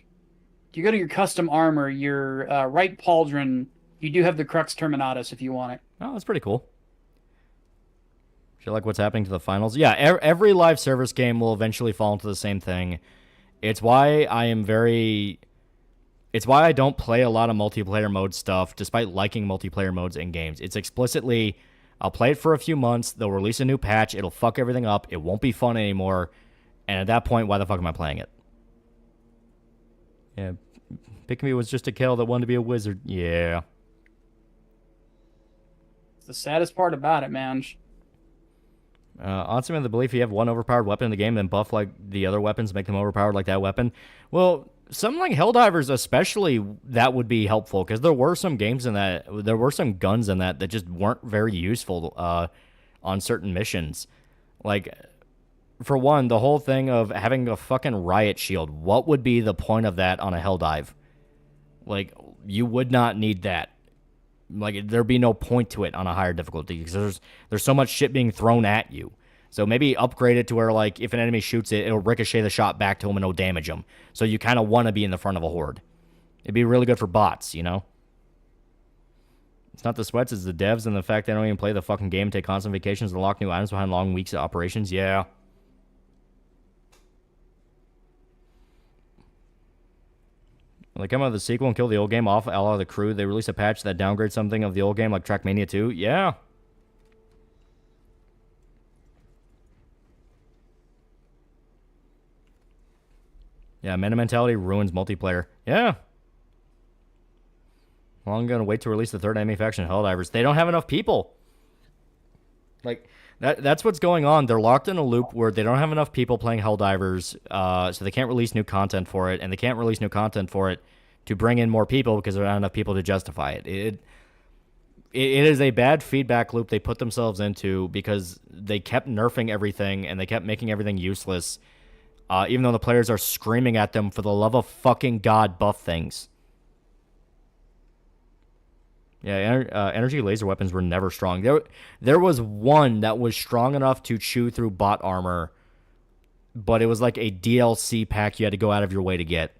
go to your custom armor, your right pauldron, you do have the Crux Terminatus if you want it. Oh, that's pretty cool. Feel like what's happening to the finals? Yeah, every live service game will eventually fall into the same thing. It's why I don't play a lot of multiplayer mode stuff, despite liking multiplayer modes in games. It's explicitly, I'll play it for a few months, they'll release a new patch, it'll fuck everything up, it won't be fun anymore, and at that point, why the fuck am I playing it? Yeah, Pick-Me was just a kill that wanted to be a wizard. Yeah. It's the saddest part about it, man. Honestly, the belief you have one overpowered weapon in the game and buff like the other weapons, make them overpowered like that weapon. Well, something like Helldivers especially, that would be helpful, because there were some games in that, there were some guns in that just weren't very useful on certain missions. Like, for one, the whole thing of having a fucking riot shield, what would be the point of that on a Helldive? Like, you would not need that. Like, there'd be no point to it on a higher difficulty, because there's so much shit being thrown at you. So maybe upgrade it to where, like, if an enemy shoots it, it'll ricochet the shot back to him and it'll damage him. So you kind of want to be in the front of a horde. It'd be really good for bots, you know? It's not the sweats, it's the devs and the fact they don't even play the fucking game, take constant vacations, and lock new items behind long weeks of operations. Yeah. When they come out of the sequel and kill the old game off a la the crew, they release a patch that downgrades something of the old game, like Trackmania 2. Yeah. Yeah, meta mentality ruins multiplayer. Yeah. Well, I'm going to wait to release the third enemy faction, Helldivers. They don't have enough people. Like, that's what's going on. They're locked in a loop where they don't have enough people playing Helldivers, so they can't release new content for it, and they can't release new content for it to bring in more people because there are not enough people to justify it. It is a bad feedback loop they put themselves into because they kept nerfing everything, and they kept making everything useless, even though the players are screaming at them, for the love of fucking God, buff things. Yeah, energy laser weapons were never strong. There was one that was strong enough to chew through bot armor, but it was like a DLC pack you had to go out of your way to get.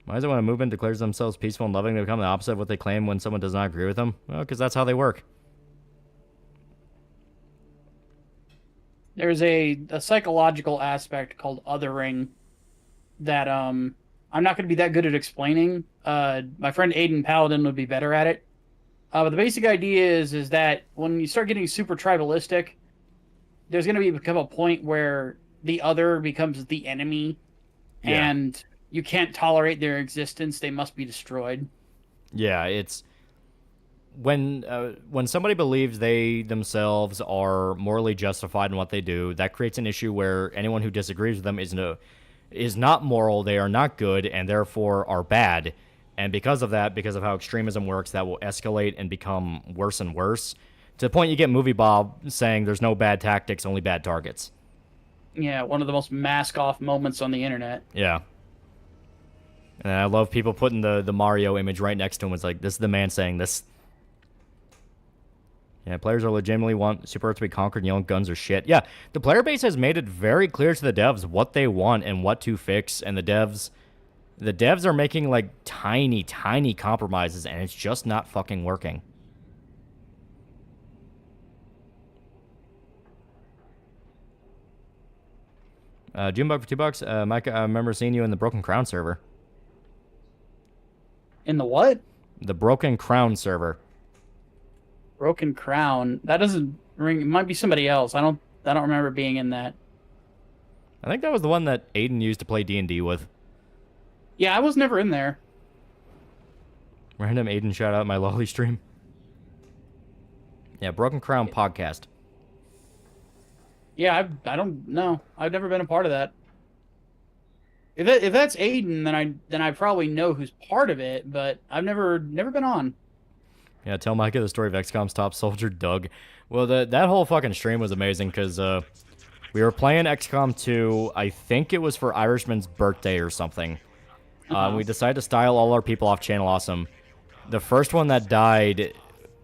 Why is it when a movement declares themselves peaceful and loving, they become the opposite of what they claim when someone does not agree with them? Well, because that's how they work. There's a psychological aspect called othering that I'm not going to be that good at explaining. My friend Aiden Paladin would be better at it. But the basic idea is that when you start getting super tribalistic, there's going to become a point where the other becomes the enemy, and you can't tolerate their existence. They must be destroyed. Yeah, it's when somebody believes they themselves are morally justified in what they do, that creates an issue where anyone who disagrees with them is not moral, they are not good, and therefore are bad. And because of that, because of how extremism works, that will escalate and become worse and worse, to the point you get Movie Bob saying there's no bad tactics, only bad targets. Yeah, one of the most mask-off moments on the internet. Yeah. And I love people putting the Mario image right next to him. It's like, this is the man saying this. Yeah, players are legitimately want Super Earth to be conquered and yelling guns are shit. Yeah, the player base has made it very clear to the devs what they want and what to fix, and the devs are making, like, tiny, tiny compromises, and it's just not fucking working. Junebug for $2. Mike, I remember seeing you in the Broken Crown server. In the what? The Broken Crown server. Broken Crown. That doesn't ring. It might be somebody else. I don't remember being in that. I think that was the one that Aiden used to play D&D with. Yeah, I was never in there. Random Aiden shout out my Loli stream. Yeah, Broken Crown podcast. Yeah, I don't know. I've never been a part of that. If that's Aiden, then I probably know who's part of it, but I've never been on. Yeah, tell Micah the story of XCOM's top soldier, Doug. Well, that whole fucking stream was amazing because we were playing XCOM 2. I think it was for Irishman's birthday or something. We decided to style all our people off Channel Awesome. The first one that died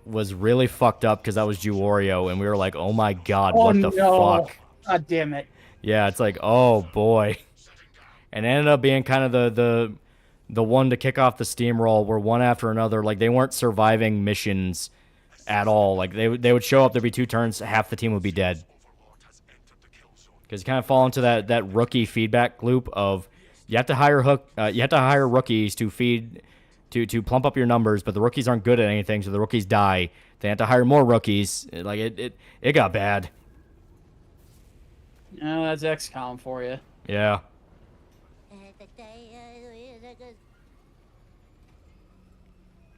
was really fucked up because that was Juwario, and we were like, oh my god, what the fuck? God damn it. Yeah, it's like, oh boy. And it ended up being kind of the one to kick off the steamroll where one after another, like, they weren't surviving missions at all. Like, they would show up, there'd be 2 turns, half the team would be dead. Because you kind of fall into that rookie feedback loop of you have to hire rookies to feed to plump up your numbers, but the rookies aren't good at anything, so the rookies die. They have to hire more rookies. Like, it got bad. Oh, that's XCOM for you. Yeah.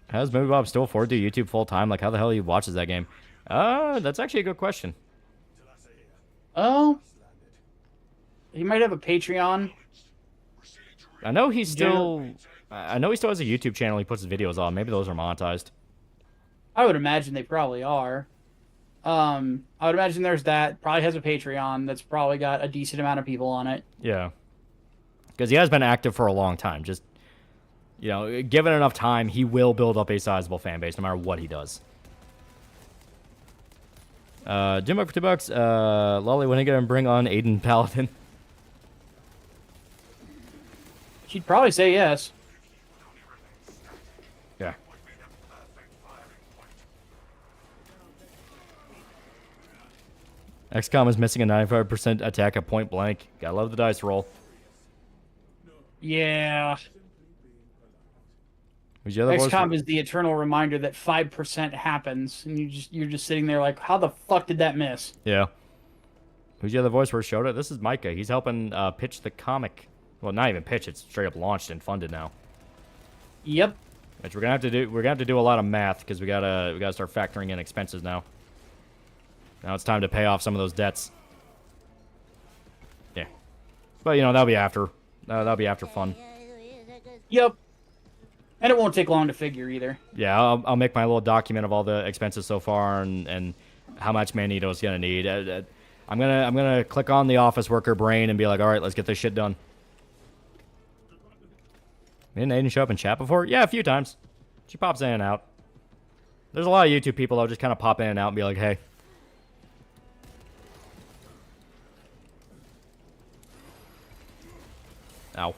How does Movie Bob still afford to do YouTube full time? Like, how the hell he watches that game? That's actually a good question. Oh, he might have a Patreon. I know he still has a YouTube channel he puts his videos on. Maybe those are monetized. I would imagine they probably are. I would imagine there's that. Probably has a Patreon that's probably got a decent amount of people on it. Yeah. Because he has been active for a long time. Just, you know, given enough time, he will build up a sizable fan base no matter what he does. Jimbo for $2. Lolly, when are you gonna bring on Aiden Paladin? She'd probably say yes. Yeah. XCOM is missing a 95% attack at point blank. Gotta love the dice roll. Yeah. Who's the other voice? XCOM is the eternal reminder that 5% happens, and you're just sitting there like, how the fuck did that miss? Yeah. Who's the other voice where it showed it? This is Micah. He's helping pitch the comic. Well, not even pitch. It's straight up launched and funded now. Yep. Which we're gonna have to do. We're gonna have to do a lot of math because we gotta start factoring in expenses now. Now it's time to pay off some of those debts. Yeah. But you know that'll be after. That'll be after fun. Yep. And it won't take long to figure either. Yeah, I'll make my little document of all the expenses so far and how much Magneto's gonna need. I'm gonna click on the office worker brain and be like, all right, let's get this shit done. Didn't Aiden show up in chat before? Yeah, a few times. She pops in and out. There's a lot of YouTube people that'll just kind of pop in and out and be like, hey. Ow.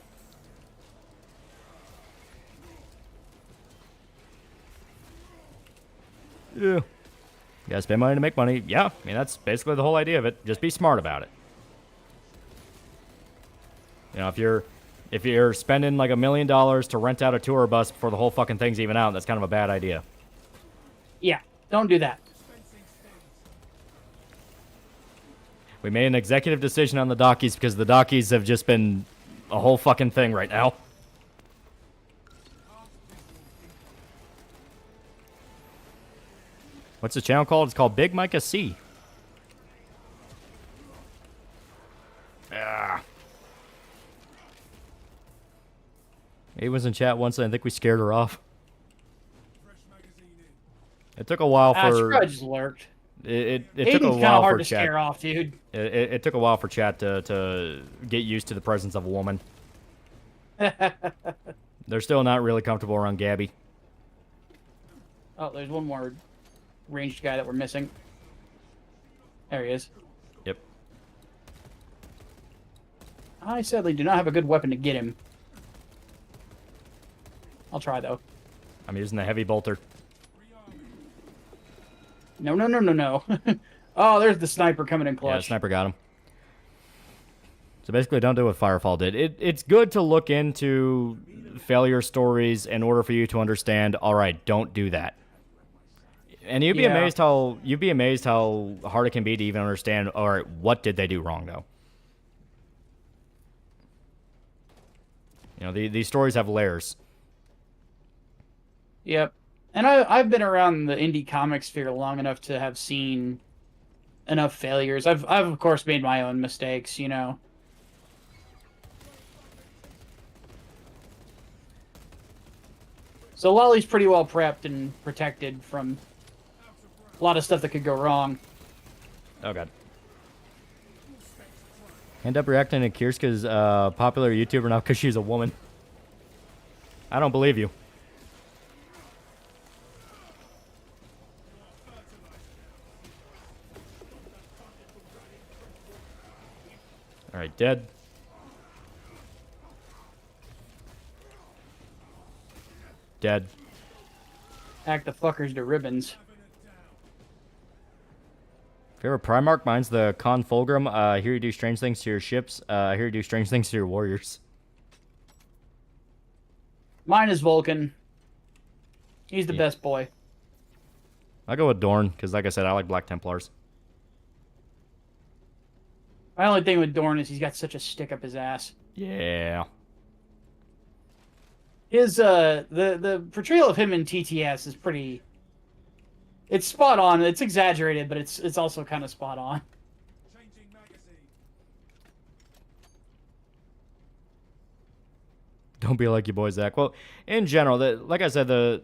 Yeah. You gotta spend money to make money. Yeah, I mean, that's basically the whole idea of it. Just be smart about it. You know, if you're spending like $1 million to rent out a tour bus before the whole fucking thing's even out, that's kind of a bad idea. Yeah, don't do that. We made an executive decision on the Dockies because the Dockies have just been a whole fucking thing right now. What's the channel called? It's called Big Micah C. Ah. Ava was in chat once, and I think we scared her off. It took a while for. She probably just lurked. It took a Aiden's kind while of hard for to chat. scare off, dude. It took a while for chat to get used to the presence of a woman. They're still not really comfortable around Gabby. Oh, there's one more ranged guy that we're missing. There he is. Yep. I sadly do not have a good weapon to get him. I'll try, though. I'm using the heavy bolter. No, no, no, no, no. Oh, there's the sniper coming in Yeah, clutch. the sniper got him. So basically, don't do what Firefall did. It's good to look into failure stories in order for you to understand, all right, don't do that. And you'd be amazed how hard it can be to even understand, all right, what did they do wrong, though? You know, these stories have layers. Yep. And I've been around the indie comic sphere long enough to have seen enough failures. I've of course made my own mistakes, you know. So Lolly's pretty well prepped and protected from a lot of stuff that could go wrong. Oh god. End up reacting to Kirska's popular YouTuber now because she's a woman. I don't believe you. Alright, dead. Dead. Hack the fuckers to ribbons. Favorite Primarch? Mine's the Con Fulgrim. I hear you do strange things to your ships. I hear you do strange things to your warriors. Mine is Vulcan. He's the best boy. I'll go with Dorn, because like I said, I like Black Templars. My only thing with Dorn is he's got such a stick up his ass. Yeah. His the portrayal of him in TTS is pretty. It's spot on. It's exaggerated, but it's also kind of spot on. Don't be like your boy Zach. Well, in general, like I said,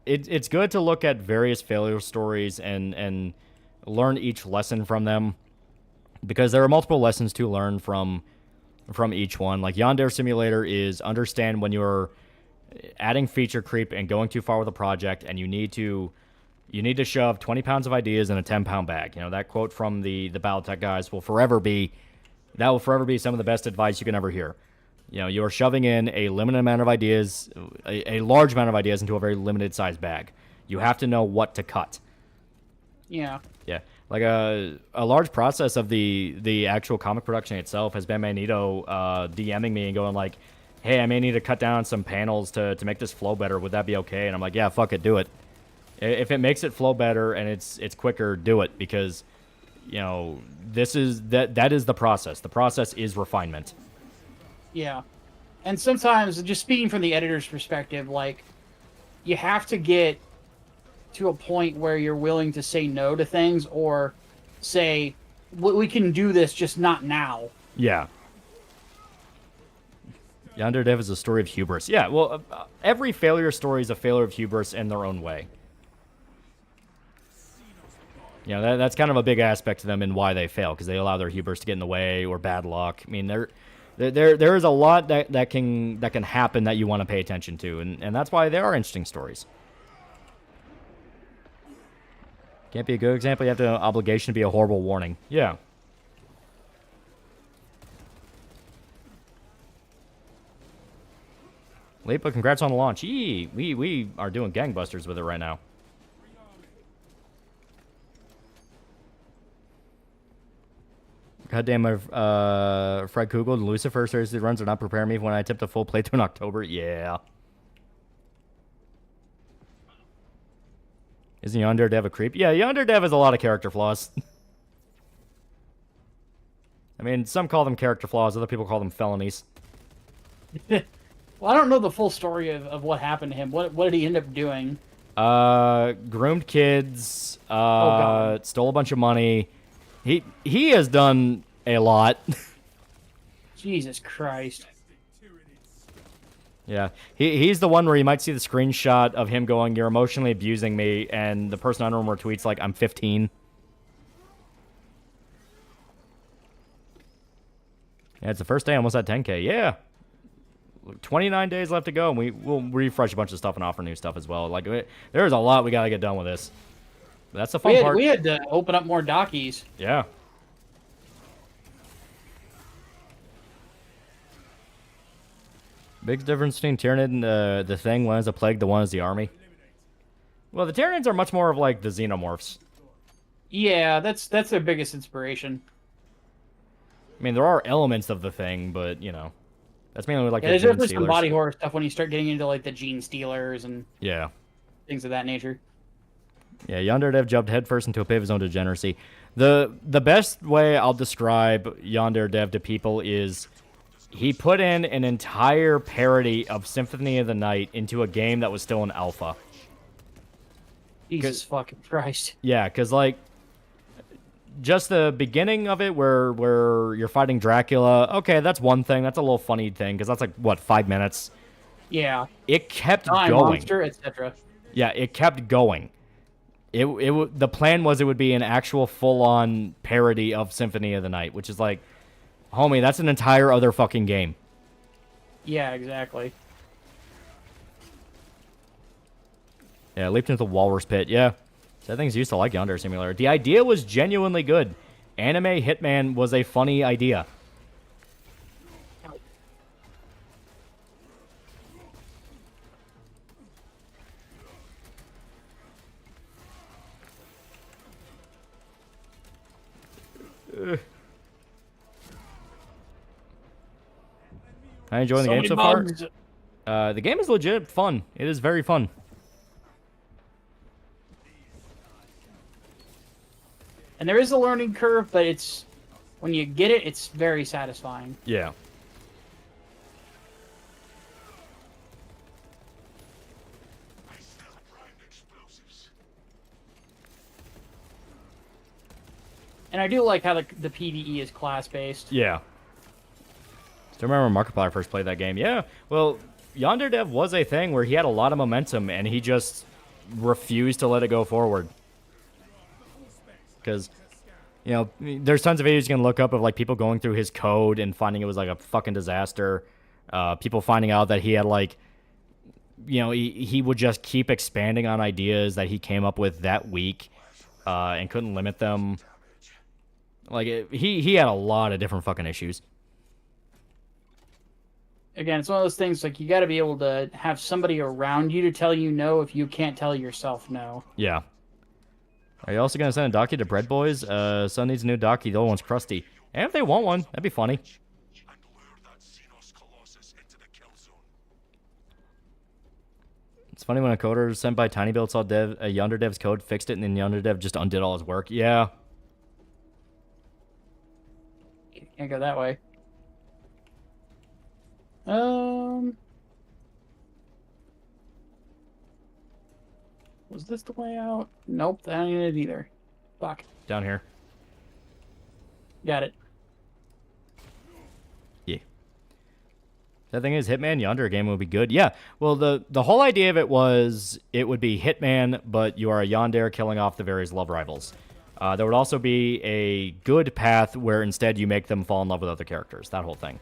it's good to look at various failure stories and learn each lesson from them, because there are multiple lessons to learn from each one. Like Yandere Simulator is understand when you're adding feature creep and going too far with a project, and you need to You need to shove 20 pounds of ideas in a 10-pound bag. You know, that quote from the Battletech guys will forever be some of the best advice you can ever hear. You know, you're shoving in a limited amount of ideas, a large amount of ideas into a very limited size bag. You have to know what to cut. Yeah. Yeah. Like a large process of the actual comic production itself has been Magneto DMing me and going like, hey, I may need to cut down some panels to make this flow better. Would that be okay? And I'm like, yeah, fuck it, do it. If it makes it flow better and it's quicker, do it, because, you know, that is the process. The process is refinement. Yeah. And sometimes, just speaking from the editor's perspective, like, you have to get to a point where you're willing to say no to things, or say, we can do this, just not now. Yeah. Yonder Dev is a story of hubris. Yeah, well, every failure story is a failure of hubris in their own way. You know, that's kind of a big aspect to them and why they fail, because they allow their hubris to get in the way, or bad luck. I mean, there is a lot that can happen that you want to pay attention to, and that's why they are interesting stories. Can't be a good example. You have to have an obligation to be a horrible warning. Yeah. Late, but congrats on the launch. Yee, we are doing gangbusters with it right now. Goddamn, Fred Kugel, the Lucifer Thursday runs are not preparing me when I attempt a full playthrough in October. Yeah. Isn't Yonder Dev a creep? Yeah, Yonder Dev has a lot of character flaws. I mean, some call them character flaws, other people call them felonies. Well, I don't know the full story of what happened to him. What did he end up doing? Groomed kids, stole a bunch of money. He has done a lot. Jesus Christ. Yeah, he's the one where you might see the screenshot of him going, "You're emotionally abusing me," and the person under him retweets like, "I'm 15." Yeah, it's the first day, almost at 10K. Yeah. 29 days left to go, and we'll refresh a bunch of stuff and offer new stuff as well. Like, there's a lot we got to get done with this. But that's the fun part. We had to open up more dockies. Yeah. Big difference between Tyranid and the Thing. One is a plague, the one is the army. Well, the Tyranids are much more of like the xenomorphs. Yeah, that's their biggest inspiration. I mean, there are elements of the Thing, but, you know, that's mainly like the there's Gene definitely some Stealers. body horror stuff when you start getting into like the Gene Stealers and things of that nature. Yeah, Yonder Dev jumped headfirst into a pit of his own degeneracy. The best way I'll describe Yonder Dev to people is he put in an entire parody of Symphony of the Night into a game that was still in alpha. Jesus fucking Christ. Yeah, because, like, just the beginning of it where you're fighting Dracula, okay, that's one thing. That's a little funny thing, because that's, like, what, 5 minutes? Yeah. It kept Time going. Monster, etc. Yeah, it kept going. The plan was it would be an actual full-on parody of Symphony of the Night, which is like, homie, that's an entire other fucking game. Yeah, exactly. Yeah, leaped into the walrus pit. Yeah. So I think used to like Yonder Simulator. The idea was genuinely good. Anime Hitman was a funny idea. I enjoying the game so far. The game is legit fun. It is very fun. And there is a learning curve, but it's when you get it, it's very satisfying. Yeah. And I do like how the PvE is class-based. Yeah. Still remember Markiplier first played that game. Yeah. Well, Yonder Dev was a thing where he had a lot of momentum, and he just refused to let it go forward. Because, you know, there's tons of videos you can look up of, like, people going through his code and finding it was, like, a fucking disaster. People finding out that he had, like, you know, he would just keep expanding on ideas that he came up with that week and couldn't limit them. Like, he had a lot of different fucking issues. Again, it's one of those things, like, you got to be able to have somebody around you to tell you no if you can't tell yourself no. Yeah. Are you also going to send a docky to Bread Boys? Son needs a new docky. The old one's crusty. And if they want one, that'd be funny. It's funny when a coder sent by TinyBuild saw a Yonder dev's code, fixed it, and then Yonder dev just undid all his work. Yeah. Can't go that way. Was this the way out? Nope, that ain't it either. Fuck. Down here. Got it. Yeah. The thing is, Hitman Yonder game would be good. Yeah. Well, the whole idea of it was it would be Hitman, but you are a Yonder killing off the various love rivals. There would also be a good path where instead you make them fall in love with other characters. That whole thing.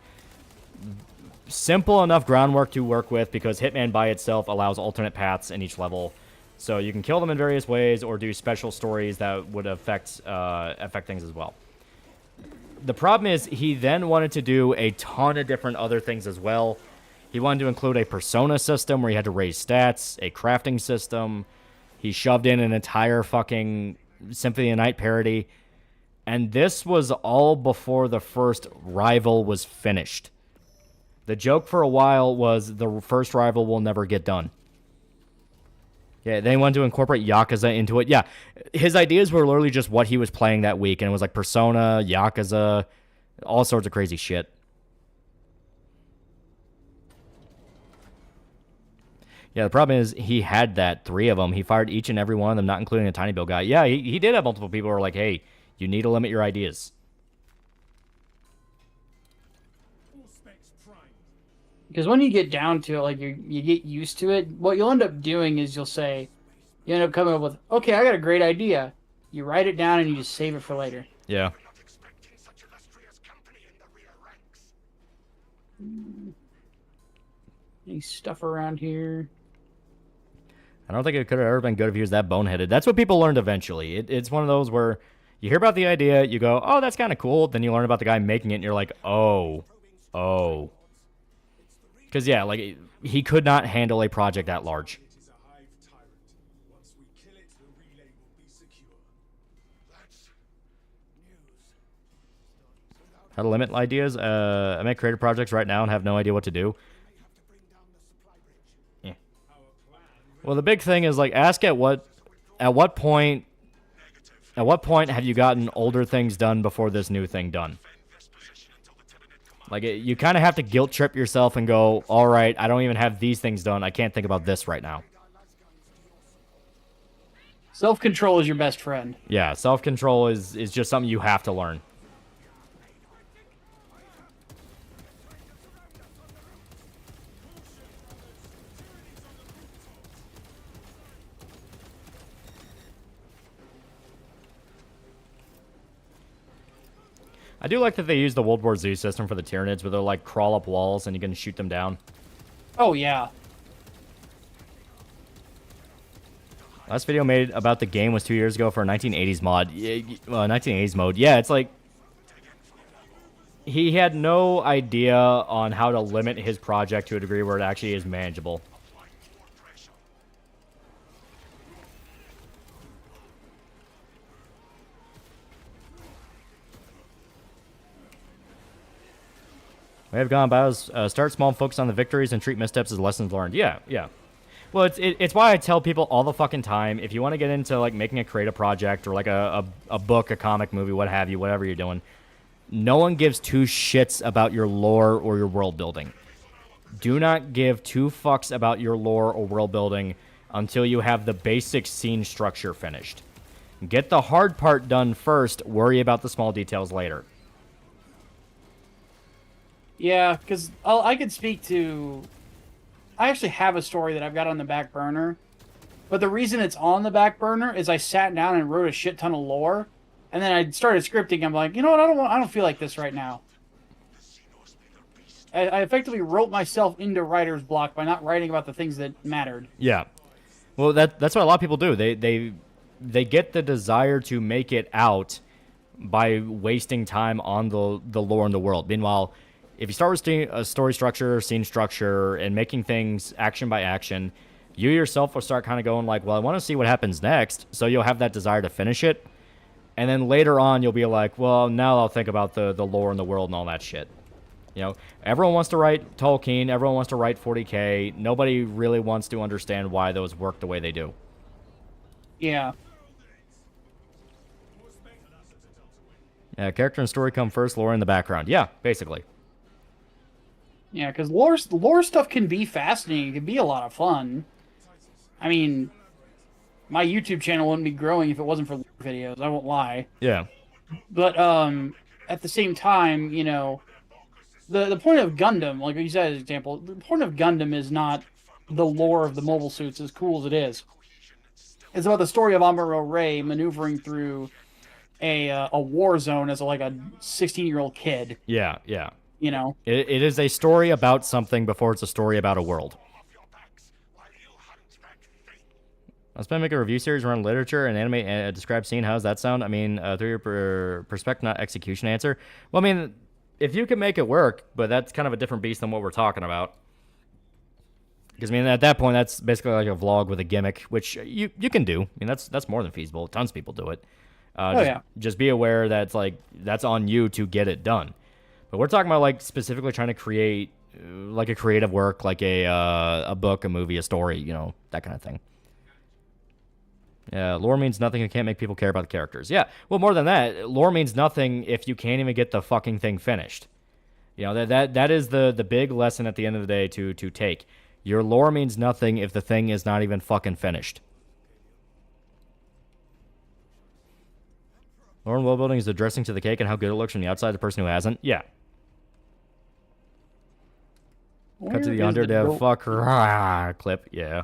Simple enough groundwork to work with because Hitman by itself allows alternate paths in each level. So you can kill them in various ways or do special stories that would affect things as well. The problem is he then wanted to do a ton of different other things as well. He wanted to include a persona system where you had to raise stats, a crafting system. He shoved in an entire fucking Symphony of the Night parody. And this was all before the first rival was finished. The joke for a while was the first rival will never get done. Yeah, they wanted to incorporate Yakuza into it. Yeah, his ideas were literally just what he was playing that week, and it was like Persona, Yakuza, all sorts of crazy shit. Yeah, the problem is he had that 3 of them. He fired each and every one of them, not including a tiny bill guy. Yeah, he did have multiple people who were like, hey, you need to limit your ideas. Because when you get down to it, like you get used to it, what you'll end up doing is you end up coming up with, okay, I got a great idea. You write it down and you just save it for later. Yeah. Any stuff around here? I don't think it could have ever been good if he was that boneheaded. That's what people learned eventually. It's one of those where you hear about the idea, you go, oh, that's kind of cool. Then you learn about the guy making it, and you're like, oh. Because, yeah, like, he could not handle a project that large. How to limit ideas? I make creative projects right now and have no idea what to do. Yeah. Well, the big thing is, like, ask at what point have you gotten older things done before this new thing done? Like, you kind of have to guilt trip yourself and go, all right, I don't even have these things done. I can't think about this right now. Self-control is your best friend. Yeah, self-control is just something you have to learn. I do like that they use the World War Z system for the Tyranids, where they'll, like, crawl up walls and you can shoot them down. Oh, yeah. Last video made about the game was 2 years ago for a 1980s mod. 1980s mode. Yeah, it's like... He had no idea on how to limit his project to a degree where it actually is manageable. We have gone about start small, focus on the victories, and treat missteps as lessons learned. Yeah. Well, it's why I tell people all the fucking time, if you want to get into, like, making a creative project or, like, a book, a comic, movie, what have you, whatever you're doing, no one gives 2 shits about your lore or your world building. Do not give 2 fucks about your lore or world building until you have the basic scene structure finished. Get the hard part done first, worry about the small details later. Yeah, because I could speak to... I actually have a story that I've got on the back burner. But the reason it's on the back burner is I sat down and wrote a shit ton of lore. And then I started scripting. I'm like, you know what? I don't feel like this right now. I effectively wrote myself into writer's block by not writing about the things that mattered. Yeah. Well, that's what a lot of people do. They get the desire to make it out by wasting time on the lore in the world. Meanwhile, if you start with a story structure, scene structure, and making things action by action, you yourself will start kind of going like, well, I want to see what happens next, so you'll have that desire to finish it. And then later on, you'll be like, well, now I'll think about the lore in the world and all that shit. You know, everyone wants to write Tolkien, everyone wants to write 40K. Nobody really wants to understand why those work the way they do. Yeah. Yeah, character and story come first, lore in the background. Yeah, basically. Yeah, because lore stuff can be fascinating. It can be a lot of fun. I mean, my YouTube channel wouldn't be growing if it wasn't for lore videos. I won't lie. Yeah. But at the same time, you know, the point of Gundam, like you said as an example, the point of Gundam is not the lore of the mobile suits, as cool as it is. It's about the story of Amuro Ray maneuvering through a war zone as like a 16-year-old kid. Yeah, yeah. You know? It is a story about something before it's a story about a world. I was going to make a review series around literature and anime and describe scene. How does that sound? I mean, through your perspective, not execution answer. Well, I mean, if you can make it work, but that's kind of a different beast than what we're talking about. Because, I mean, at that point, that's basically like a vlog with a gimmick, which you can do. I mean, that's more than feasible. Tons of people do it. Just be aware that it's like that's on you to get it done. But we're talking about like specifically trying to create like a creative work, like a book, a movie, a story, you know, that kind of thing. Yeah, lore means nothing. You can't make people care about the characters. Yeah, well, more than that, lore means nothing if you can't even get the fucking thing finished. You know, that is the big lesson at the end of the day to take. Your lore means nothing if the thing is not even fucking finished. Lore and world building is the dressing to the cake and how good it looks from the outside, the person who hasn't. Yeah. Cut to the underdev fuck rah, clip. Yeah.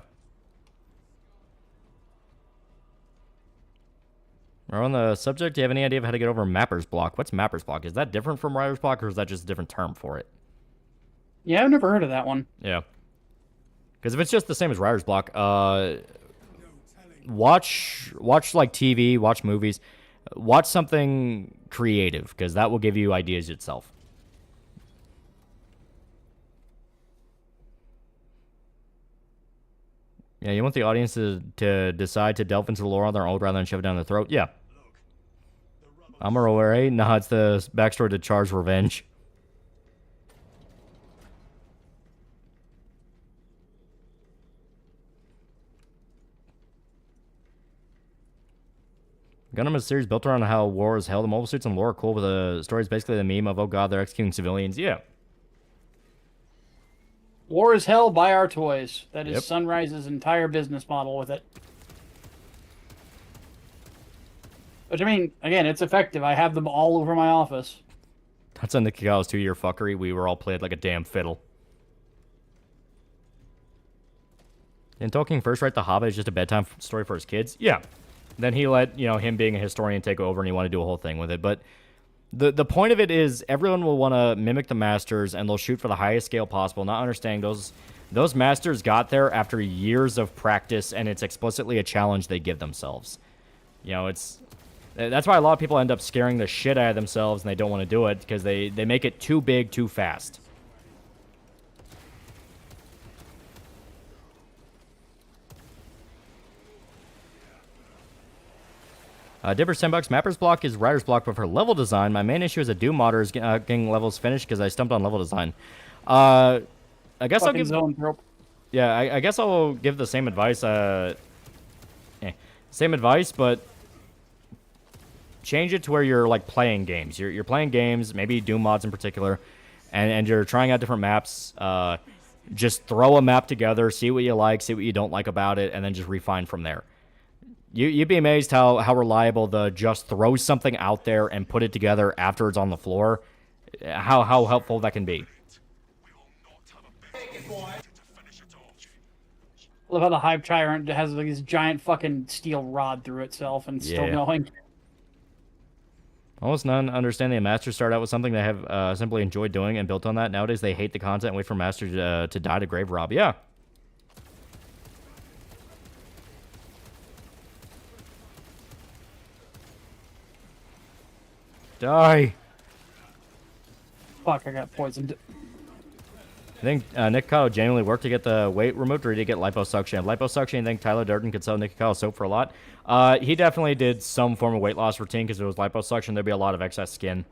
We're on the subject. Do you have any idea of how to get over mapper's block? What's mapper's block? Is that different from writer's block, or is that just a different term for it? Yeah, I've never heard of that one. Yeah. Because if it's just the same as writer's block, watch like TV, watch movies, watch something creative, because that will give you ideas itself. Yeah, you want the audience to decide to delve into the lore on their own rather than shove it down their throat? Yeah. Amuro Ray? Nah, it's the backstory to Char's Revenge. Gundam is a series built around how war is held. The mobile suits and lore are cool, but the story is basically the meme of, oh god, they're executing civilians. Yeah. War is hell, buy our toys. That is Sunrise's entire business model with it. Which, I mean, again, it's effective. I have them all over my office. That's on the Kagawa's 2-year fuckery. We were all played like a damn fiddle. Didn't Tolkien first write The Hobbit as just a bedtime story for his kids? Yeah. Then he let, you know, him being a historian take over, and he wanted to do a whole thing with it. But the point of it is everyone will want to mimic the masters, and they'll shoot for the highest scale possible, not understanding those masters got there after years of practice, and it's explicitly a challenge they give themselves. You know, that's why a lot of people end up scaring the shit out of themselves, and they don't want to do it, because they make it too big too fast. Dipper $10. Mapper's block is writer's block, but for level design, my main issue as a Doom modder is getting levels finished because I stumped on level design. I guess I'll give. Yeah, I guess I'll give the same advice. Same advice, but change it to where you're like playing games. You're playing games, maybe Doom mods in particular, and you're trying out different maps. Just throw a map together, see what you like, see what you don't like about it, and then just refine from there. You'd be amazed how reliable the just throw something out there and put it together after it's on the floor, how helpful that can be. I love how the Hive Tyrant has like this giant fucking steel rod through itself and still going. Almost none understanding that masters start out with something they have simply enjoyed doing and built on that. Nowadays, they hate the content and wait for masters to die to grave rob. Yeah. Die. Fuck, I got poisoned. I think Nick Kyle genuinely worked to get the weight removed, or did he get liposuction? Liposuction, I think Tyler Durden could sell Nick Kyle soap for a lot. He definitely did some form of weight loss routine because if it was liposuction, there'd be a lot of excess skin.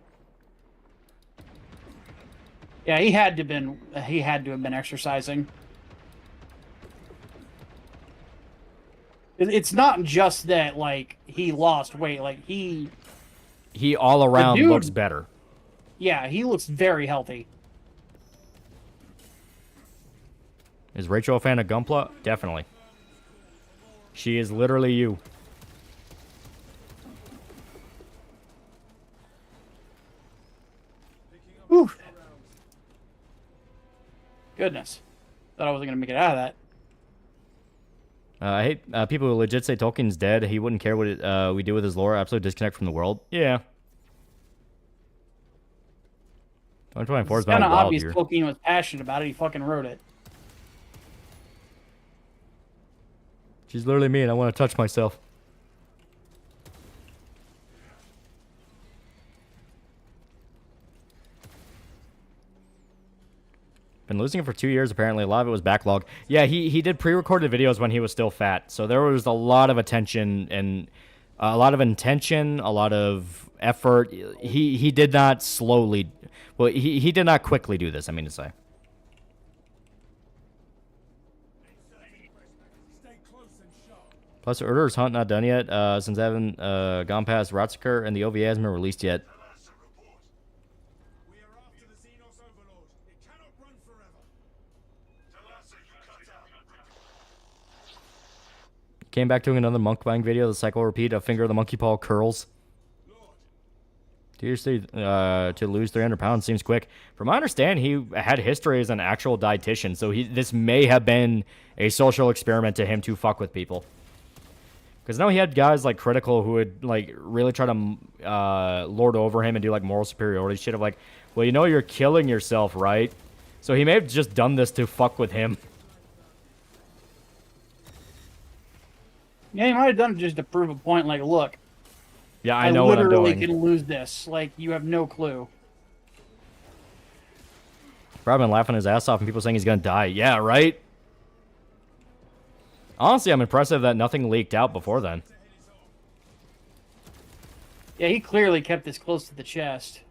Yeah, he had to have been exercising. It's not just that like he lost weight, like he all around looks better. Yeah, he looks very healthy. Is Rachel a fan of Gunpla? Definitely. She is literally you. Whew. Goodness. Thought I wasn't going to make it out of that. I hate people who legit say Tolkien's dead. He wouldn't care what we do with his lore. Absolute disconnect from the world. Yeah. 2024 is kind of wild obvious here. Tolkien was passionate about it. He fucking wrote it. She's literally me, and I want to touch myself. Been losing it for 2 years, apparently. A lot of it was backlog. Yeah, he did pre-recorded videos when he was still fat. So there was a lot of attention and a lot of intention, a lot of effort. He did not slowly... Well, he did not quickly do this, I mean to say. Plus, Urder's Hunt not done yet, since I haven't gone past Ratziker, and the OVA hasn't been released yet. Came back doing another monk buying video, the cycle repeat of Finger of the Monkey Paw curls. Seriously, to lose 300 pounds seems quick. From my understanding, he had history as an actual dietitian, so this may have been a social experiment to him to fuck with people. Because now he had guys like Critical who would like really try to lord over him and do like moral superiority shit of like, well, you know you're killing yourself, right? So he may have just done this to fuck with him. Yeah, he might have done it just to prove a point. Like, look, yeah, I know what I'm doing. I literally can lose this. Like, you have no clue. Probably been laughing his ass off and people saying he's gonna die. Yeah, right? Honestly, I'm impressed that nothing leaked out before then. Yeah, he clearly kept this close to the chest.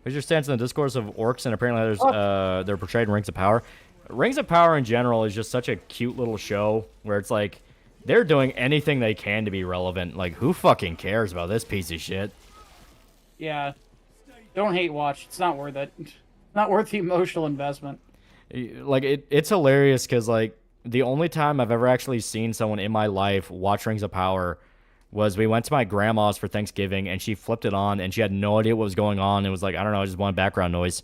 What's your stance on the discourse of orcs and apparently there's they're portrayed in Rings of Power? Rings of Power in general is just such a cute little show where it's like they're doing anything they can to be relevant. Like, who fucking cares about this piece of shit? Yeah. Don't hate watch. It's not worth it. Not worth the emotional investment. Like, it's hilarious because, like, the only time I've ever actually seen someone in my life watch Rings of Power was we went to my grandma's for Thanksgiving, and she flipped it on, and she had no idea what was going on. It was like, I don't know, I just wanted background noise.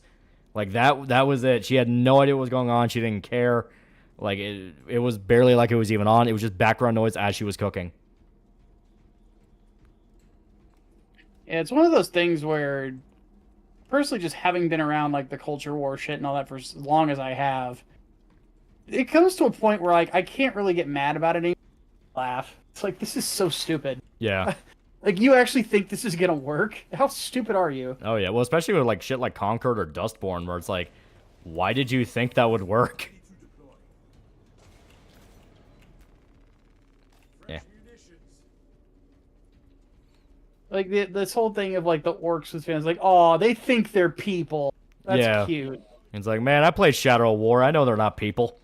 Like, that was it. She had no idea what was going on. She didn't care. Like, it was barely like it was even on. It was just background noise as she was cooking. Yeah, it's one of those things where, personally, just having been around, like, the culture war shit and all that for as long as I have, it comes to a point where, like, I can't really get mad about it anymore. Laugh. It's like, this is so stupid. Yeah. Like, you actually think this is gonna work? How stupid are you? Oh, yeah. Well, especially with, like, shit like Concord or Dustborn, where it's like, why did you think that would work? Yeah. Like, this whole thing of, like, the orcs with fans, like, oh, they think they're people. That's cute. It's like, man, I played Shadow War. I know they're not people.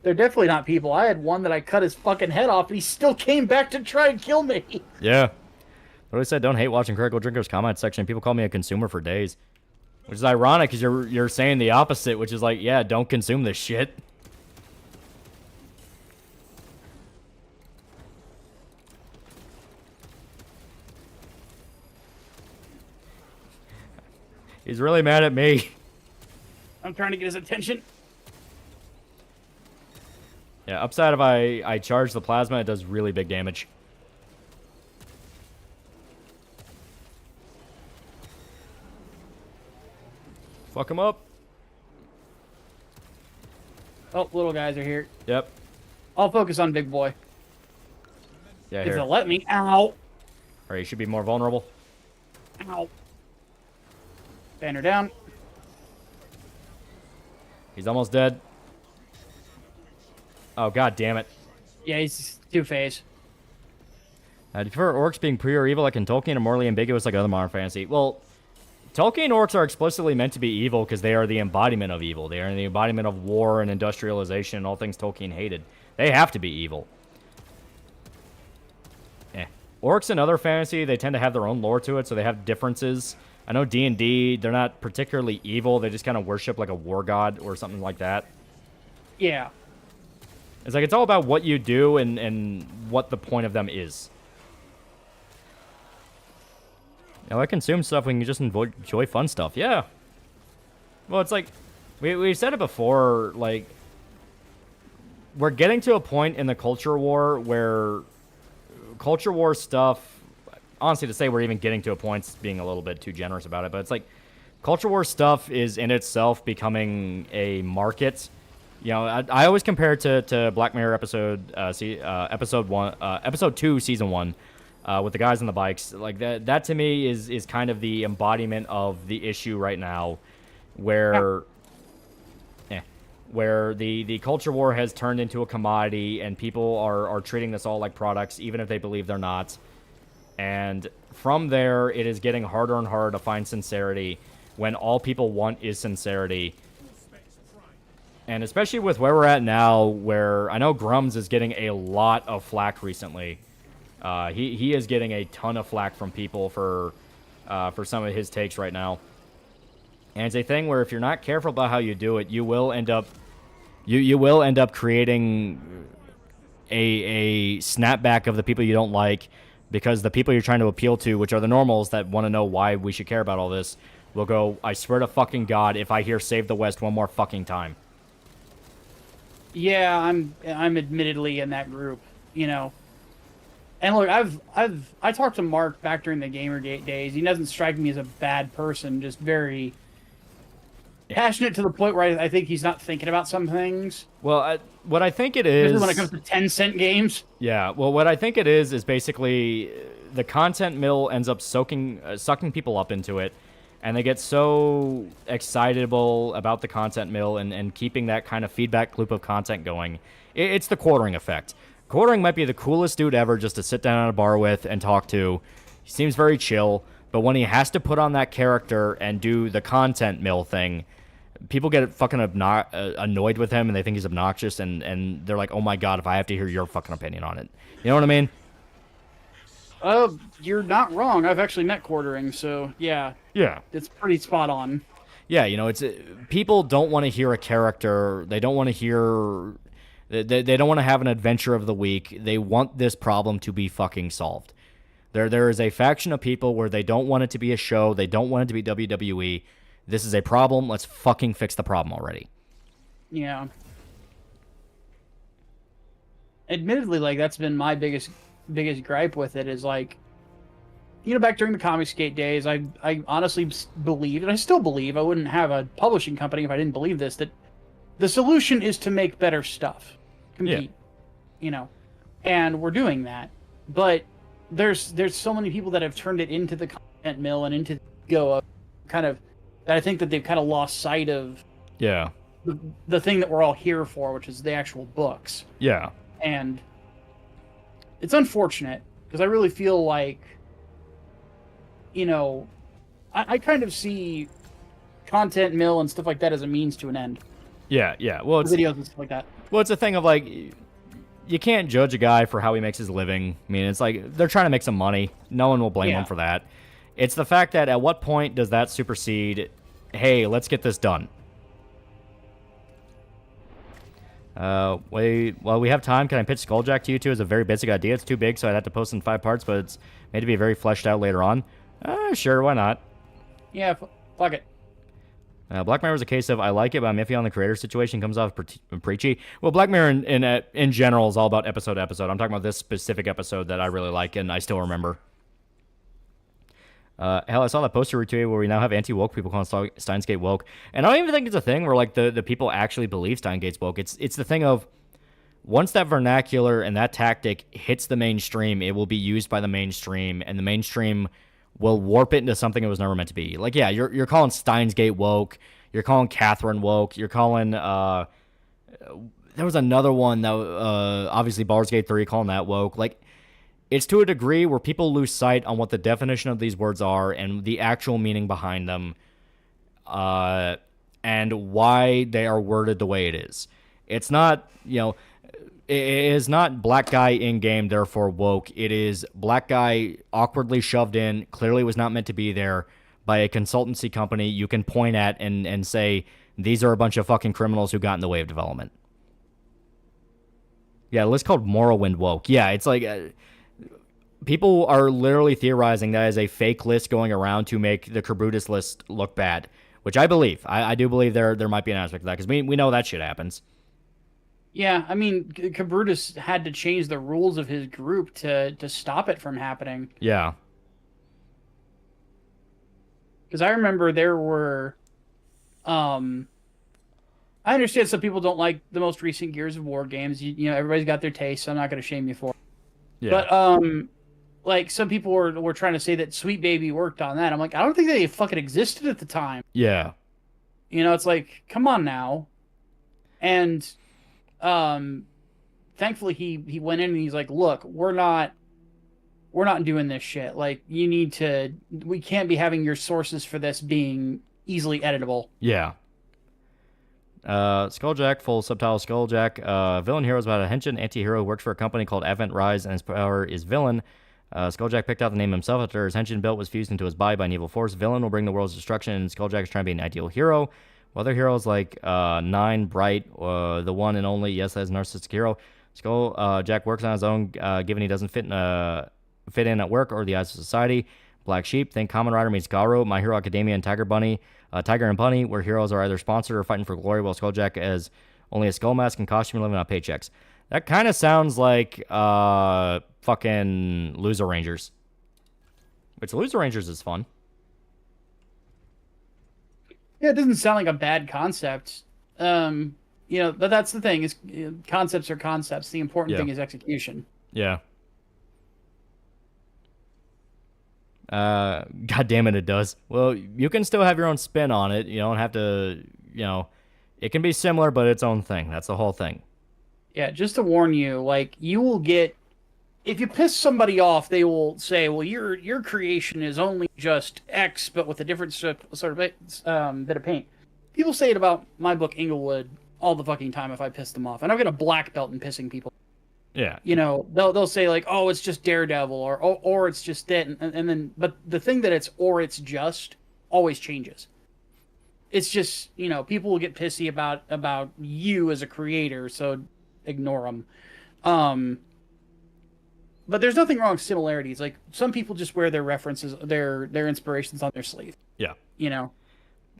They're definitely not people. I had one that I cut his fucking head off, and he still came back to try and kill me. Yeah. But I said, don't hate watching Critical Drinkers comment section. People call me a consumer for days. Which is ironic, because you're saying the opposite, which is like, yeah, don't consume this shit. He's really mad at me. I'm trying to get his attention. Yeah, upside if I charge the plasma, it does really big damage. Fuck him up. Oh, little guys are here. Yep. I'll focus on big boy. Yeah, If here. they'll let me. Ow. Alright, you should be more vulnerable. Ow. Banner down. He's almost dead. Oh, god damn it. Yeah, he's two-phase. Do you prefer orcs being pure evil like in Tolkien or morally ambiguous like other modern fantasy? Well, Tolkien orcs are explicitly meant to be evil because they are the embodiment of evil. They are the embodiment of war and industrialization and all things Tolkien hated. They have to be evil. Orcs in other fantasy, they tend to have their own lore to it, so they have differences. I know D&D, they're not particularly evil. They just kind of worship like a war god or something like that. Yeah. It's like, it's all about what you do and what the point of them is. Now, I consume stuff when you just enjoy fun stuff. Yeah. Well, it's like, we've said it before, like, we're getting to a point in the culture war where culture war stuff, honestly, to say we're even getting to a point, being a little bit too generous about it, but it's like, culture war stuff is in itself becoming a market. You know, I always compare it to Black Mirror episode 2, season 1, with the guys on the bikes. Like that to me is kind of the embodiment of the issue right now, where the culture war has turned into a commodity and people are treating this all like products, even if they believe they're not. And from there, it is getting harder and harder to find sincerity when all people want is sincerity. And especially with where we're at now, where I know Grums is getting a lot of flack recently. He is getting a ton of flack from people for some of his takes right now. And it's a thing where if you're not careful about how you do it, you will end up creating a snapback of the people you don't like, because the people you're trying to appeal to, which are the normals that want to know why we should care about all this, will go, I swear to fucking God, if I hear Save the West one more fucking time. Yeah, I'm admittedly in that group, you know. And look, I talked to Mark back during the Gamergate days. He doesn't strike me as a bad person, just very passionate to the point where I think he's not thinking about some things. Well, what I think it is, when it comes to 10-cent games. Yeah, well, what I think it is basically the content mill ends up sucking people up into it, and they get so excitable about the content mill and keeping that kind of feedback loop of content going. It's the quartering effect. Quartering might be the coolest dude ever just to sit down at a bar with and talk to. He seems very chill, but when he has to put on that character and do the content mill thing, people get fucking annoyed with him and they think he's obnoxious, and they're like, oh my God, if I have to hear your fucking opinion on it. You know what I mean? You're not wrong. I've actually met quartering, so yeah. Yeah. It's pretty spot on. Yeah, you know, it's people don't want to hear a character. They don't want to hear... They don't want to have an adventure of the week. They want this problem to be fucking solved. There is a faction of people where they don't want it to be a show. They don't want it to be WWE. This is a problem. Let's fucking fix the problem already. Yeah. Admittedly, like, that's been my biggest gripe with it is, like, you know, back during the Comicsgate days, I honestly believed, and I still believe, I wouldn't have a publishing company if I didn't believe this, that the solution is to make better stuff. Compete. Yeah. You know. And we're doing that. But there's so many people that have turned it into the content mill and into the kind of, that I think that they've kind of lost sight of the thing that we're all here for, which is the actual books. Yeah. And it's unfortunate, because I really feel like, you know, I kind of see content mill and stuff like that as a means to an end. Yeah, yeah. Well, it's videos and stuff like that. Well, it's a thing of, like, you can't judge a guy for how he makes his living. I mean, it's like they're trying to make some money. No one will blame them for that. It's the fact that at what point does that supersede, hey, let's get this done? Wait, well, we have time. Can I pitch Skulljack to you two as a very basic idea? It's too big, so I'd have to post in 5 parts, but it's made to be very fleshed out later on. Sure, why not? Yeah, fuck it. Black Mirror is a case of I like it, but I'm iffy on the creator situation. Comes off preachy. Well, Black Mirror in general is all about episode to episode. I'm talking about this specific episode that I really like and I still remember. Hell, I saw that poster retweeted where we now have anti-woke people calling Steins Gate woke. And I don't even think it's a thing where, like, the people actually believe Steins Gate's woke. It's the thing of, once that vernacular and that tactic hits the mainstream, it will be used by the mainstream, and the mainstream will warp it into something it was never meant to be. Like, yeah, you're calling Steins Gate woke. You're calling Catherine woke. You're calling, there was another one that, obviously Baldur's Gate 3, calling that woke. Like, it's to a degree where people lose sight on what the definition of these words are and the actual meaning behind them, and why they are worded the way it is. It's not, it is not black guy in game, therefore woke. It is black guy awkwardly shoved in, clearly was not meant to be there, by a consultancy company you can point at and say, these are a bunch of fucking criminals who got in the way of development. Yeah, a list called Morrowind woke. Yeah, it's like... people are literally theorizing that is a fake list going around to make the Kerbutus list look bad, which I believe. I do believe there might be an aspect of that, because we know that shit happens. Yeah, I mean, Kerbutus had to change the rules of his group to stop it from happening. Yeah. Because I remember there were... I understand some people don't like the most recent Gears of War games. You know, everybody's got their taste, so I'm not going to shame you for it. Yeah. But, like, some people were trying to say that Sweet Baby worked on that. I'm like, I don't think they fucking existed at the time. Yeah. You know, it's like, come on now. And, thankfully he went in and he's like, look, we're not doing this shit. Like, we can't be having your sources for this being easily editable. Yeah. Skulljack, full subtitle Skulljack. Villain hero is about a henchman anti-hero who works for a company called Advent Rise, and his power is villain. Skulljack picked out the name himself after his henchman built was fused into his body by an evil force. Villain will bring the world's destruction, and Skulljack is trying to be an ideal hero. While other heroes like Nine, Bright, the one and only, yes, that is a narcissistic hero. Skulljack works on his own, given he doesn't fit in at work or the eyes of society. Black Sheep, think Kamen Rider meets Garo, My Hero Academia, and Tiger and Bunny, where heroes are either sponsored or fighting for glory, while Skulljack is only a skull mask and costume living on paychecks. That kind of sounds like fucking Loser Rangers. Which Loser Rangers is fun. Yeah, it doesn't sound like a bad concept. You know, but that's the thing, is concepts are concepts. The important thing is execution. Yeah. God damn it does. Well, you can still have your own spin on it. You don't have to, it can be similar, but its own thing. That's the whole thing. Yeah, just to warn you, like, you will get, if you piss somebody off, they will say, well, your creation is only just X, but with a different sort of bit of paint. People say it about my book, Inglewood, all the fucking time if I piss them off. And I've got a black belt in pissing people. Yeah. You know, they'll say, like, oh, it's just Daredevil, or it's just that, and then, but the thing that it's just always changes. It's just, people will get pissy about you as a creator, so ignore them. But there's nothing wrong with similarities. Like, some people just wear their references, their inspirations on their sleeve. Yeah.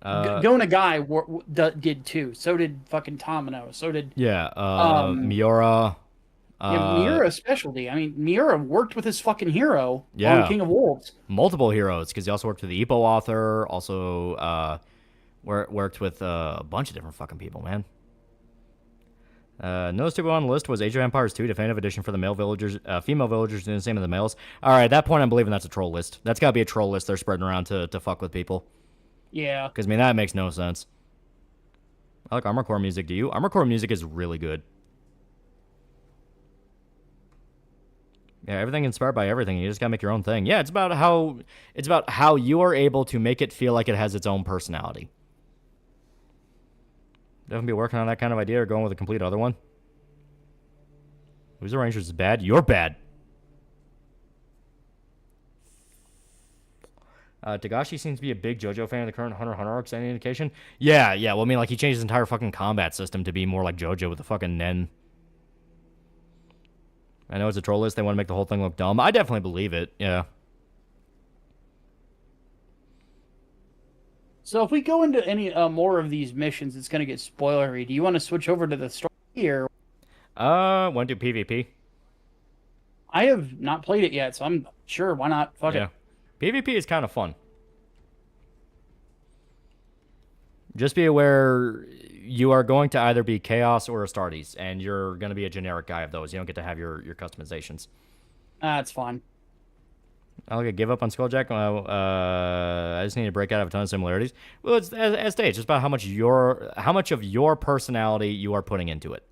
Gona Guy did too. So did fucking Tomino. So did... Yeah, Miura... Miura specialty. I mean, Miura worked with his fucking hero on King of Wolves. Multiple heroes, because he also worked with the Epo author, also worked with a bunch of different fucking people, man. Newest people on the list was Age of Empires 2, Definitive Edition for the female villagers doing the same as the males. Alright, at that point I'm believing that's a troll list. That's gotta be a troll list they're spreading around to fuck with people. Yeah. Because, I mean, that makes no sense. I like Armor Core music, do you? Armor Core music is really good. Yeah, everything inspired by everything. You just gotta make your own thing. Yeah, it's about how you are able to make it feel like it has its own personality. Definitely be working on that kind of idea or going with a complete other one. Loser Rangers is bad. You're bad. Tagashi seems to be a big JoJo fan of the current Hunter x Hunter arcs. Any indication? Yeah. Well, I mean, like, he changed his entire fucking combat system to be more like JoJo with the fucking Nen. I know it's a troll list. They want to make the whole thing look dumb. I definitely believe it. Yeah. So if we go into any more of these missions, it's going to get spoilery. Do you want to switch over to the story or? Want to do PvP? I have not played it yet, so I'm sure. Why not? Fuck it. PvP is kind of fun. Just be aware you are going to either be Chaos or Astartes, and you're going to be a generic guy of those. You don't get to have your customizations. That's fine. I'll get give up on Skulljack. I just need to break out of a ton of similarities. Well, it's as stage. It's about how much of your personality you are putting into it.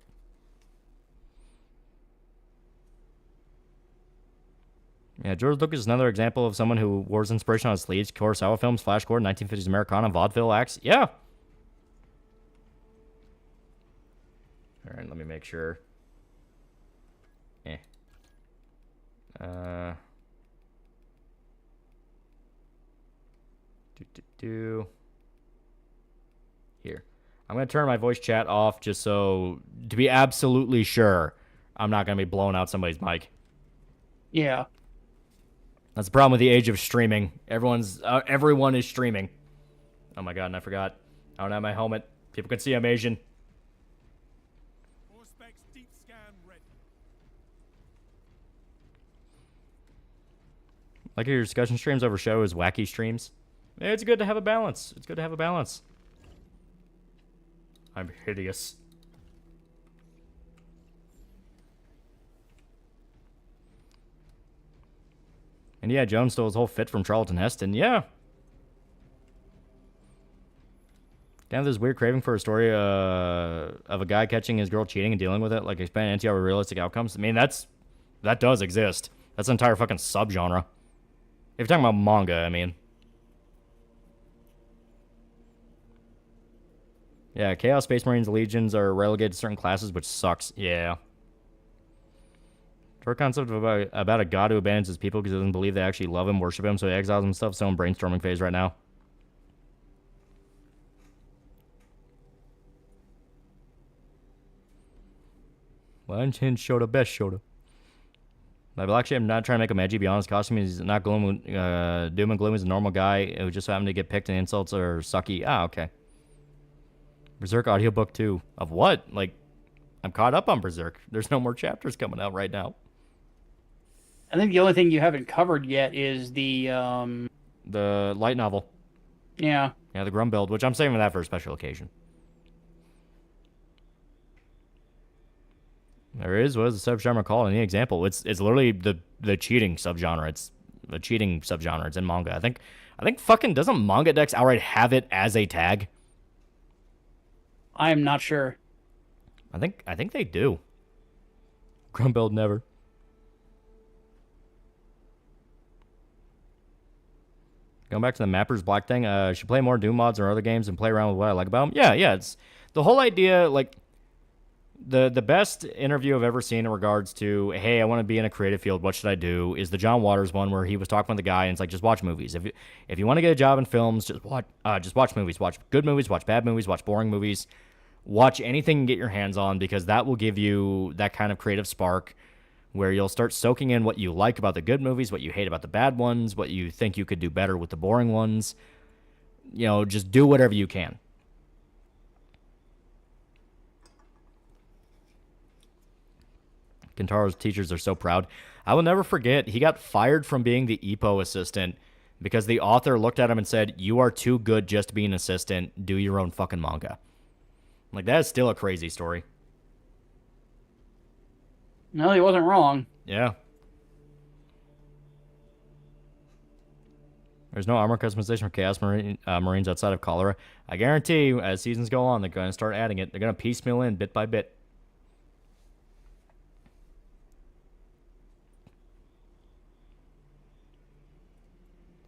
Yeah, George Lucas is another example of someone who wore his inspiration on his sleeves. Kurosawa films, Flash Gordon, 1950s Americana, vaudeville acts. Yeah. All right, let me make sure. Here. I'm going to turn my voice chat off just so, to be absolutely sure, I'm not going to be blowing out somebody's mic. Yeah. That's the problem with the age of streaming. Everyone is streaming. Oh my god, and I forgot. I don't have my helmet. People can see I'm Asian. Deep scan ready. Like your discussion streams overshadow his wacky streams. It's good to have a balance. It's good to have a balance. I'm hideous. And yeah, Jones stole his whole fit from Charlton Heston. Yeah. Kind of this weird craving for a story of a guy catching his girl cheating and dealing with it, like expand anti-hero realistic outcomes. I mean, that does exist. That's an entire fucking subgenre. If you're talking about manga, I mean. Yeah, Chaos Space Marines Legions are relegated to certain classes, which sucks. Yeah. Our concept about a god who abandons his people because he doesn't believe they actually love him, worship him, so he exiles himself. Still in brainstorming phase right now. Lunch Hinge Shota, best Shota. But actually, I'm not trying to make him edgy. Be honest, costume he's not doom and gloom. He's a normal guy who just happened to get picked and insults or sucky. Ah, okay. Berserk audiobook 2. Of what? Like, I'm caught up on Berserk. There's no more chapters coming out right now. I think the only thing you haven't covered yet is the light novel. Yeah. Yeah, the Grum build, which I'm saving that for a special occasion. There is, what is the subgenre called? Any example? It's literally the cheating subgenre. It's the cheating subgenre. It's in manga. I think fucking doesn't Manga Dex outright have it as a tag? I am not sure. I think they do. Grum build never. Going back to the Mappers Black thing, should play more Doom mods or other games and play around with what I like about them. Yeah, it's the whole idea, like, the best interview I've ever seen in regards to, hey, I want to be in a creative field, what should I do, is the John Waters one where he was talking with the guy, and it's like, just watch movies. If you want to get a job in films, just watch movies. Watch good movies, watch bad movies, watch boring movies. Watch anything you get your hands on, because that will give you that kind of creative spark where you'll start soaking in what you like about the good movies, what you hate about the bad ones, what you think you could do better with the boring ones. You know, just do whatever you can. Kentaro's teachers are so proud. I will never forget, he got fired from being the EPO assistant because the author looked at him and said, "You are too good just to be an assistant. Do your own fucking manga." Like, that is still a crazy story. No, he wasn't wrong. Yeah. There's no armor customization for Chaos Marines outside of Cholera. I guarantee you, as seasons go on, they're going to start adding it. They're going to piecemeal in bit by bit.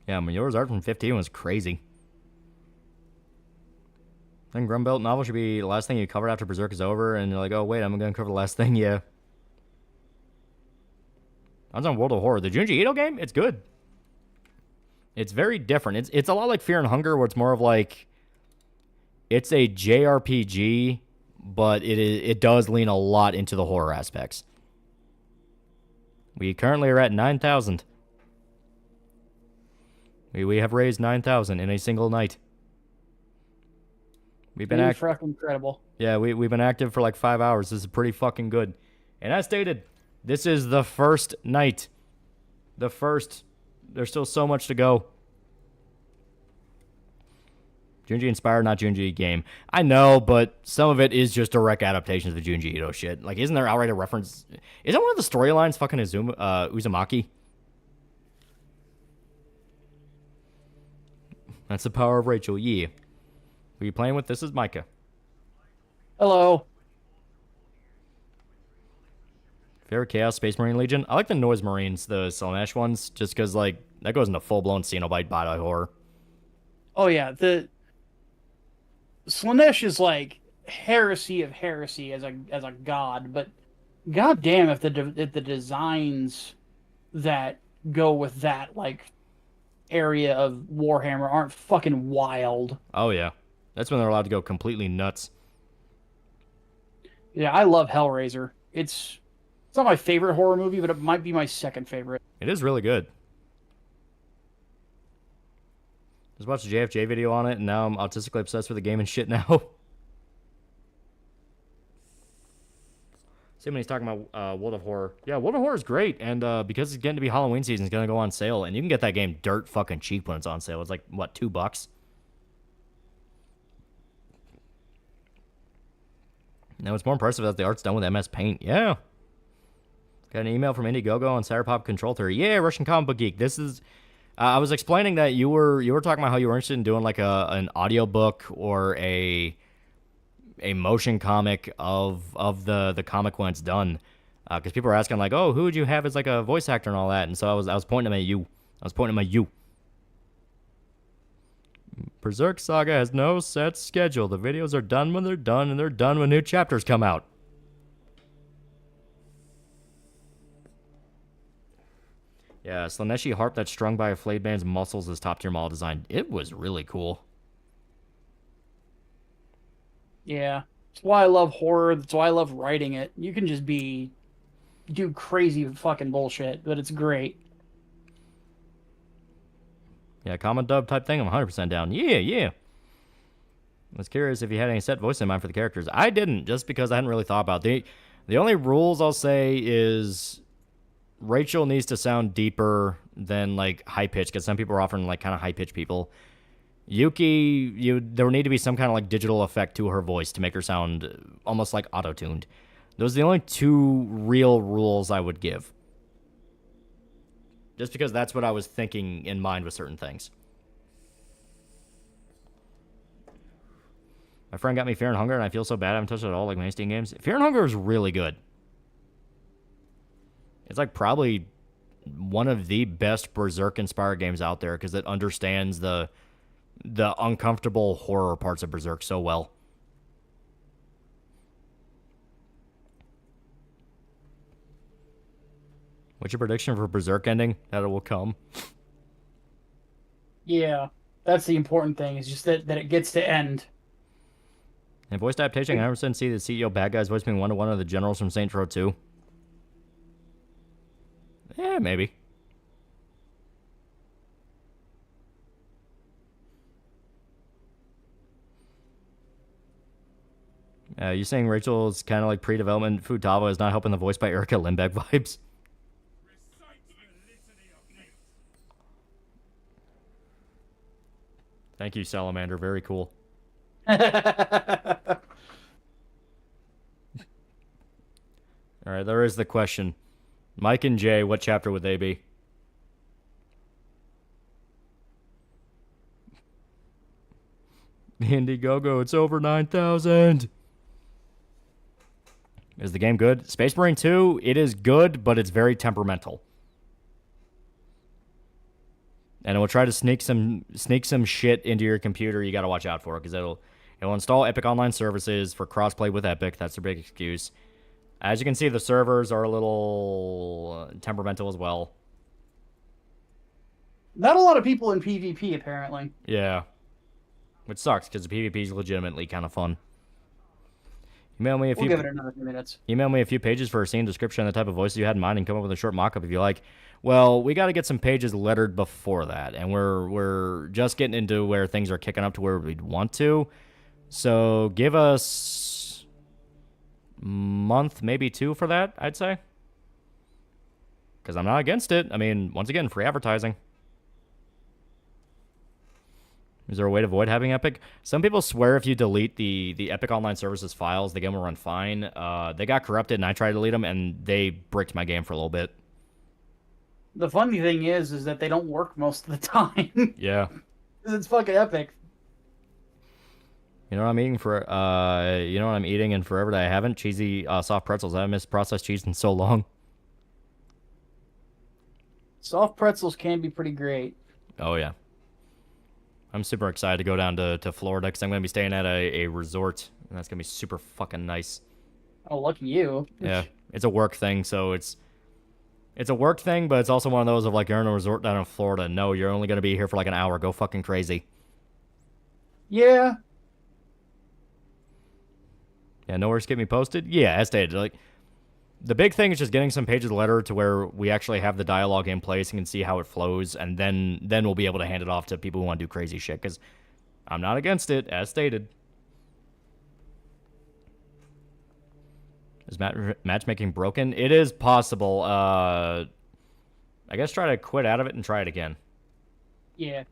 Yeah, Majora's Art from 15 was crazy. I think Grumbelt novel should be the last thing you cover after Berserk is over, and you're like, oh, wait, I'm going to cover the last thing, yeah. I was on World of Horror. The Junji Ito game, it's good. It's very different. It's a lot like Fear and Hunger, where it's more of like, it's a JRPG, but it does lean a lot into the horror aspects. We currently are at 9,000. We have raised 9,000 in a single night. We've been fucking incredible. Yeah, we've been active for like 5 hours. This is pretty fucking good. And as stated, this is the first night. The first There's still so much to go. Junji inspired, not Junji game. I know, but some of it is just direct adaptations of the Junji Ito shit. Like, isn't there outright a reference? Isn't one of the storylines fucking Uzumaki? That's the power of Rachel. Yeah. Who are you playing with? This is Micah. Hello. Favorite Chaos Space Marine Legion? I like the Noise Marines, the Slaanesh ones, just because, like, that goes into full-blown Cenobite body horror. Oh, yeah. The Slaanesh is, like, heresy of heresy as a god, but goddamn if the designs that go with that, like, area of Warhammer aren't fucking wild. Oh, yeah. That's when they're allowed to go completely nuts. Yeah, I love Hellraiser. It's not my favorite horror movie, but it might be my second favorite. It is really good. Just watched a JFJ video on it, and now I'm autistically obsessed with the game and shit now. See when he's talking about World of Horror. Yeah, World of Horror is great, and because it's getting to be Halloween season, it's going to go on sale, and you can get that game dirt fucking cheap when it's on sale. It's like, what, $2? Now, what's more impressive is that the art's done with MS Paint. Yeah. Got an email from Indiegogo on CYBERP0P Control Theory. Yeah, Russian comic book geek. This is... I was explaining that you were talking about how you were interested in doing like an audiobook or a motion comic of the comic when it's done. Because people are asking like, oh, who would you have as like a voice actor and all that? And so I was pointing them at you. Berserk Saga has no set schedule. The videos are done when they're done, and they're done when new chapters come out. Yeah, Slaaneshi harp that's strung by a flayed man's muscles is top tier model design. It was really cool. Yeah. That's why I love horror. That's why I love writing it. You can just do crazy fucking bullshit, but it's great. Yeah, common dub type thing, I'm 100% down. Yeah. I was curious if you had any set voice in mind for the characters. I didn't, just because I hadn't really thought about it. The only rules I'll say is Rachel needs to sound deeper than, like, high-pitched, because some people are offering, like, kind of high-pitched people. Yuki, there would need to be some kind of, like, digital effect to her voice to make her sound almost, like, auto-tuned. Those are the only two real rules I would give. Just because that's what I was thinking in mind with certain things. My friend got me Fear and Hunger, and I feel so bad I haven't touched it at all, like many Steam games. Fear and Hunger is really good. It's like probably one of the best Berserk-inspired games out there, because it understands the uncomfortable horror parts of Berserk so well. What's your prediction for Berserk ending? That it will come? Yeah, that's the important thing, is just that it gets to end. In voice adaptation, I never see the CEO bad guys voice being one-to-one of the generals from Saints Row 2. Yeah, maybe. You saying Rachel's kind of like pre-development Futaba is not helping the voice by Erica Lindbeck vibes? Thank you, Salamander. Very cool. All right, there is the question. Mike and Jay, what chapter would they be? Indiegogo, it's over 9,000. Is the game good? Space Marine 2, it is good, but it's very temperamental. And it will try to sneak some shit into your computer you got to watch out for, because it'll install Epic Online Services for crossplay with Epic. That's their big excuse. As you can see, the servers are a little temperamental as well. Not a lot of people in PvP, apparently. Yeah. Which sucks, because the PvP is legitimately kind of fun. We'll give it another few minutes. Email me a few pages for a scene description and the type of voices you had in mind, and come up with a short mock-up if you like. Well, we got to get some pages lettered before that, and we're just getting into where things are kicking up to where we'd want to. So give us a month, maybe 2 for that, I'd say. Because I'm not against it. I mean, once again, free advertising. Is there a way to avoid having Epic? Some people swear if you delete the Epic Online Services files, the game will run fine. They got corrupted, and I tried to delete them, and they bricked my game for a little bit. The funny thing is that they don't work most of the time. Yeah. Because it's fucking Epic. You know what I'm eating for? You know what I'm eating in forever that I haven't? Cheesy soft pretzels. I haven't missed processed cheese in so long. Soft pretzels can be pretty great. Oh yeah. I'm super excited to go down to Florida because I'm going to be staying at a resort, and that's going to be super fucking nice. Oh, lucky you. Yeah, it's a work thing, so it's a work thing, but it's also one of those of like, you're in a resort down in Florida. No, you're only going to be here for like an hour. Go fucking crazy. Yeah. Yeah, nowhere to get me posted? Yeah, as stated. Like, the big thing is just getting some pages of the letter to where we actually have the dialogue in place and can see how it flows, and then we'll be able to hand it off to people who want to do crazy shit, because I'm not against it, as stated. Is matchmaking broken? It is possible. I guess try to quit out of it and try it again. Yeah.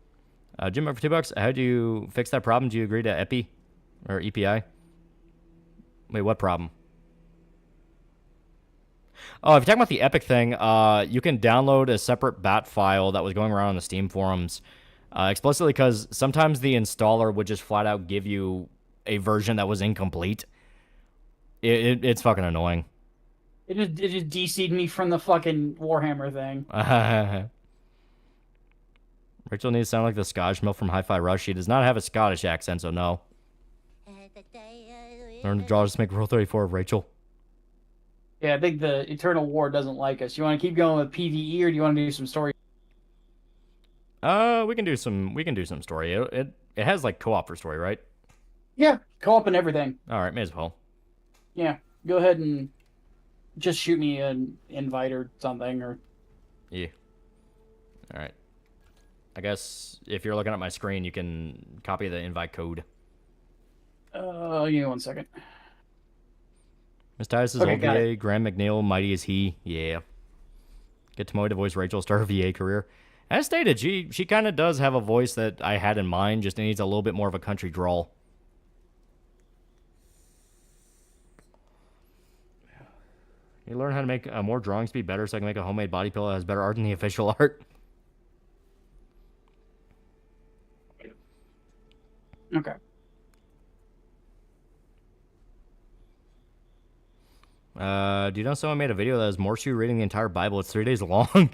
Jim, for $2, how do you fix that problem? Do you agree to EPI? Or EPI? Wait, what problem? Oh, if you're talking about the Epic thing, you can download a separate bat file that was going around on the Steam forums explicitly because sometimes the installer would just flat out give you a version that was incomplete. It's fucking annoying. It just DC'd me from the fucking Warhammer thing. Rachel needs to sound like the Scottish milk from Hi-Fi Rush. She does not have a Scottish accent, so no. Learn to draw, just make Rule 34 of Rachel. Yeah, I think the Eternal War doesn't like us. You want to keep going with PvE, or do you want to do some story? We can do some story. It has like co-op for story, right? Yeah, co-op and everything. All right, may as well. Yeah, go ahead and just shoot me an invite or something, or. Yeah. All right. I guess if you're looking at my screen, you can copy the invite code. Give me 1 second. Miss Titus is old VA. Graham McNeil, mighty as he. Yeah. Get Tomoe to voice Rachel, start her VA career. As stated, she kind of does have a voice that I had in mind, just needs a little bit more of a country drawl. You learn how to make more drawing speed better so I can make a homemade body pillow that has better art than the official art. Okay. Do you know someone made a video that has Morshu reading the entire Bible? It's 3 days long.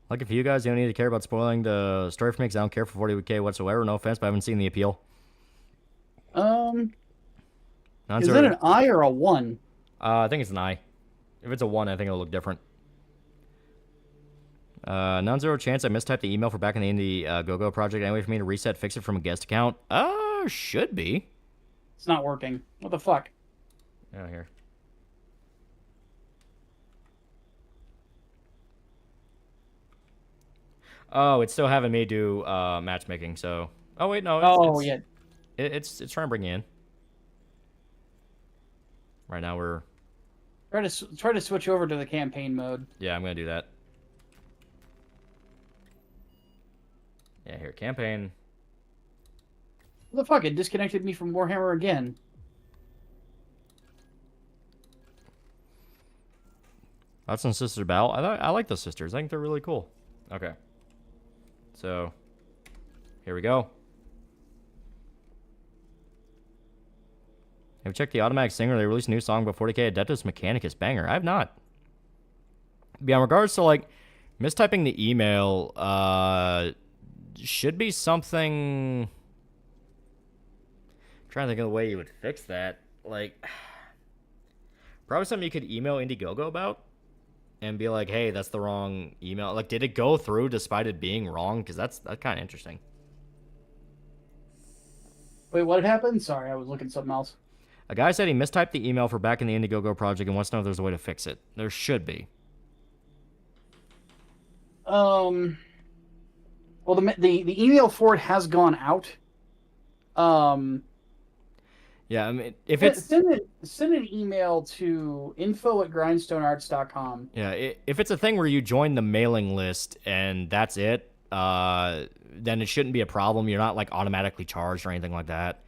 Lucky for you guys, you don't need to care about spoiling the story for me because I don't care for 40K whatsoever. No offense, but I haven't seen the appeal. Is it an I or a 1? I think it's an I. If it's a 1, I think it'll look different. Non-zero chance I mistyped the email for back in the Indiegogo project. Any way for me to reset, fix it from a guest account? Should be. It's not working. What the fuck? Oh, here. Oh, it's still having me do matchmaking, so... Oh, wait, no. Yeah. It's trying to bring you in. Right now we're... Try to switch over to the campaign mode. Yeah, I'm going to do that. Yeah, here, campaign. What the fuck? It disconnected me from Warhammer again. That's some sister battle. I like those sisters. I think they're really cool. Okay. So, here we go. Have you checked the Automatic Singer? They released a new song about 40K Adeptus Mechanicus. Banger. I have not. Yeah, in regards to, like, mistyping the email, should be something... I'm trying to think of the way you would fix that. Like, probably something you could email Indiegogo about and be like, hey, that's the wrong email. Like, did it go through despite it being wrong? Because that's kind of interesting. Wait, what happened? Sorry, I was looking at something else. A guy said he mistyped the email for back in the Indiegogo project and wants to know if there's a way to fix it. There should be. Well, the email for it has gone out. Yeah, I mean, if it's... Send an email to info@grindstonearts.com. Yeah, if it's a thing where you join the mailing list and that's it, then it shouldn't be a problem. You're not like automatically charged or anything like that.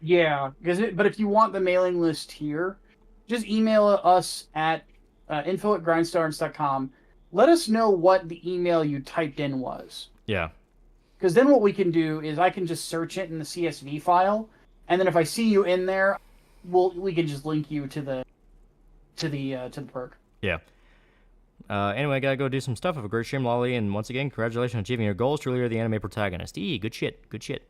Yeah, but if you want the mailing list here, just email us at info@grindstarts.com. Let us know what the email you typed in was. Yeah. Because then what we can do is I can just search it in the CSV file, and then if I see you in there, we can just link you to the perk. Yeah. Anyway, I gotta go do some stuff. Have a great stream, Lolly, and once again, congratulations on achieving your goals. Truly, you're the anime protagonist. Good shit. Good shit.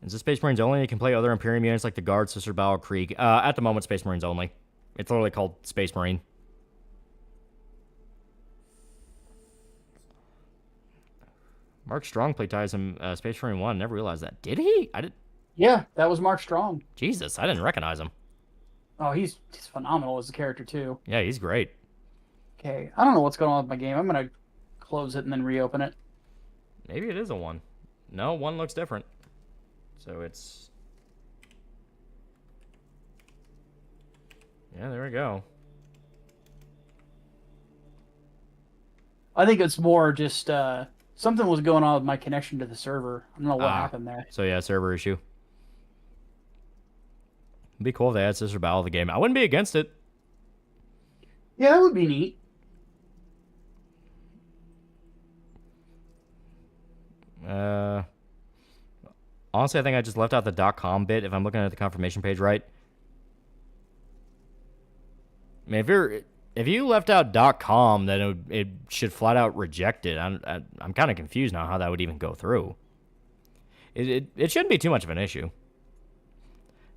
Is this Space Marines only? You can play other Imperium units like the Guard, Sister Battle, Krieg. At the moment, Space Marines only. It's literally called Space Marine. Mark Strong played ties in Space Marine 1. Never realized that. Did he? I did. Yeah, that was Mark Strong. Jesus, I didn't recognize him. Oh, he's phenomenal as a character, too. Yeah, he's great. Okay, I don't know what's going on with my game. I'm going to close it and then reopen it. Maybe it is a 1. No, 1 looks different. So it's... Yeah, there we go. I think it's more just something was going on with my connection to the server. I don't know what happened there. So yeah, server issue. It'd be cool if they had Sister Battle of the game. I wouldn't be against it. Yeah, that would be neat. Honestly, I think I just left out the .com bit if I'm looking at the confirmation page right. I mean, if you left out .com, then it should flat out reject it. I'm kind of confused now how that would even go through. It shouldn't be too much of an issue.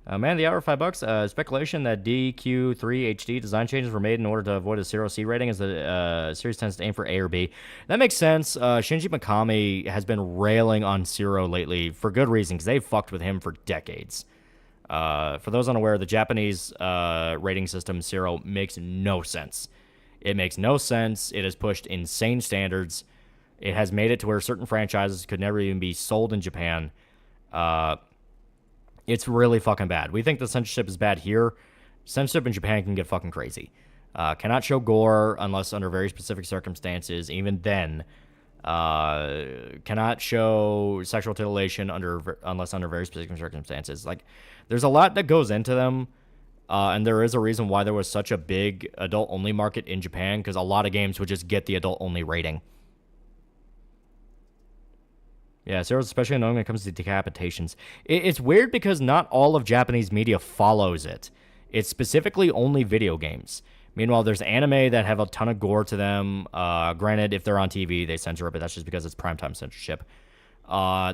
Man of the hour, $5. Speculation that DQ3 HD design changes were made in order to avoid a 0C rating, as the series tends to aim for A or B. That makes sense. Shinji Mikami has been railing on Zero lately for good reason, because they've fucked with him for decades. For those unaware, the Japanese rating system, Zero, makes no sense. It makes no sense. It has pushed insane standards. It has made it to where certain franchises could never even be sold in Japan. It's really fucking bad. We think the censorship is bad here. Censorship in Japan can get fucking crazy. Cannot show gore unless under very specific circumstances. Even then, cannot show sexual titillation unless under very specific circumstances. Like, there's a lot that goes into them, and there is a reason why there was such a big adult-only market in Japan, because a lot of games would just get the adult-only rating. Yeah, Zero's especially annoying when it comes to decapitations. It's weird because not all of Japanese media follows it. It's specifically only video games. Meanwhile, there's anime that have a ton of gore to them. Granted, if they're on TV, they censor it, but that's just because it's primetime censorship.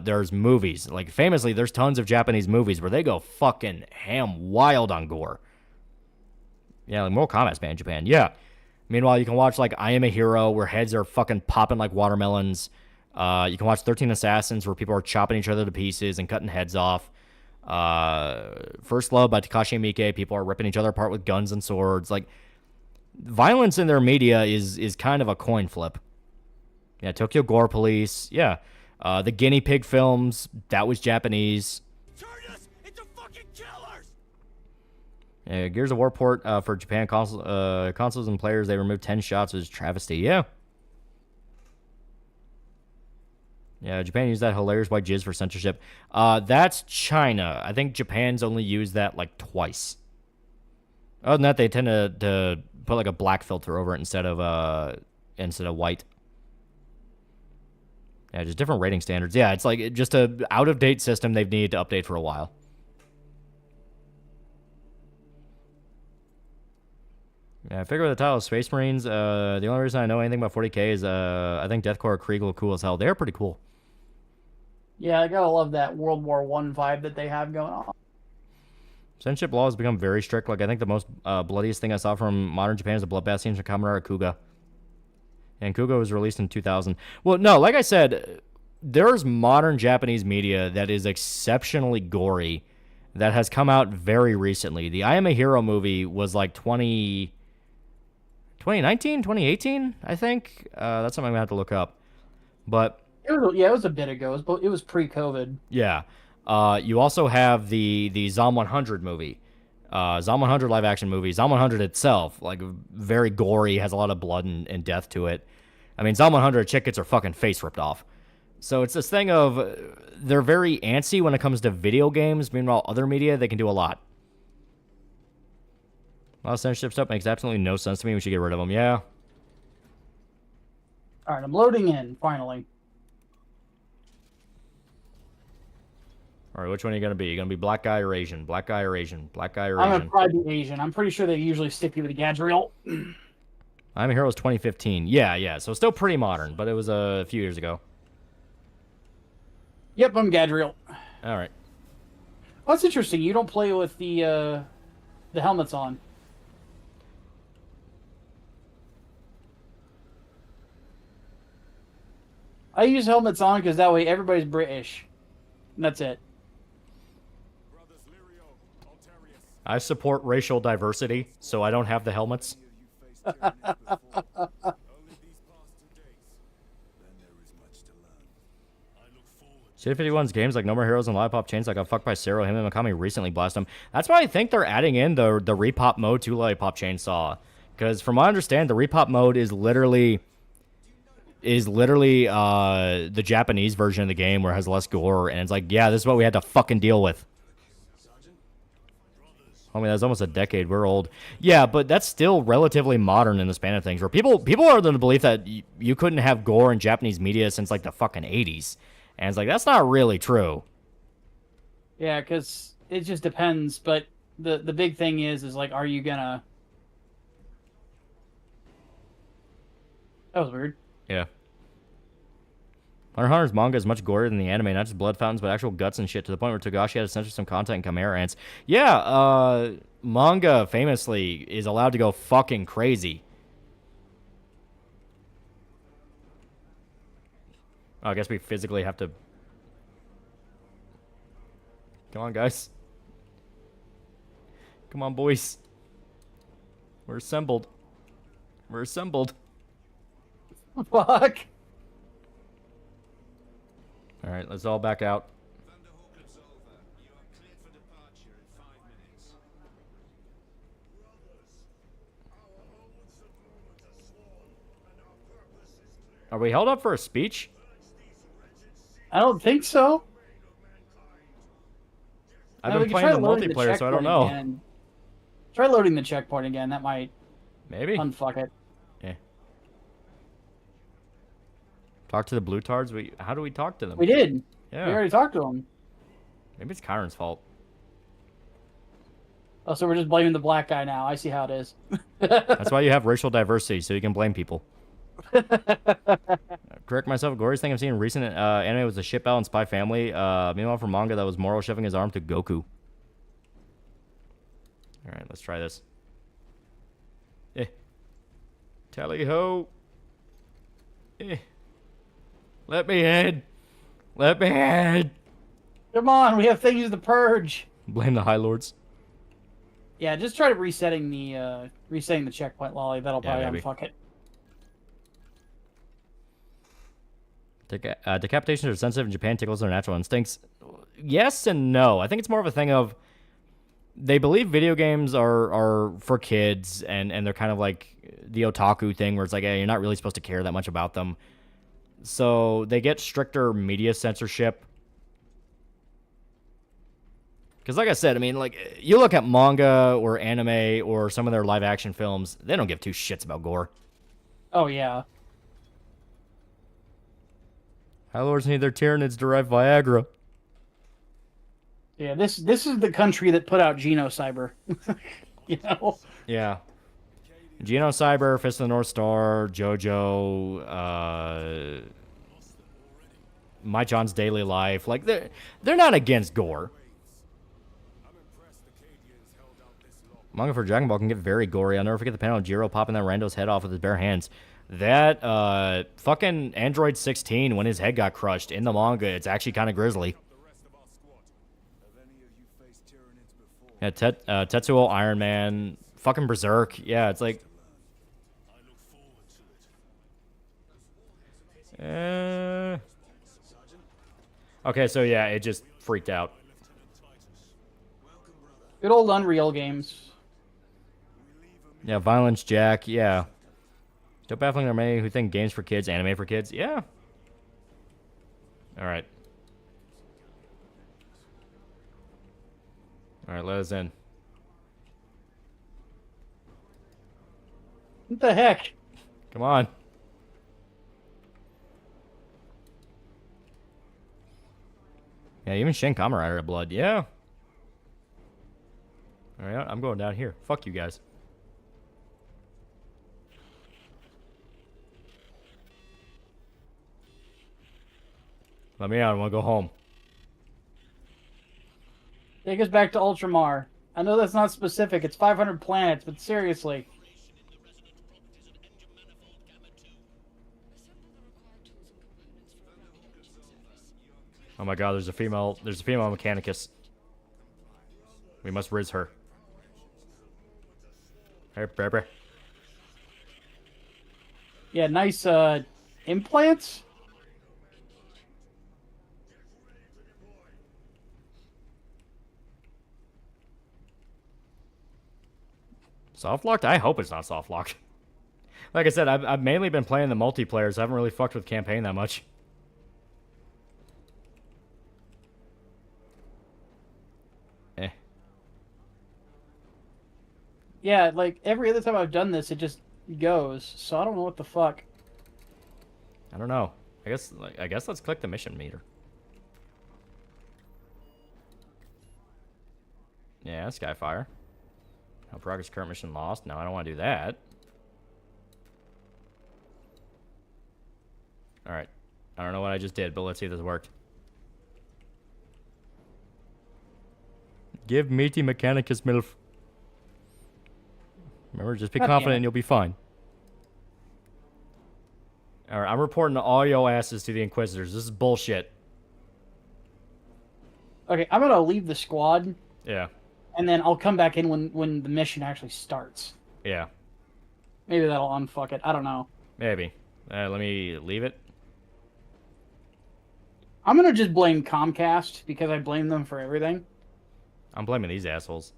There's movies. Like, famously, there's tons of Japanese movies where they go fucking ham wild on gore. Yeah, like Mortal Kombat's banned in Japan. Yeah. Meanwhile, you can watch, like, I Am a Hero, where heads are fucking popping like watermelons. You can watch 13 Assassins, where people are chopping each other to pieces and cutting heads off. First Love by Takashi Miike, people are ripping each other apart with guns and swords. Like, violence in their media is kind of a coin flip. Yeah, Tokyo Gore Police. Yeah. The Guinea Pig films, that was Japanese. Turn us into fucking killers! Gears of War port for Japan consoles and players, they removed 10 shots. It was a travesty. Yeah. Yeah, Japan used that hilarious white jizz for censorship. That's China. I think Japan's only used that like twice. Other than that, they tend to put like a black filter over it instead of white. Yeah, just different rating standards. Yeah, it's like just a out-of-date system they've needed to update for a while. Yeah, I figure with the title of Space Marines, the only reason I know anything about 40k is I think Deathcore Krieg look cool as hell. They're pretty cool. Yeah, I gotta love that World War I vibe that they have going on. Censorship law has become very strict. Like, I think the most bloodiest thing I saw from modern Japan is the bloodbath scenes from Kamen Rider Kuga. And Kuga was released in 2000. Well, no, like I said, there's modern Japanese media that is exceptionally gory that has come out very recently. The I Am a Hero movie was like 2019, 2018, I think. That's something I'm going to have to look up. But it was a bit ago. It was pre-COVID. Yeah. You also have the Zom 100 movie. Zom 100 live-action movie. Zom 100 itself, like, very gory, has a lot of blood and death to it. I mean, Zom 100, a chick gets her fucking face ripped off. So it's this thing of they're very antsy when it comes to video games. Meanwhile, other media, they can do a lot. A lot of censorship stuff makes absolutely no sense to me. We should get rid of them. Yeah. All right, I'm loading in, finally. All right, which one are you going to be? You going to be black guy or Asian? Black guy or Asian? Black guy or I'm Asian? going to probably be Asian. I'm pretty sure they usually stick you with a Gadriel. I'm a Hero was 2015. Yeah. So still pretty modern, but it was a few years ago. Yep, I'm Gadriel. All right. Oh, that's interesting. You don't play with the helmets on. I use helmets on because that way everybody's British. And that's it. I support racial diversity, so I don't have the helmets. Shit 51's games like No More Heroes and Lollipop Chains like got fucked by Cero. Him and Mikami recently blasted him. That's why I think they're adding in the repop mode to Lollipop Chainsaw. Because from what I understand, the repop mode is literally the Japanese version of the game where it has less gore, and it's like, yeah, this is what we had to fucking deal with. I mean, that's almost a decade. We're old. Yeah, but that's still relatively modern in the span of things, where people are under the belief that you couldn't have gore in Japanese media since like the fucking 80s. And it's like, that's not really true. Yeah, because it just depends, but the big thing is like, are you gonna... That was weird. Yeah. Hunter x Hunter's manga is much gorier than the anime, not just blood fountains, but actual guts and shit, to the point where Togashi had to censor some content in Chimera Ants. Yeah, manga, famously, is allowed to go fucking crazy. Oh, I guess we physically have to... Come on, guys. Come on, boys. We're assembled. We're assembled. Fuck. All right, let's all back out. Are we held up for a speech? I don't think so. I've been playing the multiplayer, so I don't know. Again. Try loading the checkpoint again. That might maybe unfuck it. Yeah. Talk to the blue tards. How do we talk to them? We did. Yeah. We already talked to them. Maybe it's Kyron's fault. Oh, so we're just blaming the black guy now. I see how it is. That's why you have racial diversity, so you can blame people. Correct myself. Glorious thing I've seen in recent anime was the Ship Out and Spy Family. Meanwhile, for manga, that was Moro shoving his arm to Goku. All right, let's try this. Tally ho. Let me in. Let me in. Come on, we have things to purge. Blame the High Lords. Yeah, just try to resetting the checkpoint, Lolly. That'll probably unfuck it. Decapitations are sensitive in Japan. Tickles their natural instincts. Yes and no. I think it's more of a thing of they believe video games are for kids, and they're kind of like the otaku thing where it's like, hey, you're not really supposed to care that much about them. So they get stricter media censorship. Because like I said, I mean, like, you look at manga or anime or some of their live action films, they don't give two shits about gore. Oh, yeah. High Lords need their Tyranids derived Viagra. Yeah, this is the country that put out GenoCyber. You know? Yeah. GenoCyber, Fist of the North Star, JoJo, My John's Daily Life. Like, they're not against gore. Manga for Dragon Ball can get very gory. I'll never forget the panel of Jiro popping that rando's head off with his bare hands. That, fucking Android 16, when his head got crushed in the manga, it's actually kind of grisly. Yeah, Tetsuo Iron Man, fucking Berserk. Yeah, it's like... Okay, so yeah, it just freaked out. Good old Unreal games. Yeah, Violence Jack, yeah. Still baffling there are many who think games for kids, anime for kids. Yeah. Alright. Alright, let us in. What the heck? Come on. Yeah, even Shin Kama are out of blood. Yeah. Alright, I'm going down here. Fuck you guys. Let me out. I want to go home. Take us back to Ultramar. I know that's not specific. It's 500 planets, but seriously. Oh my god, there's a female mechanicus. We must riz her. Hey, baby. Yeah, nice implants. Soft locked? I hope it's not soft locked. Like I said, I've mainly been playing the multiplayer, so I haven't really fucked with campaign that much. Eh. Yeah, like every other time I've done this, it just goes. So I don't know what the fuck. I don't know. I guess let's click the mission meter. Yeah, Skyfire. No progress, current mission lost. No, I don't want to do that. Alright. I don't know what I just did, but let's see if this worked. Give meaty mechanicus milf. Remember, just be confident and you'll be fine. Alright, I'm reporting all yo asses to the Inquisitors. This is bullshit. Okay, I'm gonna leave the squad. Yeah. And then I'll come back in when the mission actually starts. Yeah. Maybe that'll unfuck it. I don't know. Maybe. Let me leave it. I'm gonna just blame Comcast because I blame them for everything. I'm blaming these assholes.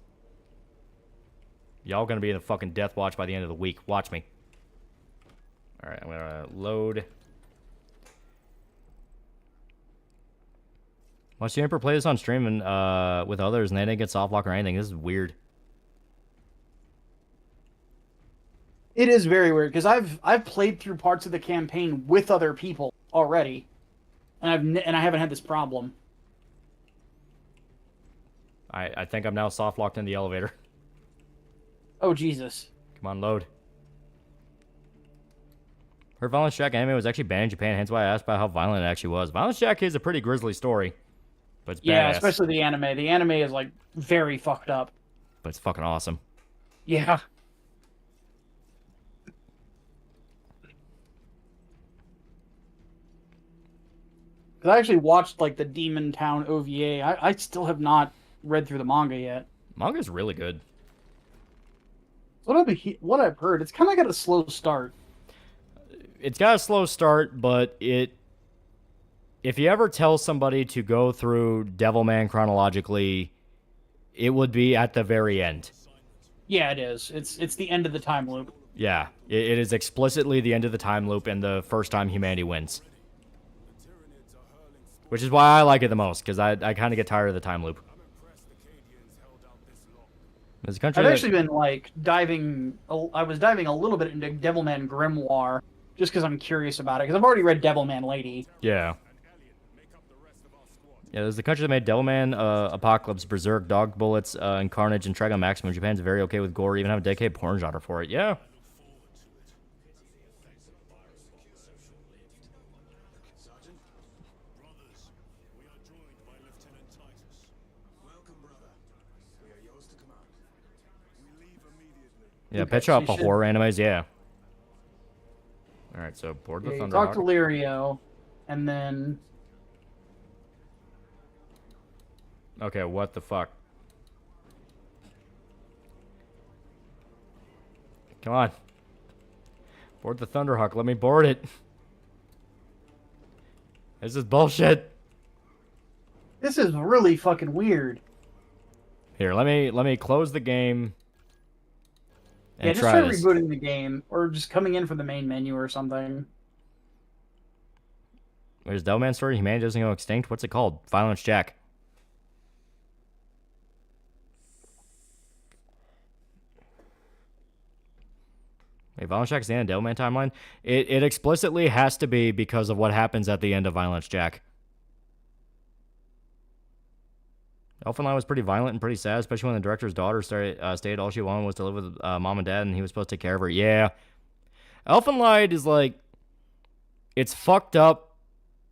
Y'all gonna be in the fucking death watch by the end of the week. Watch me. Alright, I'm gonna load. Watch the Emperor play this on stream and with others, and they didn't get soft lock or anything. This is weird. It is very weird because I've played through parts of the campaign with other people already, and I haven't had this problem. I think I'm now soft locked in the elevator. Oh Jesus! Come on, load. Her Violence Jack anime was actually banned in Japan, hence why I asked about how violent it actually was. Violence Jack is a pretty grisly story. But it's Yeah, badass. especially the anime. The anime is like very fucked up. But it's fucking awesome. Yeah. Because I actually watched like the Demon Town OVA. I still have not read through the manga yet. Manga's really good. What I've heard, it's kind of got a slow start. It's got a slow start, but if you ever tell somebody to go through Devilman chronologically, it would be at the very end. Yeah, it is. It's the end of the time loop. Yeah, it is explicitly the end of the time loop and the first time humanity wins. Which is why I like it the most, because I kind of get tired of the time loop. There's a country I've actually been like I was diving a little bit into Devilman Grimoire just because I'm curious about it, because I've already read Devilman Lady. Yeah. Yeah, there's the country that made Devilman, Apocalypse, Berserk, Dog Bullets, and Carnage, and Trigon Maximum. Japan's very okay with gore, even have a dedicated porn genre for it. Yeah. Yeah, Okay, pitch so up you a should- horror animes, yeah. Alright, so board the Yeah, you Thunder talk to Hawk. Lirio, and then Okay, what the fuck? Come on. Board the Thunderhawk. Let me board it. This is bullshit. this is really fucking weird. Here, let me close the game. And Yeah, just try try this. rebooting the game, or just coming in from the main menu or something. There's Devilman story. Humanity doesn't go extinct. What's it called? Violence Jack. Wait, Violence Jack's the end of Devilman timeline? It explicitly has to be because of what happens at the end of Violence Jack. Elfenlight was pretty violent and pretty sad, especially when the director's daughter stayed. All she wanted was to live with mom and dad, and he was supposed to take care of her. Yeah. Elfenlight is like, it's fucked up,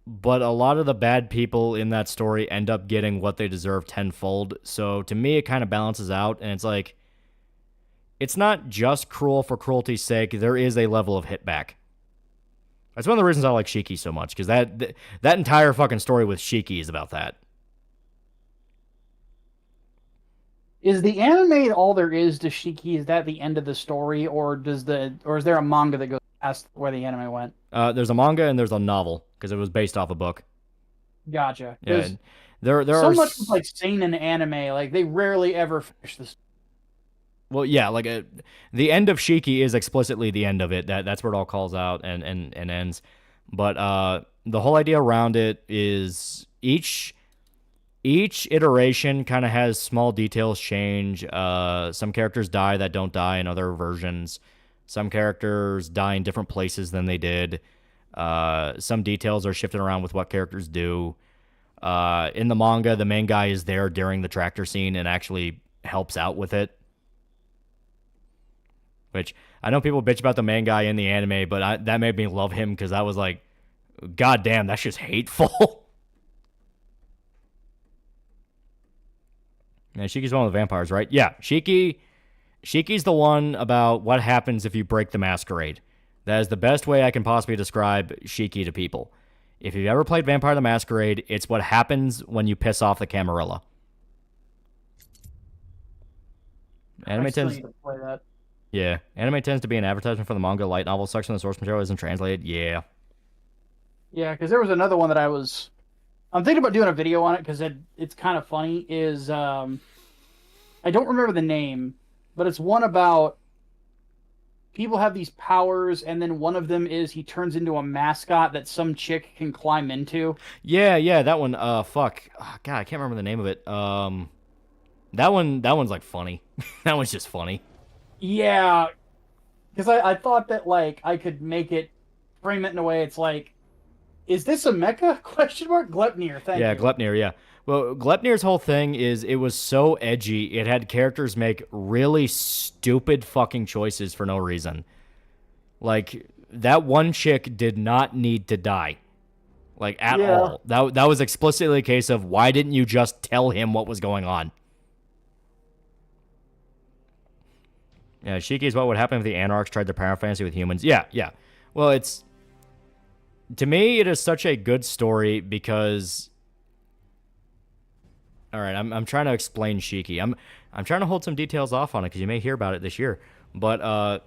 but a lot of the bad people in that story end up getting what they deserve tenfold. So to me, it kind of balances out, and it's like, it's not just cruel for cruelty's sake. There is a level of hit back. That's one of the reasons I like Shiki so much, because that entire fucking story with Shiki is about that. Is the anime all there is to Shiki? Is that the end of the story, or is there a manga that goes past where the anime went? There's a manga and there's a novel because it was based off a book. Gotcha. Yeah, there so are much with, like, seinen anime, like they rarely ever finish this. Well, yeah, like the end of Shiki is explicitly the end of it. That's where it all calls out and ends. But the whole idea around it is each iteration kind of has small details change. Some characters die that don't die in other versions. Some characters die in different places than they did. Some details are shifted around with what characters do. In the manga, the main guy is there during the tractor scene and actually helps out with it. Which, I know people bitch about the main guy in the anime, but that made me love him because I was like, God damn, that's just hateful. And Shiki's one of the vampires, right? Yeah, Shiki's the one about what happens if you break the masquerade. That is the best way I can possibly describe Shiki to people. If you've ever played Vampire the Masquerade, it's what happens when you piss off the Camarilla. Anime tends to play that. Yeah, anime tends to be an advertisement for the manga light novel section. The source material isn't translated. Yeah. Yeah, because there was another one that I'm thinking about doing a video on it because it's kind of funny. I don't remember the name, but it's one about people have these powers, and then one of them is he turns into a mascot that some chick can climb into. Yeah, that one. Fuck. Oh, God, I can't remember the name of it. That one's like funny. That one's just funny. Yeah, because I thought that, like, I could frame it in a way it's like, is this a mecha? Question mark? Glepnir, thank you. Yeah, Glepnir, yeah. Well, Glepnir's whole thing is it was so edgy, it had characters make really stupid fucking choices for no reason. Like, that one chick did not need to die. Like, at all. That was explicitly a case of, why didn't you just tell him what was going on? Yeah, Shiki is what would happen if the Anarchs tried their power fantasy with humans. Yeah. Well, to me, it is such a good story because... Alright, I'm trying to explain Shiki. I'm trying to hold some details off on it because you may hear about it this year. But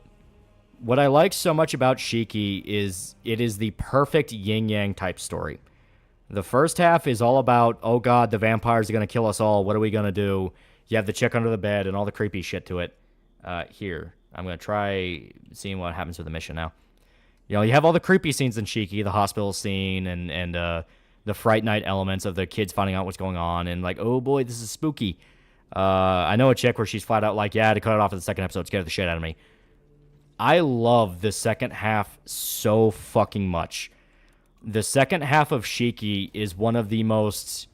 what I like so much about Shiki is it is the perfect yin-yang type story. The first half is all about, oh god, the vampires are going to kill us all. What are we going to do? You have the chick under the bed and all the creepy shit to it. Here, I'm going to try seeing what happens with the mission now. You know, you have all the creepy scenes in Shiki, the hospital scene and the Fright Night elements of the kids finding out what's going on and like, oh boy, this is spooky. I know a chick where she's flat out like, yeah, to cut it off at the second episode, scared the shit out of me. I love the second half so fucking much. The second half of Shiki is one of the most...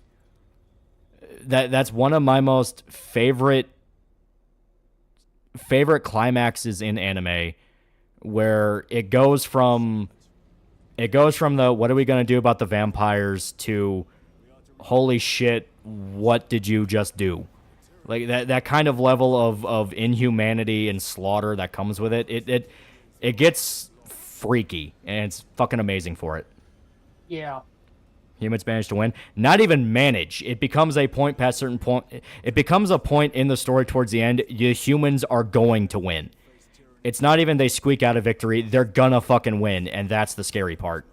That's one of my most favorite climaxes in anime, where it goes from the what are we going to do about the vampires to holy shit, what did you just do? Like that kind of level of inhumanity and slaughter that comes with it. It gets freaky, and it's fucking amazing for it. Yeah. Humans manage to win. Not even manage. It becomes a point past certain point. It becomes a point in the story towards the end. You humans are going to win. It's not even they squeak out a victory. They're gonna fucking win, and that's the scary part.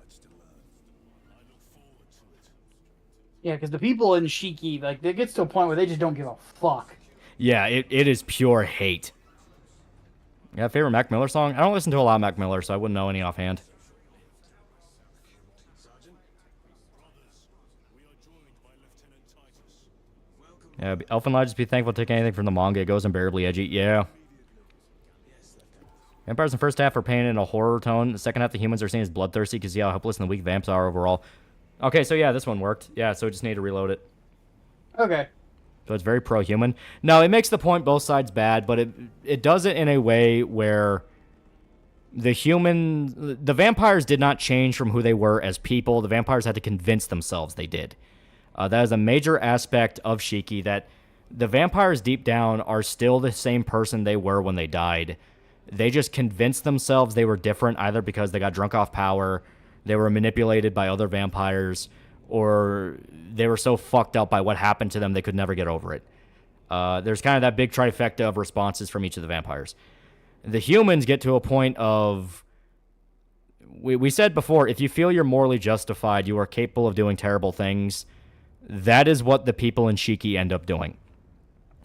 Yeah, because the people in Shiki, like, it gets to a point where they just don't give a fuck. Yeah, it is pure hate. Yeah, favorite Mac Miller song? I don't listen to a lot of Mac Miller, so I wouldn't know any offhand. Yeah, Elfin Lodge, just be thankful to take anything from the manga. It goes unbearably edgy. Yeah. Vampires in the first half are painted in a horror tone. The second half, the humans are seen as bloodthirsty because see how helpless and weak vamps are overall. Okay, so yeah, this one worked. Yeah, so we just need to reload it. Okay. So it's very pro-human. No, it makes the point both sides bad, but it does it in a way where the vampires did not change from who they were as people. The vampires had to convince themselves they did. That is a major aspect of Shiki, that the vampires deep down are still the same person they were when they died. They just convinced themselves they were different, either because they got drunk off power, they were manipulated by other vampires, or they were so fucked up by what happened to them they could never get over it. There's kind of that big trifecta of responses from each of the vampires. The humans get to a point of... We said before, if you feel you're morally justified, you are capable of doing terrible things. That is what the people in Shiki end up doing.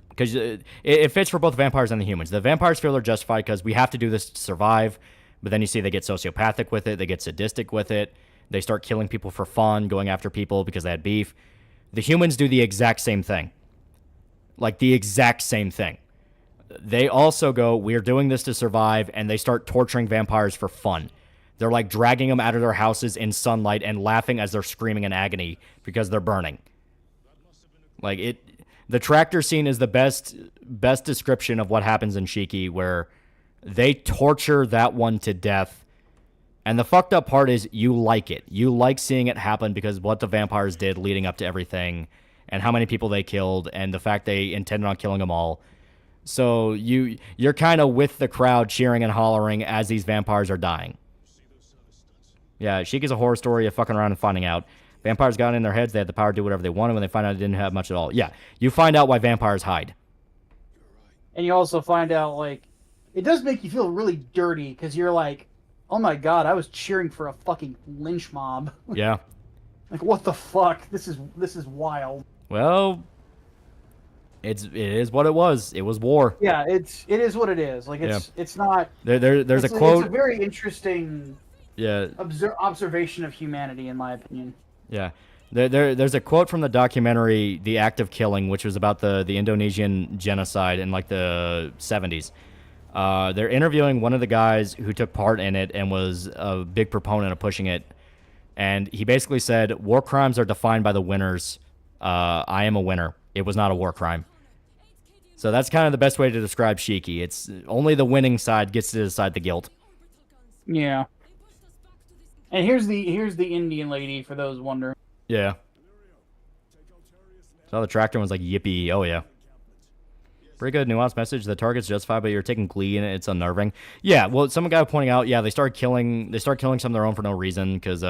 Because it fits for both the vampires and the humans. The vampires feel they're justified because we have to do this to survive. But then you see they get sociopathic with it. They get sadistic with it. They start killing people for fun, going after people because they had beef. The humans do the exact same thing. Like, the exact same thing. They also go, we're doing this to survive, and they start torturing vampires for fun. They're, like, dragging them out of their houses in sunlight and laughing as they're screaming in agony because they're burning. Like, the tractor scene is the best description of what happens in Shiki, where they torture that one to death. And the fucked up part is you like it. You like seeing it happen because what the vampires did leading up to everything, and how many people they killed, and the fact they intended on killing them all. So you're kind of with the crowd cheering and hollering as these vampires are dying. Yeah, Shiki's a horror story of fucking around and finding out. Vampires got in their heads, they had the power to do whatever they wanted. When they find out they didn't have much at all. Yeah, you find out why vampires hide. And you also find out, like, it does make you feel really dirty, because you're like, oh my god, I was cheering for a fucking lynch mob. Yeah. Like, what the fuck? This is wild. Well, it is what it was. It was war. Yeah, it is what it is. Like, it's not... There's a quote... It's a very interesting... Yeah. Observation of humanity, in my opinion. Yeah. There's a quote from the documentary The Act of Killing, which was about the Indonesian genocide in, like, the 70s. They're interviewing one of the guys who took part in it and was a big proponent of pushing it. And he basically said, war crimes are defined by the winners. I am a winner. It was not a war crime. So that's kind of the best way to describe Shiki. It's only the winning side gets to decide the guilt. Yeah. And here's the Indian lady, for those wondering. Yeah. So the tractor one's like, yippee, oh yeah. Pretty good nuanced message. The target's justified, but you're taking glee in it. It's unnerving. Yeah, well, some guy pointing out, yeah, they start killing some of their own for no reason, because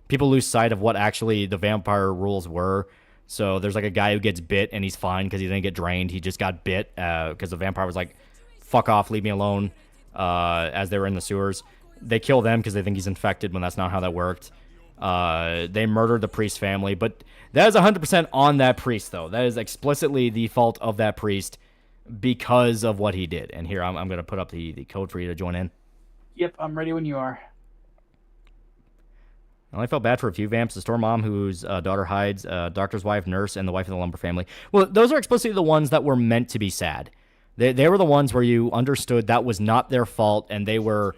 people lose sight of what actually the vampire rules were. So there's like a guy who gets bit, and he's fine because he didn't get drained. He just got bit because the vampire was like, fuck off, leave me alone, as they were in the sewers. They kill them because they think he's infected when that's not how that worked. They murdered the priest's family, but that is 100% on that priest, though. That is explicitly the fault of that priest because of what he did. And here, I'm going to put up the code for you to join in. Yep, I'm ready when you are. I only felt bad for a few vamps. The store mom whose daughter hides, doctor's wife, nurse, and the wife of the lumber family. Well, those are explicitly the ones that were meant to be sad. They were the ones where you understood that was not their fault, and they were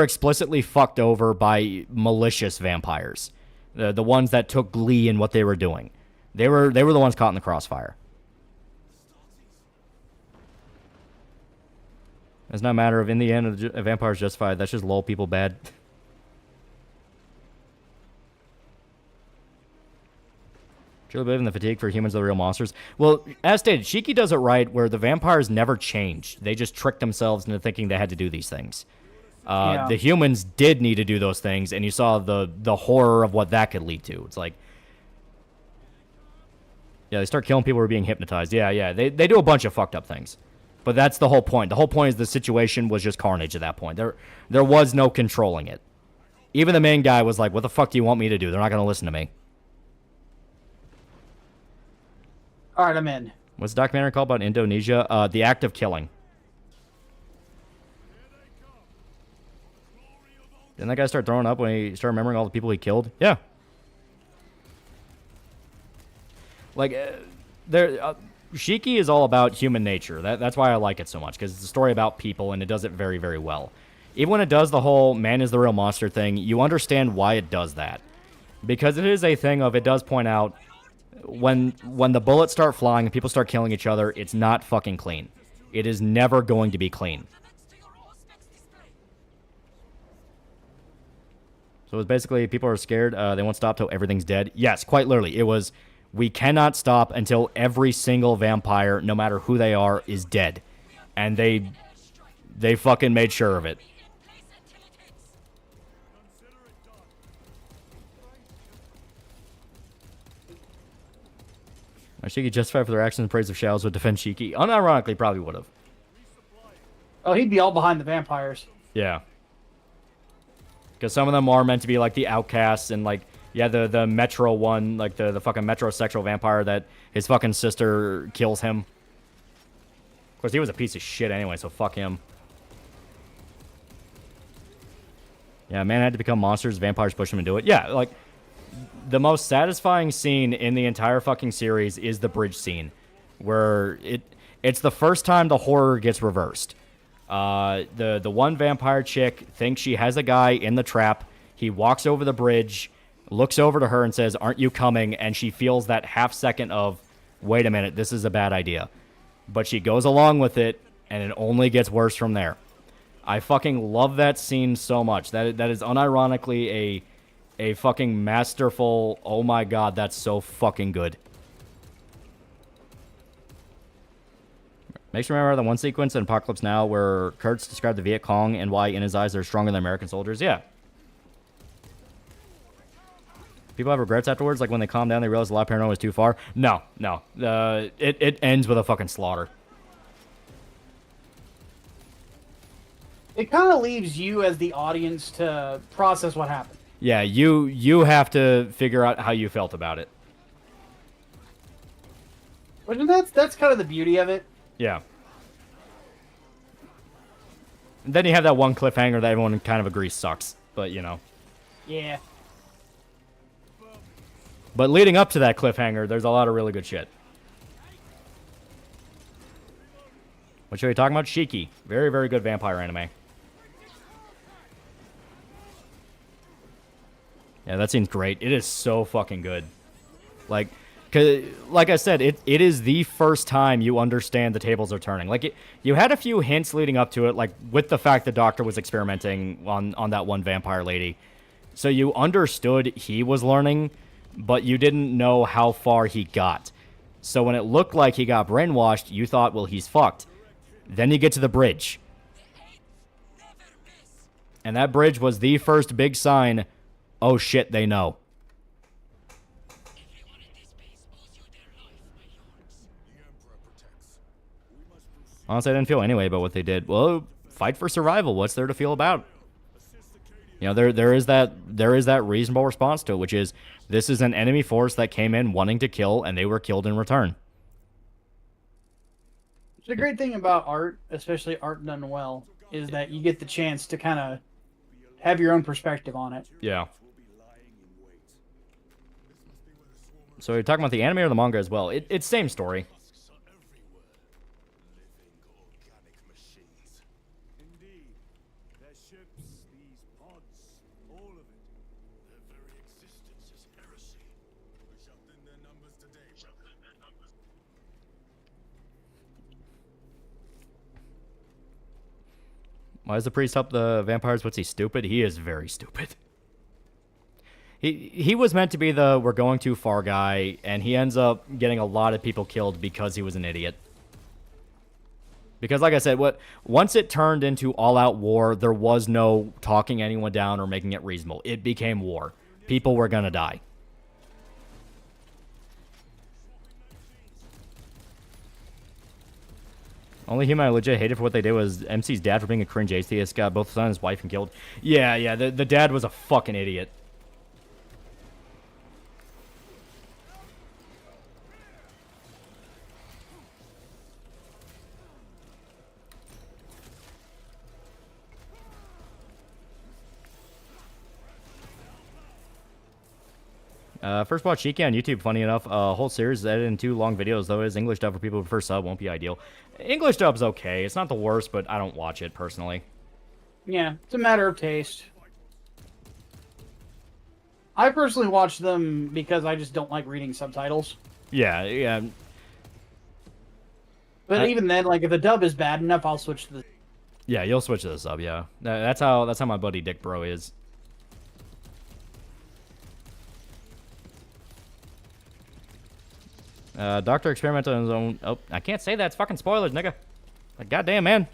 explicitly fucked over by malicious vampires. The ones that took glee in what they were doing. They were the ones caught in the crossfire. It's not a matter of, in the end, a vampire's justified. That's just lol people bad. Truly believe in the fatigue for humans are the real monsters. Well, as stated, Shiki does it right, where the vampires never changed. They just tricked themselves into thinking they had to do these things. Yeah. The humans did need to do those things, and you saw the horror of what that could lead to. It's like, yeah, they start killing people who are being hypnotized. Yeah, they do a bunch of fucked up things. But that's the whole point. The whole point is the situation was just carnage at that point. There was no controlling it. Even the main guy was like, what the fuck do you want me to do? They're not going to listen to me. All right, I'm in. What's the documentary called about Indonesia? The Act of Killing. Didn't that guy start throwing up when he started remembering all the people he killed? Yeah. Like, Shiki is all about human nature. That's why I like it so much, because it's a story about people, and it does it very, very well. Even when it does the whole man is the real monster thing, you understand why it does that. Because it is a thing of, it does point out, when the bullets start flying and people start killing each other, it's not fucking clean. It is never going to be clean. So it was basically, people are scared, they won't stop till everything's dead. Yes, quite literally. It was, we cannot stop until every single vampire, no matter who they are, is dead. And they fucking made sure of it. Shiki justified for their actions and praise of Shadows would defend Shiki. Unironically, probably would have. Oh, he'd be all behind the vampires. Yeah. Because some of them are meant to be like the outcasts and like, yeah, the Metro one, like the fucking metrosexual vampire that his fucking sister kills him. Of course, he was a piece of shit anyway, so fuck him. Yeah, man had to become monsters, vampires push him into it. Yeah, like, the most satisfying scene in the entire fucking series is the bridge scene, where it's the first time the horror gets reversed. The one vampire chick thinks she has a guy in the trap. He walks over the bridge, looks over to her and says, "Aren't you coming?" And she feels that half second of, wait a minute, this is a bad idea. But she goes along with it, and it only gets worse from there. I fucking love that scene so much. That is unironically a fucking masterful, oh my god, that's so fucking good. Makes me remember the one sequence in Apocalypse Now where Kurtz described the Viet Cong and why in his eyes they're stronger than American soldiers. Yeah. People have regrets afterwards, like when they calm down, they realize a lot of paranoia was too far. No. It ends with a fucking slaughter. It kind of leaves you as the audience to process what happened. Yeah, you have to figure out how you felt about it. But that's kind of the beauty of it. Yeah. And then you have that one cliffhanger that everyone kind of agrees sucks, but you know. Yeah. But leading up to that cliffhanger, there's a lot of really good shit. What should we talk about? Shiki. Very, very good vampire anime. Yeah, that scene's great. It is so fucking good. Like I said, it is the first time you understand the tables are turning. Like, you had a few hints leading up to it, like with the fact the doctor was experimenting on that one vampire lady. So you understood he was learning, but you didn't know how far he got. So when it looked like he got brainwashed, you thought, well, he's fucked. Then you get to the bridge. And that bridge was the first big sign, oh shit, they know. Honestly, I didn't feel anyway about what they did. Well, fight for survival. What's there to feel about? You know, there is that reasonable response to it, which is, this is an enemy force that came in wanting to kill, and they were killed in return. The great thing about art, especially art done well, is that you get the chance to kind of have your own perspective on it. Yeah. So you're talking about the anime or the manga as well? It's same story. Why does the priest help the vampires? What's he, stupid? He is very stupid. He was meant to be the we're going too far guy, and he ends up getting a lot of people killed because he was an idiot. Because like I said, once it turned into all-out war, there was no talking anyone down or making it reasonable. It became war. People were gonna die. Only human I legit hated for what they did was MC's dad for being a cringe atheist, got both his son and his wife and killed. Yeah, the dad was a fucking idiot. First watch Shiki on YouTube, funny enough. Whole series is edited in 2 long videos, though. His English dub for people who prefer sub won't be ideal. English dub's okay. It's not the worst, but I don't watch it personally. Yeah, it's a matter of taste. I personally watch them because I just don't like reading subtitles. Yeah, yeah. But even then, like, if the dub is bad enough, I'll switch to the... Yeah, you'll switch to the sub, yeah. That's how my buddy Dick Bro is. Doctor experimented on his own... Oh, I can't say that. It's fucking spoilers, nigga. Like, goddamn, man.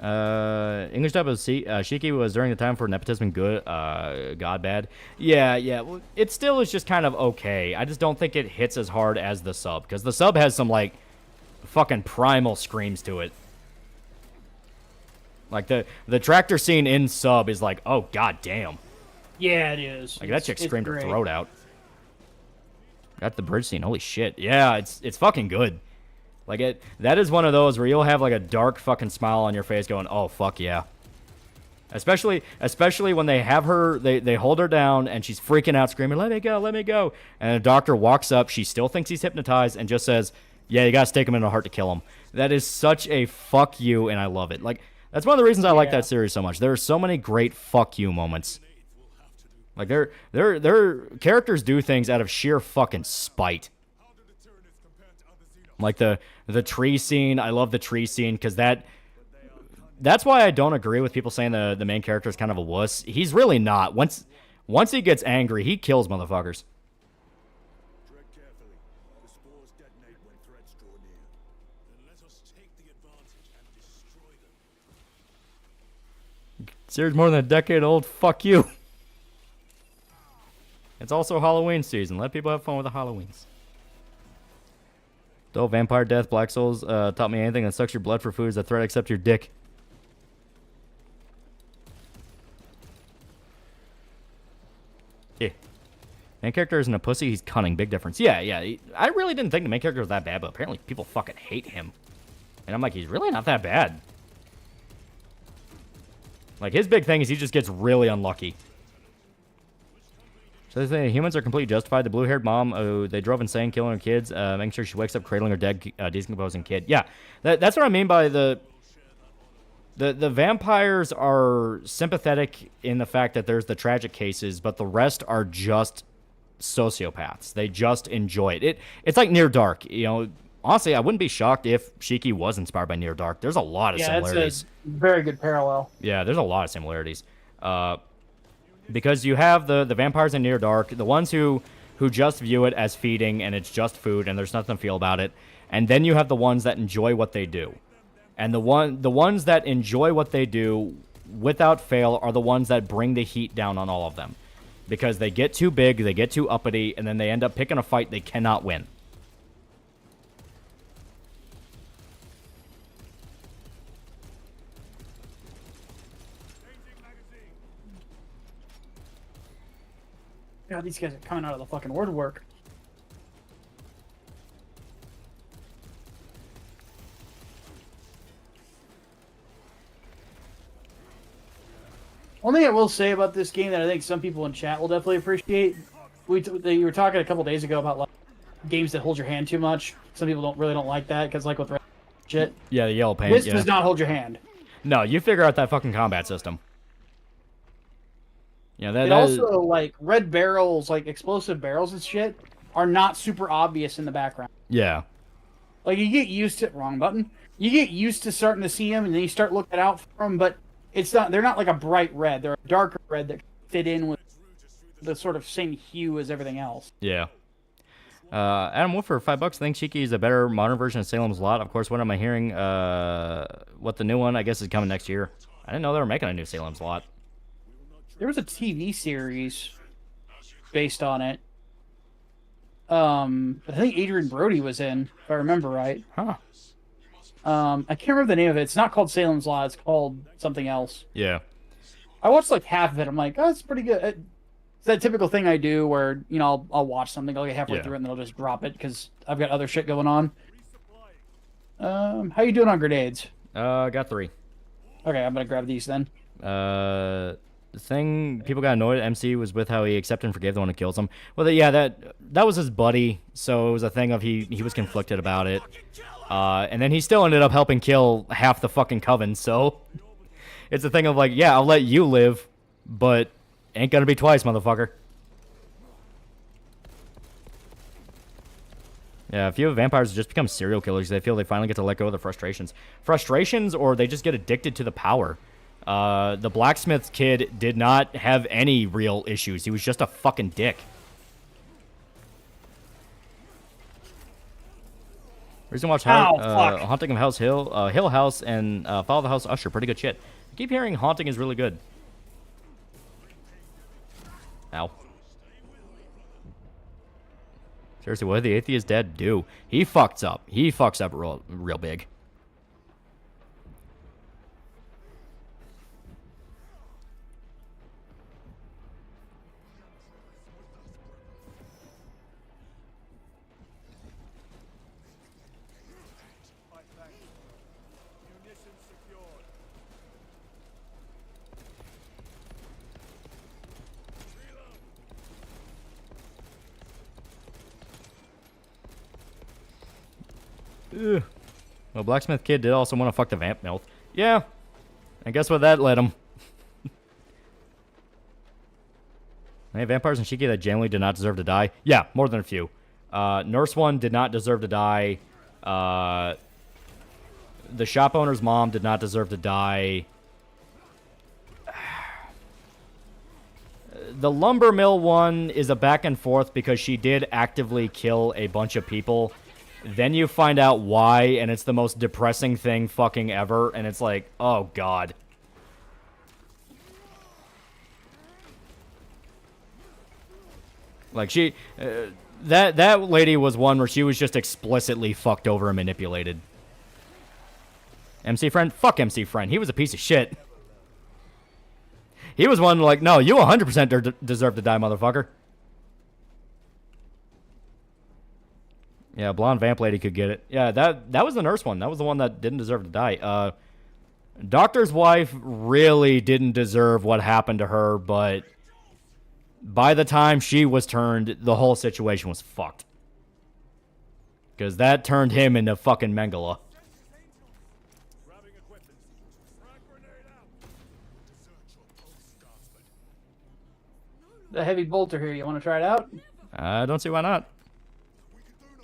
English dub of Shiki was during the time for nepotism good, god bad. Yeah, well, it still is just kind of okay. I just don't think it hits as hard as the sub, because the sub has some, like, fucking primal screams to it. Like, the tractor scene in sub is like, oh, goddamn. Yeah, it is. Like, that chick screamed her throat out. Got the bridge scene, holy shit. Yeah, it's fucking good. Like, that is one of those where you'll have, like, a dark fucking smile on your face going, oh, fuck yeah. Especially when they have her, they hold her down, and she's freaking out, screaming, let me go, let me go. And the doctor walks up, she still thinks he's hypnotized, and just says, yeah, you gotta stake him in the heart to kill him. That is such a fuck you, and I love it. Like, that's one of the reasons I like that series so much. There are so many great fuck you moments. Like, their characters do things out of sheer fucking spite. Like the tree scene, I love the tree scene because that's why I don't agree with people saying the main character is kind of a wuss. He's really not. Once he gets angry, he kills motherfuckers. Series more than a decade old. Fuck you. It's also Halloween season. Let people have fun with the Halloweens. Though Vampire Death, Black Souls taught me anything that sucks your blood for food is a threat except your dick. Yeah. Main character isn't a pussy, he's cunning. Big difference. Yeah. I really didn't think the main character was that bad, but apparently people fucking hate him. And I'm like, he's really not that bad. Like, his big thing is he just gets really unlucky. So they say humans are completely justified. The blue-haired mom, they drove insane, killing her kids, making sure she wakes up, cradling her dead, decomposing kid. Yeah, that's what I mean by the vampires are sympathetic in the fact that there's the tragic cases, but the rest are just sociopaths. They just enjoy it. It's like Near Dark. You know, honestly, I wouldn't be shocked if Shiki was inspired by Near Dark. There's a lot of similarities. It's a very good parallel. Yeah, there's a lot of similarities. Because you have the vampires in Near Dark, the ones who just view it as feeding and it's just food and there's nothing to feel about it. And then you have the ones that enjoy what they do. And the ones that enjoy what they do without fail are the ones that bring the heat down on all of them. Because they get too big, they get too uppity, and then they end up picking a fight they cannot win. God, these guys are coming out of the fucking woodwork. One thing I will say about this game that I think some people in chat will definitely appreciate, you were talking a couple days ago about like games that hold your hand too much. Some people don't like that because like with shit. Yeah, the yellow paint. This does not hold your hand. No, you figure out that fucking combat system. Yeah, that also like red barrels, like explosive barrels and shit, are not super obvious in the background. Yeah. Like you get used to wrong button. You get used to starting to see them, and then you start looking out for them. But it's not. They're not like a bright red. They're a darker red that fit in with the sort of same hue as everything else. Yeah. Adam Wolf for $5 thinks Shiki is a better modern version of Salem's Lot. Of course, what am I hearing? What the new one I guess is coming next year. I didn't know they were making a new Salem's Lot. There was a TV series based on it. I think Adrian Brody was in, if I remember right. Huh. I can't remember the name of it. It's not called Salem's Lot. It's called something else. Yeah. I watched like half of it. I'm like, oh, it's pretty good. It's that typical thing I do where, you know, I'll watch something, I'll get halfway through it, and then I'll just drop it because I've got other shit going on. How you doing on grenades? Got 3. Okay, I'm going to grab these then. thing people got annoyed at MC was with how he accepted and forgave the one who kills him. Well, yeah, that was his buddy, so it was a thing of he was conflicted about it. And then he still ended up helping kill half the fucking coven, so it's a thing of like, yeah, I'll let you live, but ain't gonna be twice, motherfucker. Yeah, a few of vampires just become serial killers. They feel they finally get to let go of their frustrations. Frustrations, or they just get addicted to the power. The blacksmith kid did not have any real issues. He was just a fucking dick. Reason to watch Haunting of House Hill, Hill House, and Follow the House Usher. Pretty good shit. I keep hearing Haunting is really good. Ow. Seriously, what did the atheist dad do? He fucks up. He fucks up real big. Ugh. Well, Blacksmith Kid did also want to fuck the vamp milk. Yeah. And guess what that led him? Hey, vampires and Shiki that generally did not deserve to die. Yeah, more than a few. Nurse one did not deserve to die. The shop owner's mom did not deserve to die. The lumber mill one is a back and forth because she did actively kill a bunch of people. Then you find out why, and it's the most depressing thing fucking ever, and it's like, oh god. Like, she... that lady was one where she was just explicitly fucked over and manipulated. MC Friend? Fuck MC Friend. He was a piece of shit. He was one like, no, you 100% deserve to die, motherfucker. Yeah, blonde vamp lady could get it. Yeah, that was the nurse one. That was the one that didn't deserve to die. Doctor's wife really didn't deserve what happened to her, but by the time she was turned, the whole situation was fucked. Because that turned him into fucking Mengele. The heavy bolter here, you want to try it out? I don't see why not.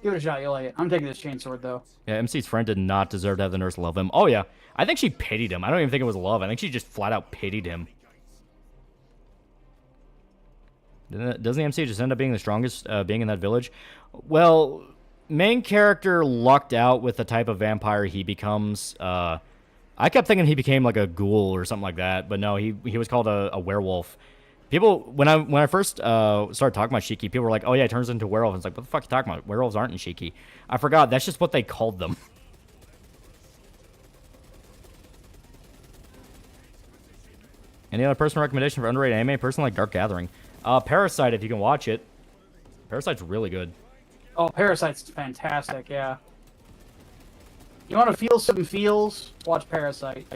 Give it a shot, you'll like it. I'm taking this chainsword, though. Yeah, MC's friend did not deserve to have the nurse love him. Oh, yeah. I think she pitied him. I don't even think it was love. I think she just flat out pitied him. Doesn't the MC just end up being the strongest being in that village? Well, main character lucked out with the type of vampire he becomes. I kept thinking he became like a ghoul or something like that, but no, he was called a werewolf. People, when I first started talking about Shiki, people were like, oh yeah, it turns into a werewolf. And it's like, what the fuck are you talking about? Werewolves aren't in Shiki. I forgot. That's just what they called them. Any other personal recommendation for underrated anime? Person like Dark Gathering. Parasite, if you can watch it. Parasite's really good. Oh, Parasite's fantastic, yeah. You want to feel some feels? Watch Parasite.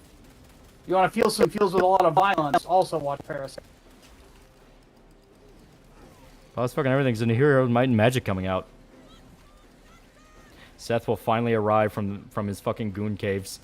You want to feel some feels with a lot of violence? Also watch Parasite. Oh, this fucking everything's in Hero Might and Magic coming out. Seth will finally arrive from his fucking goon caves.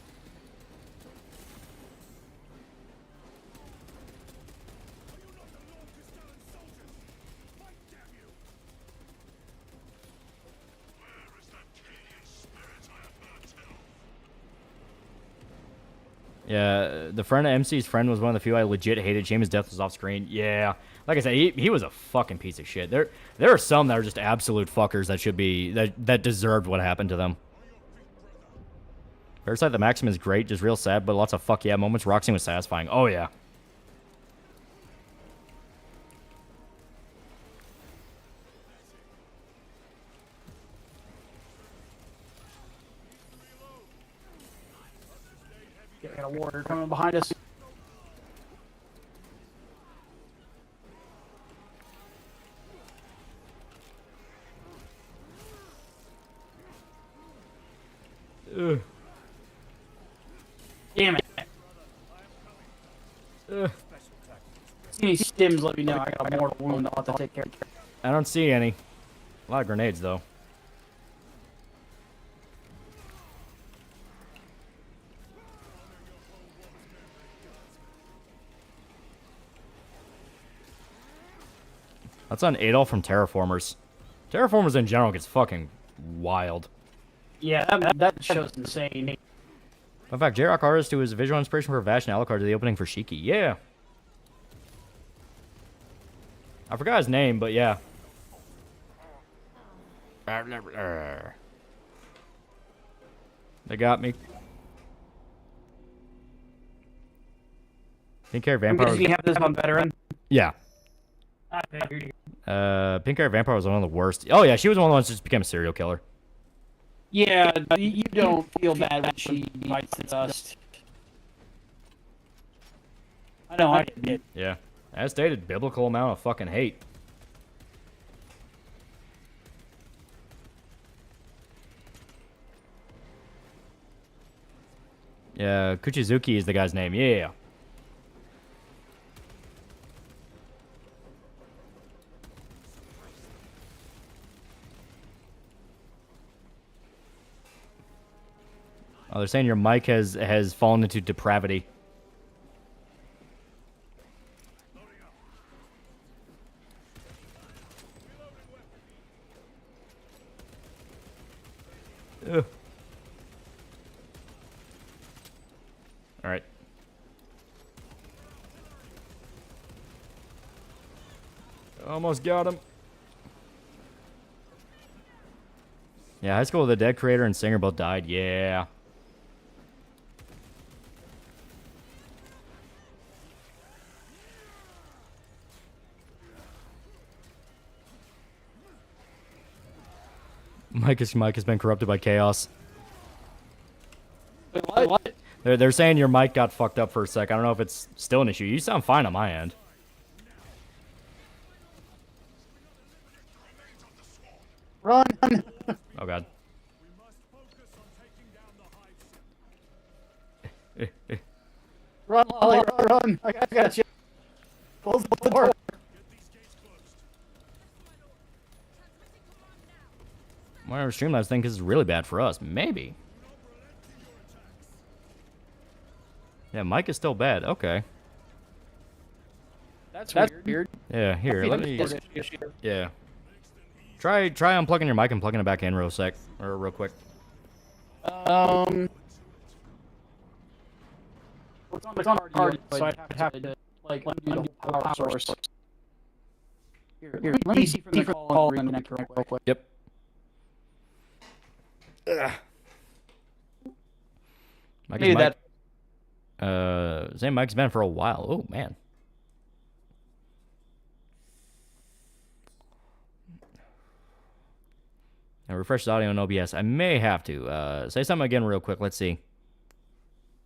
Yeah, the friend of MC's friend was one of the few I legit hated. Shame his death was off screen. Yeah, like I said, he was a fucking piece of shit. There are some that are just absolute fuckers that should be that deserved what happened to them. Parasite the Maxim is great, just real sad, but lots of fuck yeah moments. Roxy was satisfying. Oh yeah. Got a warrior coming behind us. Ugh. Damn it. Ugh. See any stims, let me know. I got a mortal wound I'll have to take care of. I don't see any. A lot of grenades, though. That's on Adolf from Terraformers. Terraformers in general gets fucking wild. Yeah, that show's insane. In fact, J-Rock artist who is a visual inspiration for Vash and Alucard to the opening for Shiki. Yeah. I forgot his name, but yeah. They got me. Pink hair vampire. You have this on veteran. Yeah. Pink hair vampire was one of the worst. Oh yeah, she was one of the ones that just became a serial killer. Yeah, you don't feel bad when she bites the dust. I know, I did. Yeah. As stated, biblical amount of fucking hate. Yeah, Kuchizuki is the guy's name. Yeah. Oh, they're saying your mic has fallen into depravity. Ugh. All right. Almost got him. Yeah, High School of the Dead creator and singer both died. Yeah. Mike has been corrupted by chaos. What? They're saying your mic got fucked up for a sec. I don't know if it's still an issue. You sound fine on my end. Run! Oh god. Run, Lolly, run! I got you. Close the door. Whatever Streamlabs think is really bad for us. Maybe. Yeah, Mike is still bad. Okay. That's weird. Yeah, here, let me... Yeah. Try unplugging your mic and plugging it back in real quick. It's on hard, so I'd have to like undo the power source. Here, let me see from the call and reconnect real quick. Yep. Ugh. Maybe that. Same mic's been for a while. Oh man. Now refresh the audio in OBS. I may have to. Say something again real quick. Let's see.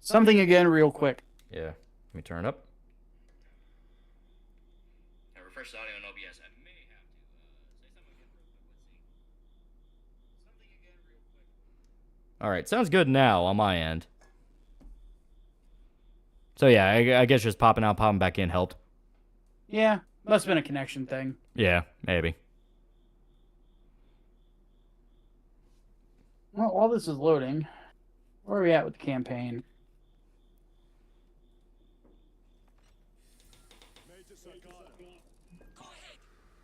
Something again real quick. Yeah. Let me turn it up. Now refresh the audio in OBS. I may have to. Say something again real quick. Let's see. Something again real quick. Alright, sounds good now on my end. So yeah, I guess just popping out, popping back in helped. Yeah, must have been a connection thing. Yeah, maybe. Well, while this is loading, where are we at with the campaign?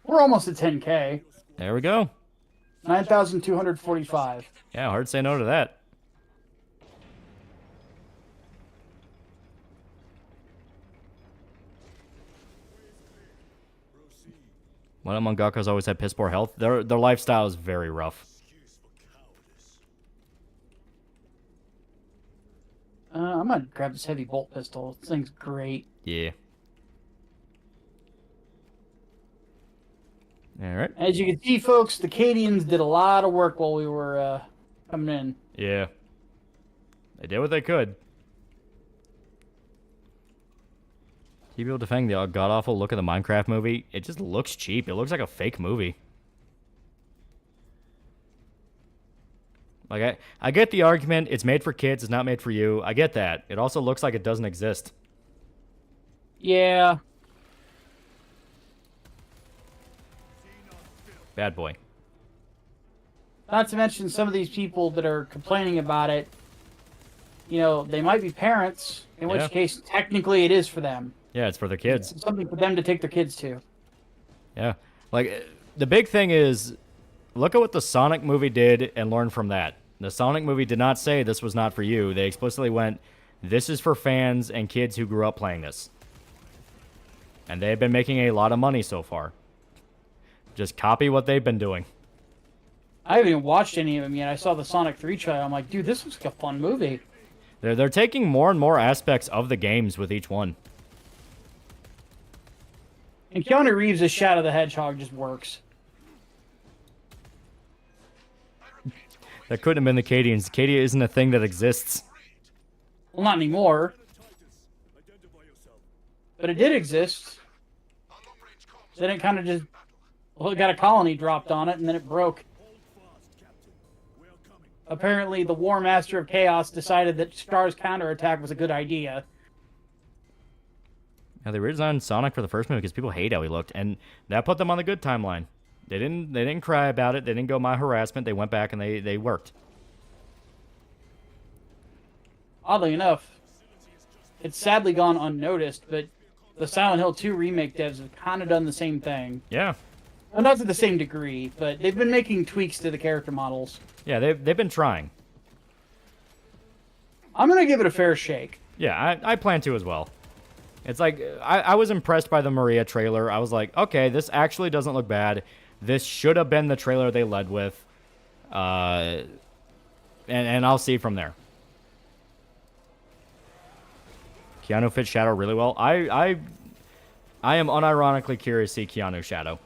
We're almost at 10K. There we go. 9,245. Yeah, hard to say no to that. One of Mangakas always had piss poor health. Their lifestyle is very rough. I'm gonna grab this heavy bolt pistol. This thing's great. Yeah. Alright. As you can see, folks, the Cadians did a lot of work while we were coming in. Yeah. They did what they could. People defending the god-awful look of the Minecraft movie. It just looks cheap. It looks like a fake movie. Like, I get the argument. It's made for kids. It's not made for you. I get that. It also looks like it doesn't exist. Yeah. Bad boy. Not to mention some of these people that are complaining about it, you know, they might be parents, in which case technically it is for them. Yeah, it's for their kids. It's something for them to take their kids to. Yeah. Like, the big thing is, look at what the Sonic movie did and learn from that. The Sonic movie did not say this was not for you. They explicitly went, this is for fans and kids who grew up playing this. And they've been making a lot of money so far. Just copy what they've been doing. I haven't even watched any of them yet. I saw the Sonic 3 trailer. I'm like, dude, this looks like a fun movie. They're taking more and more aspects of the games with each one. And Keanu Reeves' Shadow the Hedgehog just works. That couldn't have been the Cadians. Cadia isn't a thing that exists. Well, not anymore. But it did exist. Then it kind of just... Well, it got a colony dropped on it, and then it broke. Apparently, the War Master of Chaos decided that Star's counterattack was a good idea. Now, they redesigned Sonic for the first movie because people hate how he looked, and that put them on the good timeline. They didn't cry about it. They didn't go my harassment. They went back and they worked. Oddly enough, it's sadly gone unnoticed, but the Silent Hill 2 remake devs have kind of done the same thing. Yeah. Well, not to the same degree, but they've been making tweaks to the character models. Yeah, they've been trying. I'm going to give it a fair shake. Yeah, I plan to as well. It's like, I was impressed by the Maria trailer. I was like, okay, this actually doesn't look bad. This should have been the trailer they led with. And I'll see from there. Keanu fits Shadow really well. I am unironically curious to see Keanu Shadow.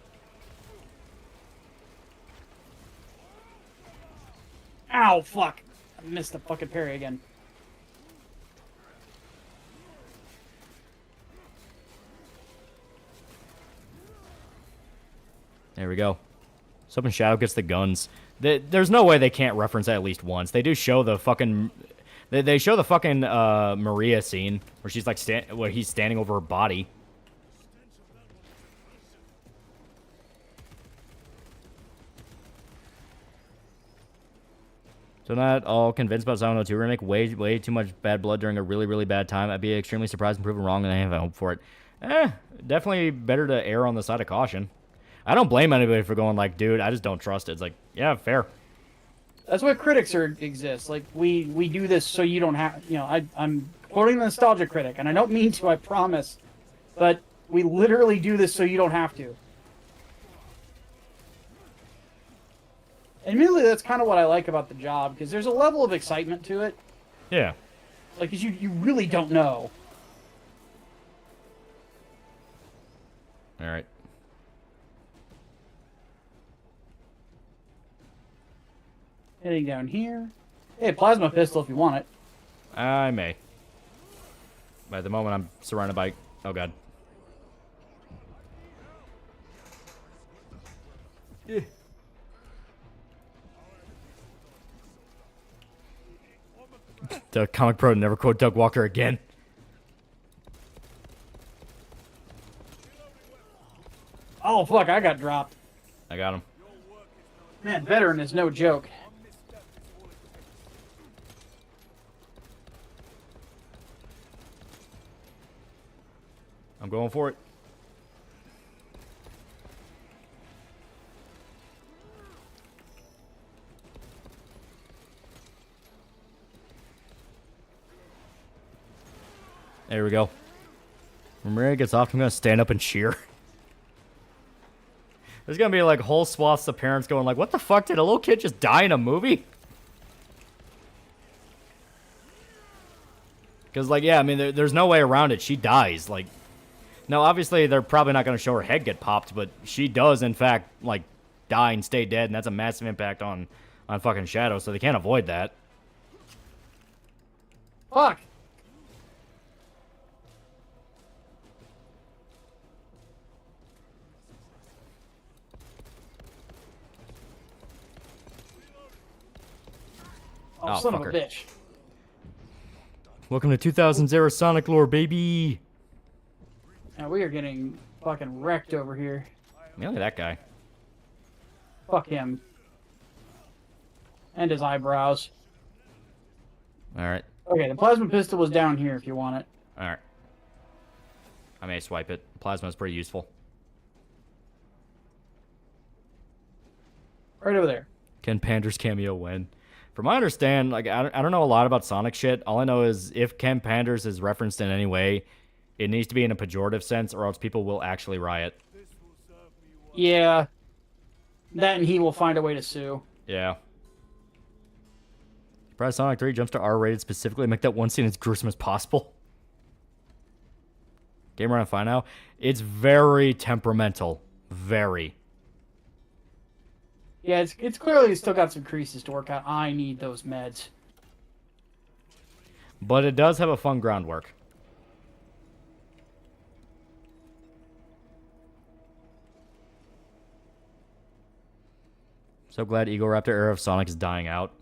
Ow, fuck. I missed the fucking parry again. There we go. So hoping Shadow gets the guns. There's no way they can't reference that at least once. They do show the fucking... They show the fucking Maria scene where she's like where he's standing over her body. So not all convinced about Silent Hill 2 remake. Way too much bad blood during a really bad time. I'd be extremely surprised and proven wrong, and I have hope for it. Definitely better to err on the side of caution. I don't blame anybody for going like, dude, I just don't trust it. It's like, yeah, fair. That's why critics exist. Like, we do this so you don't have... You know, I'm quoting the Nostalgia Critic, and I don't mean to, I promise. But we literally do this so you don't have to. Admittedly, that's kind of what I like about the job, because there's a level of excitement to it. Yeah. Like, because you really don't know. All right. Heading down here. Hey, plasma pistol if you want it. I may. But at the moment, I'm surrounded by... Oh, God. Yeah. The Comic Pro never quote Doug Walker again. Oh, fuck, I got dropped. I got him. Man, veteran is no joke. I'm going for it. There we go. When Maria gets off, I'm going to stand up and cheer. There's going to be like whole swaths of parents going like, what the fuck? Did a little kid just die in a movie? Because like, yeah, I mean, there's no way around it. She dies. Like, now obviously they're probably not going to show her head get popped, but she does in fact like die and stay dead, and that's a massive impact on fucking Shadow, so they can't avoid that. Fuck. Oh, son fucker. of a bitch. Welcome to 2000s era Sonic lore, baby. Now we are getting fucking wrecked over here. Yeah, look at that guy. Fuck him. And his eyebrows. Alright. Okay, the plasma pistol was down here if you want it. Alright. I may swipe it. Plasma's pretty useful. Right over there. Can Pander's cameo win? From my understand, like I don't know a lot about Sonic shit. All I know is if Ken Panders is referenced in any way, it needs to be in a pejorative sense, or else people will actually riot. Yeah. That and he will find a way to sue. Yeah. Surprise Sonic 3 jumps to R-rated specifically to make that one scene as gruesome as possible. Game running fine now. It's very temperamental. Very. Yeah, it's clearly still got some creases to work out. I need those meds. But it does have a fun groundwork. So glad Egoraptor era of Sonic is dying out.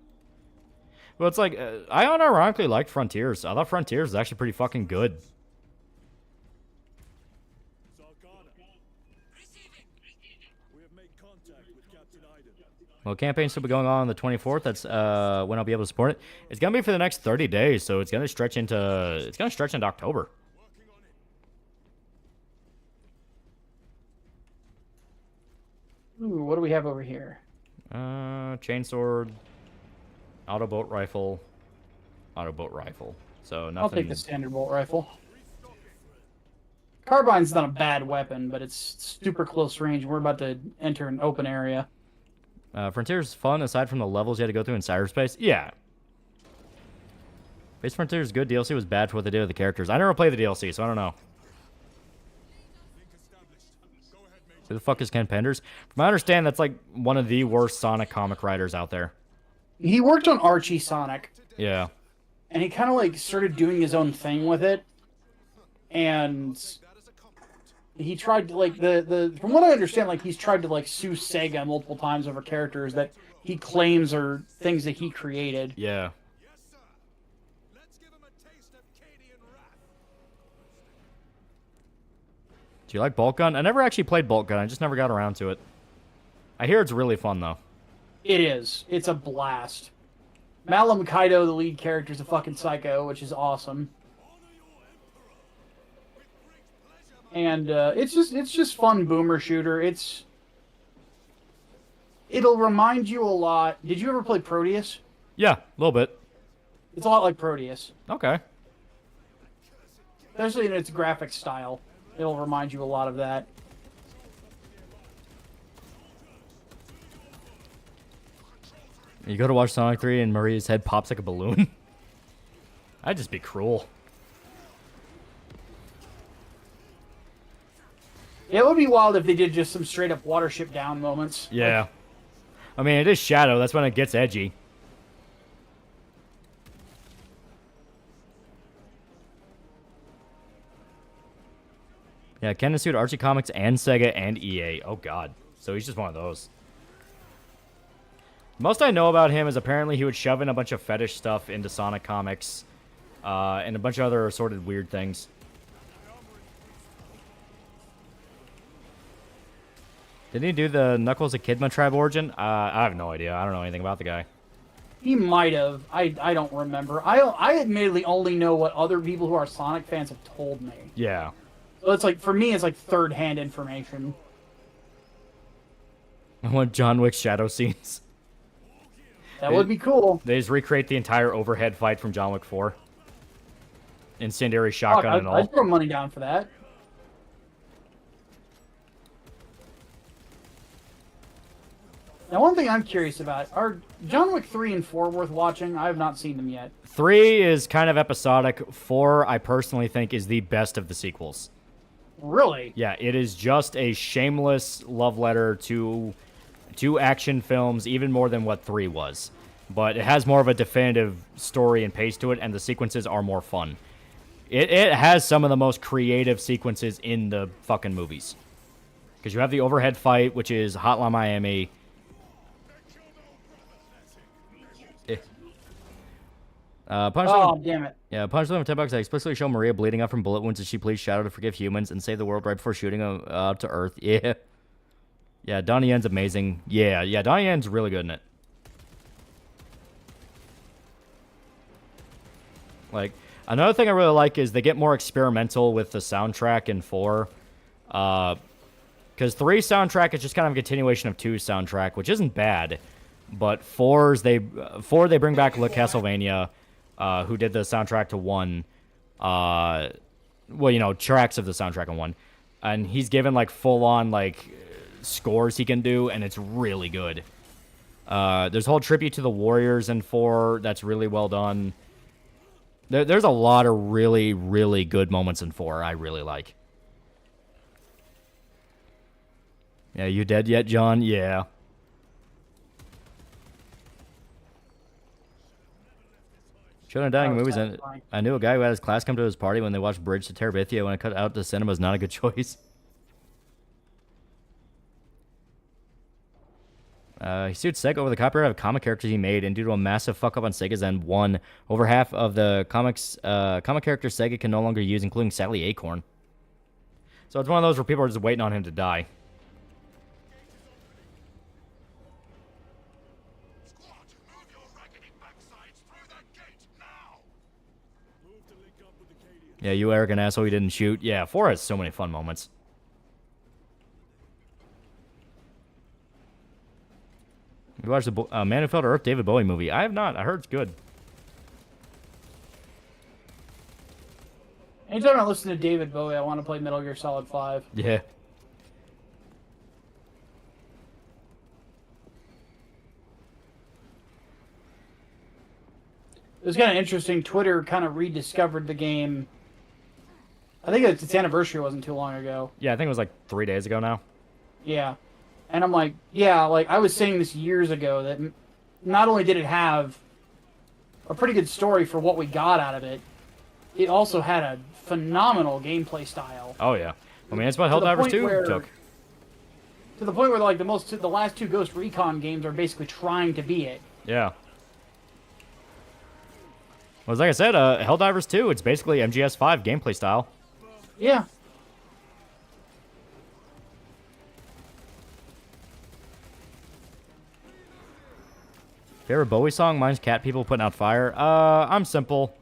Well, it's like, I unironically liked Frontiers. I thought Frontiers was actually pretty fucking good. Well, campaign's still be going on the 24th. That's when I'll be able to support it. It's gonna be for the next 30 days, so it's gonna stretch into October. Ooh, what do we have over here? Chainsword, autobolt rifle, autobolt rifle. So nothing. I'll take the standard bolt rifle. Carbine's not a bad weapon, but it's super close range. We're about to enter an open area. Frontier's fun aside from the levels you had to go through in cyberspace. Yeah. Base Frontier's good. DLC was bad for what they did with the characters. I never played the DLC, so I don't know. Who the fuck is Ken Penders? From my understanding, that's like one of the worst Sonic comic writers out there. He worked on Archie Sonic. Yeah. And he kind of like started doing his own thing with it. And he tried to like from what I understand, like he's tried to like sue Sega multiple times over characters that he claims are things that he created. Yeah. Do you like Bolt Gun? I never actually played Bolt Gun. I just never got around to it. I hear it's really fun, though. It is. It's a blast. Malum Kaido, the lead character, is a fucking psycho, which is awesome. And it's just fun boomer shooter. It'll remind you a lot. Did you ever play Proteus? Yeah, a little bit. It's a lot like Proteus. Okay. Especially in its graphic style. It'll remind you a lot of that. You go to watch Sonic 3 and Maria's head pops like a balloon. That'd just be cruel. Yeah, it would be wild if they did just some straight up Watership Down moments. Yeah. I mean, it is Shadow. That's when it gets edgy. Yeah, Ken sued Archie Comics and Sega and EA. Oh, God. So he's just one of those. Most I know about him is apparently he would shove in a bunch of fetish stuff into Sonic Comics and a bunch of other assorted weird things. Did he do the Knuckles Echidna tribe origin? I have no idea. I don't know anything about the guy. He might have. I don't remember. I admittedly only know what other people who are Sonic fans have told me. Yeah. So it's like, for me, it's like third-hand information. I want John Wick shadow scenes. That would be cool. They just recreate the entire overhead fight from John Wick 4. Incendiary shotgun and all. I'd throw money down for that. Now, one thing I'm curious about, are John Wick 3 and 4 worth watching? I have not seen them yet. 3 is kind of episodic. 4, I personally think, is the best of the sequels. Really? Yeah, it is just a shameless love letter to action films, even more than what 3 was. But it has more of a definitive story and pace to it, and the sequences are more fun. It has some of the most creative sequences in the fucking movies. Because you have the overhead fight, which is Hotline Miami. Damn it. Yeah, Punch Them for $10. I explicitly show Maria bleeding out from bullet wounds as she pleads Shadow to forgive humans and save the world right before shooting him to Earth. Yeah. Yeah, Donnie Yen's amazing. Yeah, Donnie Yen's really good in it. Like, another thing I really like is they get more experimental with the soundtrack in 4. Because 3 soundtrack is just kind of a continuation of 2's soundtrack, which isn't bad. But 4 they bring back Le Castlevania, who did the soundtrack to 1. Well, you know, tracks of the soundtrack in 1. And he's given, like, full-on, like, scores he can do, and it's really good. There's a whole tribute to the Warriors in 4 that's really well done. There's a lot of really, really good moments in 4 I really like. Yeah, you dead yet, John? Yeah. Children dying in movies, and I knew a guy who had his class come to his party when they watched Bridge to Terabithia. When I cut out to cinema is not a good choice. He sued Sega over the copyright of comic characters he made, and due to a massive fuck up on Sega's end, won over half of the comic characters Sega can no longer use, including Sally Acorn. So it's one of those where people are just waiting on him to die. Yeah, you arrogant asshole, you didn't shoot. Yeah, 4 has so many fun moments. You watched the Man Who Fell to Earth David Bowie movie? I have not. I heard it's good. Anytime I listen to David Bowie, I want to play Metal Gear Solid 5. Yeah. It was kind of interesting. Twitter kind of rediscovered the game. I think its anniversary wasn't too long ago. Yeah, I think it was like 3 days ago now. Yeah. And I'm like, yeah, like I was saying this years ago that not only did it have a pretty good story for what we got out of it, it also had a phenomenal gameplay style. Oh yeah. I mean, it's what Helldivers 2 took. To the point where like the last 2 Ghost Recon games are basically trying to be it. Yeah. Well, like I said, Helldivers 2, it's basically MGS5 gameplay style. Yeah. Favorite Bowie song? Mine's Cat People Putting Out Fire. I'm simple.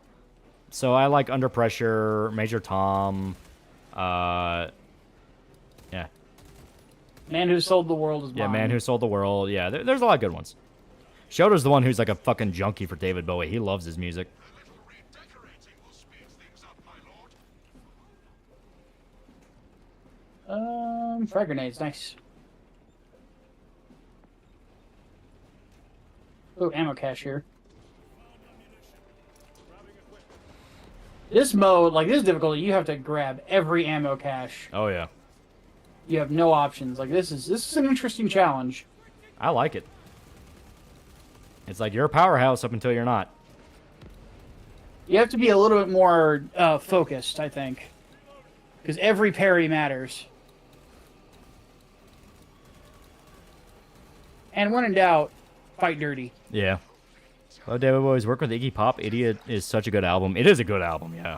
So I like Under Pressure, Major Tom. Yeah. Man Who Sold the World is mine. Yeah, Man Who Sold the World. Yeah, there's a lot of good ones. Shoto's the one who's like a fucking junkie for David Bowie. He loves his music. Frag grenades, nice. Oh, ammo cache here. This mode, like this difficulty, you have to grab every ammo cache. Oh yeah. You have no options. Like this is an interesting challenge. I like it. It's like you're a powerhouse up until you're not. You have to be a little bit more focused, I think, because every parry matters. And when in doubt, fight dirty. Yeah. Well, David Bowie's work with Iggy Pop, Idiot, is such a good album. It is a good album, yeah.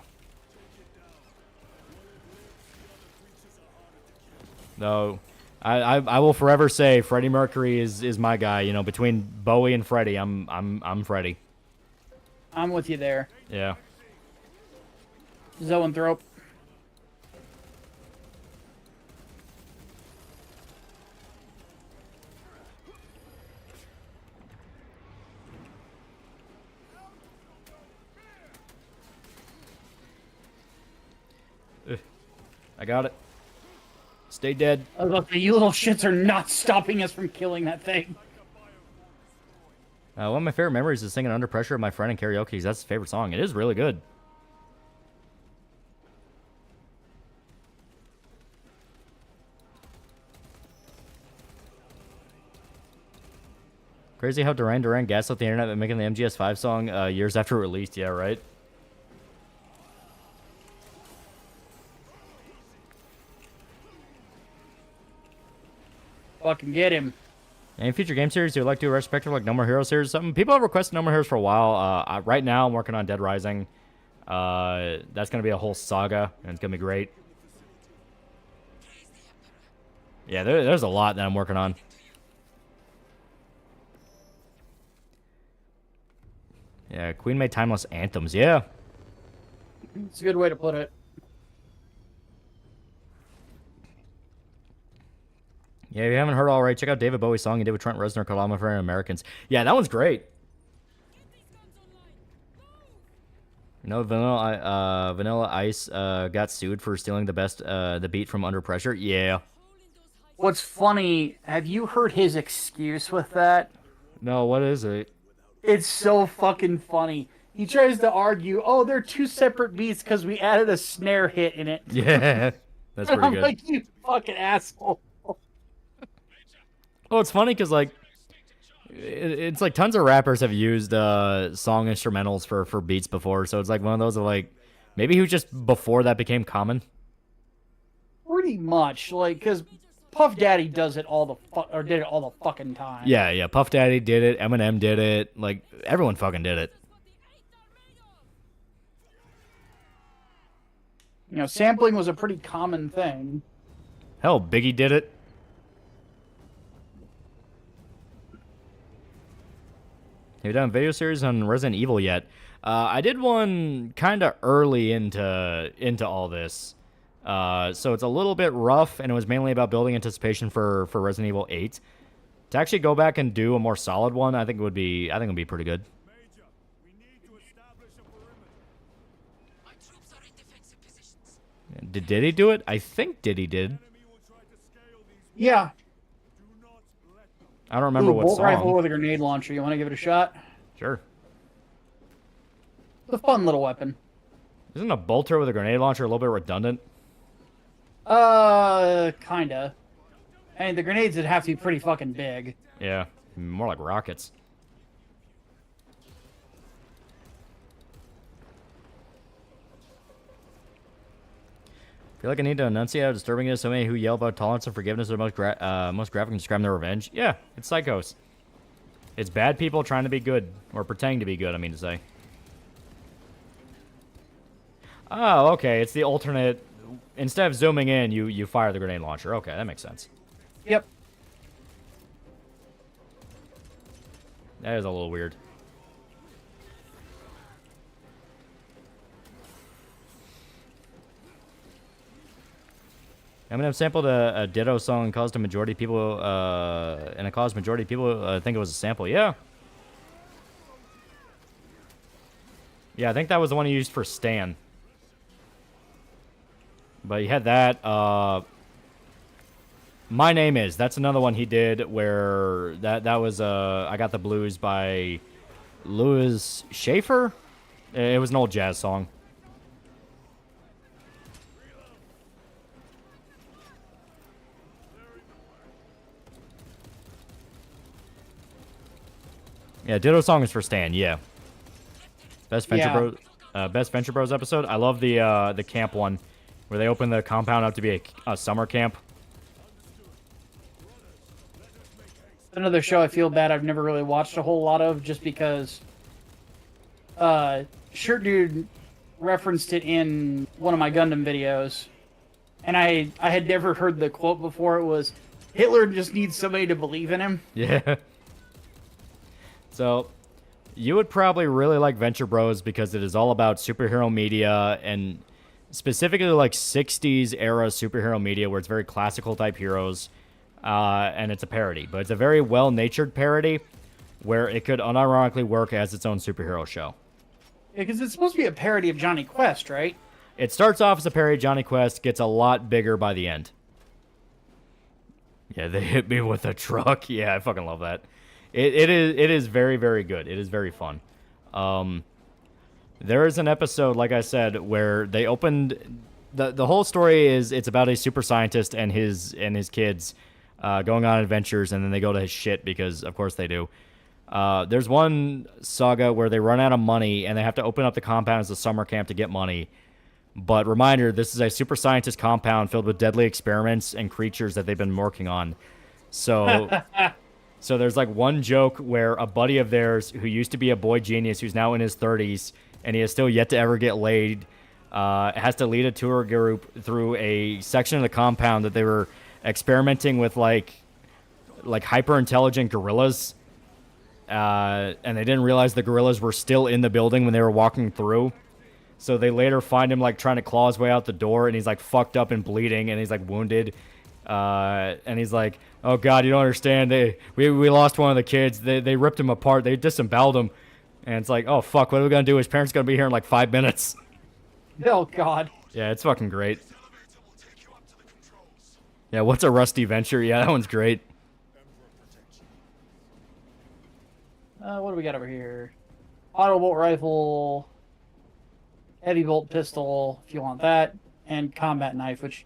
No, I will forever say Freddie Mercury is my guy. You know, between Bowie and Freddie, I'm Freddie. I'm with you there. Yeah. Zoanthrope. I got it. Stay dead. I was about to say, you little shits are not stopping us from killing that thing. One of my favorite memories is singing Under Pressure with my friend in karaoke. That's his favorite song. It is really good. Crazy how Duran Duran gaslit the internet by making the MGS5 song years after it released. Yeah, right? Fucking get him. Any future game series you would like to do, respective like No More Heroes series or something? People have requested No More Heroes for a while. Right now, I'm working on Dead Rising. That's going to be a whole saga, and it's going to be great. Yeah, there's a lot that I'm working on. Yeah, Queen made timeless anthems. Yeah. It's a good way to put it. Yeah, if you haven't heard already, check out David Bowie's song he did with Trent Reznor called "I'm Afraid of Americans." Yeah, that one's great. You know, Vanilla Ice got sued for stealing the beat from Under Pressure. Yeah. What's funny? Have you heard his excuse with that? No, what is it? It's so fucking funny. He tries to argue, oh, they're two separate beats because we added a snare hit in it. Yeah, that's pretty good. I'm like, you fucking asshole. Oh, it's funny because like, it's like tons of rappers have used song instrumentals for beats before, so it's like one of those of like, maybe he was just before that became common. Pretty much, like, because Puff Daddy does it did it all the fucking time. Yeah, Puff Daddy did it, Eminem did it, like everyone fucking did it. You know, sampling was a pretty common thing. Hell, Biggie did it. Have you done a video series on Resident Evil yet? I did one kind of early into all this. So it's a little bit rough, and it was mainly about building anticipation for Resident Evil 8. To actually go back and do a more solid one, I think it would be pretty good. Major, we need to establish a perimeter. My troops are in defensive positions. Did Diddy do it? I think Diddy did. Yeah. I don't remember what bolt rifle song. with a grenade launcher. You want to give it a shot? Sure. It's a fun little weapon. Isn't a bolter with a grenade launcher a little bit redundant? Kinda. I mean, the grenades would have to be pretty fucking big. Yeah, more like rockets. I feel like I need to enunciate how disturbing it is. So many who yell about tolerance and forgiveness are the most graphic in describing their revenge. Yeah, it's psychos. It's bad people trying to be good, or pretending to be good, I mean to say. Oh, okay, it's the alternate. Instead of zooming in, you fire the grenade launcher. Okay, that makes sense. Yep. That is a little weird. Eminem sampled a Ditto song and caused a majority of people, think it was a sample. Yeah. Yeah, I think that was the one he used for Stan. But he had that. My Name Is. That's another one he did where that was I Got the Blues by Louis Schaefer. It was an old jazz song. Yeah, Ditto song is for Stan. Yeah. Best Venture Bros episode. I love the camp one where they open the compound up to be a summer camp. Another show I feel bad I've never really watched a whole lot of just because Shirt Dude referenced it in one of my Gundam videos, and I had never heard the quote before. It was, Hitler just needs somebody to believe in him. Yeah. So, you would probably really like Venture Bros because it is all about superhero media and specifically like 60s era superhero media where it's very classical type heroes and it's a parody. But it's a very well-natured parody where it could unironically work as its own superhero show. Yeah, because it's supposed to be a parody of Johnny Quest, right? It starts off as a parody of Johnny Quest, gets a lot bigger by the end. Yeah, they hit me with a truck. Yeah, I fucking love that. It is very, very good. It is very fun. There is an episode, like I said, where they opened the whole story is it's about a super scientist and his kids going on adventures, and then they go to his shit because of course they do. There's one saga where they run out of money and they have to open up the compound as a summer camp to get money. But reminder, this is a super scientist compound filled with deadly experiments and creatures that they've been working on. So So there's like one joke where a buddy of theirs who used to be a boy genius who's now in his 30s and he has still yet to ever get laid has to lead a tour group through a section of the compound that they were experimenting with like hyper intelligent gorillas, and they didn't realize the gorillas were still in the building when they were walking through. So they later find him like trying to claw his way out the door, and he's like fucked up and bleeding, and he's like wounded. And he's like, "Oh God, you don't understand. We lost one of the kids. They ripped him apart. They disemboweled him." And it's like, "Oh fuck, what are we gonna do? His parents gonna be here in like 5 minutes." Oh God. Yeah, it's fucking great. Yeah, what's a rusty venture? Yeah, that one's great. What do we got over here? Auto bolt rifle, heavy bolt pistol, if you want that, and combat knife, which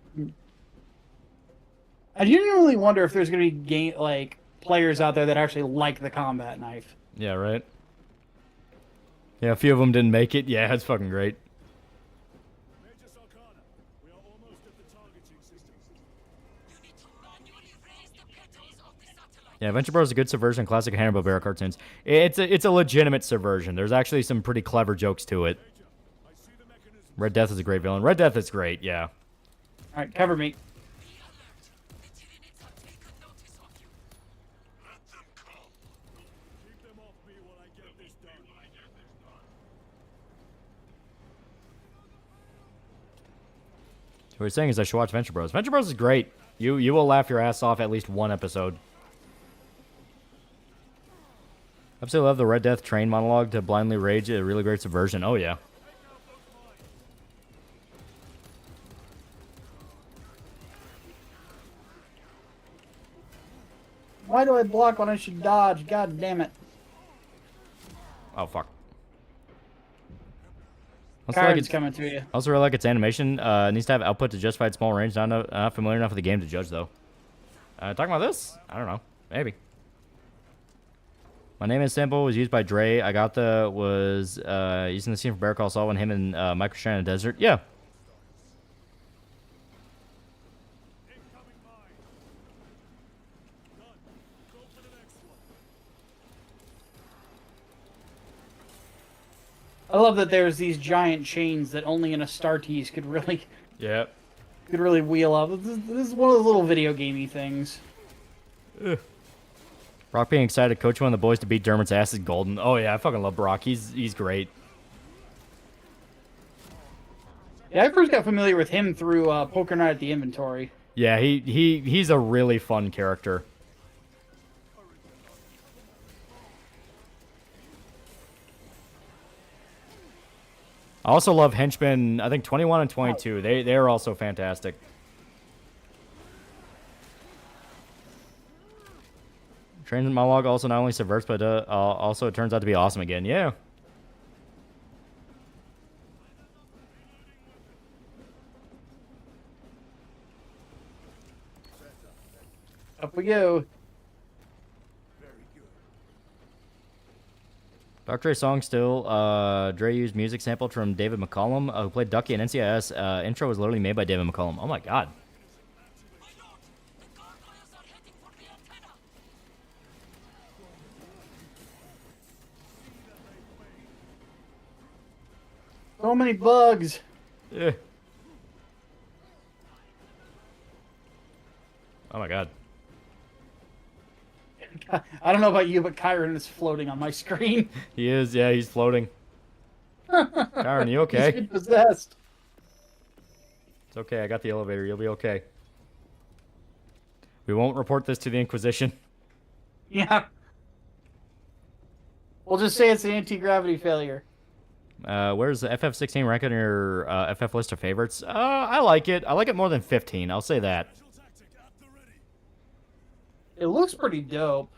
I genuinely wonder if there's going to be players out there that actually like the combat knife. Yeah, right? Yeah, a few of them didn't make it. Yeah, it's fucking great. Major Sarkana, we are almost at the targeting system. You need to manually raise the petals of the satellite. Yeah, Venture Bros is a good subversion of classic Hanna-Barbera cartoons. It's a legitimate subversion. There's actually some pretty clever jokes to it. Red Death is a great villain. Red Death is great, yeah. Alright, cover me. What he's saying is I should watch Venture Bros. Venture Bros is great. You will laugh your ass off at least one episode. Absolutely love the Red Death train monologue to blindly rage. A really great subversion. Oh yeah. Why do I block when I should dodge? God damn it. Oh fuck. Kyron's coming to you. Also really like its animation. It needs to have output to justify its small range. Not familiar enough with the game to judge though. Talking about this? I don't know. Maybe. My name is Sample was used by Dre. I got was using the scene from Better Call Saul when him and Mike were sharing a desert. Yeah. I love that there's these giant chains that only in a Star Tease could really, could really wheel up. This is one of those little video gamey things. Ugh. Brock being excited to coach one of the boys to beat Dermot's ass is golden. Oh yeah, I fucking love Brock. He's great. Yeah, I first got familiar with him through Poker Night at the Inventory. Yeah, he's a really fun character. I also love Henchmen, I think 21 and 22. They're also fantastic. Train monologue also not only subverts, but also it turns out to be awesome again. Yeah. Up we go. Dr. Dre's song still, Dre used music sampled from David McCollum, who played Ducky in NCIS. Intro was literally made by David McCollum. Oh my god. So many bugs. Yeah. Oh my god. I don't know about you, but Kyron is floating on my screen. He is, yeah, he's floating. Kyron, you okay? He's been possessed. It's okay, I got the elevator. You'll be okay. We won't report this to the Inquisition. Yeah. We'll just say it's an anti-gravity failure. Where's the FF16 rank on your FF list of favorites? I like it. I like it more than 15. I'll say that. It looks pretty dope.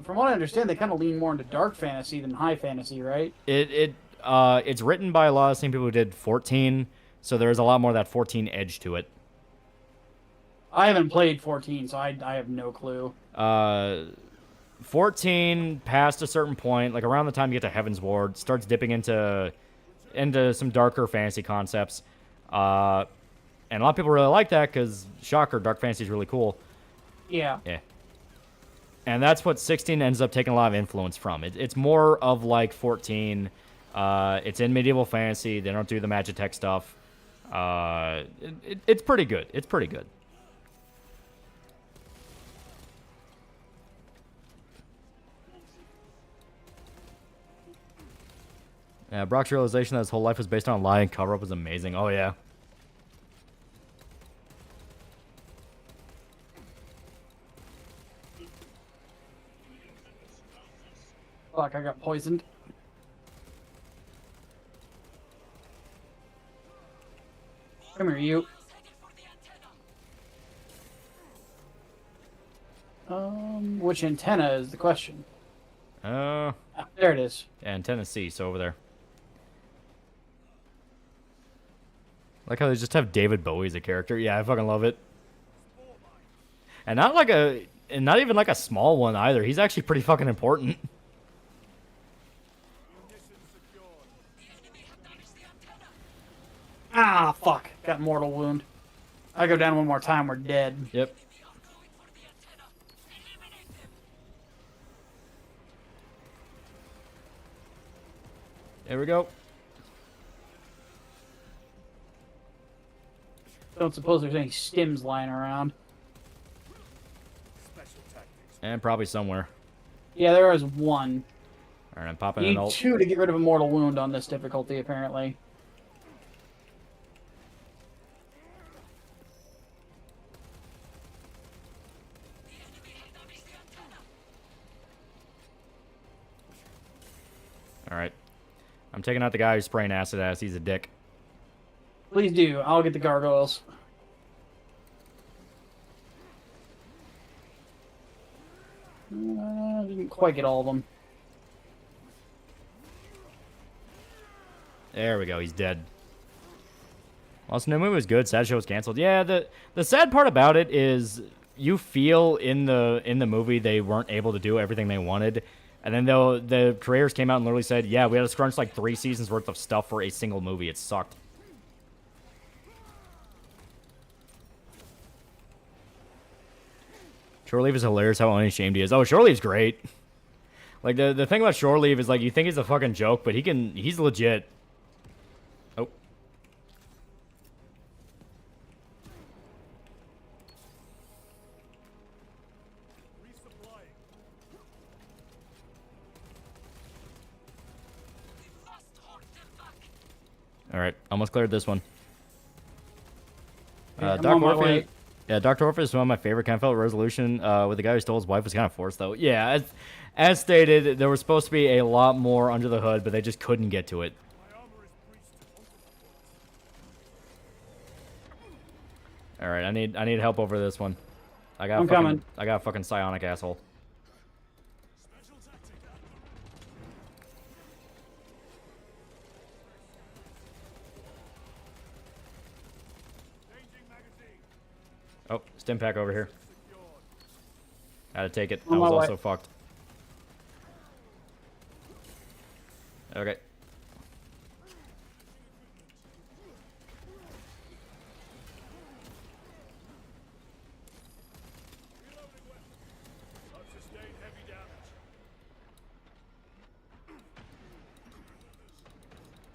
From what I understand, they kind of lean more into dark fantasy than high fantasy, right? It's written by a lot of the same people who did 14, so there's a lot more of that 14 edge to it. I haven't played 14, so I have no clue. 14, past a certain point, like around the time you get to Heaven's Ward, starts dipping into some darker fantasy concepts. And a lot of people really like that because, shocker, dark fantasy is really cool. Yeah. Yeah. And that's what 16 ends up taking a lot of influence from. It's more of like 14. It's in medieval fantasy. They don't do the Magitech stuff. It's pretty good. It's pretty good. Yeah, Brock's realization that his whole life was based on a lie and cover-up was amazing. Oh, yeah. Fuck, I got poisoned. Come here, you. Which antenna is the question? Ah, there it is. Antenna C, so over there. Like how they just have David Bowie as a character. Yeah, I fucking love it. And not like and not even like a small one either. He's actually pretty fucking important. Ah, fuck. Got mortal wound. I go down one more time, we're dead. Yep. There we go. Don't suppose there's any stims lying around. And probably somewhere. Yeah, there is one. Alright, I'm popping You an need ult. 2 to get rid of a mortal wound on this difficulty, apparently. Alright. I'm taking out the guy who's spraying acid at us. He's a dick. Please do. I'll get the gargoyles. Didn't quite get all of them. There we go. He's dead. Well, so the movie was good. Sad show was canceled. Yeah, the sad part about it is you feel in the movie they weren't able to do everything they wanted. And then the creators came out and literally said, yeah, we had to scrunch like 3 seasons worth of stuff for a single movie. It sucked. Shore Leave is hilarious how unashamed he is. Oh, Shore Leave's great. Like, the thing about Shore Leave is, like, you think he's a fucking joke, but he's legit. Oh. Alright, almost cleared this one. Yeah, I'm on my way. Yeah, Dr. Orpheus is one of my favorite. Kind of felt resolution with the guy who stole his wife was kind of forced, though. Yeah, as stated, there was supposed to be a lot more under the hood, but they just couldn't get to it. All right, I need help over this one. I'm coming. I got a fucking psionic asshole. Oh, stim pack over here. Had to take it. I was also fucked. Okay.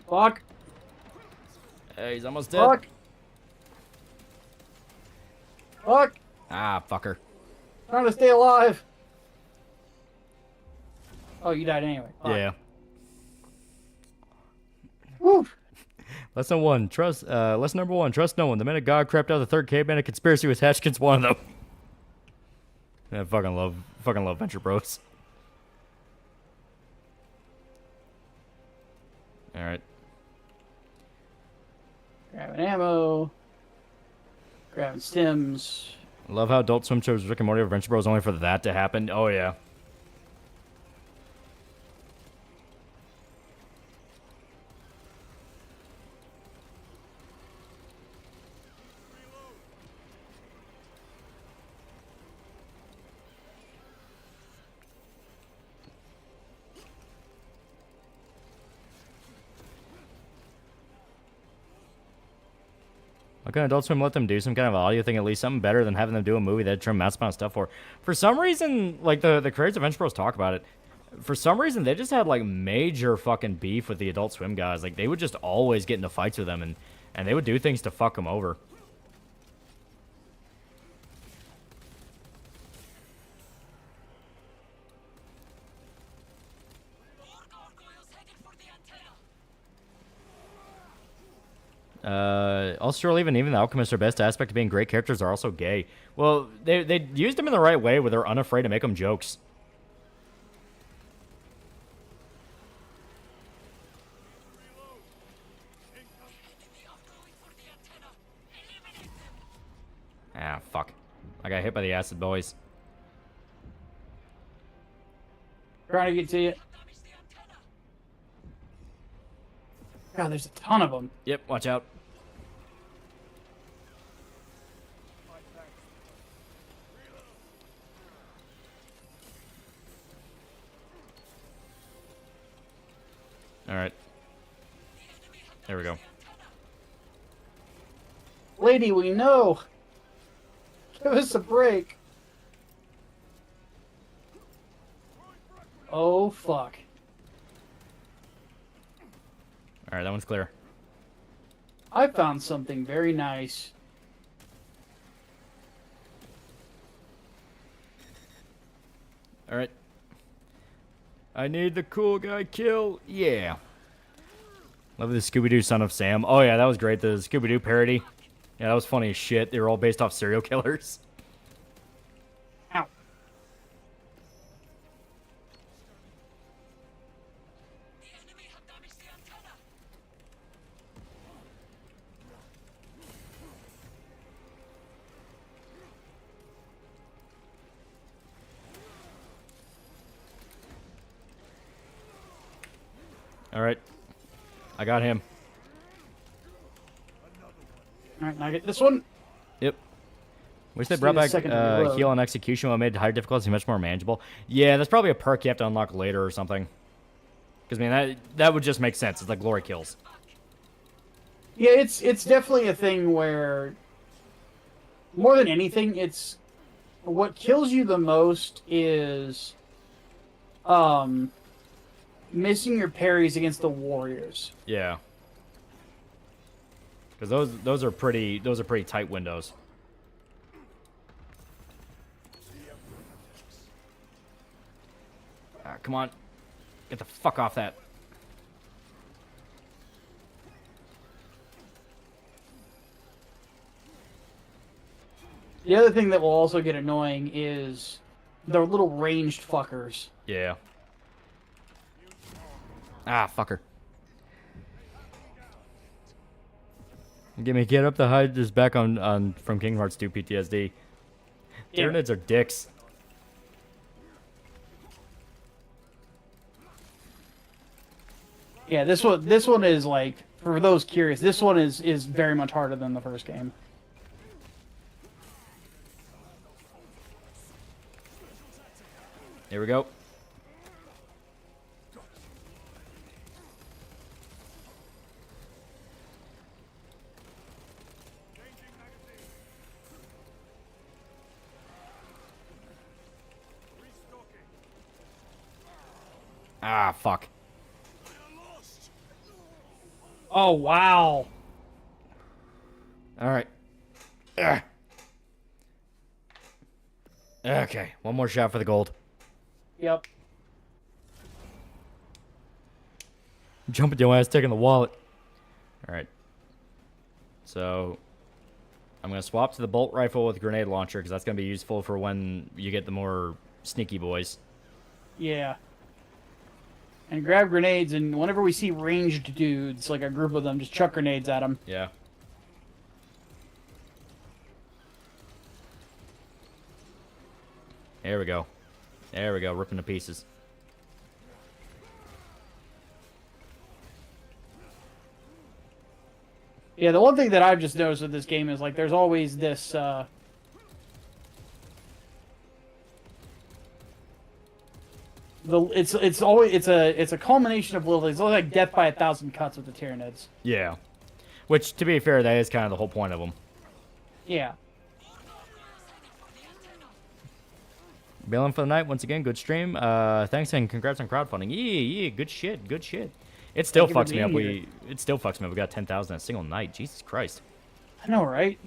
Fuck. Hey, he's almost dead. Fuck. Fuck. Ah, fucker. Trying to stay alive. Oh, you died anyway. Fuck. Yeah. Woo. Lesson number one, trust no one. The minute God crept out of the third caveman, a conspiracy was hatched against one of them. I fucking love Venture Bros. Alright. Grabbing ammo. Grabbing stims. Love how Adult Swim chose Rick and Morty over Venture Bros only for that to happen. Oh, yeah. Why couldn't Adult Swim let them do some kind of audio thing, at least something better than having them do a movie that trim mass amount of stuff for? For some reason, like the creators of Venture Bros talk about it, for some reason they just had like major fucking beef with the Adult Swim guys. Like they would just always get into fights with them and they would do things to fuck them over. Also, even the alchemists, their best aspect of being great characters are also gay. Well, they used them in the right way, where they're unafraid to make them jokes. Ah, fuck. I got hit by the acid boys. Trying to get to you. God, there's a ton of them. Yep, watch out. Alright. There we go. Lady, we know. Give us a break. Oh, fuck. Alright, that one's clear. I found something very nice. Alright. I need the cool guy kill. Yeah. Love the Scooby-Doo Son of Sam. Oh yeah, that was great. The Scooby-Doo parody. Yeah, that was funny as shit. They were all based off serial killers. Ow. Alright. I got him. Alright, now get this one. Yep. Wish they Just brought need a back second to reload. heal and execution while made higher difficulty much more manageable. Yeah, that's probably a perk you have to unlock later or something. Because, I mean, that would just make sense. It's like glory kills. Yeah, it's definitely a thing where, more than anything, it's what kills you the most is missing your parries against the warriors. Yeah. Because those are pretty tight windows. Come on. Get the fuck off that. The other thing that will also get annoying is the little ranged fuckers. Yeah. Ah, fucker. Get up the hide just back on from Kingdom Hearts 2 PTSD. Tyranids are dicks. Yeah, this one is like, for those curious, this one is very much harder than the first game. Here we go. Ah, fuck. Oh, wow. All right. Ugh. Okay, one more shot for the gold. Yep. Jump at your ass, taking the wallet. All right. So, I'm going to swap to the bolt rifle with grenade launcher because that's going to be useful for when you get the more sneaky boys. Yeah. And grab grenades, and whenever we see ranged dudes, like a group of them, just chuck grenades at them. Yeah. There we go. There we go, ripping to pieces. Yeah, the one thing that I've just noticed with this game is, like, there's always this, it's a culmination of little things. It's like death by 1,000 cuts with the Tyranids. Yeah. Which, to be fair, that is kind of the whole point of them. Yeah. Bailing for the night once again. Good stream. Thanks and congrats on crowdfunding. Yeah, good shit. Good shit. It still fucks me up. It still fucks me up. We got 10,000 in a single night. Jesus Christ. I know, right?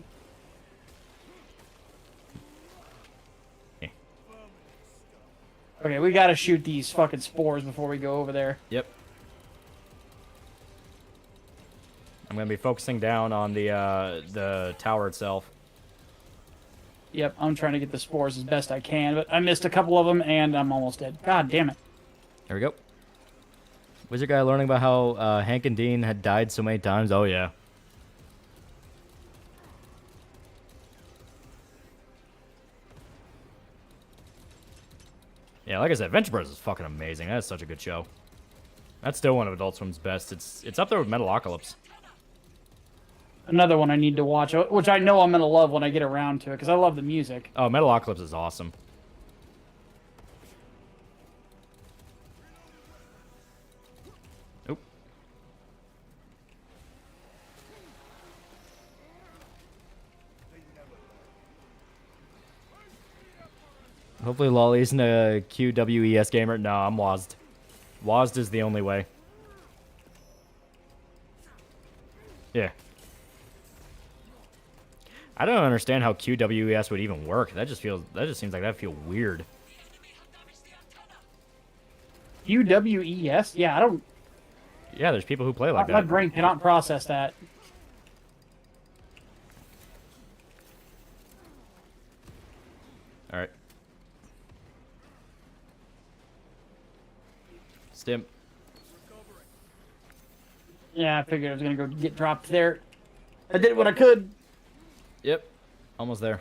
Okay, we gotta shoot these fucking spores before we go over there. Yep. I'm gonna be focusing down on the tower itself. Yep, I'm trying to get the spores as best I can, but I missed a couple of them, and I'm almost dead. God damn it. There we go. Wizard guy learning about how Hank and Dean had died so many times. Oh, yeah. Yeah, like I said, Venture Bros is fucking amazing. That's such a good show. That's still one of Adult Swim's best. It's up there with Metalocalypse. Another one I need to watch, which I know I'm going to love when I get around to it, because I love the music. Oh, Metalocalypse is awesome. Oop. Hopefully Lolly isn't a QWES gamer. No, I'm WASD. WASD is the only way. Yeah. I don't understand how QWES would even work. That just seems like that'd feel weird. QWES? Yeah, I don't... Yeah, there's people who play like that. My brain cannot process that. Alright. Stim. Yeah, I figured I was going to go get dropped there. I did what I could. Yep. Almost there.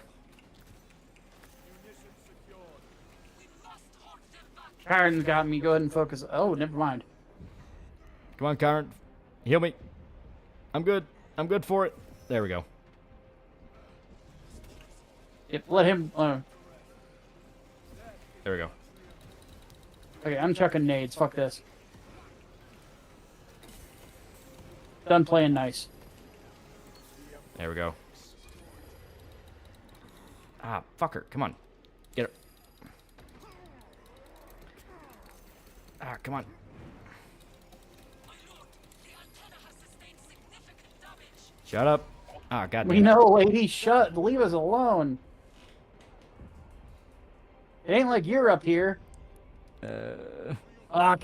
Kyron's got me. Go ahead and focus. Oh, never mind. Come on, Kyron. Heal me. I'm good. I'm good for it. There we go. Yep, let him... There we go. Okay, I'm chucking nades. Fuck this. Done playing nice. There we go. Ah, fucker. Come on. Get her. Ah, come on. Shut up. Ah, goddamn. We know, lady. Shut. Leave us alone. It ain't like you're up here. Fuck.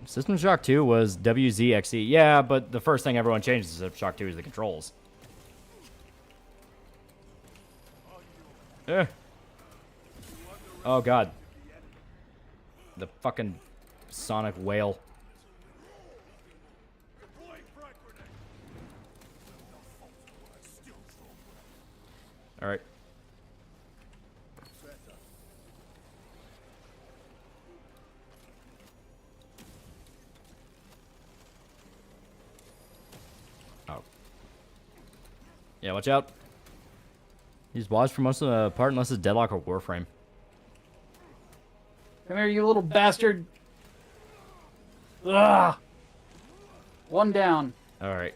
System Shock 2 was WZXE. Yeah, but the first thing everyone changes to System Shock 2 is the controls. Oh, God. The fucking sonic whale. Alright. Oh. Yeah, watch out. He's watched for most of the part unless it's Deadlock or Warframe. Come here, you little bastard. Ugh. One down. Alright.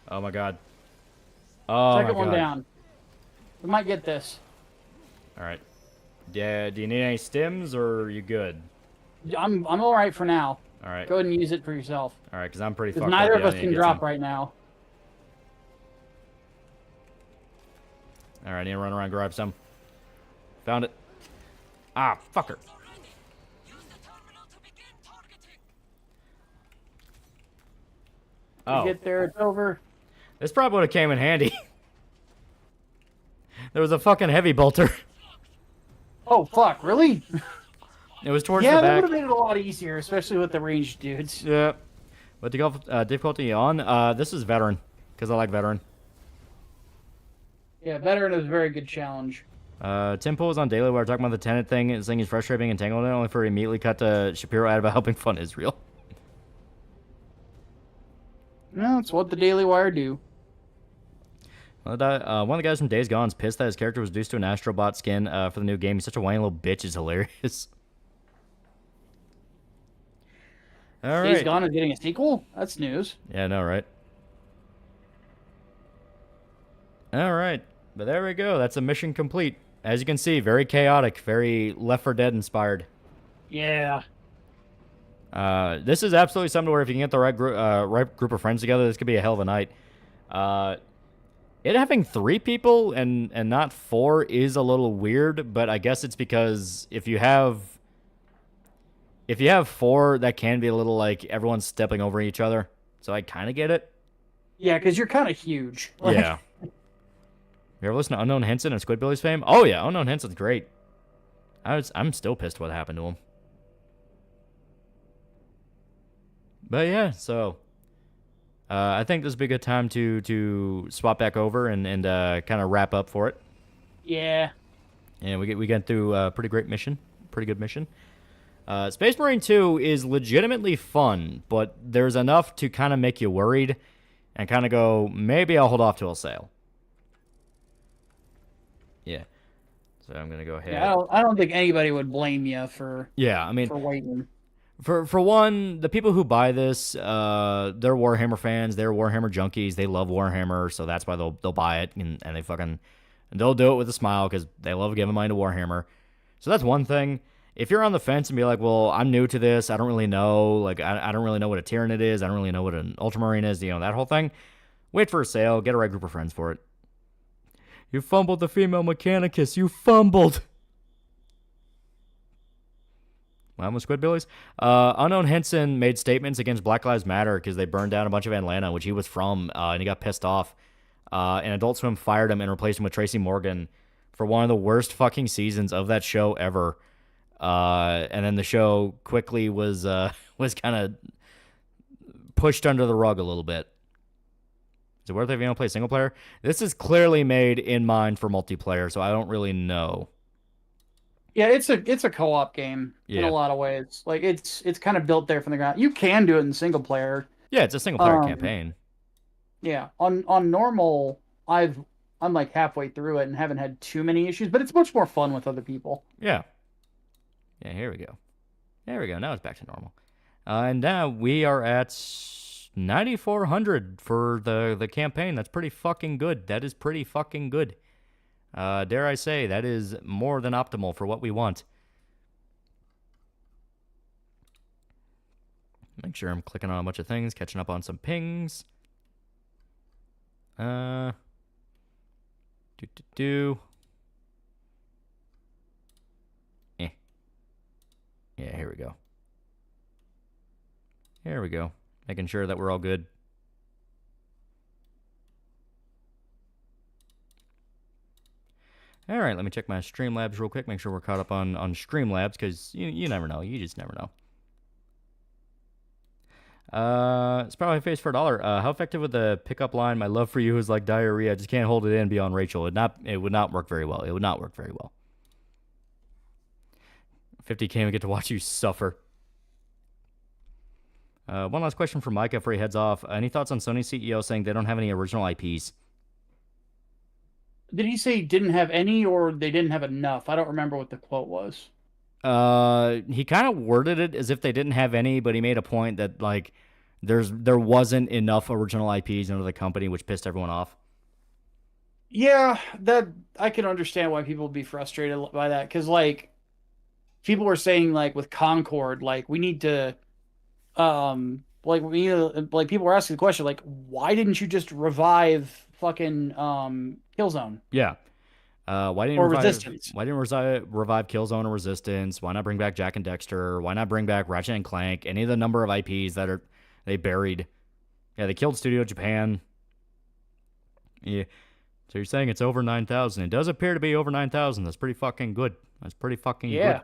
Oh my god. Oh Second my one god. down. We might get this. Alright. Yeah, do you need any stims or are you good? I'm alright for now. Alright. Go ahead and use it for yourself. Alright, because I'm pretty fucked Because up. neither of Yeah, I us need can to get drop some. right now. Alright, I need to run around and grab some. Found it. Ah, fucker. Oh. Get there, it's over. This probably would have came in handy. There was a fucking heavy bolter. Oh, fuck, really? It was towards Yeah, the that back. would have made it a lot easier, especially with the ranged dudes. Yeah. What difficulty on? This is veteran, because I like veteran. Yeah, veteran is a very good challenge. Tim Pool was on Daily Wire talking about the tenant thing, saying he's frustrated being entangled in it, only for immediately cut to Shapiro ad about helping fund Israel. No, it's what the Daily Wire do. One of the guys from Days Gone's pissed that his character was reduced to an Astrobot skin for the new game. He's such a whiny little bitch. It's hilarious. All right. Days Gone is getting a sequel? That's news. Yeah, I know, right? All right. But there we go. That's a mission complete. As you can see, very chaotic, very Left 4 Dead inspired. Yeah. This is absolutely something where if you can get the right group of friends together, this could be a hell of a night. It having 3 people and not 4 is a little weird, but I guess it's because if you have 4, that can be a little like everyone's stepping over each other. So I kind of get it. Yeah, because you're kind of huge. Like, Yeah. You ever listen to Unknown Henson and Squidbillies fame? Oh yeah, Unknown Henson's great. I'm still pissed what happened to him. But yeah, so I think this would be a good time to swap back over and kind of wrap up for it. Yeah. And we got through a pretty good mission. Space Marine 2 is legitimately fun, but there's enough to kind of make you worried and kind of go, maybe I'll hold off till a sale. Yeah. So I'm gonna go ahead. Yeah, I don't think anybody would blame you for. Yeah, I mean, for waiting. For one, the people who buy this, they're Warhammer fans, they're Warhammer junkies, they love Warhammer, so that's why they'll buy it and they'll do it with a smile because they love giving money to Warhammer. So that's one thing. If you're on the fence and be like, well, I'm new to this, I don't really know, like I don't really know what a Tyranid is, I don't really know what an Ultramarine is, that whole thing. Wait for a sale, get a right group of friends for it. You fumbled the female Mechanicus. You fumbled. Well, with Squidbillies. Unknown Henson made statements against Black Lives Matter because they burned down a bunch of Atlanta, which he was from, and he got pissed off. And Adult Swim fired him and replaced him with Tracy Morgan for one of the worst fucking seasons of that show ever. And then the show quickly was kind of pushed under the rug a little bit. Is it worth it if you don't play single player? This is clearly made in mind for multiplayer, so I don't really know. Yeah, it's a co-op game in a lot of ways. Like it's kind of built there from the ground. You can do it in single player. Yeah, it's a single player campaign. Yeah, on normal, I'm like halfway through it and haven't had too many issues, but it's much more fun with other people. Yeah. Yeah, here we go. There we go. Now it's back to normal. And now we are at 9,400 for the campaign. That's pretty fucking good. That is pretty fucking good. Dare I say, that is more than optimal for what we want. Make sure I'm clicking on a bunch of things, catching up on some pings. Yeah, here we go. Here we go. Making sure that we're all good. All right, let me check my Streamlabs real quick. Make sure we're caught up on Streamlabs because you never know. You just never know. It's probably face for $1. How effective would the pickup line, "My love for you is like diarrhea, I just can't hold it in," be on Rachel? It would not work very well. It would not work very well. 50K, we get to watch you suffer. One last question from Micah before he heads off. Any thoughts on Sony CEO saying they don't have any original IPs? Did he say he didn't have any or they didn't have enough? I don't remember what the quote was. He kind of worded it as if they didn't have any, but he made a point that like there wasn't enough original IPs under the company, which pissed everyone off. Yeah, that I can understand why people would be frustrated by that because like people were saying like with Concord, like we need to like people were asking the question like why didn't you just revive fucking Killzone? Yeah. Why didn't Resistance? Why didn't revive Killzone or Resistance? Why not bring back Jak and Dexter? Why not bring back Ratchet and Clank? Any of the number of IPs that they buried? Yeah, they killed Studio Japan. Yeah. So you're saying it's over 9,000? It does appear to be over 9,000. That's pretty fucking good. That's pretty fucking good. You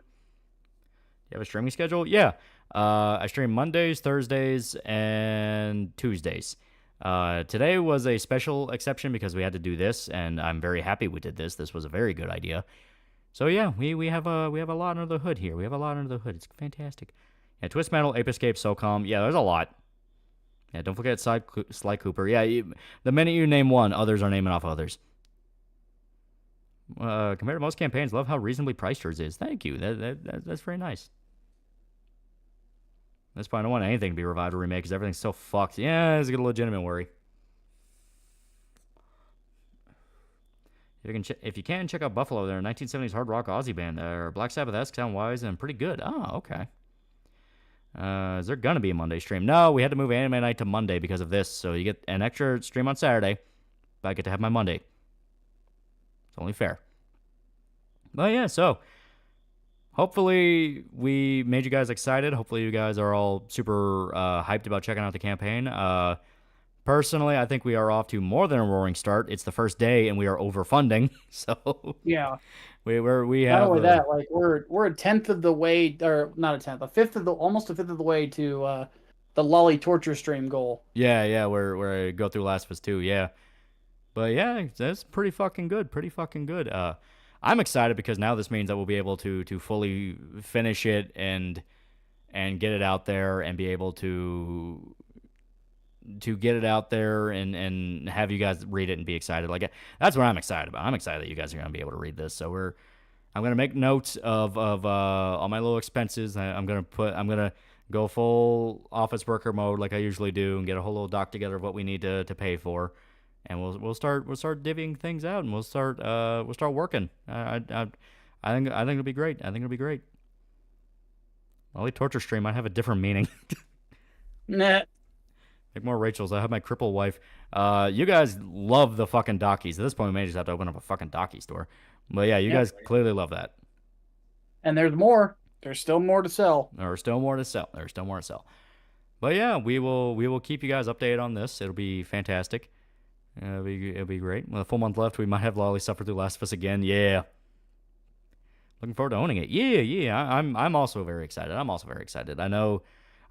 have a streaming schedule? Yeah. I stream Mondays, Thursdays, and Tuesdays. Today was a special exception because we had to do this, and I'm very happy we did this. This was a very good idea. So yeah, we have a lot under the hood here. We have a lot under the hood. It's fantastic. Yeah, Twist Metal, Ape Escape, SOCOM. Yeah, there's a lot. Yeah, don't forget Sly Cooper. Yeah, the minute you name one, others are naming off others. Compared to most campaigns, love how reasonably priced yours is. Thank you. That's very nice. That's fine. I don't want anything to be revived or remade because everything's so fucked. Yeah, it's a legitimate worry. If you can, check out Buffalo. They're a 1970s hard rock Aussie band. They're Black Sabbath-esque sound-wise and pretty good. Oh, okay. Is there going to be a Monday stream? No, we had to move Anime Night to Monday because of this, so you get an extra stream on Saturday. I get to have my Monday. It's only fair. But yeah, so hopefully we made you guys excited. Hopefully you guys are all super hyped about checking out the campaign. Personally, I think we are off to more than a roaring start. It's the first day, and we are overfunding. So yeah, we have not only that, like we're a tenth of the way, or not a tenth, almost a fifth of the way to the Loli torture stream goal. Yeah, where I go through Last of Us 2, yeah. But yeah, that's pretty fucking good. I'm excited because now this means that we'll be able to fully finish it and get it out there and be able to get it out there and have you guys read it and be excited. Like, that's what I'm excited about. I'm excited that you guys are going to be able to read this. So I'm going to make notes of all my little expenses. I'm going to go full office worker mode like I usually do and get a whole little doc together of what we need to pay for. And we'll start divvying things out, and we'll start working. I think it'll be great. Loli torture stream might have a different meaning. Nah. Like more Rachel's. I have my cripple wife. You guys love the fucking dockies. At this point, we may just have to open up a fucking docky store. But yeah, you guys clearly love that. And there's more. There's still more to sell. There's still more to sell. But yeah, we will keep you guys updated on this. It'll be fantastic. It'll be great. With a full month left, we might have Loli suffer through Last of Us again. Yeah. Looking forward to owning it. Yeah. I'm also very excited. I know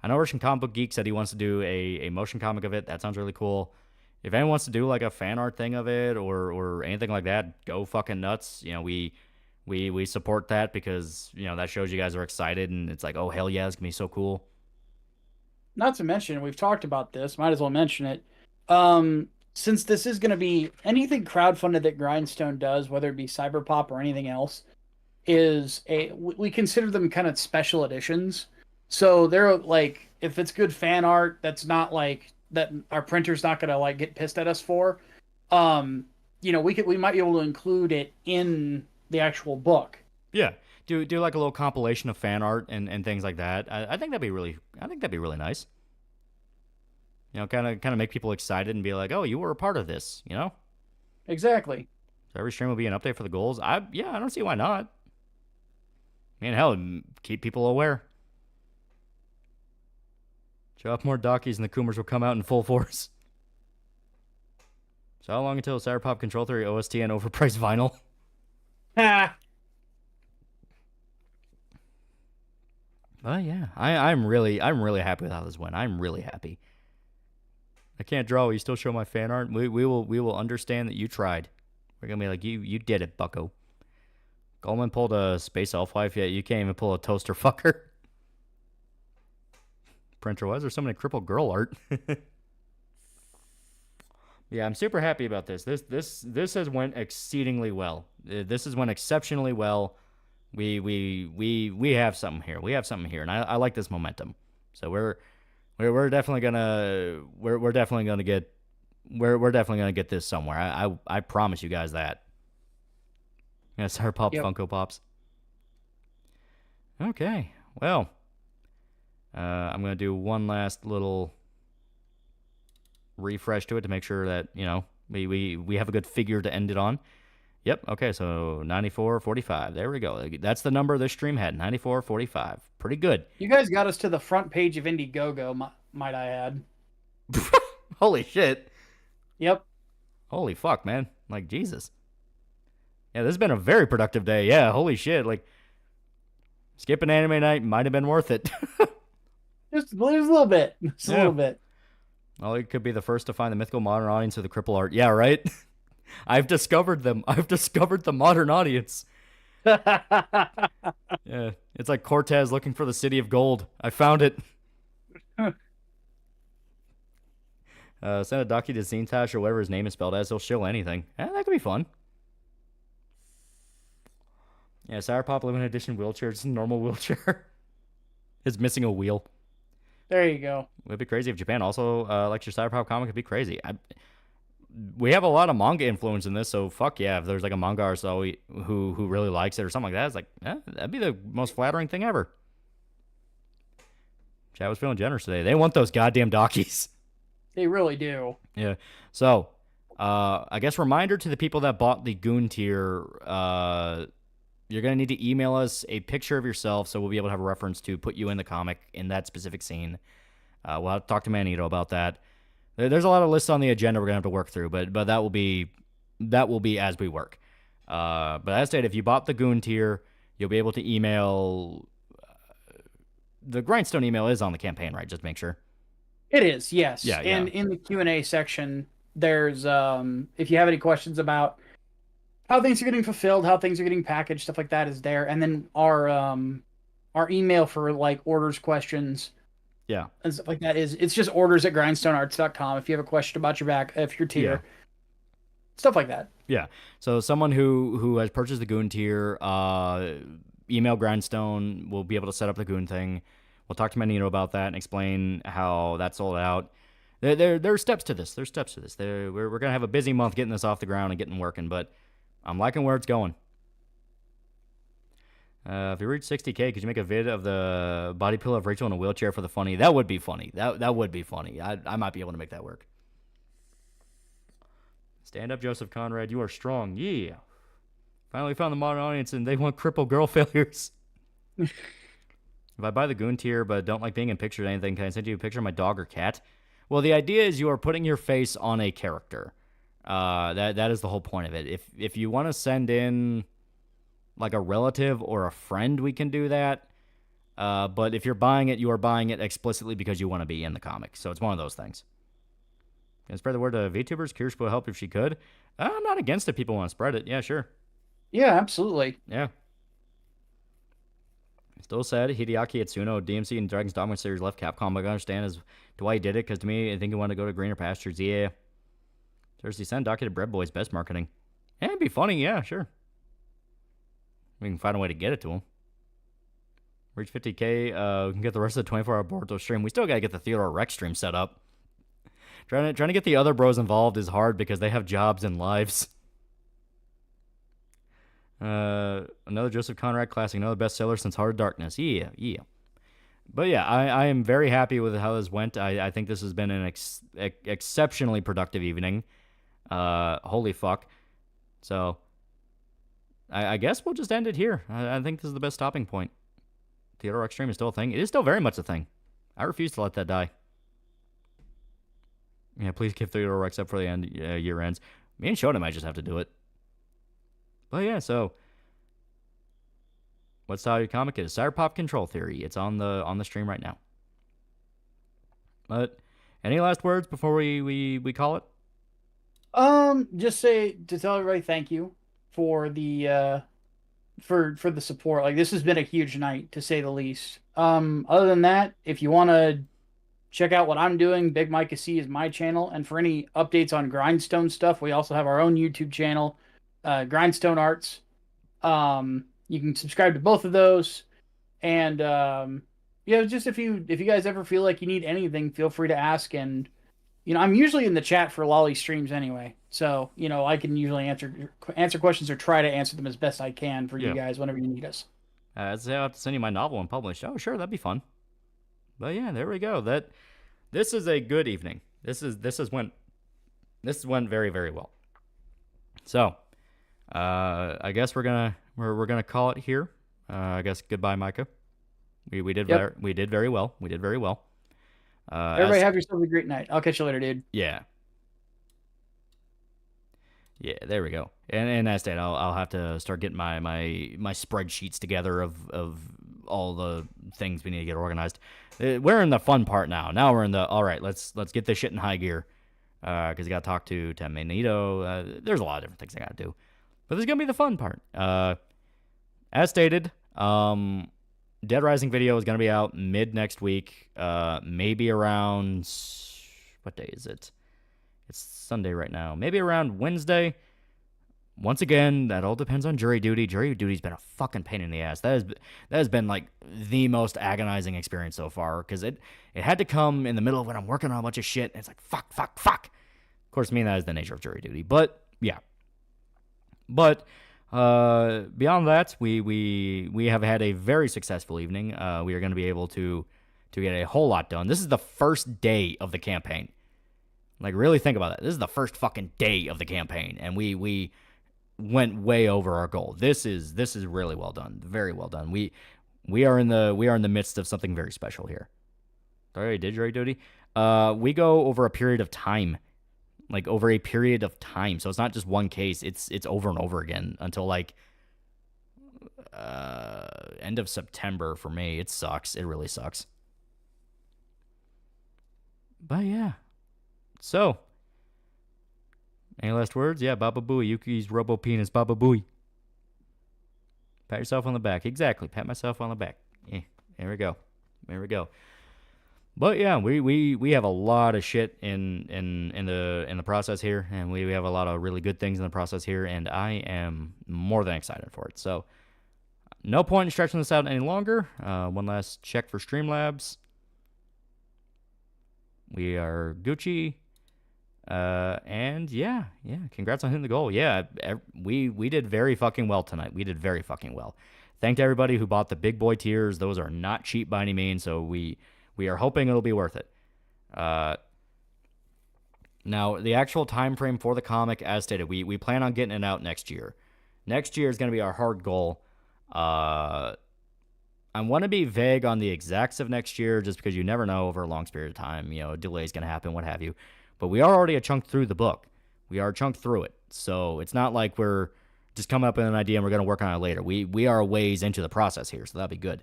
Russian Comic Book Geek said he wants to do a motion comic of it. That sounds really cool. If anyone wants to do like a fan art thing of it or anything like that, go fucking nuts. You know, we support that because, you know, that shows you guys are excited and it's like, oh hell yeah, it's gonna be so cool. Not to mention, we've talked about this, might as well mention it. Since this is going to be anything crowdfunded that Grindstone does, whether it be CyberP0P or anything else, we consider them kind of special editions. So they're like, if it's good fan art, that's not like that our printer's not going to like get pissed at us for. You know, we might be able to include it in the actual book. Yeah, do like a little compilation of fan art and things like that. I think that'd be really nice. You know, kind of make people excited and be like, oh, you were a part of this, you know? Exactly. So every stream will be an update for the goals. I don't see why not. I mean, hell, keep people aware. Show off more dockies and the Coomers will come out in full force. So how long until CyberP0P Control Theory OST and overpriced vinyl? Ha! But yeah, I'm really happy with how this went. I'm really happy. I can't draw. Will you still show my fan art? We will understand that you tried. We're gonna be like, you did it, bucko. Goldman pulled a space elf wife, yet you can't even pull a toaster fucker. Printer, why is there so many crippled girl art? Yeah, I'm super happy about this. This has went exceedingly well. This has went exceptionally well. We have something here. And I like this momentum. So we're definitely gonna get this somewhere. I promise you guys that. Yeah, CyberP0P Funko Pops. Okay, well, I'm gonna do one last little refresh to it to make sure that, you know, we have a good figure to end it on. Yep. Okay. So 94.45. There we go. That's the number this stream had. 94.45. Pretty good. You guys got us to the front page of Indiegogo, might I add. Holy shit. Yep. Holy fuck, man. Like, Jesus. Yeah, this has been a very productive day. Yeah, holy shit. Like, skipping anime night might have been worth it. Just a little bit. Just a little bit. Well, it could be the first to find the mythical modern audience of the cripple art. Yeah, right? I've discovered them. I've discovered the modern audience. Yeah, it's like Cortez looking for the city of gold. I found it. Send a docu to Zintash or whatever his name is spelled as. He'll show anything. That could be fun. Yeah, CyberP0P limited edition wheelchair. It's a normal wheelchair. It's missing a wheel. There you go. It'd be crazy if Japan also likes your CyberP0P comic. It'd be crazy. We have a lot of manga influence in this, so fuck yeah. If there's like a manga artist who really likes it or something like that, it's like, that'd be the most flattering thing ever. Chat was feeling generous today. They want those goddamn dockies. They really do. Yeah. So, I guess reminder to the people that bought the Goon tier, you're going to need to email us a picture of yourself so we'll be able to have a reference to put you in the comic in that specific scene. We'll have to talk to Manito about that. There's a lot of lists on the agenda we're going to have to work through, but that will be as we work. But as stated, if you bought the Goon tier, you'll be able to email... the Grindstone email is on the campaign, right? Just make sure. It is, yes. Yeah, and in the Q&A section, there's if you have any questions about how things are getting fulfilled, how things are getting packaged, stuff like that is there. And then our email for like orders, questions, and stuff like that it's just orders@grindstonearts.com. If you have a question about your tier, stuff like that. Yeah. So someone who has purchased the Goon tier, email Grindstone. We'll be able to set up the Goon thing. We'll talk to Manito about that and explain how that's sold out. There are steps to this. We're going to have a busy month getting this off the ground and getting working, but I'm liking where it's going. If you reach 60K, could you make a vid of the body pillow of Rachel in a wheelchair for the funny? That would be funny. That would be funny. I might be able to make that work. Stand up, Joseph Conrad. You are strong. Yeah. Finally found the modern audience, and they want crippled girl failures. If I buy the Goon tier but don't like being in pictures or anything, can I send you a picture of my dog or cat? Well, the idea is you are putting your face on a character. That is the whole point of it. If you want to send in like a relative or a friend, we can do that. But if you're buying it, you are buying it explicitly because you want to be in the comic. So it's one of those things. Can I spread the word to VTubers? Kirsch will help if she could. I'm not against it. People want to spread it. Yeah, sure. Yeah, absolutely. Yeah. Still said, Hideaki Itsuno, DMC and Dragon's Dogma series left Capcom. I understand as to why he did it, because to me, I think he wanted to go to greener pastures. Yeah. Thursday, send Documented Bread Boys best marketing. Yeah, it'd be funny. Yeah, sure. We can find a way to get it to him. Reach 50K. We can get the rest of the 24-hour Boruto stream. We still got to get the Theodore Rex stream set up. Trying to get the other bros involved is hard because they have jobs and lives. Another Joseph Conrad classic, another bestseller since Heart of Darkness. Yeah. But yeah, I am very happy with how this went. I think this has been an exceptionally productive evening. Holy fuck. So, I guess we'll just end it here. I think this is the best stopping point. Theodore Extreme is still a thing. It is still very much a thing. I refuse to let that die. Yeah, please give Theodore Rex up for the year ends. Me and Shonen might just have to do it. But yeah, so what style your comic is? CYBERP0P Control Theory. It's on the stream right now. But any last words before we call it? Just say to tell everybody thank you for the for the support. Like, this has been a huge night to say the least. Other than that, if you want to check out what I'm doing, Big Mike C is my channel, and for any updates on Grindstone stuff, we also have our own YouTube channel, Grindstone Arts. You can subscribe to both of those, and just if you guys ever feel like you need anything, feel free to ask. And I'm usually in the chat for Loli streams anyway, so I can usually answer questions or try to answer them as best I can for you guys whenever you need us. I'll have to send you my novel and publish. Oh, sure, that'd be fun. But yeah, there we go. This is a good evening. This went very, very well. So, I guess we're gonna call it here. I guess goodbye, Micah. We did very well. We did very well. Everybody have yourself a great night. I'll catch you later, dude. Yeah. Yeah, there we go. And as that, I'll have to start getting my spreadsheets together of all the things we need to get organized. We're in the fun part now. Now we're in the all right. Let's get this shit in high gear. Because you got to talk to Tim Manito. There's a lot of different things I got to do, but this is gonna be the fun part. As stated, Dead Rising video is gonna be out mid next week. Maybe around what day is it? It's Sunday right now. Maybe around Wednesday. Once again, that all depends on jury duty. Jury duty's been a fucking pain in the ass. That has been like the most agonizing experience so far, because it had to come in the middle of when I'm working on a bunch of shit, and it's like fuck. Of course, that is the nature of jury duty. But yeah. But beyond that, we have had a very successful evening. We are going to be able to get a whole lot done. This is the first day of the campaign. Like, really think about that. This is the first fucking day of the campaign, and we went way over our goal. This is really well done. Very well done. We are in the midst of something very special here. Sorry, did you, Duty? We go over a period of time. Like, over a period of time. So it's not just one case. It's over and over again until, like, end of September for me. It sucks. It really sucks. But, yeah. So, any last words? Yeah, Baba Booey. Yuki's Robo Penis. Baba Booey. Pat yourself on the back. Exactly. Pat myself on the back. Yeah, there we go. There we go. But yeah, we have a lot of shit in the process here, and we have a lot of really good things in the process here, and I am more than excited for it. So, no point in stretching this out any longer. One last check for Streamlabs. We are Gucci. And yeah, congrats on hitting the goal. Yeah, we did very fucking well tonight. We did very fucking well. Thank to everybody who bought the big boy tiers. Those are not cheap by any means, so we are hoping it'll be worth it. Now, the actual time frame for the comic, as stated, we plan on getting it out next year. Next year is going to be our hard goal. I want to be vague on the exacts of next year, just because you never know over a long period of time. You know, a delay is going to happen, what have you. But we are already a chunk through the book. We are a chunk through it. So it's not like we're just coming up with an idea and we're going to work on it later. We are a ways into the process here, so that'll be good.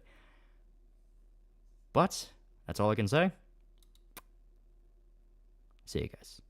But that's all I can say. See you guys.